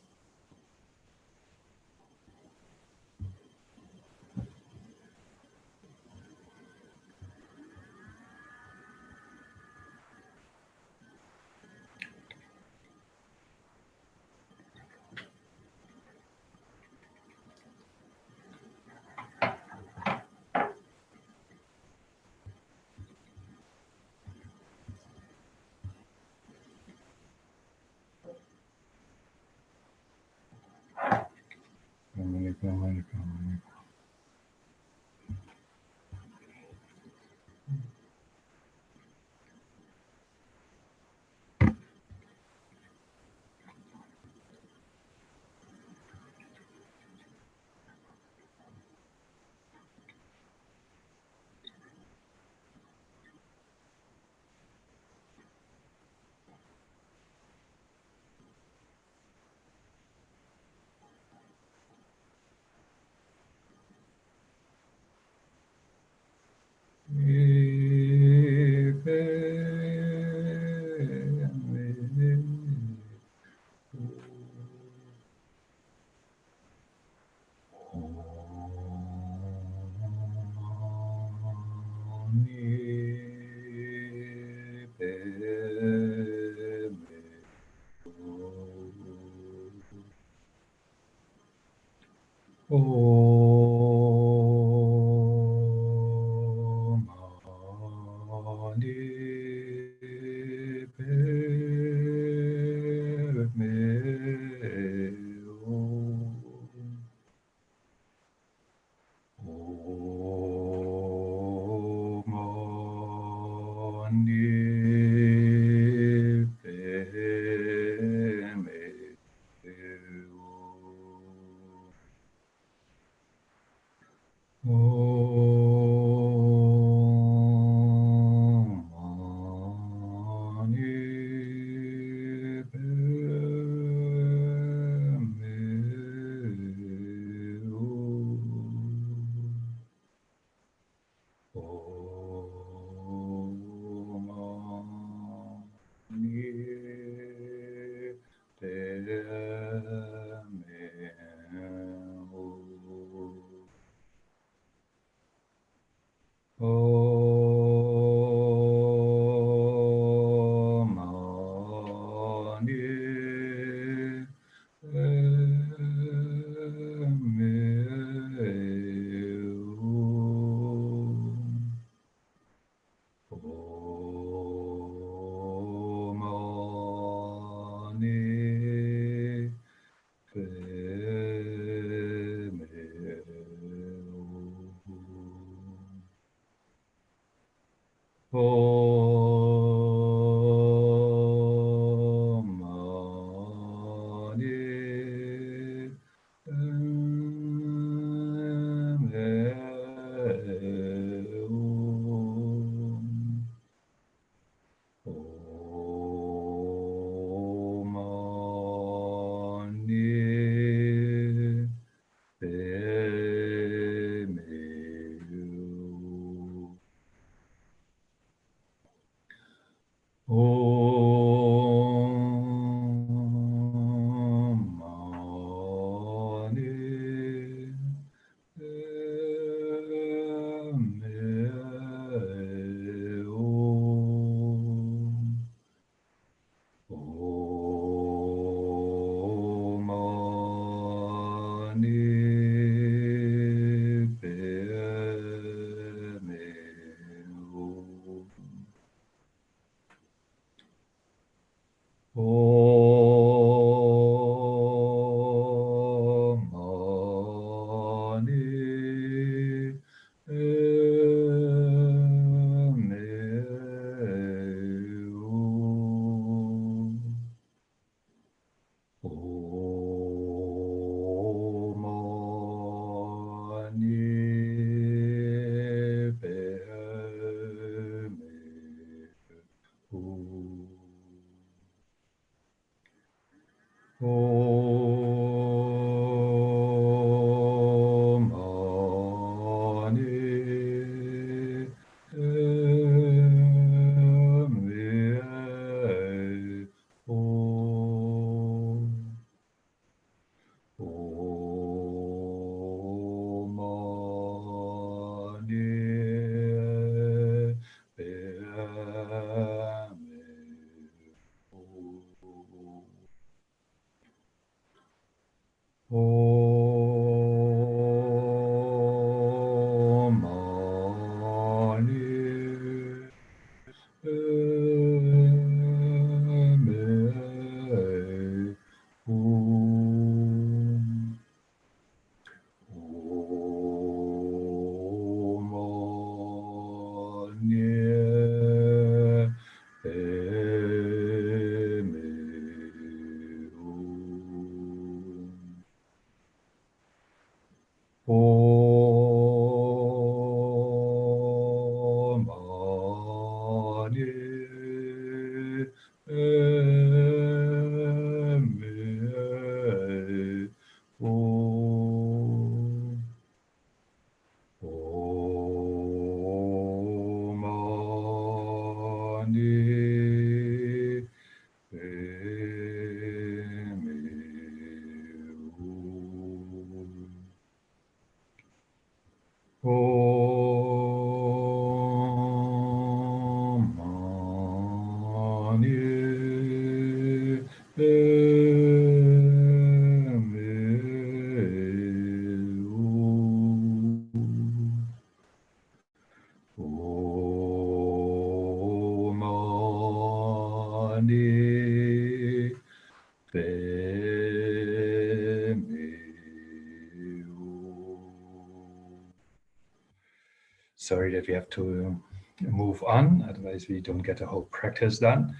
Sorry that we have to move on, otherwise we don't get the whole practice done.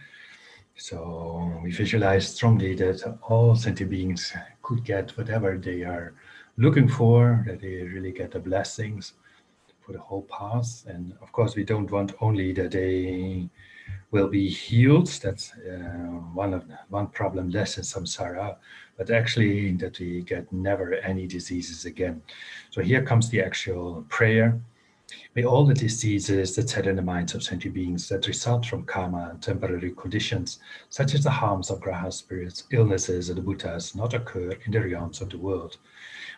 So we visualize strongly that all sentient beings could get whatever they are looking for, that they really get the blessings for the whole path. And of course, we don't want only that they will be healed. That's one problem less in samsara, but actually that we get never any diseases again. So here comes the actual prayer. May all the diseases that set in the minds of sentient beings that result from karma and temporary conditions, such as the harms of graha spirits, illnesses, and the Buddhas, not occur in the realms of the world.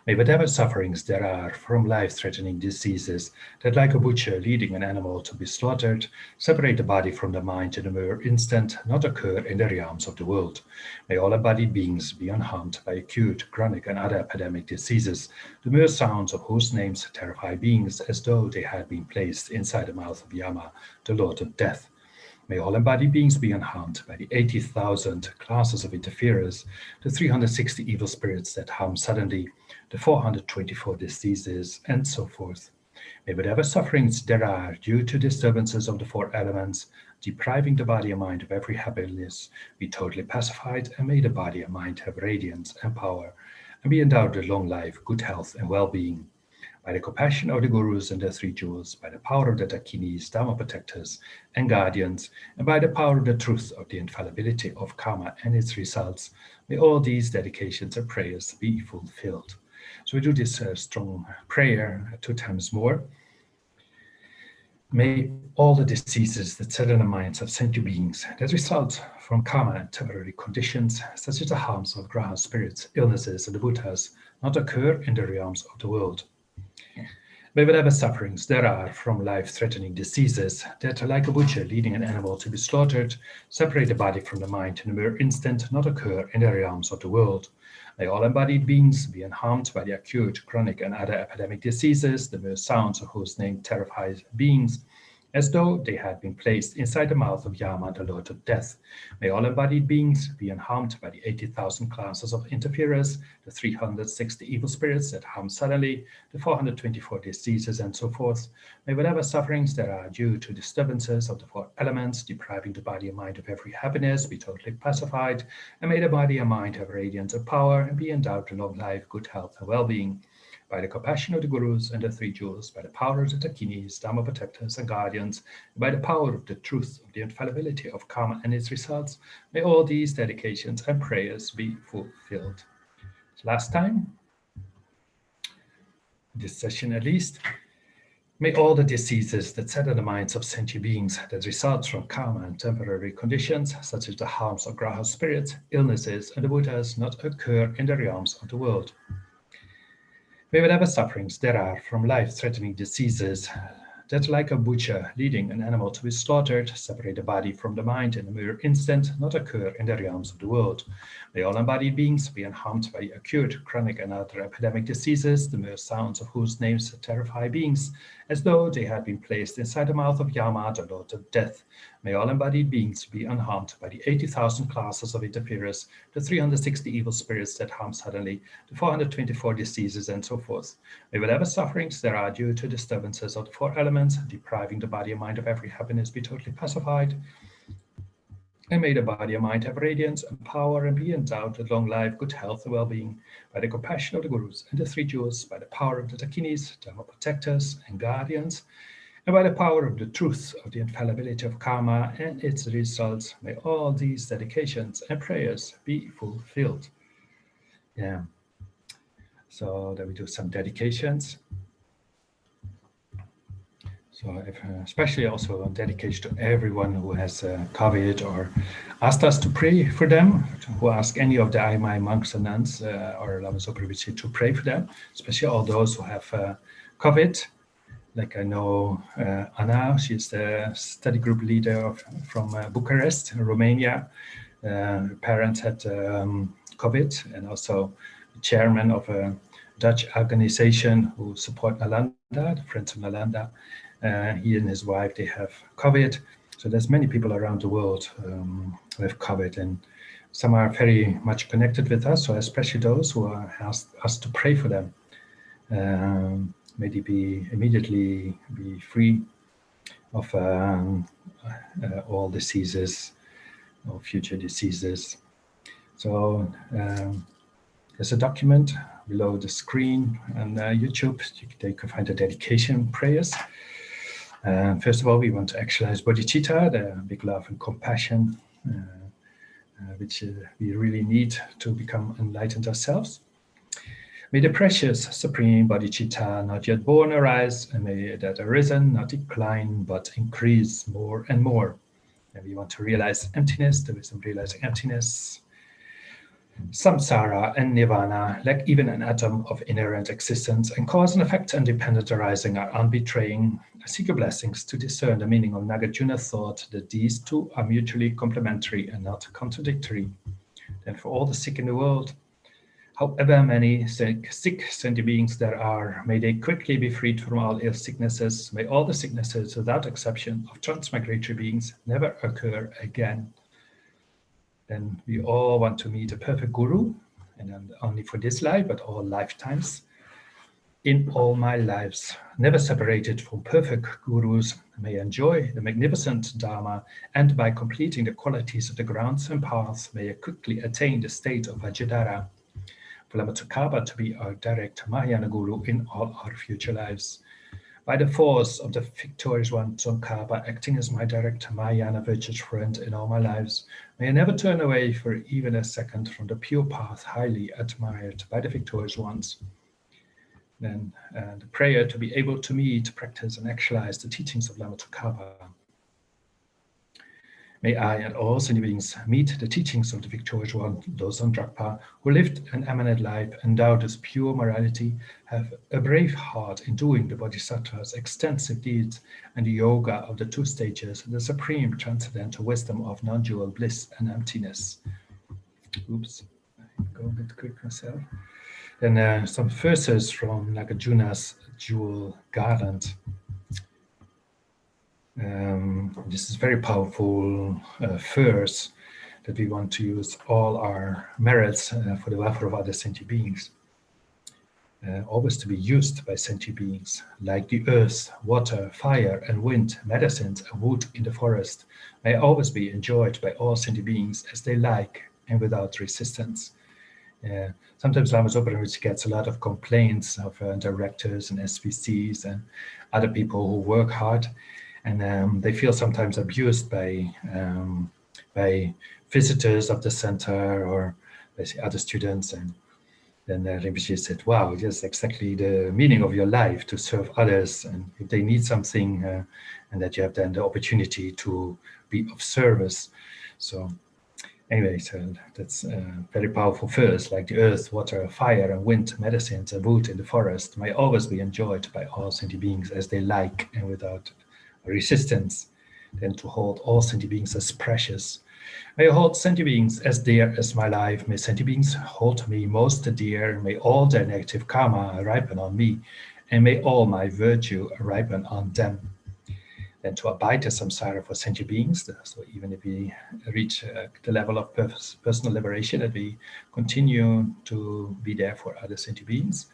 May whatever sufferings there are from life-threatening diseases that, like a butcher leading an animal to be slaughtered, separate the body from the mind in a mere instant, not occur in the realms of the world. May all embodied beings be unharmed by acute, chronic, and other epidemic diseases, the mere sounds of whose names terrify beings as though they had been placed inside the mouth of Yama, the Lord of Death. May all embodied beings be unharmed by the 80,000 classes of interferers, the 360 evil spirits that harm suddenly, the 424 diseases, and so forth. May whatever sufferings there are due to disturbances of the four elements, depriving the body and mind of every happiness, be totally pacified, and may the body and mind have radiance and power, and be endowed with long life, good health, and well-being. By the compassion of the Gurus and their three jewels, by the power of the Dakinis, Dharma protectors, and guardians, and by the power of the truth of the infallibility of karma and its results, may all these dedications and prayers be fulfilled. So we do this strong prayer 2 times more. May all the diseases that set in the minds of sentient beings that result from karma and temporary conditions, such as the harms of graha spirits, illnesses, and the Buddhas, not occur in the realms of the world. May whatever sufferings there are from life-threatening diseases that, like a butcher leading an animal to be slaughtered, separate the body from the mind in a mere instant, not occur in the realms of the world. May all embodied beings be unharmed by the acute, chronic, and other epidemic diseases, the mere sounds of whose name terrifies beings, as though they had been placed inside the mouth of Yama, the Lord of Death. May all embodied beings be unharmed by the 80,000 classes of interferers, the 360 evil spirits that harm suddenly, the 424 diseases, and so forth. May whatever sufferings there are due to disturbances of the four elements, depriving the body and mind of every happiness, be totally pacified, and may the body and mind have radiance and power, and be endowed with long life, good health, and well-being. By the compassion of the Gurus and the three jewels, by the power of the Dakinis, Dharma protectors, and guardians, and by the power of the truth of the infallibility of karma and its results, may all these dedications and prayers be fulfilled. Last time, this session at least, May all the diseases that set in the minds of sentient beings that result from karma and temporary conditions, such as the harms of graha spirits, illnesses, and the Buddhas, not occur in the realms of the world. May whatever sufferings there are from life-threatening diseases that, like a butcher leading an animal to be slaughtered, separate the body from the mind in a mere instant, not occur in the realms of the world. May all embodied beings be unharmed by acute, chronic, and other epidemic diseases, the mere sounds of whose names terrify beings, as though they had been placed inside the mouth of Yama, the Lord of Death. May all embodied beings be unharmed by the 80,000 classes of interferers, the 360 evil spirits that harm suddenly, the 424 diseases, and so forth. May whatever sufferings there are due to disturbances of the four elements, depriving the body and mind of every happiness, be totally pacified. And may the body and mind have radiance and power and be endowed with long life, good health, and well-being, by the compassion of the Gurus and the three jewels, by the power of the Dakinis, Dharma protectors and guardians, and by the power of the truth of the infallibility of karma and its results. May all these dedications and prayers be fulfilled. Yeah. So then we do some dedications. So especially also a dedication to everyone who has COVID or asked us to pray for them, who ask any of the Aimai monks and nuns or Lama Zopa Rinpoche to pray for them, especially all those who have COVID. Like I know Anna, she's the study group leader from Bucharest, Romania. Her parents had COVID, and also the chairman of a Dutch organization who support Nalanda, the Friends of Nalanda. He and his wife, they have COVID. So there's many people around the world who have COVID, and some are very much connected with us, so especially those who are asked us to pray for them. May they be immediately be free of all diseases or future diseases. So there's a document below the screen on YouTube. There you can find the dedication prayers. First of all, we want to actualize bodhicitta, the big love and compassion, which we really need to become enlightened ourselves. May the precious supreme bodhicitta not yet born arise, and may that arisen not decline but increase more and more. And we want to realize emptiness, the wisdom realizing emptiness. Samsara and nirvana lack even an atom of inherent existence, and cause and effect and dependent arising are unbetraying. I seek your blessings to discern the meaning of Nagarjuna thought that these two are mutually complementary and not contradictory. And for all the sick in the world, however many sick sentient beings there are, may they quickly be freed from all ill sicknesses. May all the sicknesses, without exception, of transmigratory beings never occur again. Then we all want to meet a perfect guru, and not only for this life, but all lifetimes. In all my lives, never separated from perfect gurus, may enjoy the magnificent Dharma, and by completing the qualities of the grounds and paths, may I quickly attain the state of Vajradhara. For Lama Tsongkhapa to be our direct Mahayana Guru in all our future lives. By the force of the victorious one, Tsongkhapa, acting as my direct Mahayana virtuous friend in all my lives, may I never turn away for even a second from the pure path highly admired by the victorious ones. Then the prayer to be able to meet, practice, and actualize the teachings of Lama Tsongkhapa. May I and all sentient beings meet the teachings of the victorious one, Losang Drakpa, who lived an eminent life, endowed with pure morality, have a brave heart in doing the Bodhisattva's extensive deeds, and the yoga of the two stages, the supreme transcendental wisdom of non-dual bliss and emptiness. Oops, I go a bit quick myself. Then some verses from Nagarjuna's jewel garland. This is very powerful verse that we want to use all our merits for the welfare of other sentient beings. Always to be used by sentient beings, like the earth, water, fire, and wind, medicines, and wood in the forest, may always be enjoyed by all sentient beings as they like and without resistance. Sometimes Lama Zopa Rinpoche gets a lot of complaints of directors and SVCs and other people who work hard. And they feel sometimes abused by visitors of the center or basically other students. And Then Rinpoche said, wow, that's exactly the meaning of your life, to serve others, and if they need something, and that you have then the opportunity to be of service. So anyway, so that's very powerful verse, like the earth, water, fire, and wind, medicines, and wood in the forest may always be enjoyed by all sentient beings as they like and without resistance. Then to hold all sentient beings as precious. May I hold sentient beings as dear as my life. May sentient beings hold me most dear. May all their negative karma ripen on me, and may all my virtue ripen on them. Then to abide the samsara for sentient beings, so even if we reach the level of personal liberation, that we continue to be there for other sentient beings.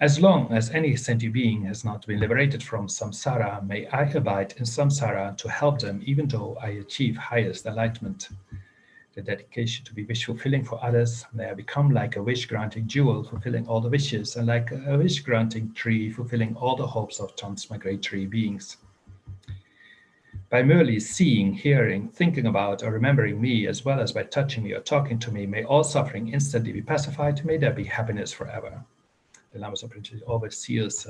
As long as any sentient being has not been liberated from samsara, may I abide in samsara to help them, even though I achieve highest enlightenment. The dedication to be wish-fulfilling for others, may I become like a wish-granting jewel, fulfilling all the wishes, and like a wish-granting tree, fulfilling all the hopes of transmigratory beings. By merely seeing, hearing, thinking about, or remembering me, as well as by touching me or talking to me, may all suffering instantly be pacified, may there be happiness forever. The Lama Zopa Rinpoche always seals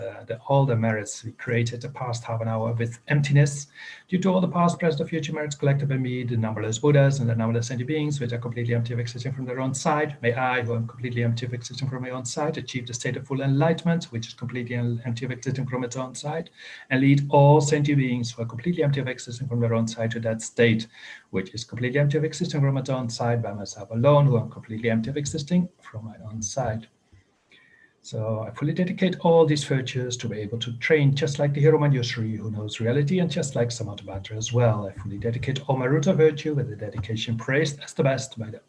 all the merits we created the past half an hour with emptiness. Due to all the past, present, or future merits collected by me, the numberless Buddhas and the numberless sentient beings, which are completely empty of existing from their own side, may I, who am completely empty of existing from my own side, achieve the state of full enlightenment, which is completely empty of existing from its own side, and lead all sentient beings who are completely empty of existing from their own side to that state, which is completely empty of existing from its own side, by myself alone, who am completely empty of existing from my own side. So I fully dedicate all these virtues to be able to train just like the hero Manjushri, who knows reality, and just like Samatobhadra as well. I fully dedicate all my Ruta virtue with the dedication praised as the best by the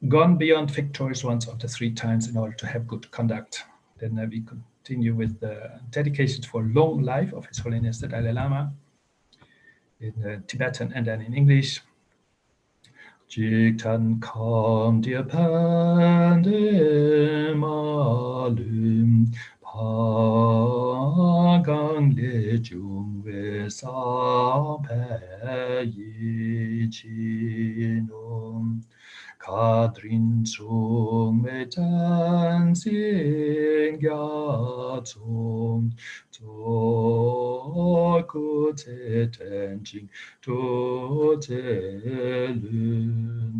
gone beyond victorious ones of the 3 times in order to have good conduct. Then we continue with the dedication for long life of His Holiness the Dalai Lama in Tibetan and then in English. Jiktan kam dir pande malum pagang le jungwe sa pe yichinum kadrin chung me tan sin gyatsum to kute tenjing to te lundrum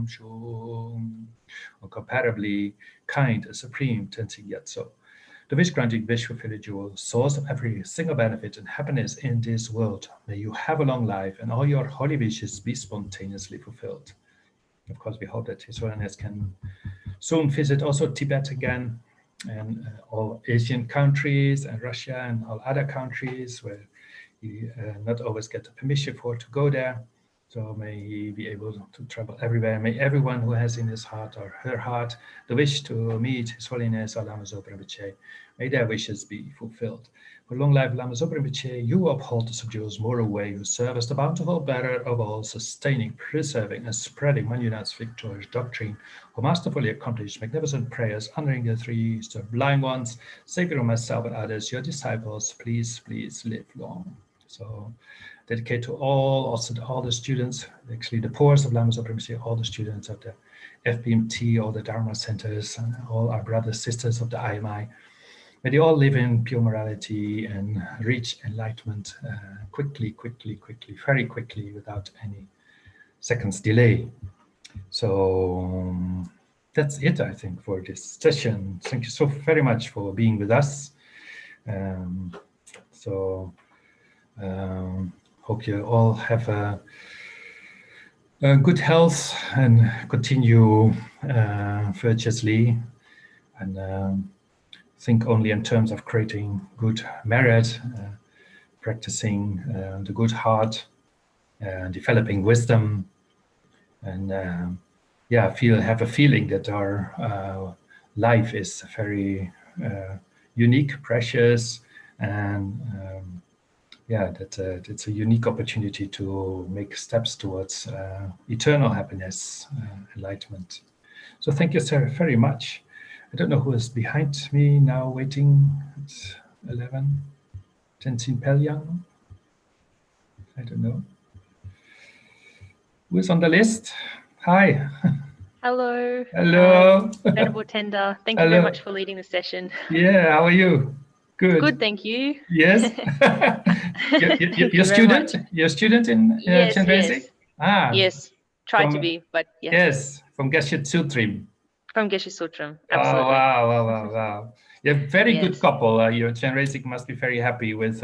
shung. Incomparably kind and supreme Tenzin Gyatso, the wish-granting wish-fulfiller jewel, source of every single benefit and happiness in this world. May you have a long life and all your holy wishes be spontaneously fulfilled. Of course, we hope that His Holiness can soon visit also Tibet again, and all Asian countries and Russia and all other countries where he not always get the permission to go there. So may he be able to travel everywhere. May everyone who has in his heart or her heart the wish to meet His Holiness Lama Zopa Rinpoche, may their wishes be fulfilled. For long life, Lama Zopa Rinpoche, you uphold the subduous moral way, who serve as the bountiful bearer of all, sustaining, preserving, and spreading Manjunath's victorious doctrine, who masterfully accomplished magnificent prayers, honoring the 3 sublime ones, saving myself and others, your disciples. Please, please live long. So dedicate to also all the students, actually the poorest of Lama Zopa Rinpoche, all the students of the FPMT, all the Dharma centers, and all our brothers, sisters of the IMI. May they all live in pure morality and reach enlightenment quickly, very quickly, without any seconds delay. So that's it, I think, for this session. Thank you so very much for being with us. Hope you all have a good health and continue virtuously, and think only in terms of creating good merit, practicing the good heart, developing wisdom, and have a feeling that our life is very unique, precious, and that it's a unique opportunity to make steps towards eternal happiness, enlightenment. So thank you, sir, very much. I don't know who is behind me now waiting. It's 11. Tenzin Peljang. I don't know. Who is on the list? Hi. Hello. Hello. Venerable Tender. Thank you very much for leading the session. Yeah, how are you? Good. Good, thank you. Yes. You're a student? You're a student in Chenrezig? Yes. Ah. Yes. Try to be, but yes. Yes, from Gyalpo Sutrim. From Gyalpo Sutrim, absolutely. Oh, wow. You're a very good couple. Your Chenrezig must be very happy with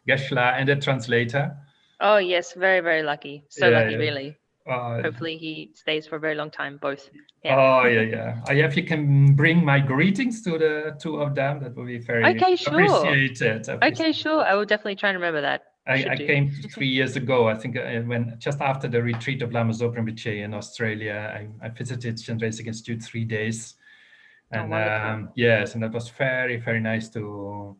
Geshe-la and the translator. Oh, yes, very, very lucky. So lucky, really. Hopefully he stays for a very long time, both. Yeah. Oh, yeah. If you can bring my greetings to the two of them, that would be very appreciated. Okay, sure. I will definitely try and remember that. I came 3 years ago, I think, when just after the retreat of Lama Zopa Rinpoche in Australia. I visited Chenrezig Institute 3 days. And yes, and that was very, very nice to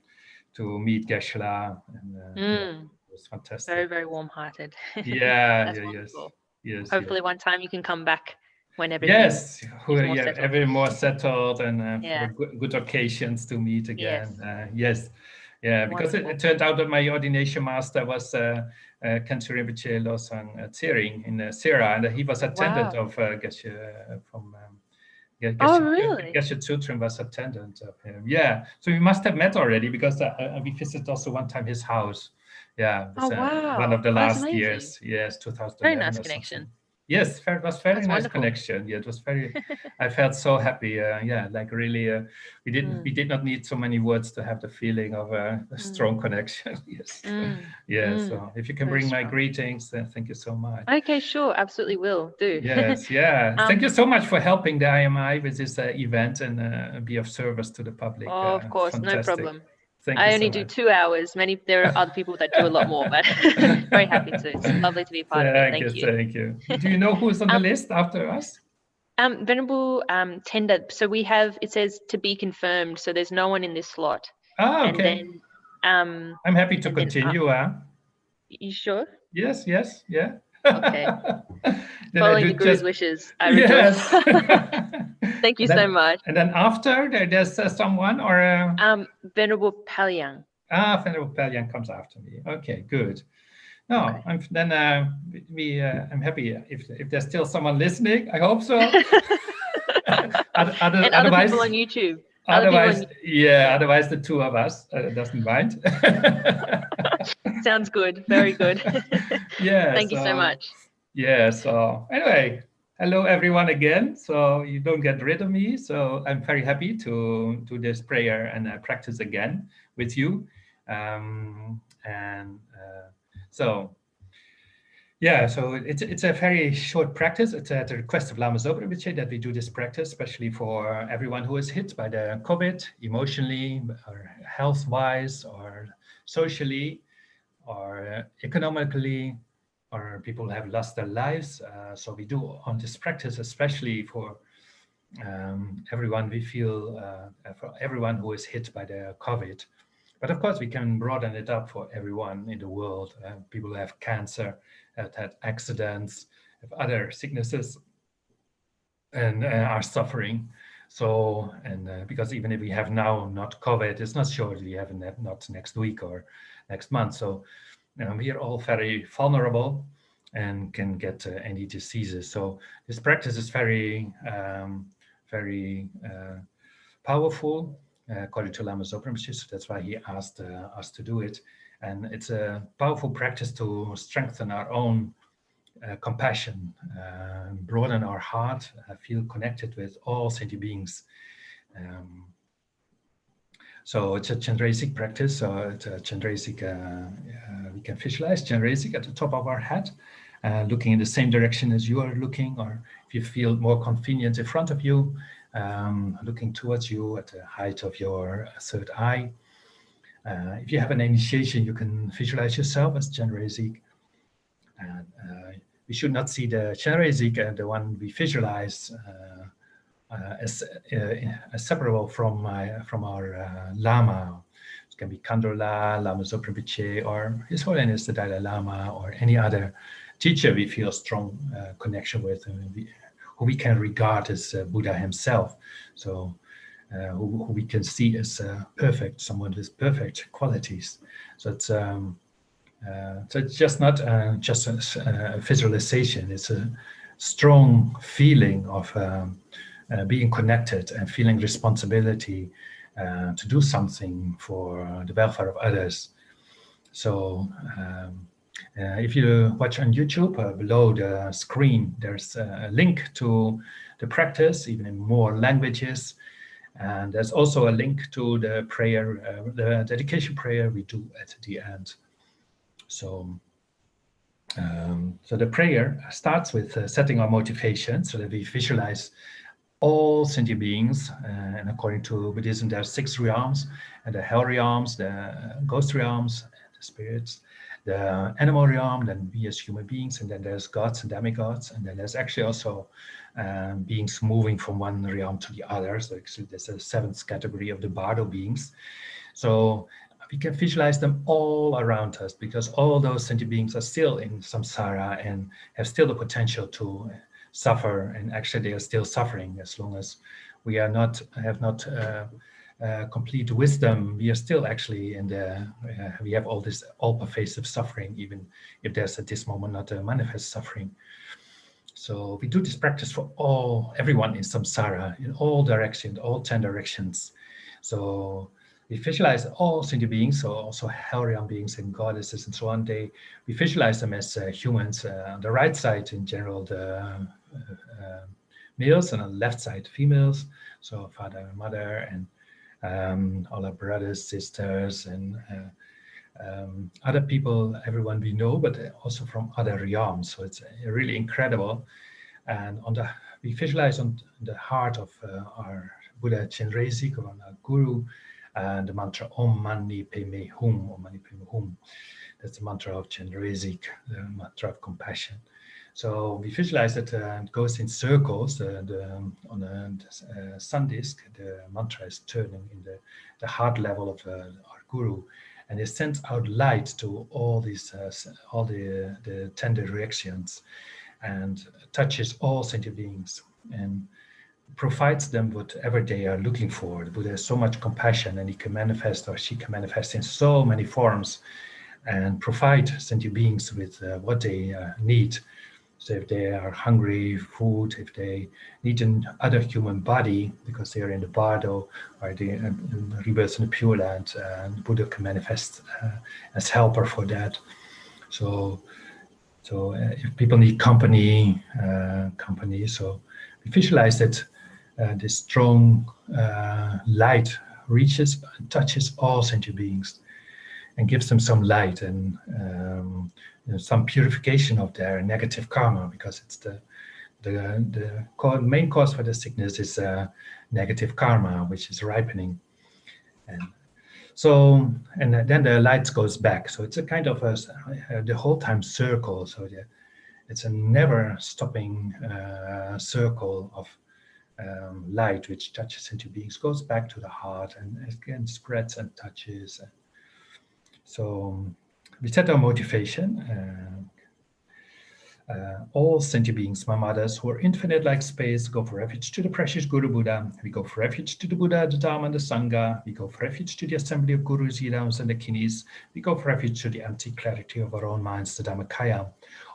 meet Geshe-la. And it was fantastic. Very, very warm-hearted. Yeah, That's wonderful. Yes. Hopefully one time you can come back when everything is more settled. Every more settled and for good occasions to meet again. Yes. Yeah, because it turned out that my ordination master was Khyentse Rinpoche Losang Tsering in Sira, and he was attendant of Geshe from really? Gyalpo Sutrim was attendant of him. Yeah, so we must have met already because we visited also one time his house. Yeah, one of the last years. Yes, 2011. Very nice connection. Yes, it was very nice connection. Yeah, it was very. I felt so happy. Like really, we did not need so many words to have the feeling of a strong connection. Yes, So if you can bring my greetings, then thank you so much. Okay, sure, absolutely will do. Yes, thank you so much for helping the IMI with this event and be of service to the public. Oh, of course, fantastic. No problem. I only do 2 hours. There are other people that do a lot more, but very happy to. It's lovely to be a part of it. Thank you. Thank you. Do you know who's on the list after us? Venerable Tender. So we have, it says to be confirmed. So there's no one in this slot. Oh, okay. And then, I'm happy to continue. You sure? Yes, yeah. Okay. Following the Guru's wishes. I rejoice. Thank you so much. And then after there's someone or Venerable Palyang. Venerable Palyang comes after me. Okay, good. No, okay. I'm happy if there's still someone listening. I hope so. And other people on YouTube. Otherwise the two of us doesn't mind. Sounds good. Very good. Thank you so much. Yeah. So anyway, hello everyone again. So you don't get rid of me. So I'm very happy to do this prayer and practice again with you. So it's a very short practice. It's at the request of Lama Zopa Rinpoche that we do this practice, especially for everyone who is hit by the COVID, emotionally or health-wise or socially or economically, or people have lost their lives. So we do on this practice, especially for everyone we feel, for everyone who is hit by the COVID. But of course, we can broaden it up for everyone in the world. People who have cancer, have had accidents, have other sicknesses, and are suffering. So, because even if we have now not COVID, it's not sure we have not next week or next month. So, we are all very vulnerable and can get any diseases. So this practice is very, very powerful. According to Lama Zopa Rinpoche, so that's why he asked us to do it. And it's a powerful practice to strengthen our own compassion, broaden our heart, feel connected with all sentient beings. So it's a Chenrezig practice. So it's a Chenrezig, we can visualize Chenrezig at the top of our head, looking in the same direction as you are looking, or if you feel more convenient in front of you, looking towards you at the height of your third eye. If you have an initiation, you can visualize yourself as Chenrezig. We should not see the Chenrezig, the one we visualize, as separable from our Lama. It can be Khandro-la, Lama Zopa Rinpoche, or His Holiness the Dalai Lama, or any other teacher we feel strong connection with, who we can regard as Buddha himself. So who we can see as perfect, someone with perfect qualities. So it's just not just a visualization. It's strong feeling of being connected and feeling responsibility to do something for the welfare of others. So if you watch on YouTube, below the screen, there's a link to the practice, even in more languages. And there's also a link to the prayer, the dedication prayer we do at the end. So, so the prayer starts with setting our motivation so that we visualize all sentient beings. And according to Buddhism, there are 6 realms, and the hell realms, the ghost realms, the spirits, the animal realm, then we as human beings, and then there's gods and demigods, and then there's actually also beings moving from one realm to the other. So actually there's a 7th category of the bardo beings. So we can visualize them all around us, because all those sentient beings are still in samsara and have still the potential to suffer, and actually they are still suffering. As long as we are not have not complete wisdom, we are still actually in the we have all this all-pervasive suffering, even if there's at this moment not a manifest suffering. So we do this practice for everyone in samsara, in all directions, all 10 directions. So we visualize all sentient beings, so also hell realm beings and goddesses and so on. We visualize them as humans. On the right side, in general, the males, and on the left side, females. So father and mother, and all our brothers, sisters, and other people, everyone we know, but also from other realms. So it's really incredible. And we visualize on the heart of our Buddha Chenrezig, or our Guru, and the mantra Om Mani Padme Hum, Om Mani Padme Hum. That's the mantra of Chenrezig, the mantra of compassion. So we visualize that it goes in circles. On the sun disk, the mantra is turning in the heart level of our Guru, and it sends out light to all these, all the 10 directions, and touches all sentient beings and provides them whatever they are looking for. The Buddha has so much compassion, and he can manifest, or she can manifest, in so many forms and provide sentient beings with what they need. So if they are hungry, food, if they need another human body because they are in the bardo, or they rebirth in the Pure Land, the Buddha can manifest as helper for that. So if people need company, so we visualize that this strong light reaches and touches all sentient beings and gives them some light and some purification of their negative karma, because it's the main cause for the sickness is negative karma, which is ripening. And so, and then the light goes back. So it's a kind of the whole time circle. So it's a never stopping circle of light which touches into beings, goes back to the heart, and again spreads and touches. So we set our motivation. All sentient beings, my mothers, who are infinite like space, go for refuge to the precious Guru Buddha. We go for refuge to the Buddha, the Dharma, and the Sangha. We go for refuge to the assembly of Gurus, Yidams, and the Kinis. We go for refuge to the empty clarity of our own minds, the Dhammakaya.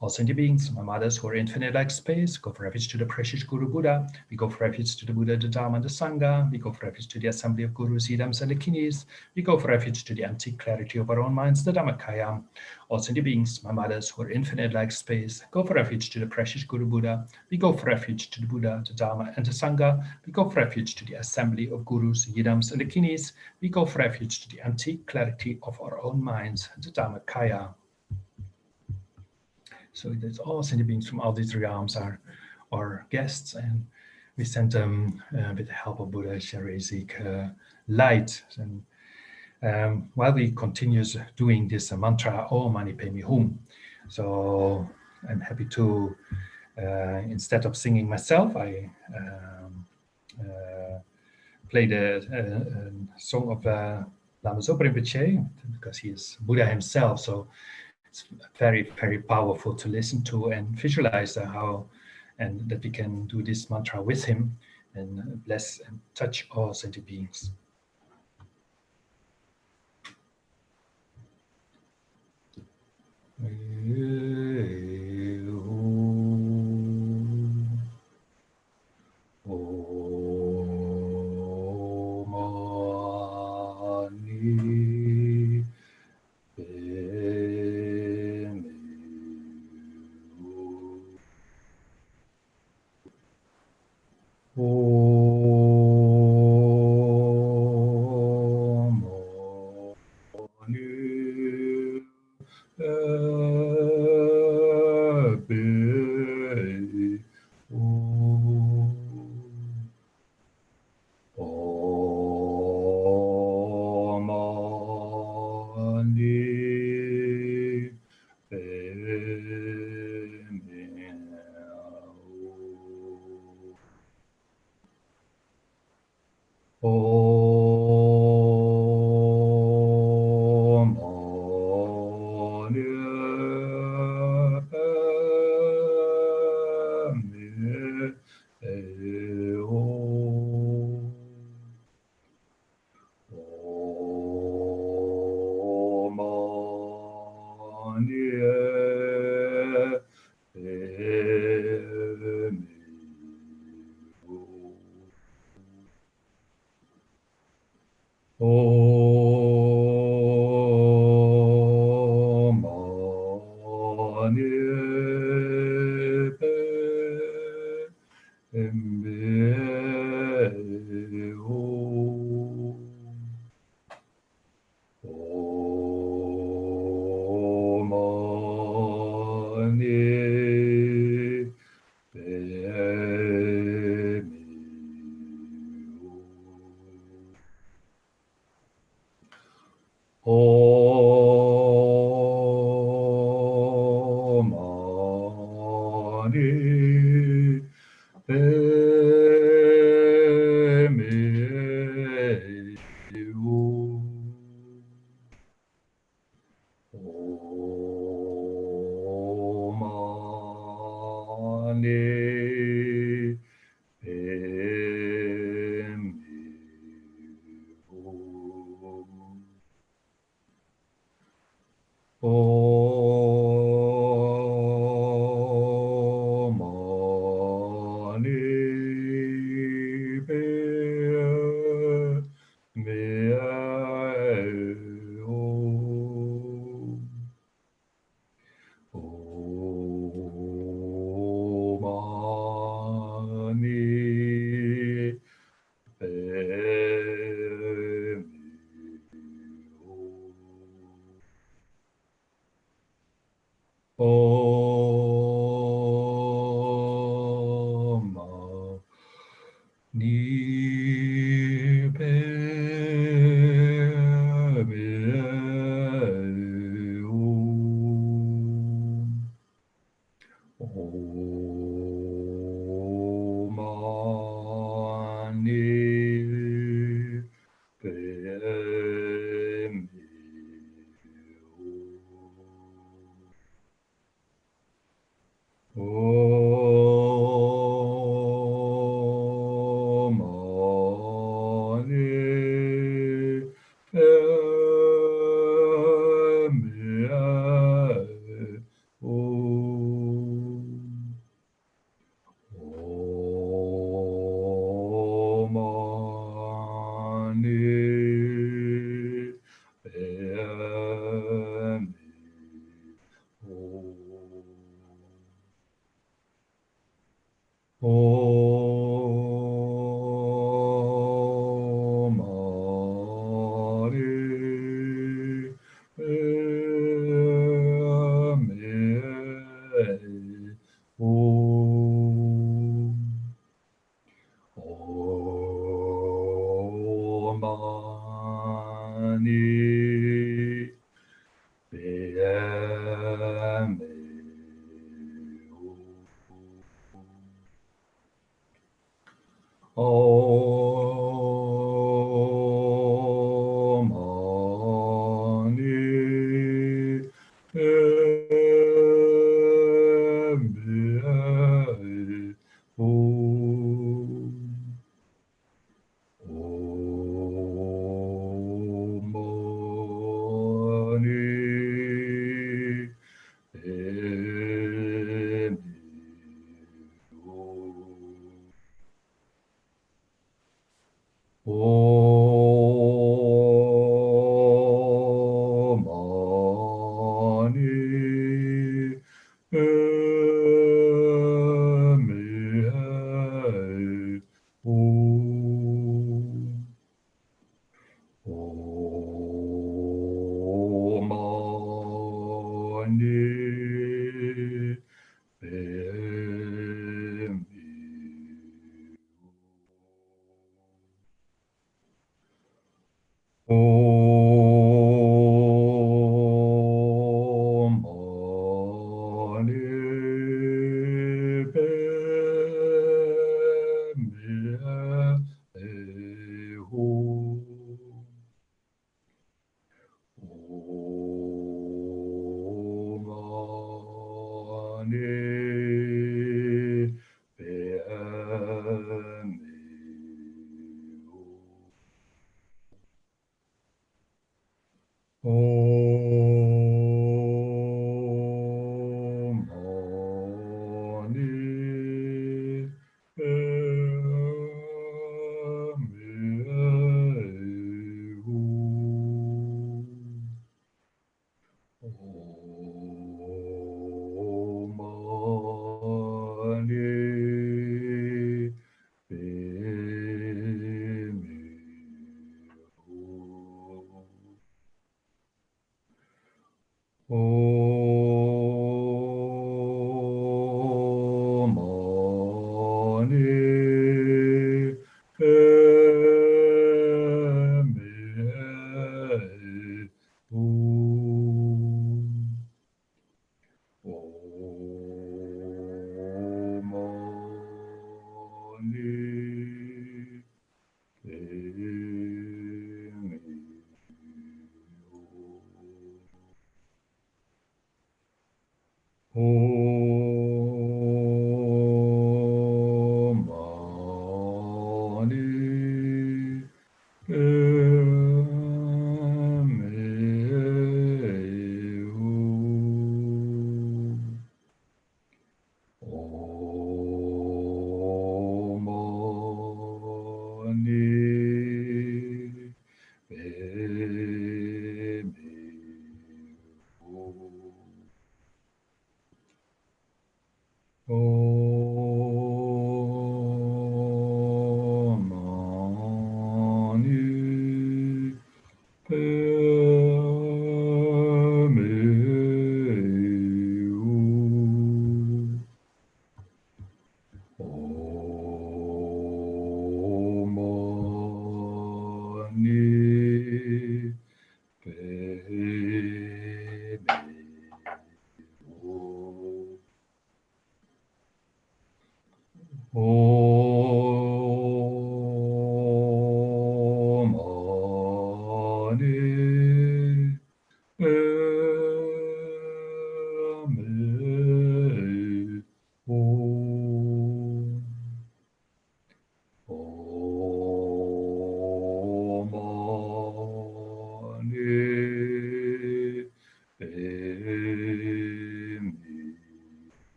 All sentient beings, my mothers, who are infinite like space, go for refuge to the precious Guru Buddha. We go for refuge to the Buddha, the Dharma, and the Sangha. We go for refuge to the assembly of Gurus, Yidams, and the Kinis. We go for refuge to the empty clarity of our own minds, the Dhammakaya. All sentient beings, my mothers, who are infinite like space, go for refuge to the precious Guru Buddha. We go for refuge to the Buddha, the Dharma, and the Sangha. We go for refuge to the assembly of Gurus, Yidams, and the Kinis. We go for refuge to the empty clarity of our own minds, the Dhammakaya. So that's all sentient beings from all these realms are our guests, and we send them with the help of Buddha Chenrezig light. And while we continue doing this mantra, Om Mani Padme Hum, so I'm happy to, instead of singing myself, I play the song of Lama Zopa Rinpoche, because he is Buddha himself. So it's very, very powerful to listen to and visualize how, and that we can do this mantra with him and bless and touch all sentient beings.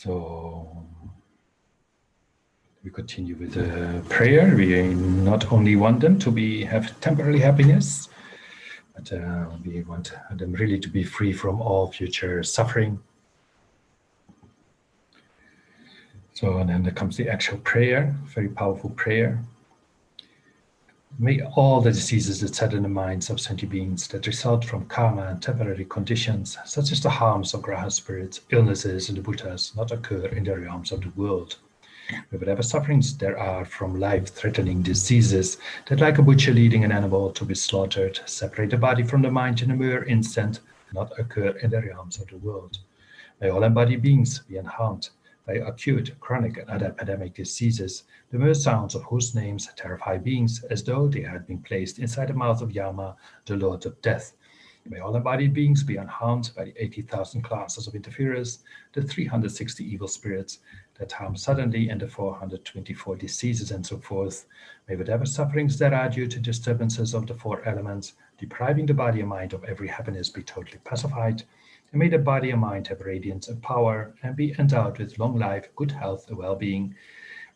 So we continue with the prayer. We not only want them to have temporary happiness, but we want them really to be free from all future suffering. So, and then there comes the actual prayer, very powerful prayer. May all the diseases that set in the minds of sentient beings that result from karma and temporary conditions, such as the harms of graha spirits, illnesses, and the Buddhas, not occur in the realms of the world. May whatever sufferings there are from life-threatening diseases that, like a butcher leading an animal to be slaughtered, separate the body from the mind in a mere instant, not occur in the realms of the world. May all embodied beings be unharmed by acute, chronic, and other epidemic diseases, the mere sounds of whose names terrify beings as though they had been placed inside the mouth of Yama, the Lord of Death. May all embodied beings be unharmed by the 80,000 classes of interferers, the 360 evil spirits that harm suddenly, and the 424 diseases, and so forth. May whatever sufferings there are due to disturbances of the four elements, depriving the body and mind of every happiness, be totally pacified. And may the body and mind have radiance and power, and be endowed with long life, good health, and well-being,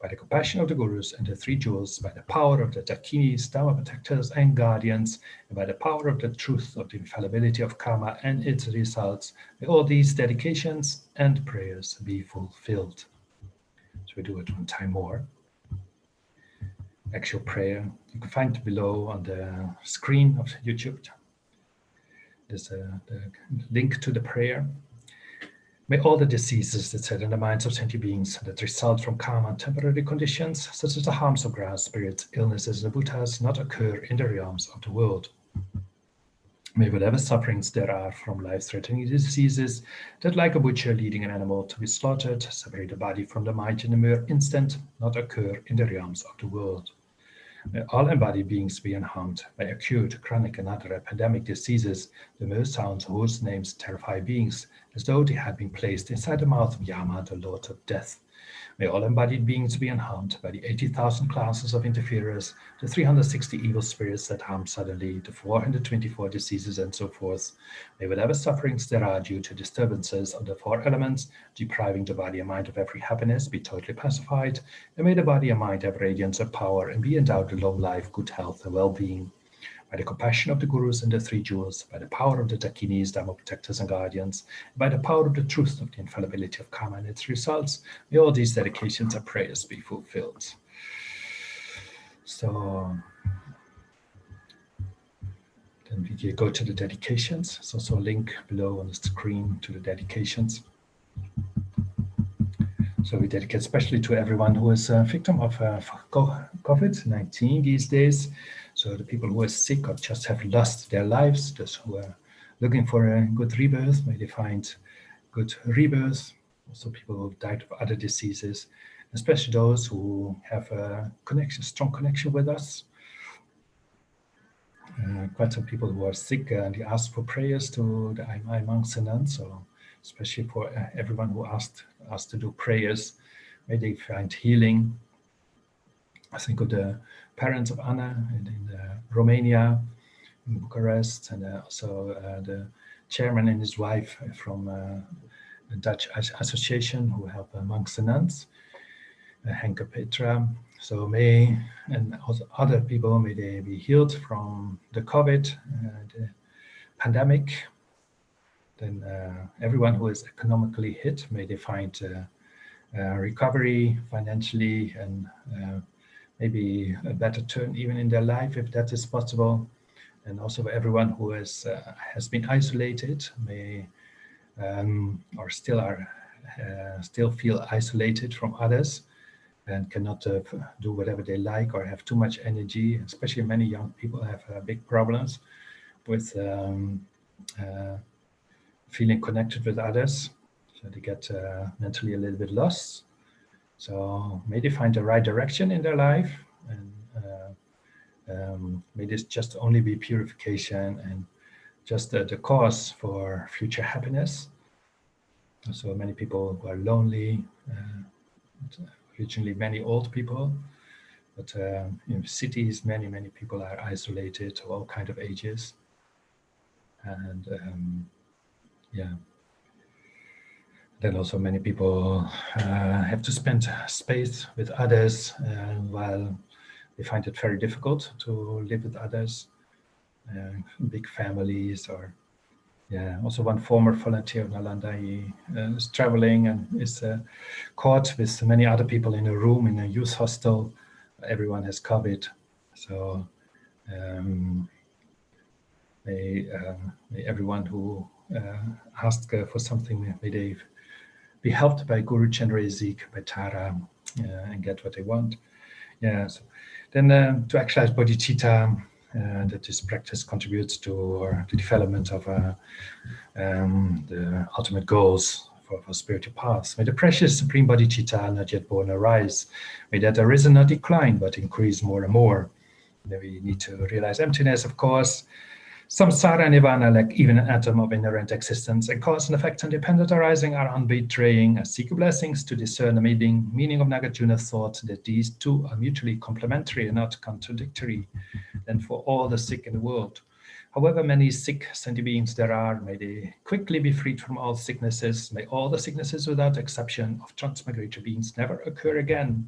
by the compassion of the Gurus and the three jewels, by the power of the Dakinis, Dharma protectors and guardians, and by the power of the truth of the infallibility of karma and its results. May all these dedications and prayers be fulfilled. So we do it one time more. actual prayer. You can find it below on the screen of YouTube. There's the link to the prayer. May all the diseases that set in the minds of sentient beings that result from karma and temporary conditions, such as the harms of grass, spirits, illnesses, and Buddhas, not occur in the realms of the world. May whatever sufferings there are from life-threatening diseases that, like a butcher leading an animal to be slaughtered, separate the body from the mind in a mere instant, not occur in the realms of the world. May all embodied beings be unharmed by acute, chronic, and other epidemic diseases, the mere sounds whose names terrify beings, as though they had been placed inside the mouth of Yama, the Lord of Death. May all embodied beings be unharmed by the 80,000 classes of interferers, the 360 evil spirits that harm suddenly, the 424 diseases, and so forth. May whatever sufferings there are due to disturbances of the 4 elements, depriving the body and mind of every happiness, be totally pacified, and may the body and mind have radiance of power and be endowed with long life, good health, and well-being. By the compassion of the Gurus and the 3 jewels, by the power of the Dakinis, Dharma protectors and guardians, by the power of the truth of the infallibility of karma and its results, may all these dedications and prayers be fulfilled. So then we go to the dedications. There's also a link below on the screen to the dedications. So we dedicate especially to everyone who is a victim of COVID-19 these days. So the people who are sick or just have lost their lives, those who are looking for a good rebirth, may they find good rebirth. Also people who died of other diseases, especially those who have a connection, strong connection with us. Quite some people who are sick and they ask for prayers to the Aimai monks and nuns. So especially for everyone who asked us to do prayers, may they find healing. I think of the parents of Anna in Romania, in Bucharest, and also the chairman and his wife from the Dutch association who help monks and nuns, Henke Petra. So may, and also other people, may they be healed from the COVID, the pandemic. Then everyone who is economically hit, may they find recovery financially and maybe a better turn even in their life if that is possible. And also everyone who has been isolated may or still feel isolated from others and cannot do whatever they like or have too much energy. Especially many young people have big problems with feeling connected with others. So they get mentally a little bit lost. So may they find the right direction in their life, and may this just only be purification and just the cause for future happiness. So many people who are lonely, originally many old people, but in cities many people are isolated to all kinds of ages. And yeah. Then also many people have to spend space with others while they find it very difficult to live with others, big families, or also one former volunteer of Nalanda, he is traveling and is caught with many other people in a room in a youth hostel. Everyone has COVID, so may everyone who asked for something, may they be helped by Guru Chenrezig, by Tara, and get what they want. So then to actualize bodhicitta, that this practice contributes to the development of the ultimate goals for spiritual paths. May the precious supreme bodhicitta not yet born arise. May that arisen not decline, but increase more and more. Then we need to realize emptiness, of course. Samsara and nirvana lack even an atom of inherent existence, and cause and effect independent arising are unbetraying. I seek blessings to discern the meaning of Nagarjuna's thought that these two are mutually complementary and not contradictory, and for all the sick in the world. However many sick sentient beings there are, may they quickly be freed from all sicknesses. May all the sicknesses without exception of transmigratory beings never occur again.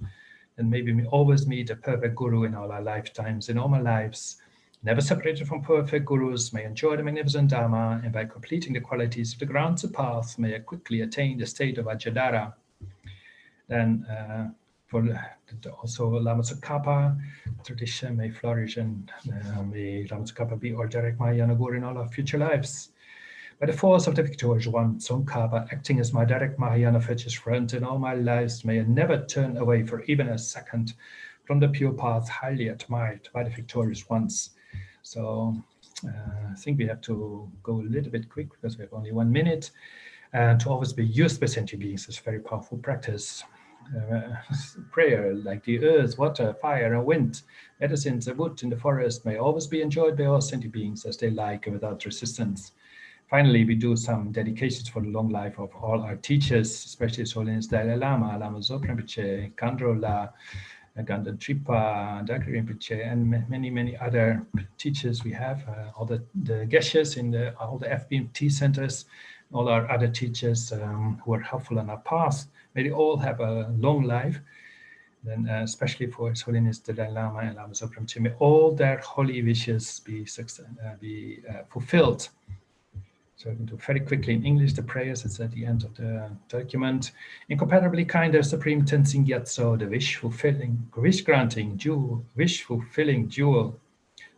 And maybe we always meet a perfect guru in all our lifetimes, in all my lives. Never separated from perfect gurus, may enjoy the magnificent Dharma, and by completing the qualities of the grounds of path, may I quickly attain the state of Ajadara. Then also Lama Tsongkhapa tradition may flourish, and may Lama Tsongkhapa be our direct Mahayana Guru in all our future lives. By the force of the victorious one, Tsongkhapa, acting as my direct Mahayana fetish friend in all my lives, may I never turn away for even a second from the pure path highly admired by the victorious ones. So I think we have to go a little bit quick because we have only 1 minute. To always be used by sentient beings is a very powerful practice. Prayer, like the earth, water, fire, and wind, medicines, the wood in the forest, may always be enjoyed by all sentient beings as they like and without resistance. Finally, we do some dedications for the long life of all our teachers, especially His Holiness Dalai Lama, Lama Zopa Rinpoche, Kandrola, Ganden Tripa, Dagri Rinpoche, and many, many other teachers we have, all the geshes in all the FPMT centers, all our other teachers who are helpful on our path. May they all have a long life. Then, especially for His Holiness Dalai Lama and Lama Zopa Rinpoche, may all their holy wishes be fulfilled. So I can do very quickly in English the prayers. It's at the end of the document. Incomparably kinder Supreme Tenzin Gyatso, the wish-granting jewel, wish-fulfilling jewel,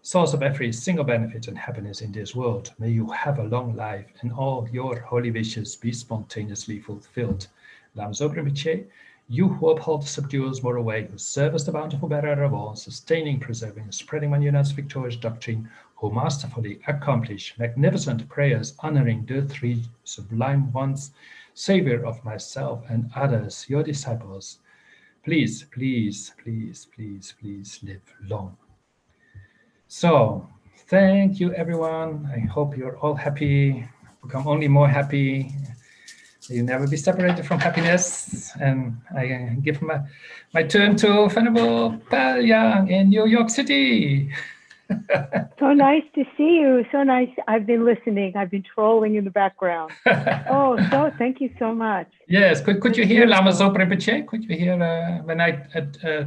source of every single benefit and happiness in this world. May you have a long life and all your holy wishes be spontaneously fulfilled. Lama Zopa Rinpoche, you who uphold the subduals moral way, who serve as the bountiful bearer of all, sustaining, preserving, and spreading Manjunath's victorious doctrine, who masterfully accomplish magnificent prayers honoring the three sublime ones, Savior of myself and others, your disciples, please, please, please, please, please live long. So, thank you, everyone. I hope you're all happy, become only more happy. You'll never be separated from happiness. And I give my turn to Venerable Palyang in New York City. So nice to see you. So nice. I've been listening. I've been trolling in the background. So thank you so much. Yes. Could you hear Lama Zopa Rinpoche? Could you hear when I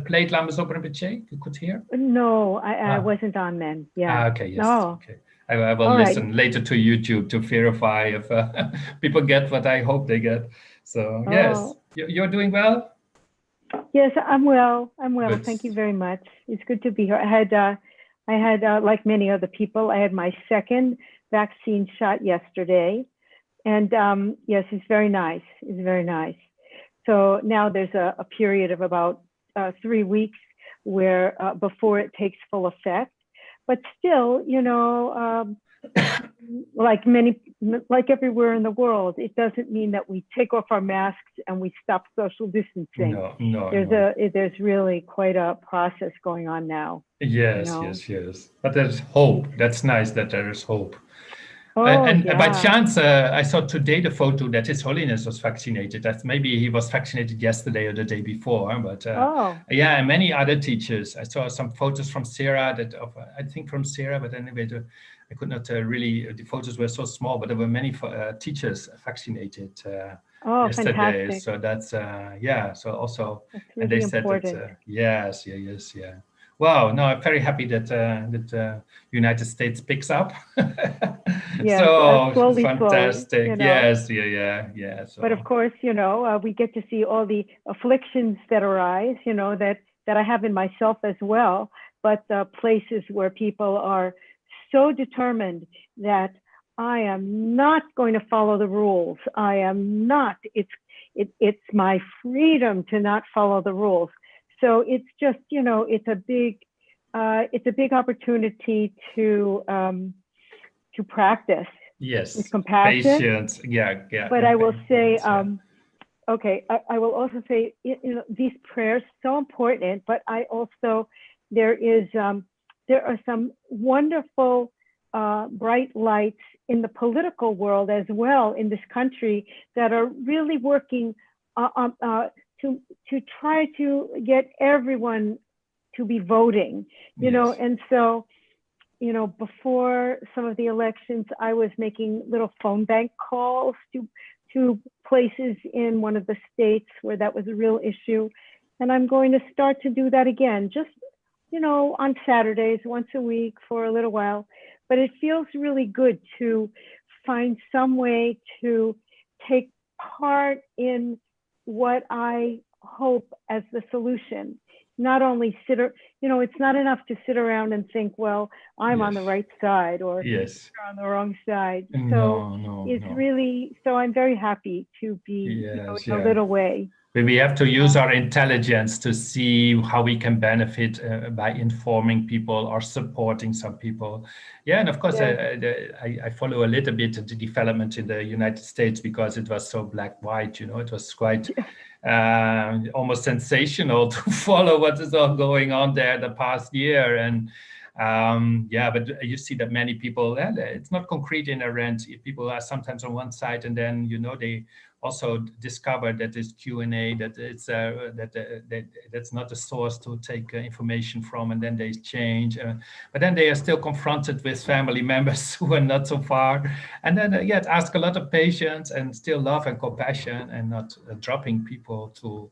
played Lama Zopa Rinpoche? You could hear? No, I wasn't on then. Yeah. Okay. Yes. No. Okay. I will listen later to YouTube to verify if people get what I hope they get. So yes, you're doing well? Yes, I'm well. I'm well. Good. Thank you very much. It's good to be here. I had like many other people, I had my second vaccine shot yesterday. And yes, it's very nice. It's very nice. So now there's a period of about 3 weeks where before it takes full effect. But still, you know, like everywhere in the world, it doesn't mean that we take off our masks and we stop social distancing. No. There's really quite a process going on now. Yes, you know? yes. But there's hope. That's nice that there is hope. Yeah. By chance, I saw today the photo that His Holiness was vaccinated. That maybe he was vaccinated yesterday or the day before. But yeah, and many other teachers. I saw some photos from Sarah I think from Sarah, but anyway, I could not really. The photos were so small, but there were many teachers vaccinated yesterday. Fantastic. So that's yeah. So also, that's really and they said important. that yes. Wow, no, I'm very happy that United States picks up. Yeah, so slowly, fantastic. you know. Yes, yeah. So. But of course, you know, we get to see all the afflictions that arise, you know, that I have in myself as well. But places where people are so determined that I am not going to follow the rules. I am not. It's my freedom to not follow the rules. So it's just, you know, it's a big opportunity to practice. Yes. With compassion. Patience. Yeah. But I will say, okay, I will also say, you know, these prayers so important. But I also there are some wonderful bright lights in the political world as well in this country that are really working to try to get everyone to be voting, you know, and so, you know, before some of the elections, I was making little phone bank calls to places in one of the states where that was a real issue. And I'm going to start to do that again, just, you know, on Saturdays, once a week for a little while. But it feels really good to find some way to take part in what I hope as the solution. Not only it's not enough to sit around and think, well, I'm on the right side or you're on the wrong side. So it's really, so I'm very happy to be in a little way. But we have to use our intelligence to see how we can benefit by informing people or supporting some people. Yeah, and of course, I follow a little bit the development in the United States because it was so black-white, you know, it was quite almost sensational to follow what is all going on there the past year. And but you see that many people, it's not concrete in a rent. People are sometimes on one side and then, you know, they also discover that this Q&A, that it's that's not a source to take information from, and then they change. But then they are still confronted with family members who are not so far, and then ask a lot of patience and still love and compassion, and not dropping people to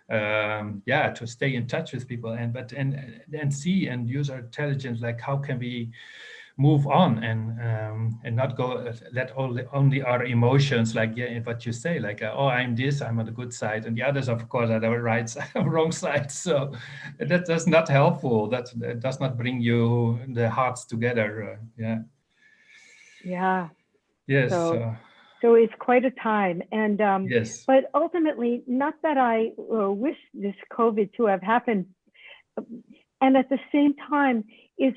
to stay in touch with people, and see and use our intelligence, like how can we move on and not go let only our emotions, like what you say, like I'm this, I'm on the good side, and the others of course are the right side, wrong side. So that's not helpful. That does not bring you the hearts together. Yes. So it's quite a time, and but ultimately, not that I wish this COVID to have happened, and at the same time, is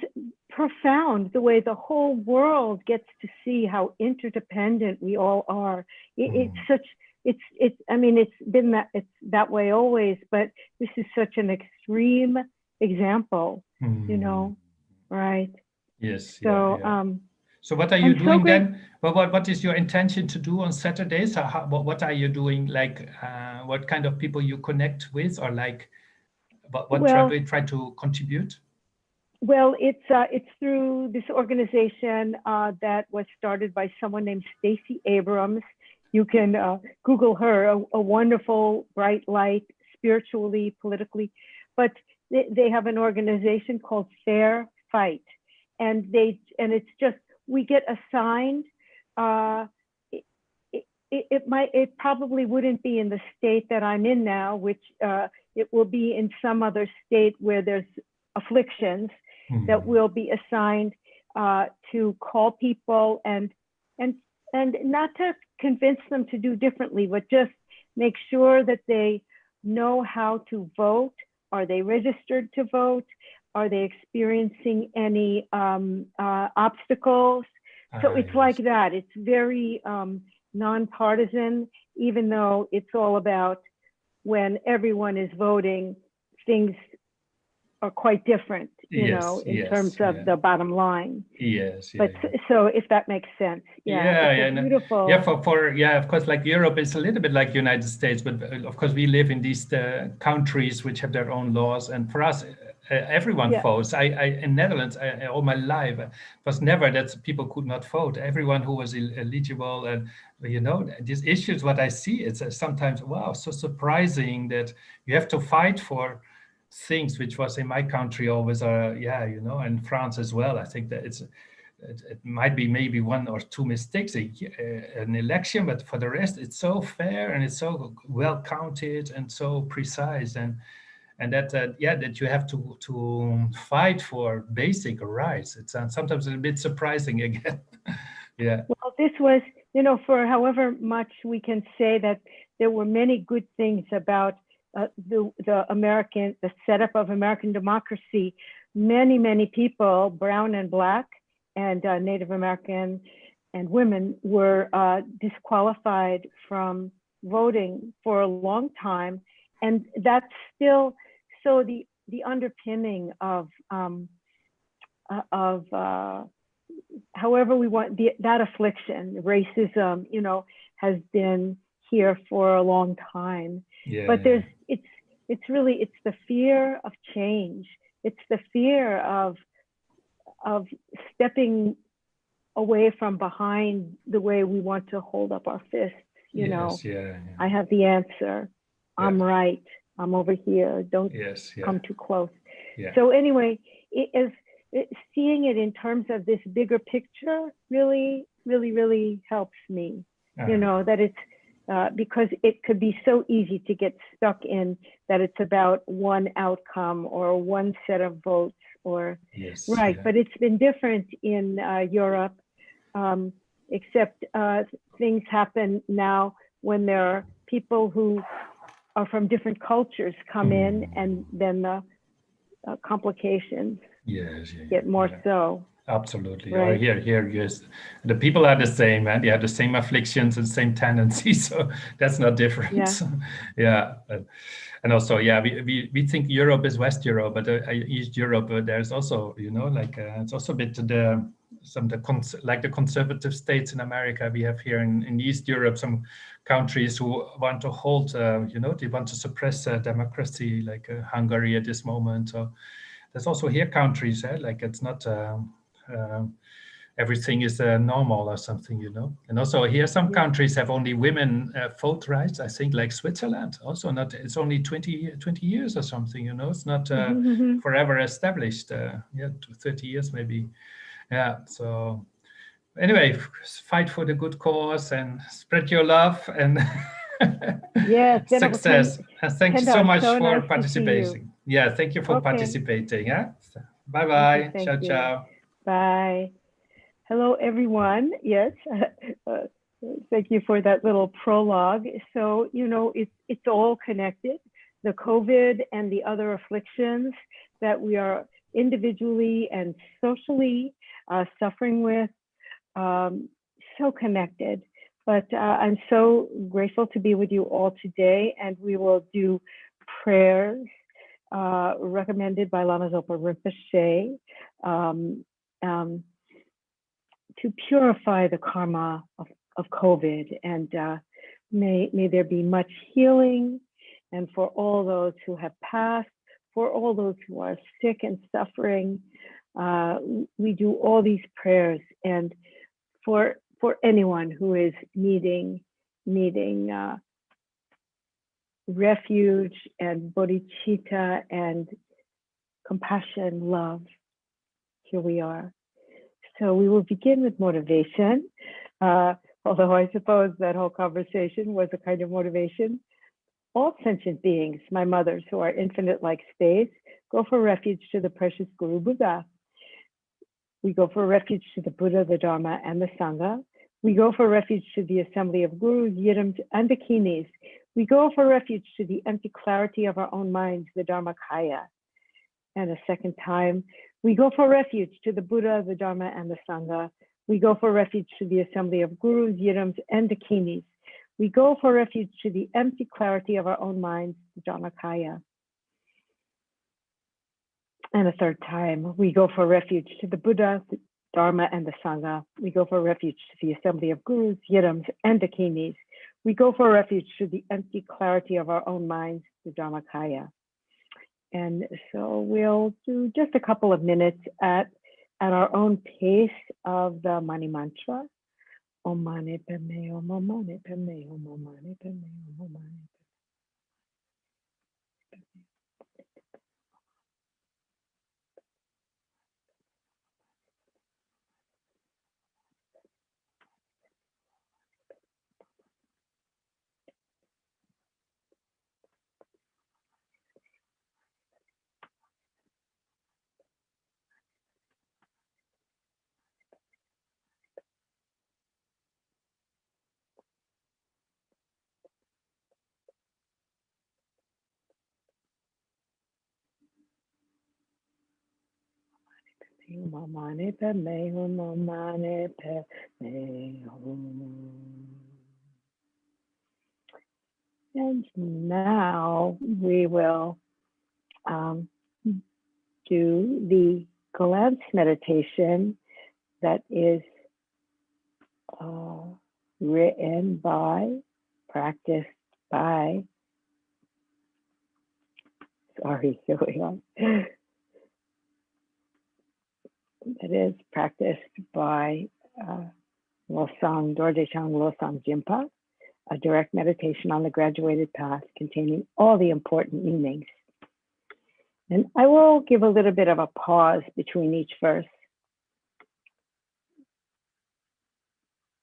profound the way the whole world gets to see how interdependent we all are. It's been that way always, but this is such an extreme example, you know, right? Yes. So, so what are you doing then? What is your intention to do on Saturdays? What are you doing? Like, what kind of people you connect with, or like, what try to contribute? Well, it's through this organization that was started by someone named Stacey Abrams. You can Google her, a wonderful, bright light, spiritually, politically. But they have an organization called Fair Fight, and it's just, we get assigned. It probably wouldn't be in the state that I'm in now, which it will be in some other state where there's afflictions, that will be assigned to call people and not to convince them to do differently, but just make sure that they know how to vote. Are they registered to vote? Are they experiencing any obstacles? So it's like that. It's very nonpartisan, even though it's all about when everyone is voting, things are quite different, you know, in terms of the bottom line. So if that makes sense. Beautiful. Of course, like Europe is a little bit like United States, but of course we live in these countries which have their own laws, and for us, everyone votes. In Netherlands, all my life, it was never that people could not vote. Everyone who was eligible, and you know, these issues, what I see, it's sometimes, wow, so surprising that you have to fight for things which was in my country always you know, and France as well. I think that it might be maybe one or two mistakes an election, but for the rest it's so fair and it's so well counted and so precise, and that that you have to fight for basic rights. It's sometimes a bit surprising again. Well, this was, you know, for however much we can say that there were many good things about the setup of American democracy. Many people, brown and black and Native American and women, were disqualified from voting for a long time, and that's still so the underpinning of however we want that affliction, racism, you know, has been here for a long time. But it's really the fear of change. It's the fear of stepping away from behind the way we want to hold up our fists. You know, I have the answer. I'm right. I'm over here. Don't come too close. So anyway, seeing it in terms of this bigger picture really helps me. You know, that it's because it could be so easy to get stuck in that it's about one outcome or one set of votes or right. But it's been different in Europe, except things happen now when there are people who are from different cultures come in, and then the complications get more so. Absolutely. Right. Here, yes. The people are the same, and they have the same afflictions and same tendencies, so that's not different. Yeah. And also, we think Europe is West Europe, but East Europe, there's also, like it's also a bit like the conservative states in America. We have here in East Europe some countries who want to hold, they want to suppress democracy, like Hungary at this moment. So there's also here countries, like it's not everything is normal or something, And also here some countries have only women vote rights, I think, like Switzerland. Also not, it's only 20 years or something, It's not forever established, 30 years maybe. Yeah, so anyway, fight for the good cause and spread your love and success. And thank you so much for participating. Yeah, thank you for participating. Bye-bye. Ciao, ciao. Bye. Hello, everyone. Yes, thank you for that little prologue. So, it's all connected. The COVID and the other afflictions that we are individually and socially suffering with, so connected. But I'm so grateful to be with you all today, and we will do prayers recommended by Lama Zopa Rinpoche to purify the karma of COVID, and may there be much healing, and for all those who have passed, for all those who are sick and suffering, we do all these prayers, and for anyone who is needing refuge and bodhicitta and compassion, love, here we are. So we will begin with motivation, although I suppose that whole conversation was a kind of motivation. All sentient beings, my mothers who are infinite like space, go for refuge to the precious Guru Buddha. We go for refuge to the Buddha, the Dharma, and the Sangha. We go for refuge to the assembly of gurus, yidams, and dakinis. We go for refuge to the empty clarity of our own minds, the Dharmakaya. And a second time, we go for refuge to the Buddha, the Dharma, and the Sangha. We go for refuge to the assembly of gurus, yidams, and dakinis. We go for refuge to the empty clarity of our own minds, the Dharmakaya. And a third time, we go for refuge to the Buddha, the Dharma, and the Sangha. We go for refuge to the assembly of gurus, yidams, and dakinis. We go for refuge to the empty clarity of our own minds, the Dharmakaya. And so we'll do just a couple of minutes at our own pace of the Mani Mantra. Om Mani Padme, Om Mani Padme, Om Mani Padme, Om Mani Padme. Mani Padme, Om Mani Padme, Om. And now we will do the glance meditation that is written by, practiced by, sorry, here we are. It is practiced by Losang Dordechang Losang Jimpa, a direct meditation on the graduated path containing all the important meanings. And I will give a little bit of a pause between each verse.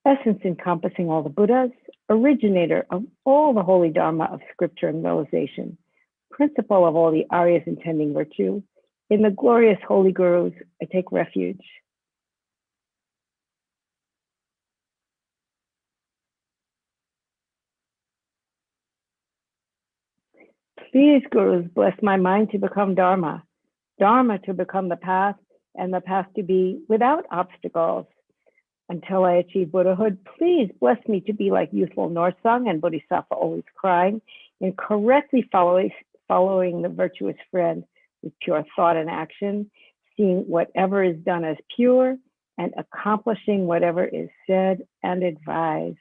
essence encompassing all the Buddhas, originator of all the holy Dharma of scripture and realization, principle of all the Aryas intending virtue, in the glorious holy Gurus, I take refuge. Please, Gurus, bless my mind to become Dharma, Dharma to become the path, and the path to be without obstacles. Until I achieve Buddhahood, please bless me to be like youthful Norsang and Bodhisattva always crying, in correctly following the virtuous friend with pure thought and action, seeing whatever is done as pure, and accomplishing whatever is said and advised.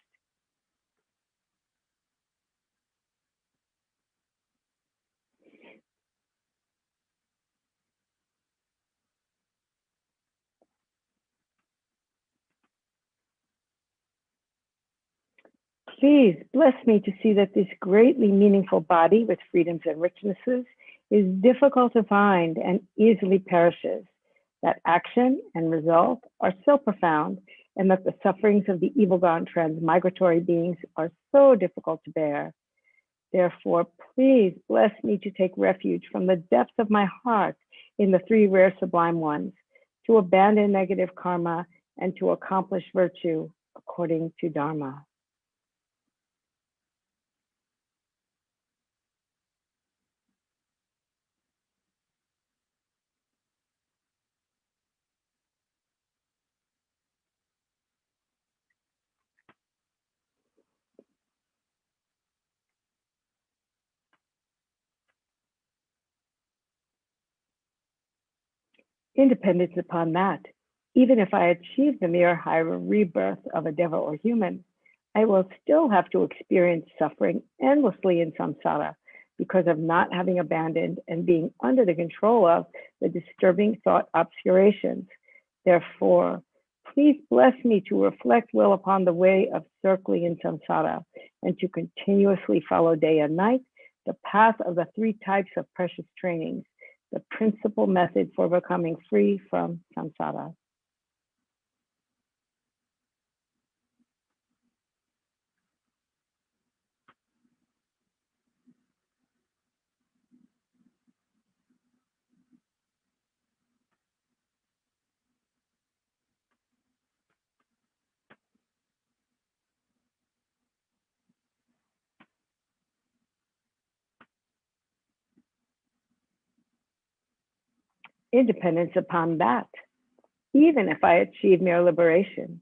Please bless me to see that this greatly meaningful body with freedoms and richnesses is difficult to find and easily perishes, that action and result are so profound, and that the sufferings of the evil-gone transmigratory beings are so difficult to bear. Therefore, please bless me to take refuge from the depths of my heart in the three rare sublime ones, to abandon negative karma and to accomplish virtue according to Dharma. Independence upon that, even if I achieve the mere higher rebirth of a deva or human, I will still have to experience suffering endlessly in samsara because of not having abandoned and being under the control of the disturbing thought obscurations. Therefore, please bless me to reflect well upon the way of circling in samsara and to continuously follow day and night the path of the three types of precious trainings, the principal method for becoming free from samsara. Independence upon that, even if I achieve mere liberation,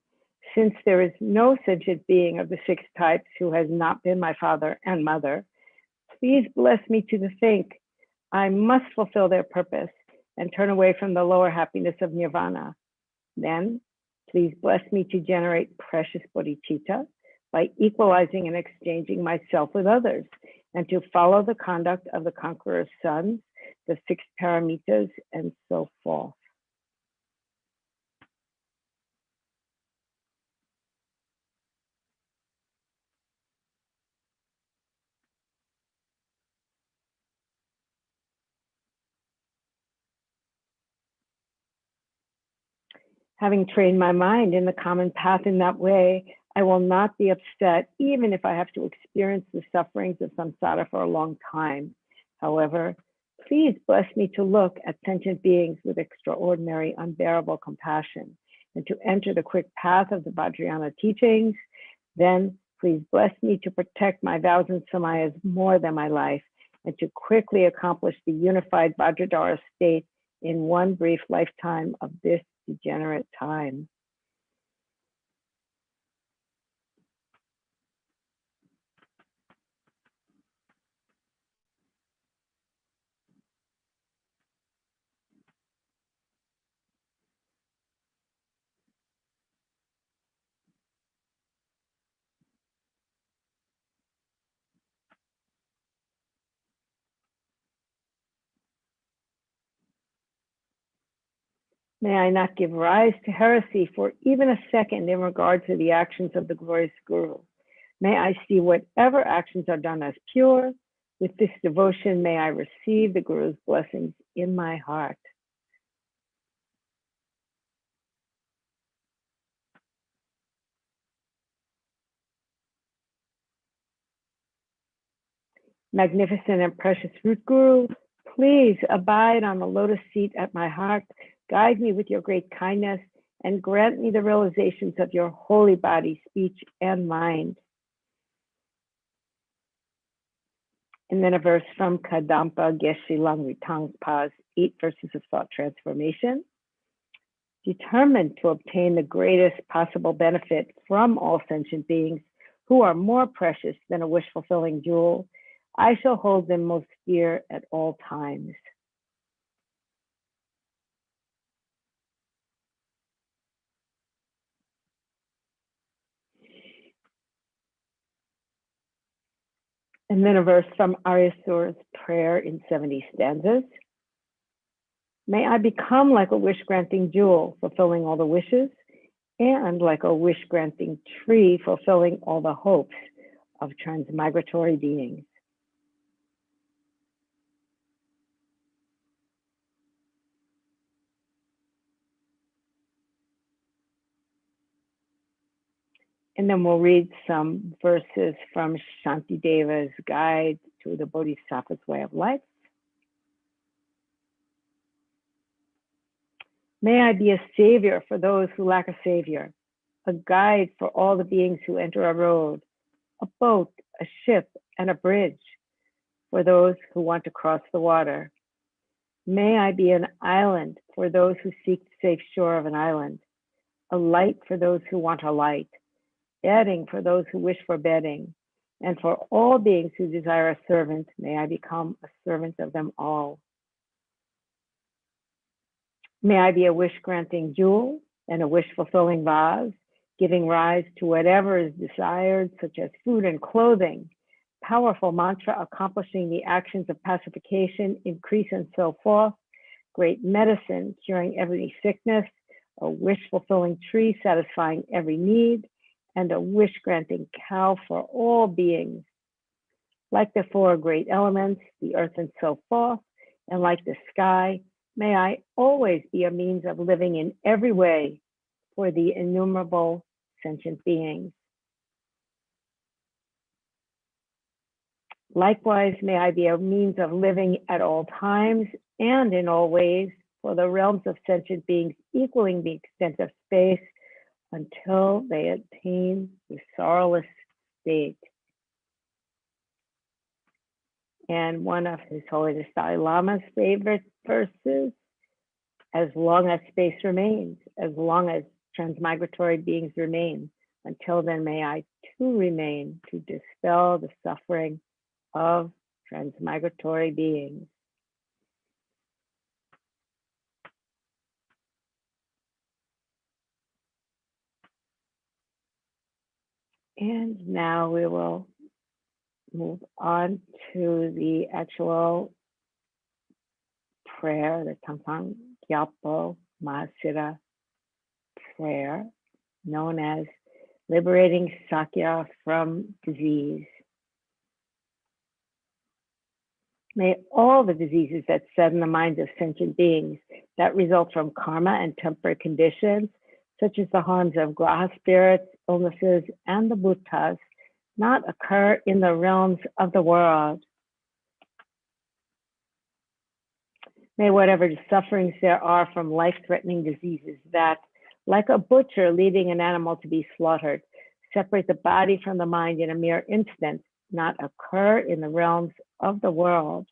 since there is no sentient being of the six types who has not been my father and mother, please bless me to think I must fulfill their purpose and turn away from the lower happiness of nirvana. Then, please bless me to generate precious bodhicitta by equalizing and exchanging myself with others, and to follow the conduct of the conqueror's sons, the six paramitas, and so forth. Having trained my mind in the common path in that way, I will not be upset even if I have to experience the sufferings of samsara for a long time. However, please bless me to look at sentient beings with extraordinary, unbearable compassion and to enter the quick path of the Vajrayana teachings. Then please bless me to protect my vows and samayas more than my life and to quickly accomplish the unified Vajradhara state in one brief lifetime of this degenerate time. May I not give rise to heresy for even a second in regard to the actions of the glorious Guru. May I see whatever actions are done as pure. With this devotion, may I receive the Guru's blessings in my heart. Magnificent and precious root Guru, please abide on the lotus seat at my heart, guide me with your great kindness, and grant me the realizations of your holy body, speech, and mind. And then a verse from Kadampa Geshe Langri Tangpa's 8 verses of thought transformation. Determined to obtain the greatest possible benefit from all sentient beings who are more precious than a wish-fulfilling jewel, I shall hold them most dear at all times. And then a verse from Aryasura's prayer in 70 stanzas. May I become like a wish-granting jewel, fulfilling all the wishes, and like a wish-granting tree, fulfilling all the hopes of transmigratory beings. And then we'll read some verses from Shantideva's Guide to the Bodhisattva's Way of Life. May I be a savior for those who lack a savior, a guide for all the beings who enter a road, a boat, a ship, and a bridge for those who want to cross the water. May I be an island for those who seek the safe shore of an island, a light for those who want a light, bedding for those who wish for bedding, and for all beings who desire a servant, may I become a servant of them all. May I be a wish-granting jewel and a wish-fulfilling vase, giving rise to whatever is desired, such as food and clothing, powerful mantra accomplishing the actions of pacification, increase, and so forth, great medicine curing every sickness, a wish-fulfilling tree satisfying every need, and a wish-granting cow for all beings. Like the 4 great elements, the earth and so forth, and like the sky, may I always be a means of living in every way for the innumerable sentient beings. Likewise, may I be a means of living at all times and in all ways for the realms of sentient beings equaling the extent of space until they attain the sorrowless state. And one of His Holiness Dalai Lama's favorite verses, as long as space remains, as long as transmigratory beings remain, until then may I too remain to dispel the suffering of transmigratory beings. And now we will move on to the actual prayer, the Thangtong Gyalpo Prayer, known as Liberating Sakya from Disease. May all the diseases that set in the minds of sentient beings that result from karma and temporary conditions, such as the harms of graha spirits, illnesses, and the bhutas, not occur in the realms of the world. May whatever sufferings there are from life-threatening diseases that, like a butcher leading an animal to be slaughtered, separate the body from the mind in a mere instant, not occur in the realms of the world.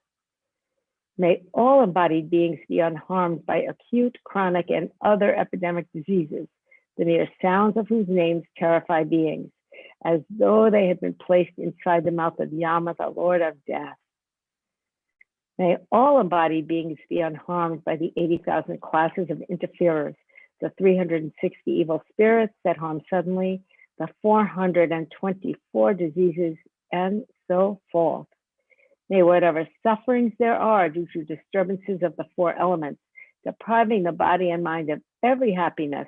May all embodied beings be unharmed by acute, chronic, and other epidemic diseases, the mere sounds of whose names terrify beings, as though they had been placed inside the mouth of Yama, the Lord of Death. May all embodied beings be unharmed by the 80,000 classes of interferers, the 360 evil spirits that harm suddenly, the 424 diseases, and so forth. May whatever sufferings there are due to disturbances of the 4 elements, depriving the body and mind of every happiness,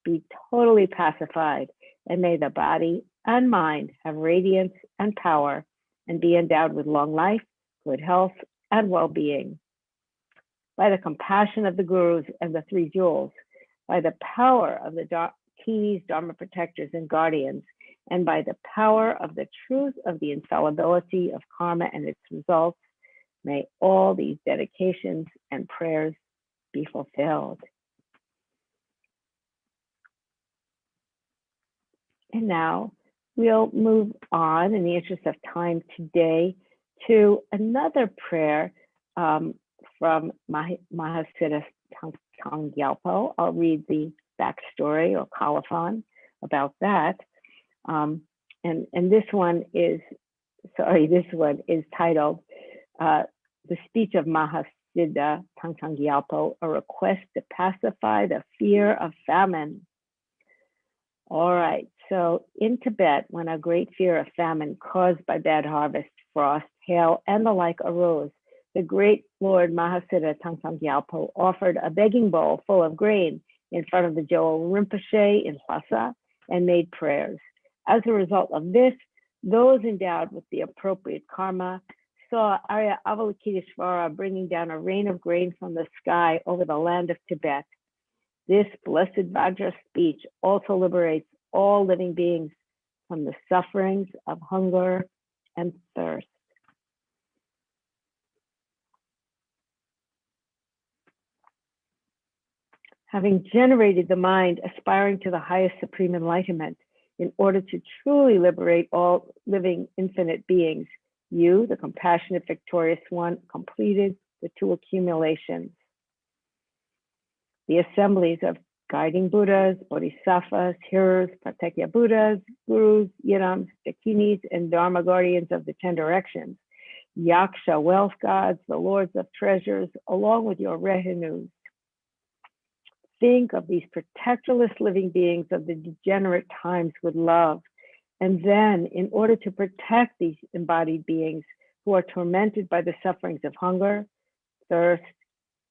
be totally pacified, and may the body and mind have radiance and power and be endowed with long life, good health, and well-being. By the compassion of the gurus and the 3 jewels, by the power of the keys, dharma protectors, and guardians, and by the power of the truth of the infallibility of karma and its results, may all these dedications and prayers be fulfilled. And now we'll move on, in the interest of time today, to another prayer from Mahasiddha Thangtong Gyalpo. I'll read the backstory or colophon about that. And this one is titled The Speech of Mahasiddha Thangtong Gyalpo, a request to pacify the fear of famine. All right, so in Tibet, when a great fear of famine caused by bad harvest, frost, hail, and the like arose, the great Lord Mahasiddha Thangtong Gyalpo offered a begging bowl full of grain in front of the Gyalpo Rinpoche in Lhasa and made prayers. As a result of this, those endowed with the appropriate karma saw Arya Avalokiteshvara bringing down a rain of grain from the sky over the land of Tibet. This blessed Vajra speech also liberates all living beings from the sufferings of hunger and thirst. Having generated the mind aspiring to the highest supreme enlightenment in order to truly liberate all living infinite beings, you, the compassionate victorious one, completed the two accumulations. The assemblies of guiding Buddhas, Bodhisattvas, hearers, Pratyekya Buddhas, Gurus, Yidams, Dakinis, and Dharma guardians of the 10 directions, Yaksha wealth gods, the lords of treasures, along with your retinues. Think of these protectorless living beings of the degenerate times with love. And then, in order to protect these embodied beings who are tormented by the sufferings of hunger, thirst,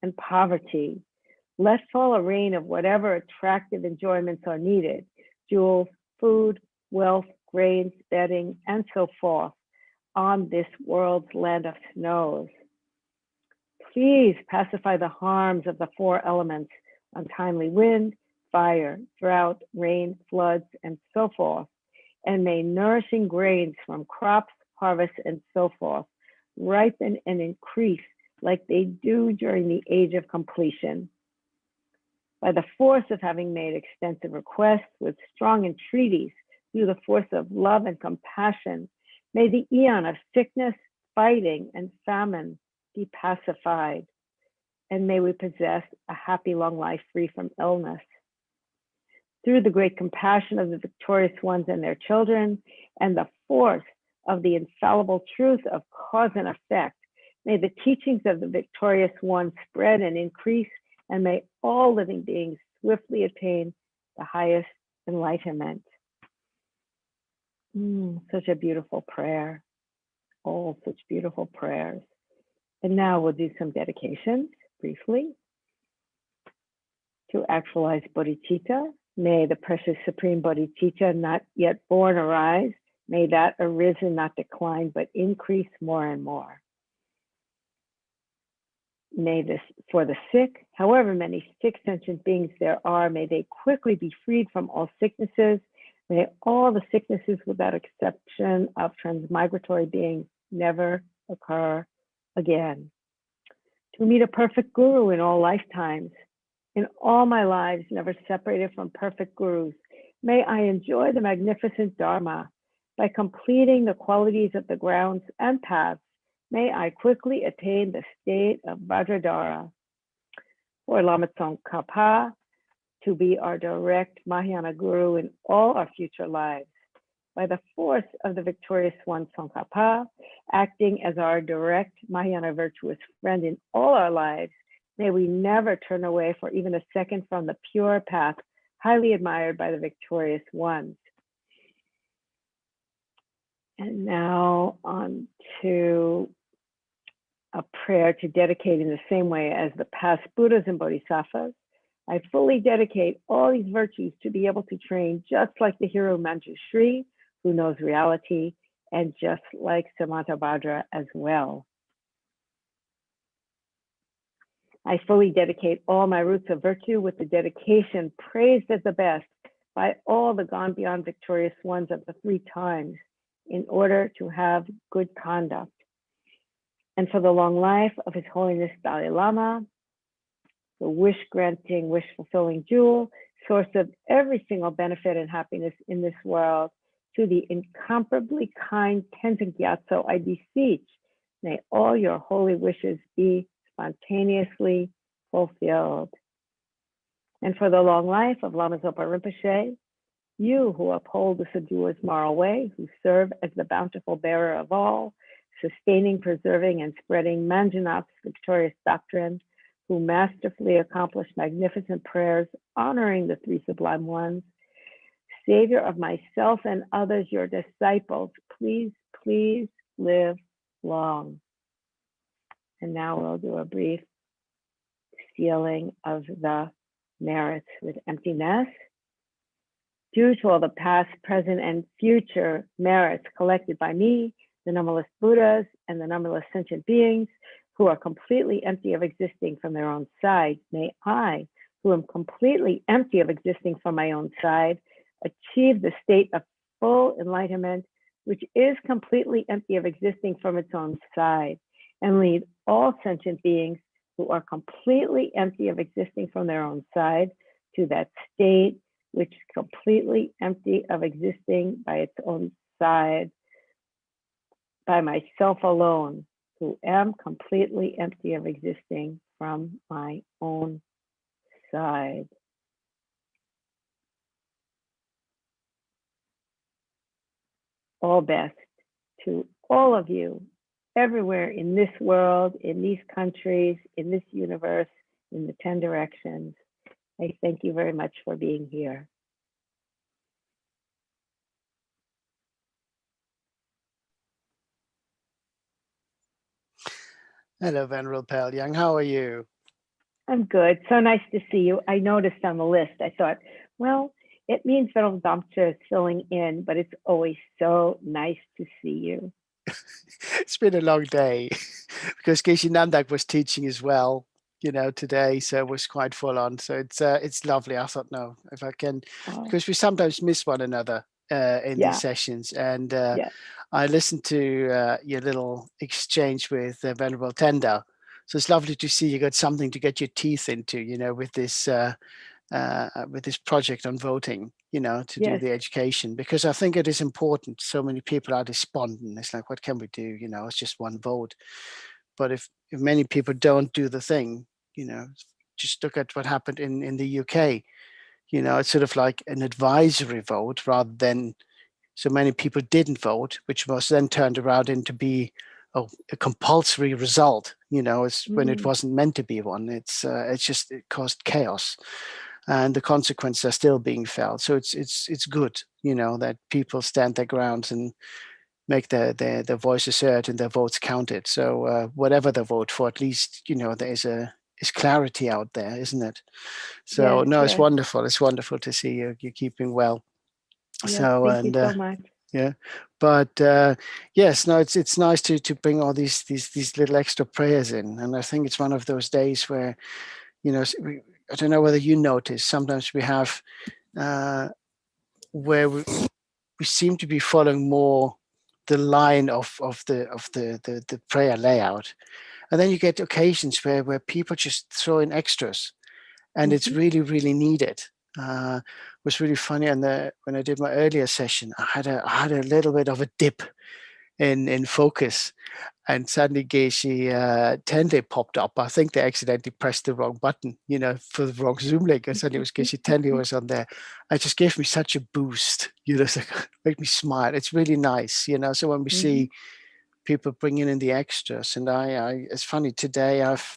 and poverty, let fall a rain of whatever attractive enjoyments are needed: jewels, food, wealth, grains, bedding, and so forth, on this world's land of snows. Please pacify the harms of the 4 elements: untimely wind, fire, drought, rain, floods, and so forth. And may nourishing grains from crops, harvests, and so forth ripen and increase like they do during the age of completion. By the force of having made extensive requests with strong entreaties through the force of love and compassion, may the eon of sickness, fighting, and famine be pacified, and may we possess a happy long life free from illness. Through the great compassion of the victorious ones and their children, and the force of the infallible truth of cause and effect, may the teachings of the victorious one spread and increase, and may all living beings swiftly attain the highest enlightenment. Such a beautiful prayer. All such beautiful prayers. And now we'll do some dedications briefly. To actualize bodhicitta, may the precious supreme bodhicitta not yet born arise. May that arisen not decline, but increase more and more. May this, for the sick, however many sick sentient beings there are, may they quickly be freed from all sicknesses. May all the sicknesses, without exception of transmigratory beings, never occur again. To meet a perfect guru in all lifetimes. In all my lives, never separated from perfect gurus, may I enjoy the magnificent Dharma. By completing the qualities of the grounds and paths, may I quickly attain the state of Vajradhara. For Lama Tsongkhapa to be our direct Mahayana Guru in all our future lives. By the force of the victorious one Tsongkhapa, acting as our direct Mahayana virtuous friend in all our lives, may we never turn away for even a second from the pure path, highly admired by the victorious ones. And now on to a prayer to dedicate in the same way as the past Buddhas and Bodhisattvas. I fully dedicate all these virtues to be able to train just like the hero Manjushri, who knows reality, and just like Samantabhadra as well. I fully dedicate all my roots of virtue with the dedication praised as the best by all the gone beyond victorious ones of the 3 times in order to have good conduct. And for the long life of His Holiness Dalai Lama, the wish-granting, wish-fulfilling jewel, source of every single benefit and happiness in this world, to the incomparably kind Thangtong Gyalpo, I beseech, may all your holy wishes be spontaneously fulfilled. And for the long life of Lama Zopa Rinpoche, you who uphold the Sadhua's moral way, who serve as the bountiful bearer of all, sustaining, preserving, and spreading Manjunath's victorious doctrine, who masterfully accomplish magnificent prayers honoring the 3 sublime ones, Savior of myself and others, your disciples, please, please live long. And now we'll do a brief sealing of the merits with emptiness. Due to all the past, present, and future merits collected by me, the numberless Buddhas, and the numberless sentient beings who are completely empty of existing from their own side, may I, who am completely empty of existing from my own side, achieve the state of full enlightenment, which is completely empty of existing from its own side, and lead all sentient beings who are completely empty of existing from their own side to that state which is completely empty of existing by its own side, by myself alone, who am completely empty of existing from my own side. All best to all of you, everywhere in this world, in these countries, in this universe, in the 10 directions. I thank you very much for being here. Hello, Venerable Pal Young. How are you? I'm good. So nice to see you. I noticed on the list, I thought, well, it means Venerable Damcha is filling in, but it's always so nice to see you. It's been a long day because Geshe Nandak was teaching as well, you know, today, so it was quite full on. So it's lovely. I thought, no, if I can, because we sometimes miss one another in these sessions, and I listened to your little exchange with Venerable Tenda. So it's lovely to see you got something to get your teeth into, you know, with this project on voting, you know, to do the education, because I think it is important. So many people are despondent. It's like, what can we do? You know, it's just one vote. But if many people don't do the thing, you know, just look at what happened in the UK. You know, it's sort of like an advisory vote rather than so many people didn't vote, which was then turned around into be a compulsory result. You know, it's when it wasn't meant to be one. It's just, it caused chaos. And the consequences are still being felt. So it's good, you know, that people stand their grounds and make their voices heard and their votes counted. So whatever they vote for, at least, you know, there is clarity out there, isn't it? So it's wonderful. It's wonderful to see you're keeping well. So thank you so much. Yeah, but yes, no, it's nice to bring all these little extra prayers in, and I think it's one of those days where, you know, I don't know whether you notice, sometimes we have where we seem to be following more the line of the prayer layout, and then you get occasions where people just throw in extras, and it's really, really needed. Was really funny, and when I did my earlier session, I had a little bit of a dip in focus, and suddenly Geshe Tende popped up. I think they accidentally pressed the wrong button, you know, for the wrong Zoom link, and suddenly it was Geshe Tende was on there. It just gave me such a boost, you know, so make me smile. It's really nice, you know. So when we see people bringing in the extras, and I it's funny today I've,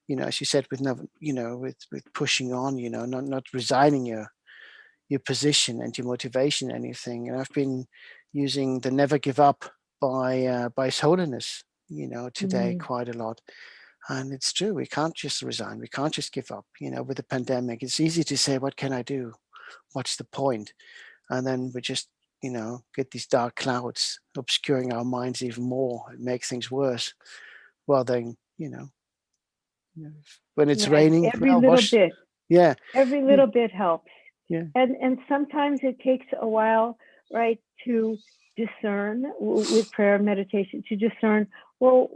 you know, as you said, with pushing on, you know, not resigning your position and your motivation, anything. And I've been using the Never Give Up by His Holiness, you know, today quite a lot. And it's true, we can't just resign, we can't just give up, you know, with the pandemic. It's easy to say, what can I do? What's the point? And then we just, you know, get these dark clouds obscuring our minds even more and make things worse. Well, then, you know, when it's raining, every little bit helps. Yeah. And sometimes it takes a while, right, to discern with prayer and meditation, to discern, well,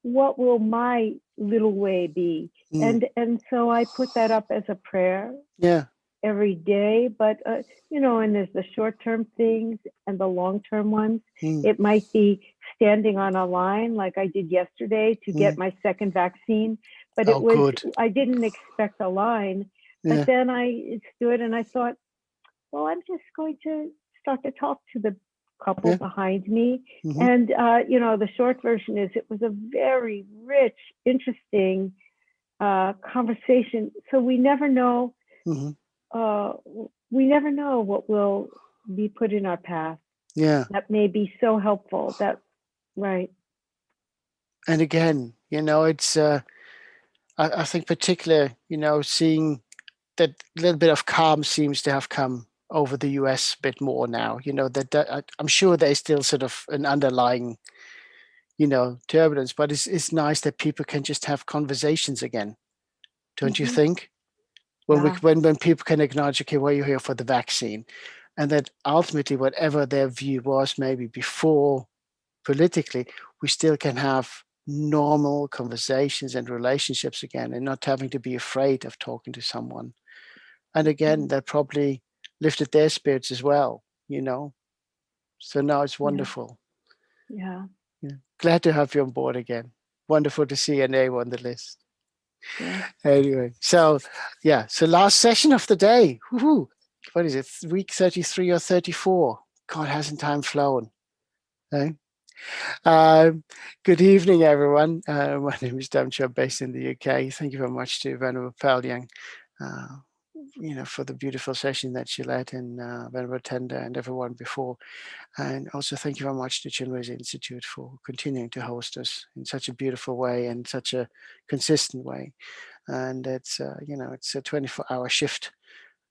what will my little way be? And so I put that up as a prayer. Yeah. Every day, but you know, and there's the short-term things and the long-term ones. It might be standing on a line like I did yesterday to get my second vaccine, but it was good. I didn't expect a line. But then I stood and I thought, well, I'm just going to start to talk to the couple behind me. And you know, the short version is it was a very rich, interesting conversation. So we never know. We never know what will be put in our path. Yeah. That may be so helpful. That, right. And again, you know, it's, I think particularly, you know, seeing that little bit of calm seems to have come over the US a bit more now, you know, that I'm sure there's still sort of an underlying, you know, turbulence, but it's nice that people can just have conversations again. Don't you think? When people can acknowledge, okay, well, you're here for the vaccine, and that ultimately whatever their view was maybe before politically, we still can have normal conversations and relationships again, and not having to be afraid of talking to someone. And again, that probably lifted their spirits as well, you know. So now it's wonderful. Yeah. Glad to have you on board again. Wonderful to see your name on the list. Yeah. Anyway, so last session of the day. Woohoo. What is it? Week 33 or 34? God, hasn't time flown? Eh? Good evening, everyone. My name is Damcho, based in the UK. Thank you very much to Venerable Palyang, you know, for the beautiful session that she led, and Venerable Tenda and everyone before. And also thank you very much to Chenrezig Institute for continuing to host us in such a beautiful way and such a consistent way. And it's, you know, it's a 24-hour shift,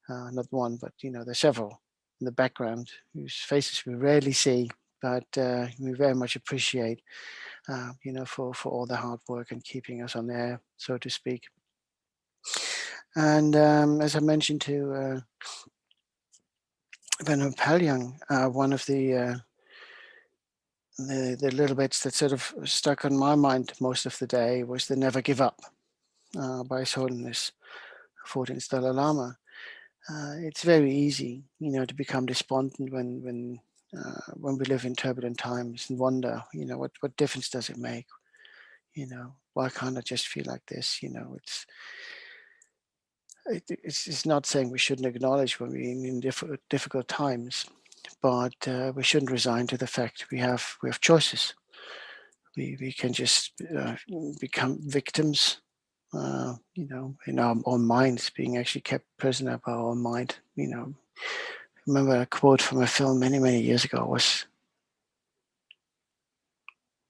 not one, but, you know, there's several in the background whose faces we rarely see, but we very much appreciate, you know, for all the hard work and keeping us on air, so to speak. And as I mentioned to Venerable Palyang, one of the little bits that sort of stuck on my mind most of the day was the Never Give Up by His Holiness 14th Dalai Lama. It's very easy, you know, to become despondent when we live in turbulent times and wonder, you know, what difference does it make? You know, why can't I just feel like this? You know, it's not saying we shouldn't acknowledge when we're in difficult times, but we shouldn't resign to the fact we have choices. We can just become victims, you know, in our own minds, being actually kept prisoner by our own mind. You know, I remember a quote from a film many years ago was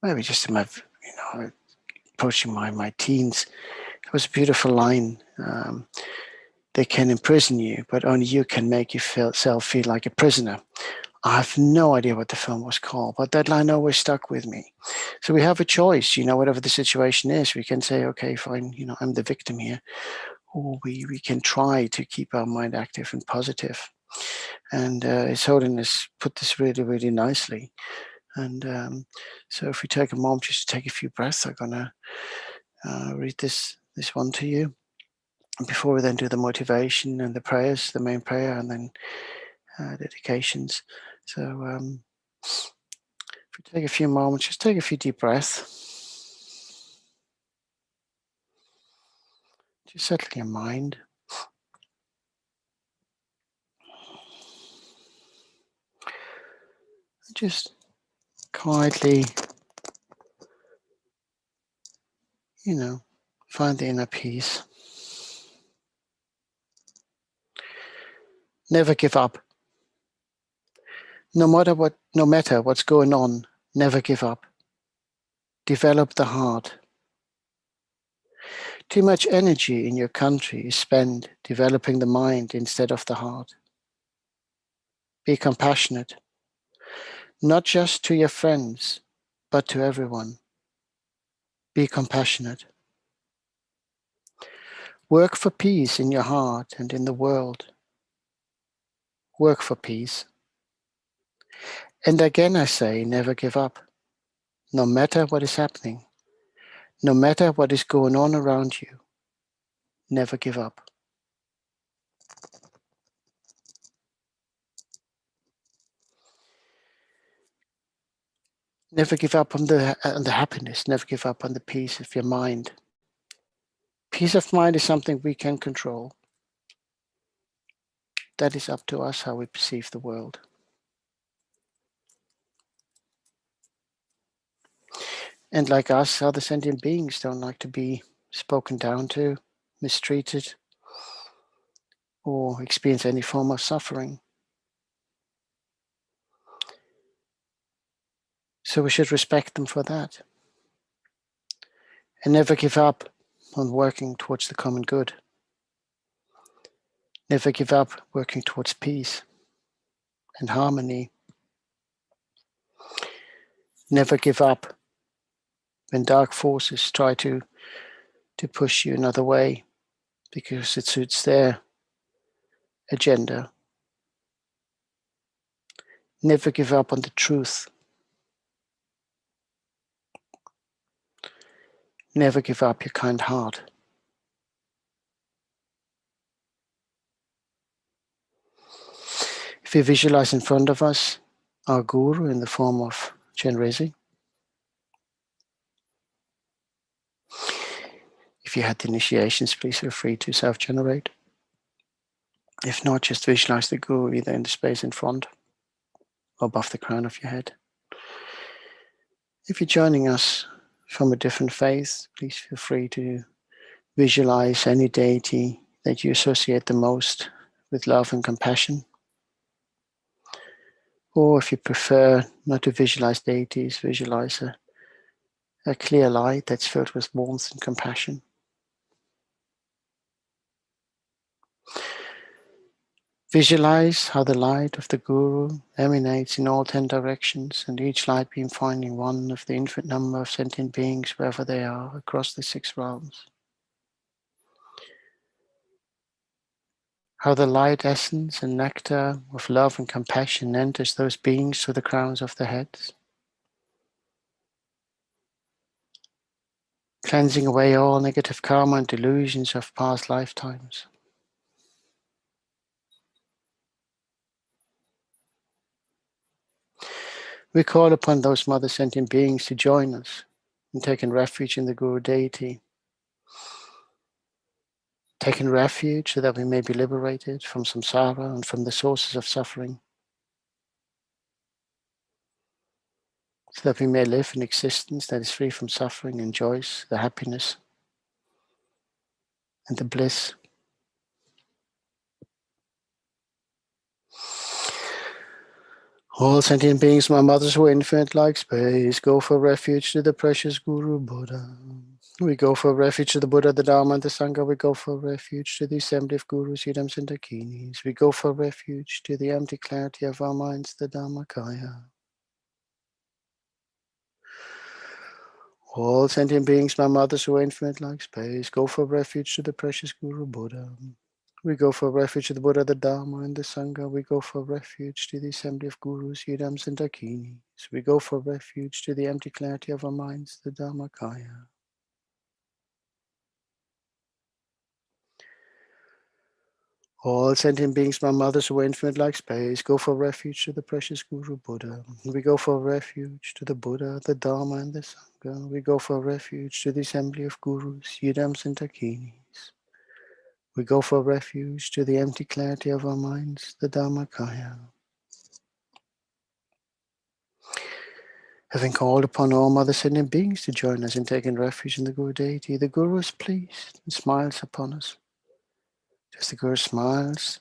maybe just in my, you know, approaching my teens. It was a beautiful line. They can imprison you, but only you can make yourself feel like a prisoner. I have no idea what the film was called, but that line always stuck with me. So we have a choice, you know, whatever the situation is, we can say, okay, fine, you know, I'm the victim here. Or we can try to keep our mind active and positive. And His Holiness put this really nicely. And so if we take a moment just to take a few breaths, I'm going to read this one to you. Before we then do the motivation and the prayers, the main prayer, and then dedications. So if we take a few moments, just take a few deep breaths. Just settle your mind. Just quietly, you know, find the inner peace. Never give up. No matter what's going on, never give up. Develop the heart. Too much energy in your country is spent developing the mind instead of the heart. Be compassionate, not just to your friends, but to everyone. Be compassionate. Work for peace in your heart and in the world. work for peace. And again I say, never give up, no matter what is happening, no matter what is going on around you, never give up. Never give up on the happiness, never give up on the peace of your mind. Peace of mind is something we can control. That is up to us how we perceive the world. And like us, other sentient beings don't like to be spoken down to, mistreated, or experience any form of suffering. So we should respect them for that. And never give up on working towards the common good. Never give up working towards peace and harmony. Never give up when dark forces try to push you another way because it suits their agenda. Never give up on the truth. Never give up your kind heart. If we visualize in front of us our guru in the form of Chenrezig, if you had the initiations, please feel free to self-generate. If not, just visualize the guru either in the space in front or above the crown of your head. If you're joining us from a different faith, please feel free to visualize any deity that you associate the most with love and compassion. Or if you prefer not to visualize deities, visualize a clear light that's filled with warmth and compassion. Visualize how the light of the Guru emanates in all 10 directions, and each light beam finding one of the infinite number of sentient beings wherever they are across the 6 realms. How the light essence and nectar of love and compassion enters those beings through the crowns of their heads, cleansing away all negative karma and delusions of past lifetimes. We call upon those mother sentient beings to join us in taking refuge in the Guru deity, taking refuge so that we may be liberated from samsara and from the sources of suffering, so that we may live an existence that is free from suffering, enjoys the happiness and the bliss. All sentient beings, my mothers who are infinite like space, go for refuge to the precious Guru Buddha. We go for refuge to the Buddha, the Dharma, and the Sangha. We go for refuge to the assembly of Gurus, Yidams, and Dakinis. We go for refuge to the empty clarity of our minds, the Dharmakaya. All sentient beings, my mothers who are infinite like space, go for refuge to the precious Guru Buddha. We go for refuge to the Buddha, the Dharma, and the Sangha. We go for refuge to the assembly of Gurus, Yidams, and Dakinis. We go for refuge to the empty clarity of our minds, the Dharmakaya. All sentient beings, my mothers who are infinite like space, go for refuge to the precious Guru Buddha. We go for refuge to the Buddha, the Dharma, and the Sangha. We go for refuge to the assembly of Gurus, Yidams, and Dakinis. We go for refuge to the empty clarity of our minds, the Dharmakaya. Having called upon all mother sentient beings to join us in taking refuge in the Guru deity, the Guru is pleased and smiles upon us. As the Guru smiles,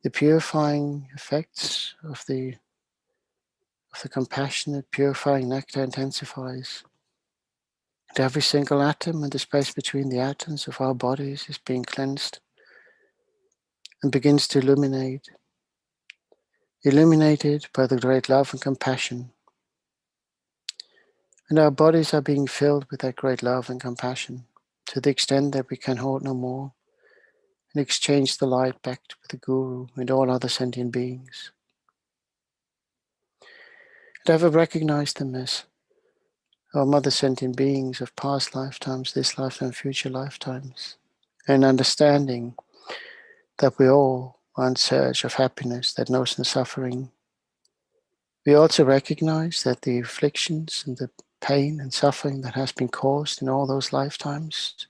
the purifying effects of the compassionate, purifying nectar intensifies. And every single atom and the space between the atoms of our bodies is being cleansed and begins to illuminate, illuminated by the great love and compassion. And our bodies are being filled with that great love and compassion to the extent that we can hold no more. and exchange the light back with the Guru and all other sentient beings. And ever recognize them as our mother sentient beings of past lifetimes, this lifetime, future lifetimes, and understanding that we all are in search of happiness that knows no suffering. We also recognize that the afflictions and the pain and suffering that has been caused in all those lifetimes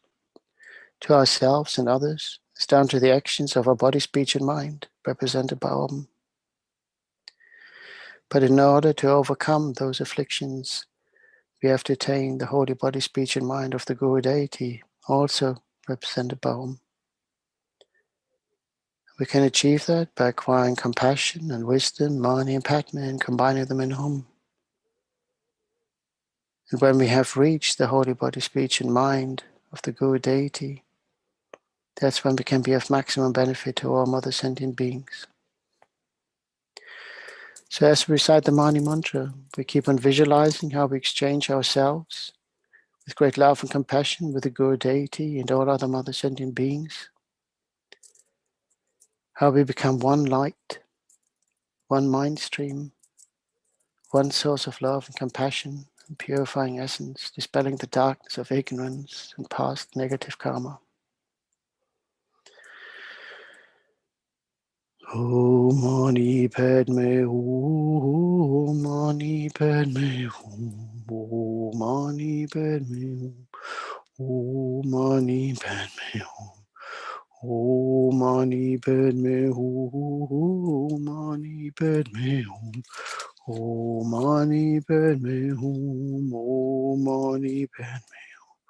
to ourselves and others is down to the actions of our body, speech, and mind, represented by Om. But in order to overcome those afflictions, we have to attain the holy body, speech, and mind of the Guru deity, also represented by Om. We can achieve that by acquiring compassion and wisdom, Mani and Padma, and combining them in Om. And when we have reached the holy body, speech, and mind of the Guru deity, that's when we can be of maximum benefit to all mother sentient beings. So as we recite the Mani mantra, we keep on visualizing how we exchange ourselves with great love and compassion with the Guru deity and all other mother sentient beings. How we become one light, one mind stream, one source of love and compassion and purifying essence, dispelling the darkness of ignorance and past negative karma. Om Mani Padme Hum, Om Mani Padme Hum, Om Mani Padme Hum, Om Mani Padme Hum, Om Mani Padme Hum, Om Mani Padme Hum, Om Mani Padme Hum, Om Mani Padme Hum,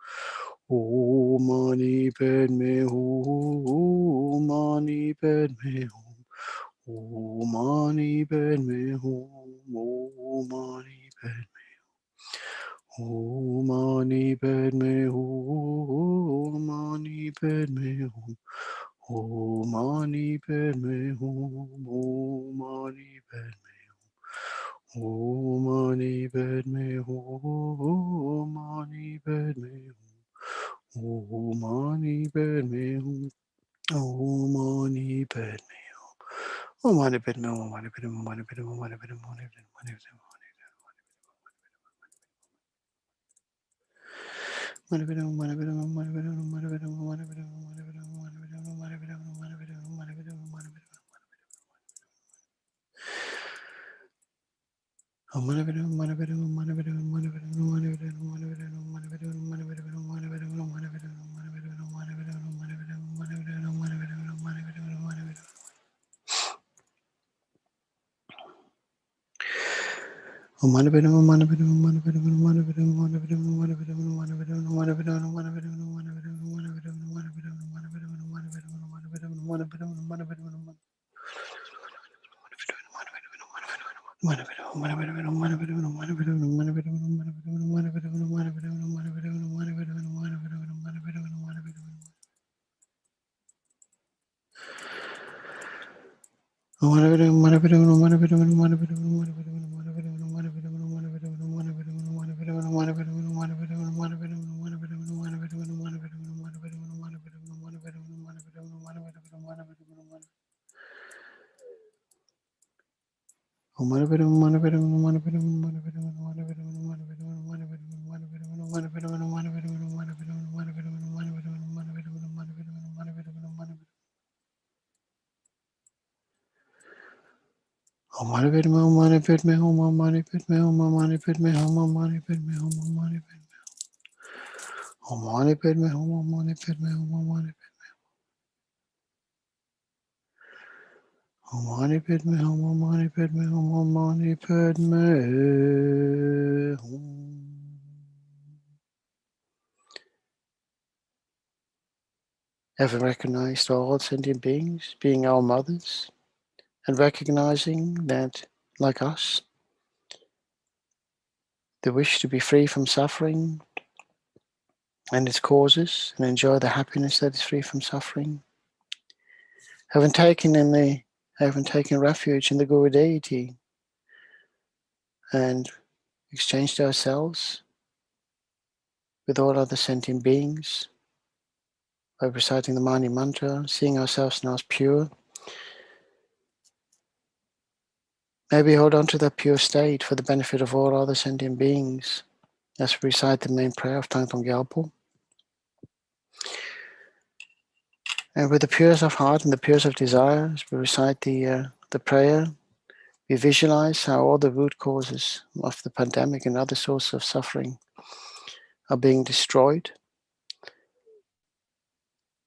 Om Mani Padme Hum, Om Mani Padme Hum. Om Mani Padme Hum, Om Mani Padme Hum, Om Mani Padme Hum, Om Mani Padme Hum, Om Mani Padme Hum, Om Mani Padme Hum, Om Mani Padme Hum, Om Mani Padme Hum, Om Mani Padme Hum, Om Mani Padme. Om Mani Padme Hum, Om Mani Padme Hum, Om Mani Padme Hum, Om Mani Padme Hum, Om Mani Padme Hum. Having recognized all sentient beings being our mothers, and recognizing that, like us, they wish to be free from suffering and its causes and enjoy the happiness that is free from suffering. Having taken refuge in the Guru deity and exchanged ourselves with all other sentient beings, by reciting the Mani mantra, seeing ourselves now as pure. May we hold on to that pure state for the benefit of all other sentient beings as we recite the main prayer of Thangtong Gyalpo. And with the purest of heart and the purest of desire, as we recite the prayer, we visualize how all the root causes of the pandemic and other sources of suffering are being destroyed,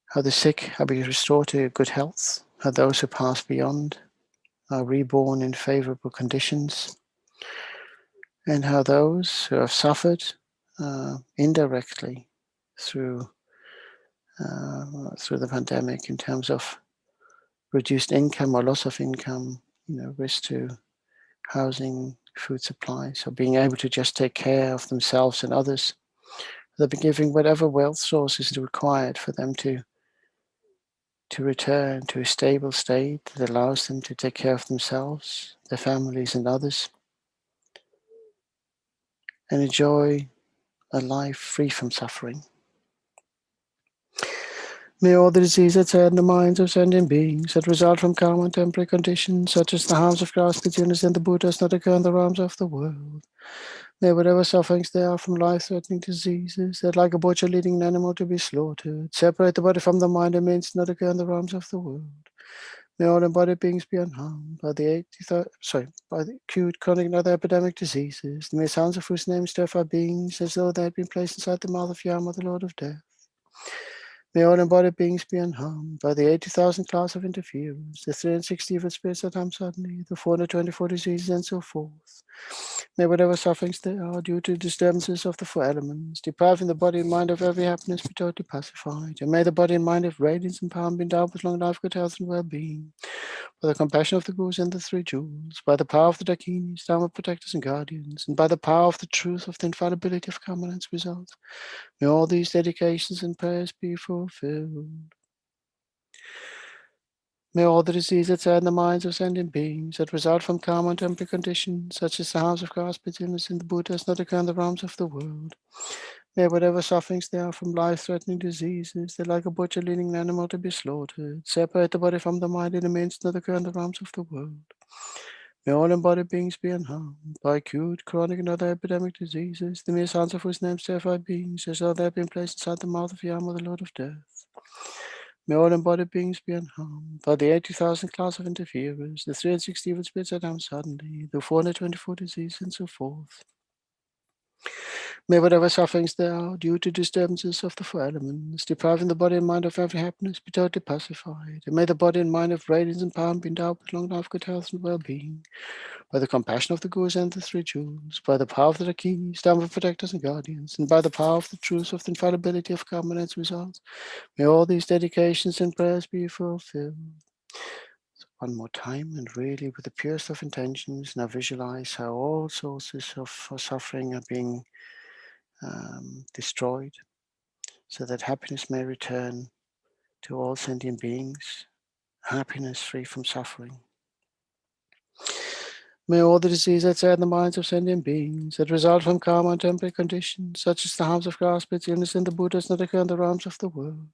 how the sick are being restored to good health, how those who pass beyond are reborn in favorable conditions, and how those who have suffered indirectly through the pandemic in terms of reduced income or loss of income, risk to housing, food supply, so being able to just take care of themselves and others. They'll be giving whatever wealth source is required for them to return to a stable state that allows them to take care of themselves, their families and others, and enjoy a life free from suffering. May all the diseases that tear the minds of sentient beings that result from karma and temporary conditions, such as the harms of grasping illness and the Buddhas, not occur in the realms of the world. May whatever sufferings there are from life-threatening diseases that, like a butcher leading an animal to be slaughtered, separate the body from the mind and means not occur in the realms of the world. May all embodied beings be unharmed by the acute, chronic, and other epidemic diseases. May sounds of whose names terrify beings as though they had been placed inside the mouth of Yama, the Lord of Death. May all embodied beings be unharmed by the 80,000 class of interferers, the 360 evil spirits that harm suddenly, the 424 diseases, and so forth. May whatever sufferings there are due to disturbances of the four elements, depriving the body and mind of every happiness, be totally pacified. And may the body and mind of radiance and power be endowed with long life, good health, and well-being. By the compassion of the Gurus and the three jewels, by the power of the Dakinis, Dharma protectors and guardians, and by the power of the truth of the infallibility of karma and its results, may all these dedications and prayers be fulfilled. May all the diseases that sadden the minds of sentient beings that result from karma and temporary conditions, such as the harms of grasping illness and the Buddhas, not occur in the realms of the world. May whatever sufferings there are from life-threatening diseases that, like a butcher leading an animal to be slaughtered, separate the body from the mind in the means not occur in the realms of the world. May all embodied beings be unharmed by acute, chronic, and other epidemic diseases, the mere sounds of whose names terrify beings, as though they have been placed inside the mouth of Yama, the Lord of Death. May all embodied beings be unharmed by the 80,000 class of interferers, the 360 evil spirits that harm suddenly, the 424 diseases, and so forth. May whatever sufferings there are due to disturbances of the four elements, depriving the body and mind of every happiness, be totally pacified. And may the body and mind of radiance and power be endowed with long life, good health, and well-being. By the compassion of the Gurus and the three jewels, by the power of the Dakinis, Dharma protectors and guardians, and by the power of the truth of the infallibility of karma and its results, may all these dedications and prayers be fulfilled. So one more time, and really with the purest of intentions, now visualize how all sources of suffering are being destroyed, so that happiness may return to all sentient beings, happiness free from suffering. May all the diseases that sadden the minds of sentient beings that result from karma and temporary conditions, such as the harms of grasping illness and the Buddhas, not occur in the realms of the world.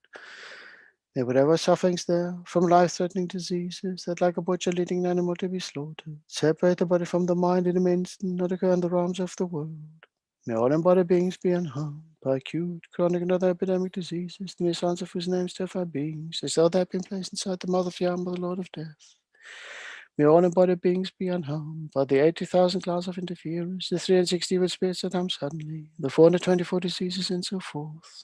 May whatever sufferings there from life-threatening diseases that, like a butcher leading an animal to be slaughtered, separate the body from the mind in an instant, not occur in the realms of the world. May all embodied beings be unharmed by acute, chronic, and other epidemic diseases, the mere sounds of whose names terrify beings, as though they have been placed inside the mouth of Yama, the Lord of Death. May all embodied beings be unharmed by the 80,000 class of interferers, the 360 evil spirits that harm suddenly, the 424 diseases, and so forth.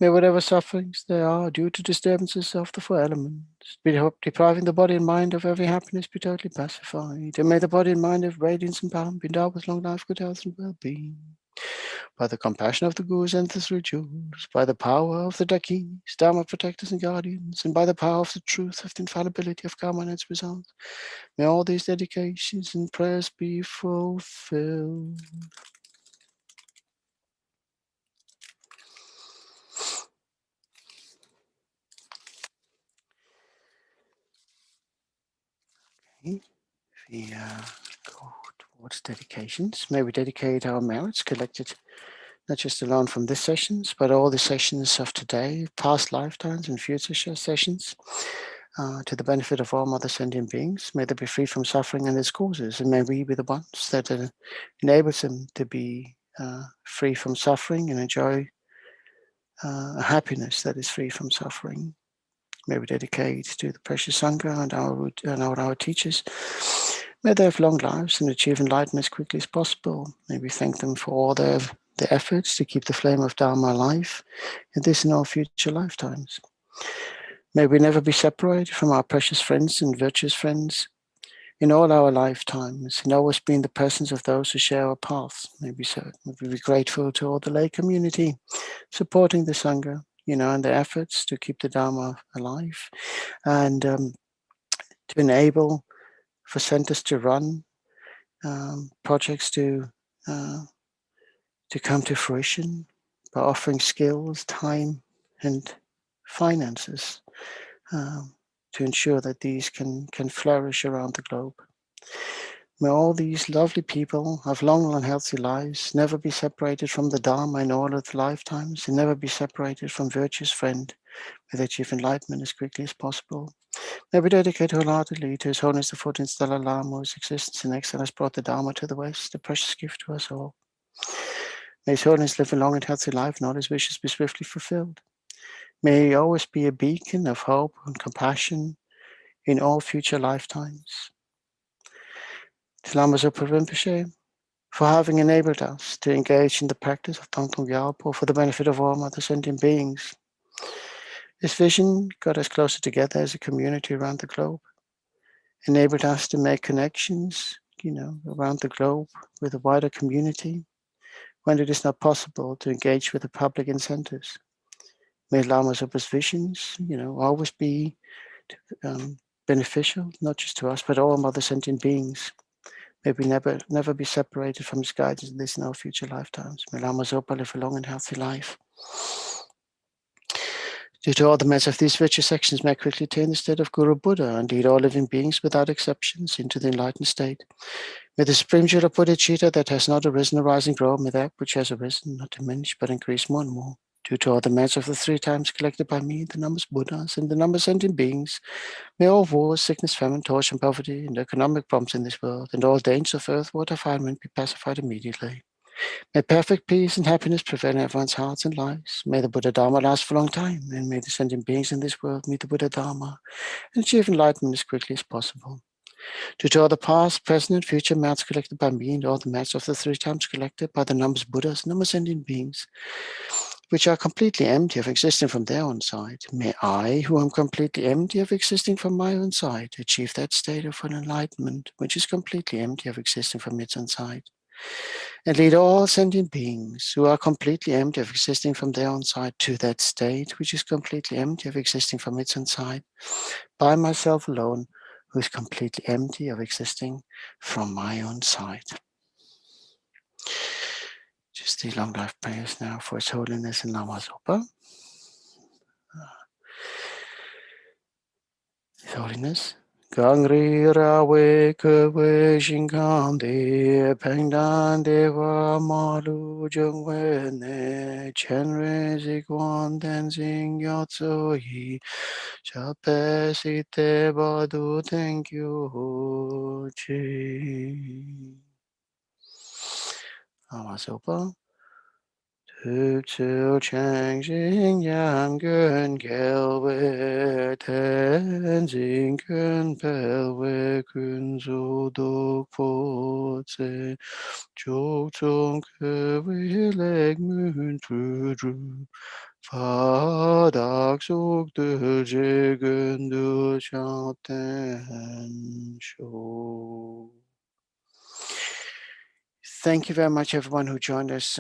May whatever sufferings there are due to disturbances of the four elements, depriving the body and mind of every happiness, be totally pacified. And may the body and mind of radiance and power be endowed with long life, good health, and well-being. By the compassion of the Gurus and the three jewels, by the power of the Dakinis, Dharma protectors and guardians, and by the power of the truth of the infallibility of karma and its results, may all these dedications and prayers be fulfilled. Okay. We go towards dedications. May we dedicate our merits collected not just to learn from these sessions, but all the sessions of today, past lifetimes and future sessions, to the benefit of all other sentient beings. May they be free from suffering and its causes, and may we be the ones that enable them to be free from suffering and enjoy a happiness that is free from suffering. May we dedicate to the precious Sangha and our teachers. May they have long lives and achieve enlightenment as quickly as possible. May we thank them for all their efforts to keep the flame of Dharma alive in this and all future lifetimes. May we never be separated from our precious friends and virtuous friends in all our lifetimes, and always be in the presence of those who share our paths. May we be grateful to all the lay community supporting the Sangha, and their efforts to keep the Dharma alive, and to enable for centers to run, projects to come to fruition by offering skills, time, and finances to ensure that these can flourish around the globe. May all these lovely people have long and healthy lives, never be separated from the Dharma in all of the lifetimes, and never be separated from virtuous friend. May they achieve enlightenment as quickly as possible. May we dedicate wholeheartedly to His Holiness the 14th Dalai Lama, whose existence and excellence brought the Dharma to the West, a precious gift to us all. May His Holiness live a long and healthy life, and all his wishes be swiftly fulfilled. May he always be a beacon of hope and compassion in all future lifetimes. To Lama Zopa Rinpoche, for having enabled us to engage in the practice of Thangtong Gyalpo for the benefit of all other sentient beings. This vision got us closer together as a community around the globe, enabled us to make connections, around the globe with a wider community when it is not possible to engage with the public incentives. May Lama Zopa's visions, always be beneficial, not just to us, but all other sentient beings. May we never be separated from his guidance in this and all future lifetimes. May Lama Zopa live a long and healthy life. Due to all the merits of these virtuous sections, may quickly attain the state of Guru Buddha and lead all living beings without exceptions into the enlightened state. May the supreme jewel of Bodhicitta that has not arisen arise and grow. May that which has arisen not diminish but increase more and more. Due to all the merits of the 3 times collected by me, the numbers Buddhas and the numbers sentient beings, may all wars, sickness, famine, torture, and poverty, and economic problems in this world, and all dangers of earth, water, fire, and wind be pacified immediately. May perfect peace and happiness prevail in everyone's hearts and lives. May the Buddha Dharma last for a long time, and may the sentient beings in this world meet the Buddha Dharma and achieve enlightenment as quickly as possible. Due to all the past, present, and future merits collected by me, and all the merits of the 3 times collected by the numbers Buddhas, numbers sentient beings, which are completely empty of existing from their own side. May I, who am completely empty of existing from my own side, achieve that state of enlightenment, which is completely empty of existing from its own side. And lead all sentient beings who are completely empty of existing from their own side to that state, which is completely empty of existing from its own side, by myself alone, who is completely empty of existing from my own side. Just the long life prayers now for His Holiness and Lama Zopa. His Holiness. Gangri rawe kwe shinkan de pengdan de wa malu jungwe ne Chenrezig Institute yi chape site badu thank you chi. Lama Zopa. Tu chang jing yang gun gelwe ten jing gun pelwe kun zu dok po tse chok chong ke we leg mun tru dru fa dak sok de je gun du chang ten sho. Thank you very much, everyone who joined us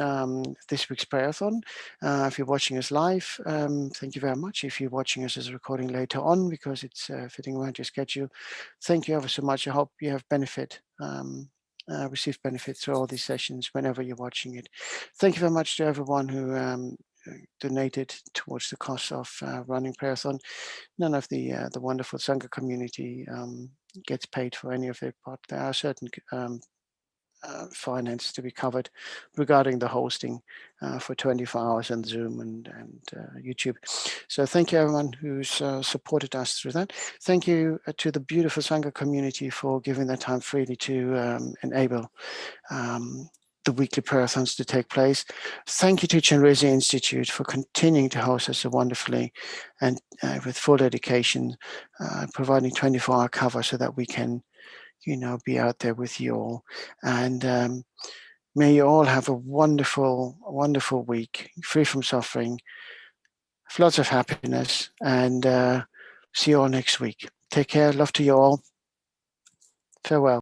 this week's prayerathon. If you're watching us live, thank you very much. If you're watching us as a recording later on, because it's fitting around your schedule, thank you ever so much. I hope you have received benefit through all these sessions whenever you're watching it. Thank you very much to everyone who donated towards the cost of running prayerathon. None of the wonderful Sangha community gets paid for any of it, but there are certain finance to be covered regarding the hosting for 24 hours on Zoom and YouTube. So thank you everyone who's supported us through that. Thank you to the beautiful Sangha community for giving their time freely to enable the weekly prayer-a-thons to take place. Thank you to Chenrezig Institute for continuing to host us so wonderfully and with full dedication, providing 24-hour cover so that we can, be out there with you all. And may you all have a wonderful, wonderful week, free from suffering, lots of happiness, and see you all next week. Take care. Love to you all. Farewell.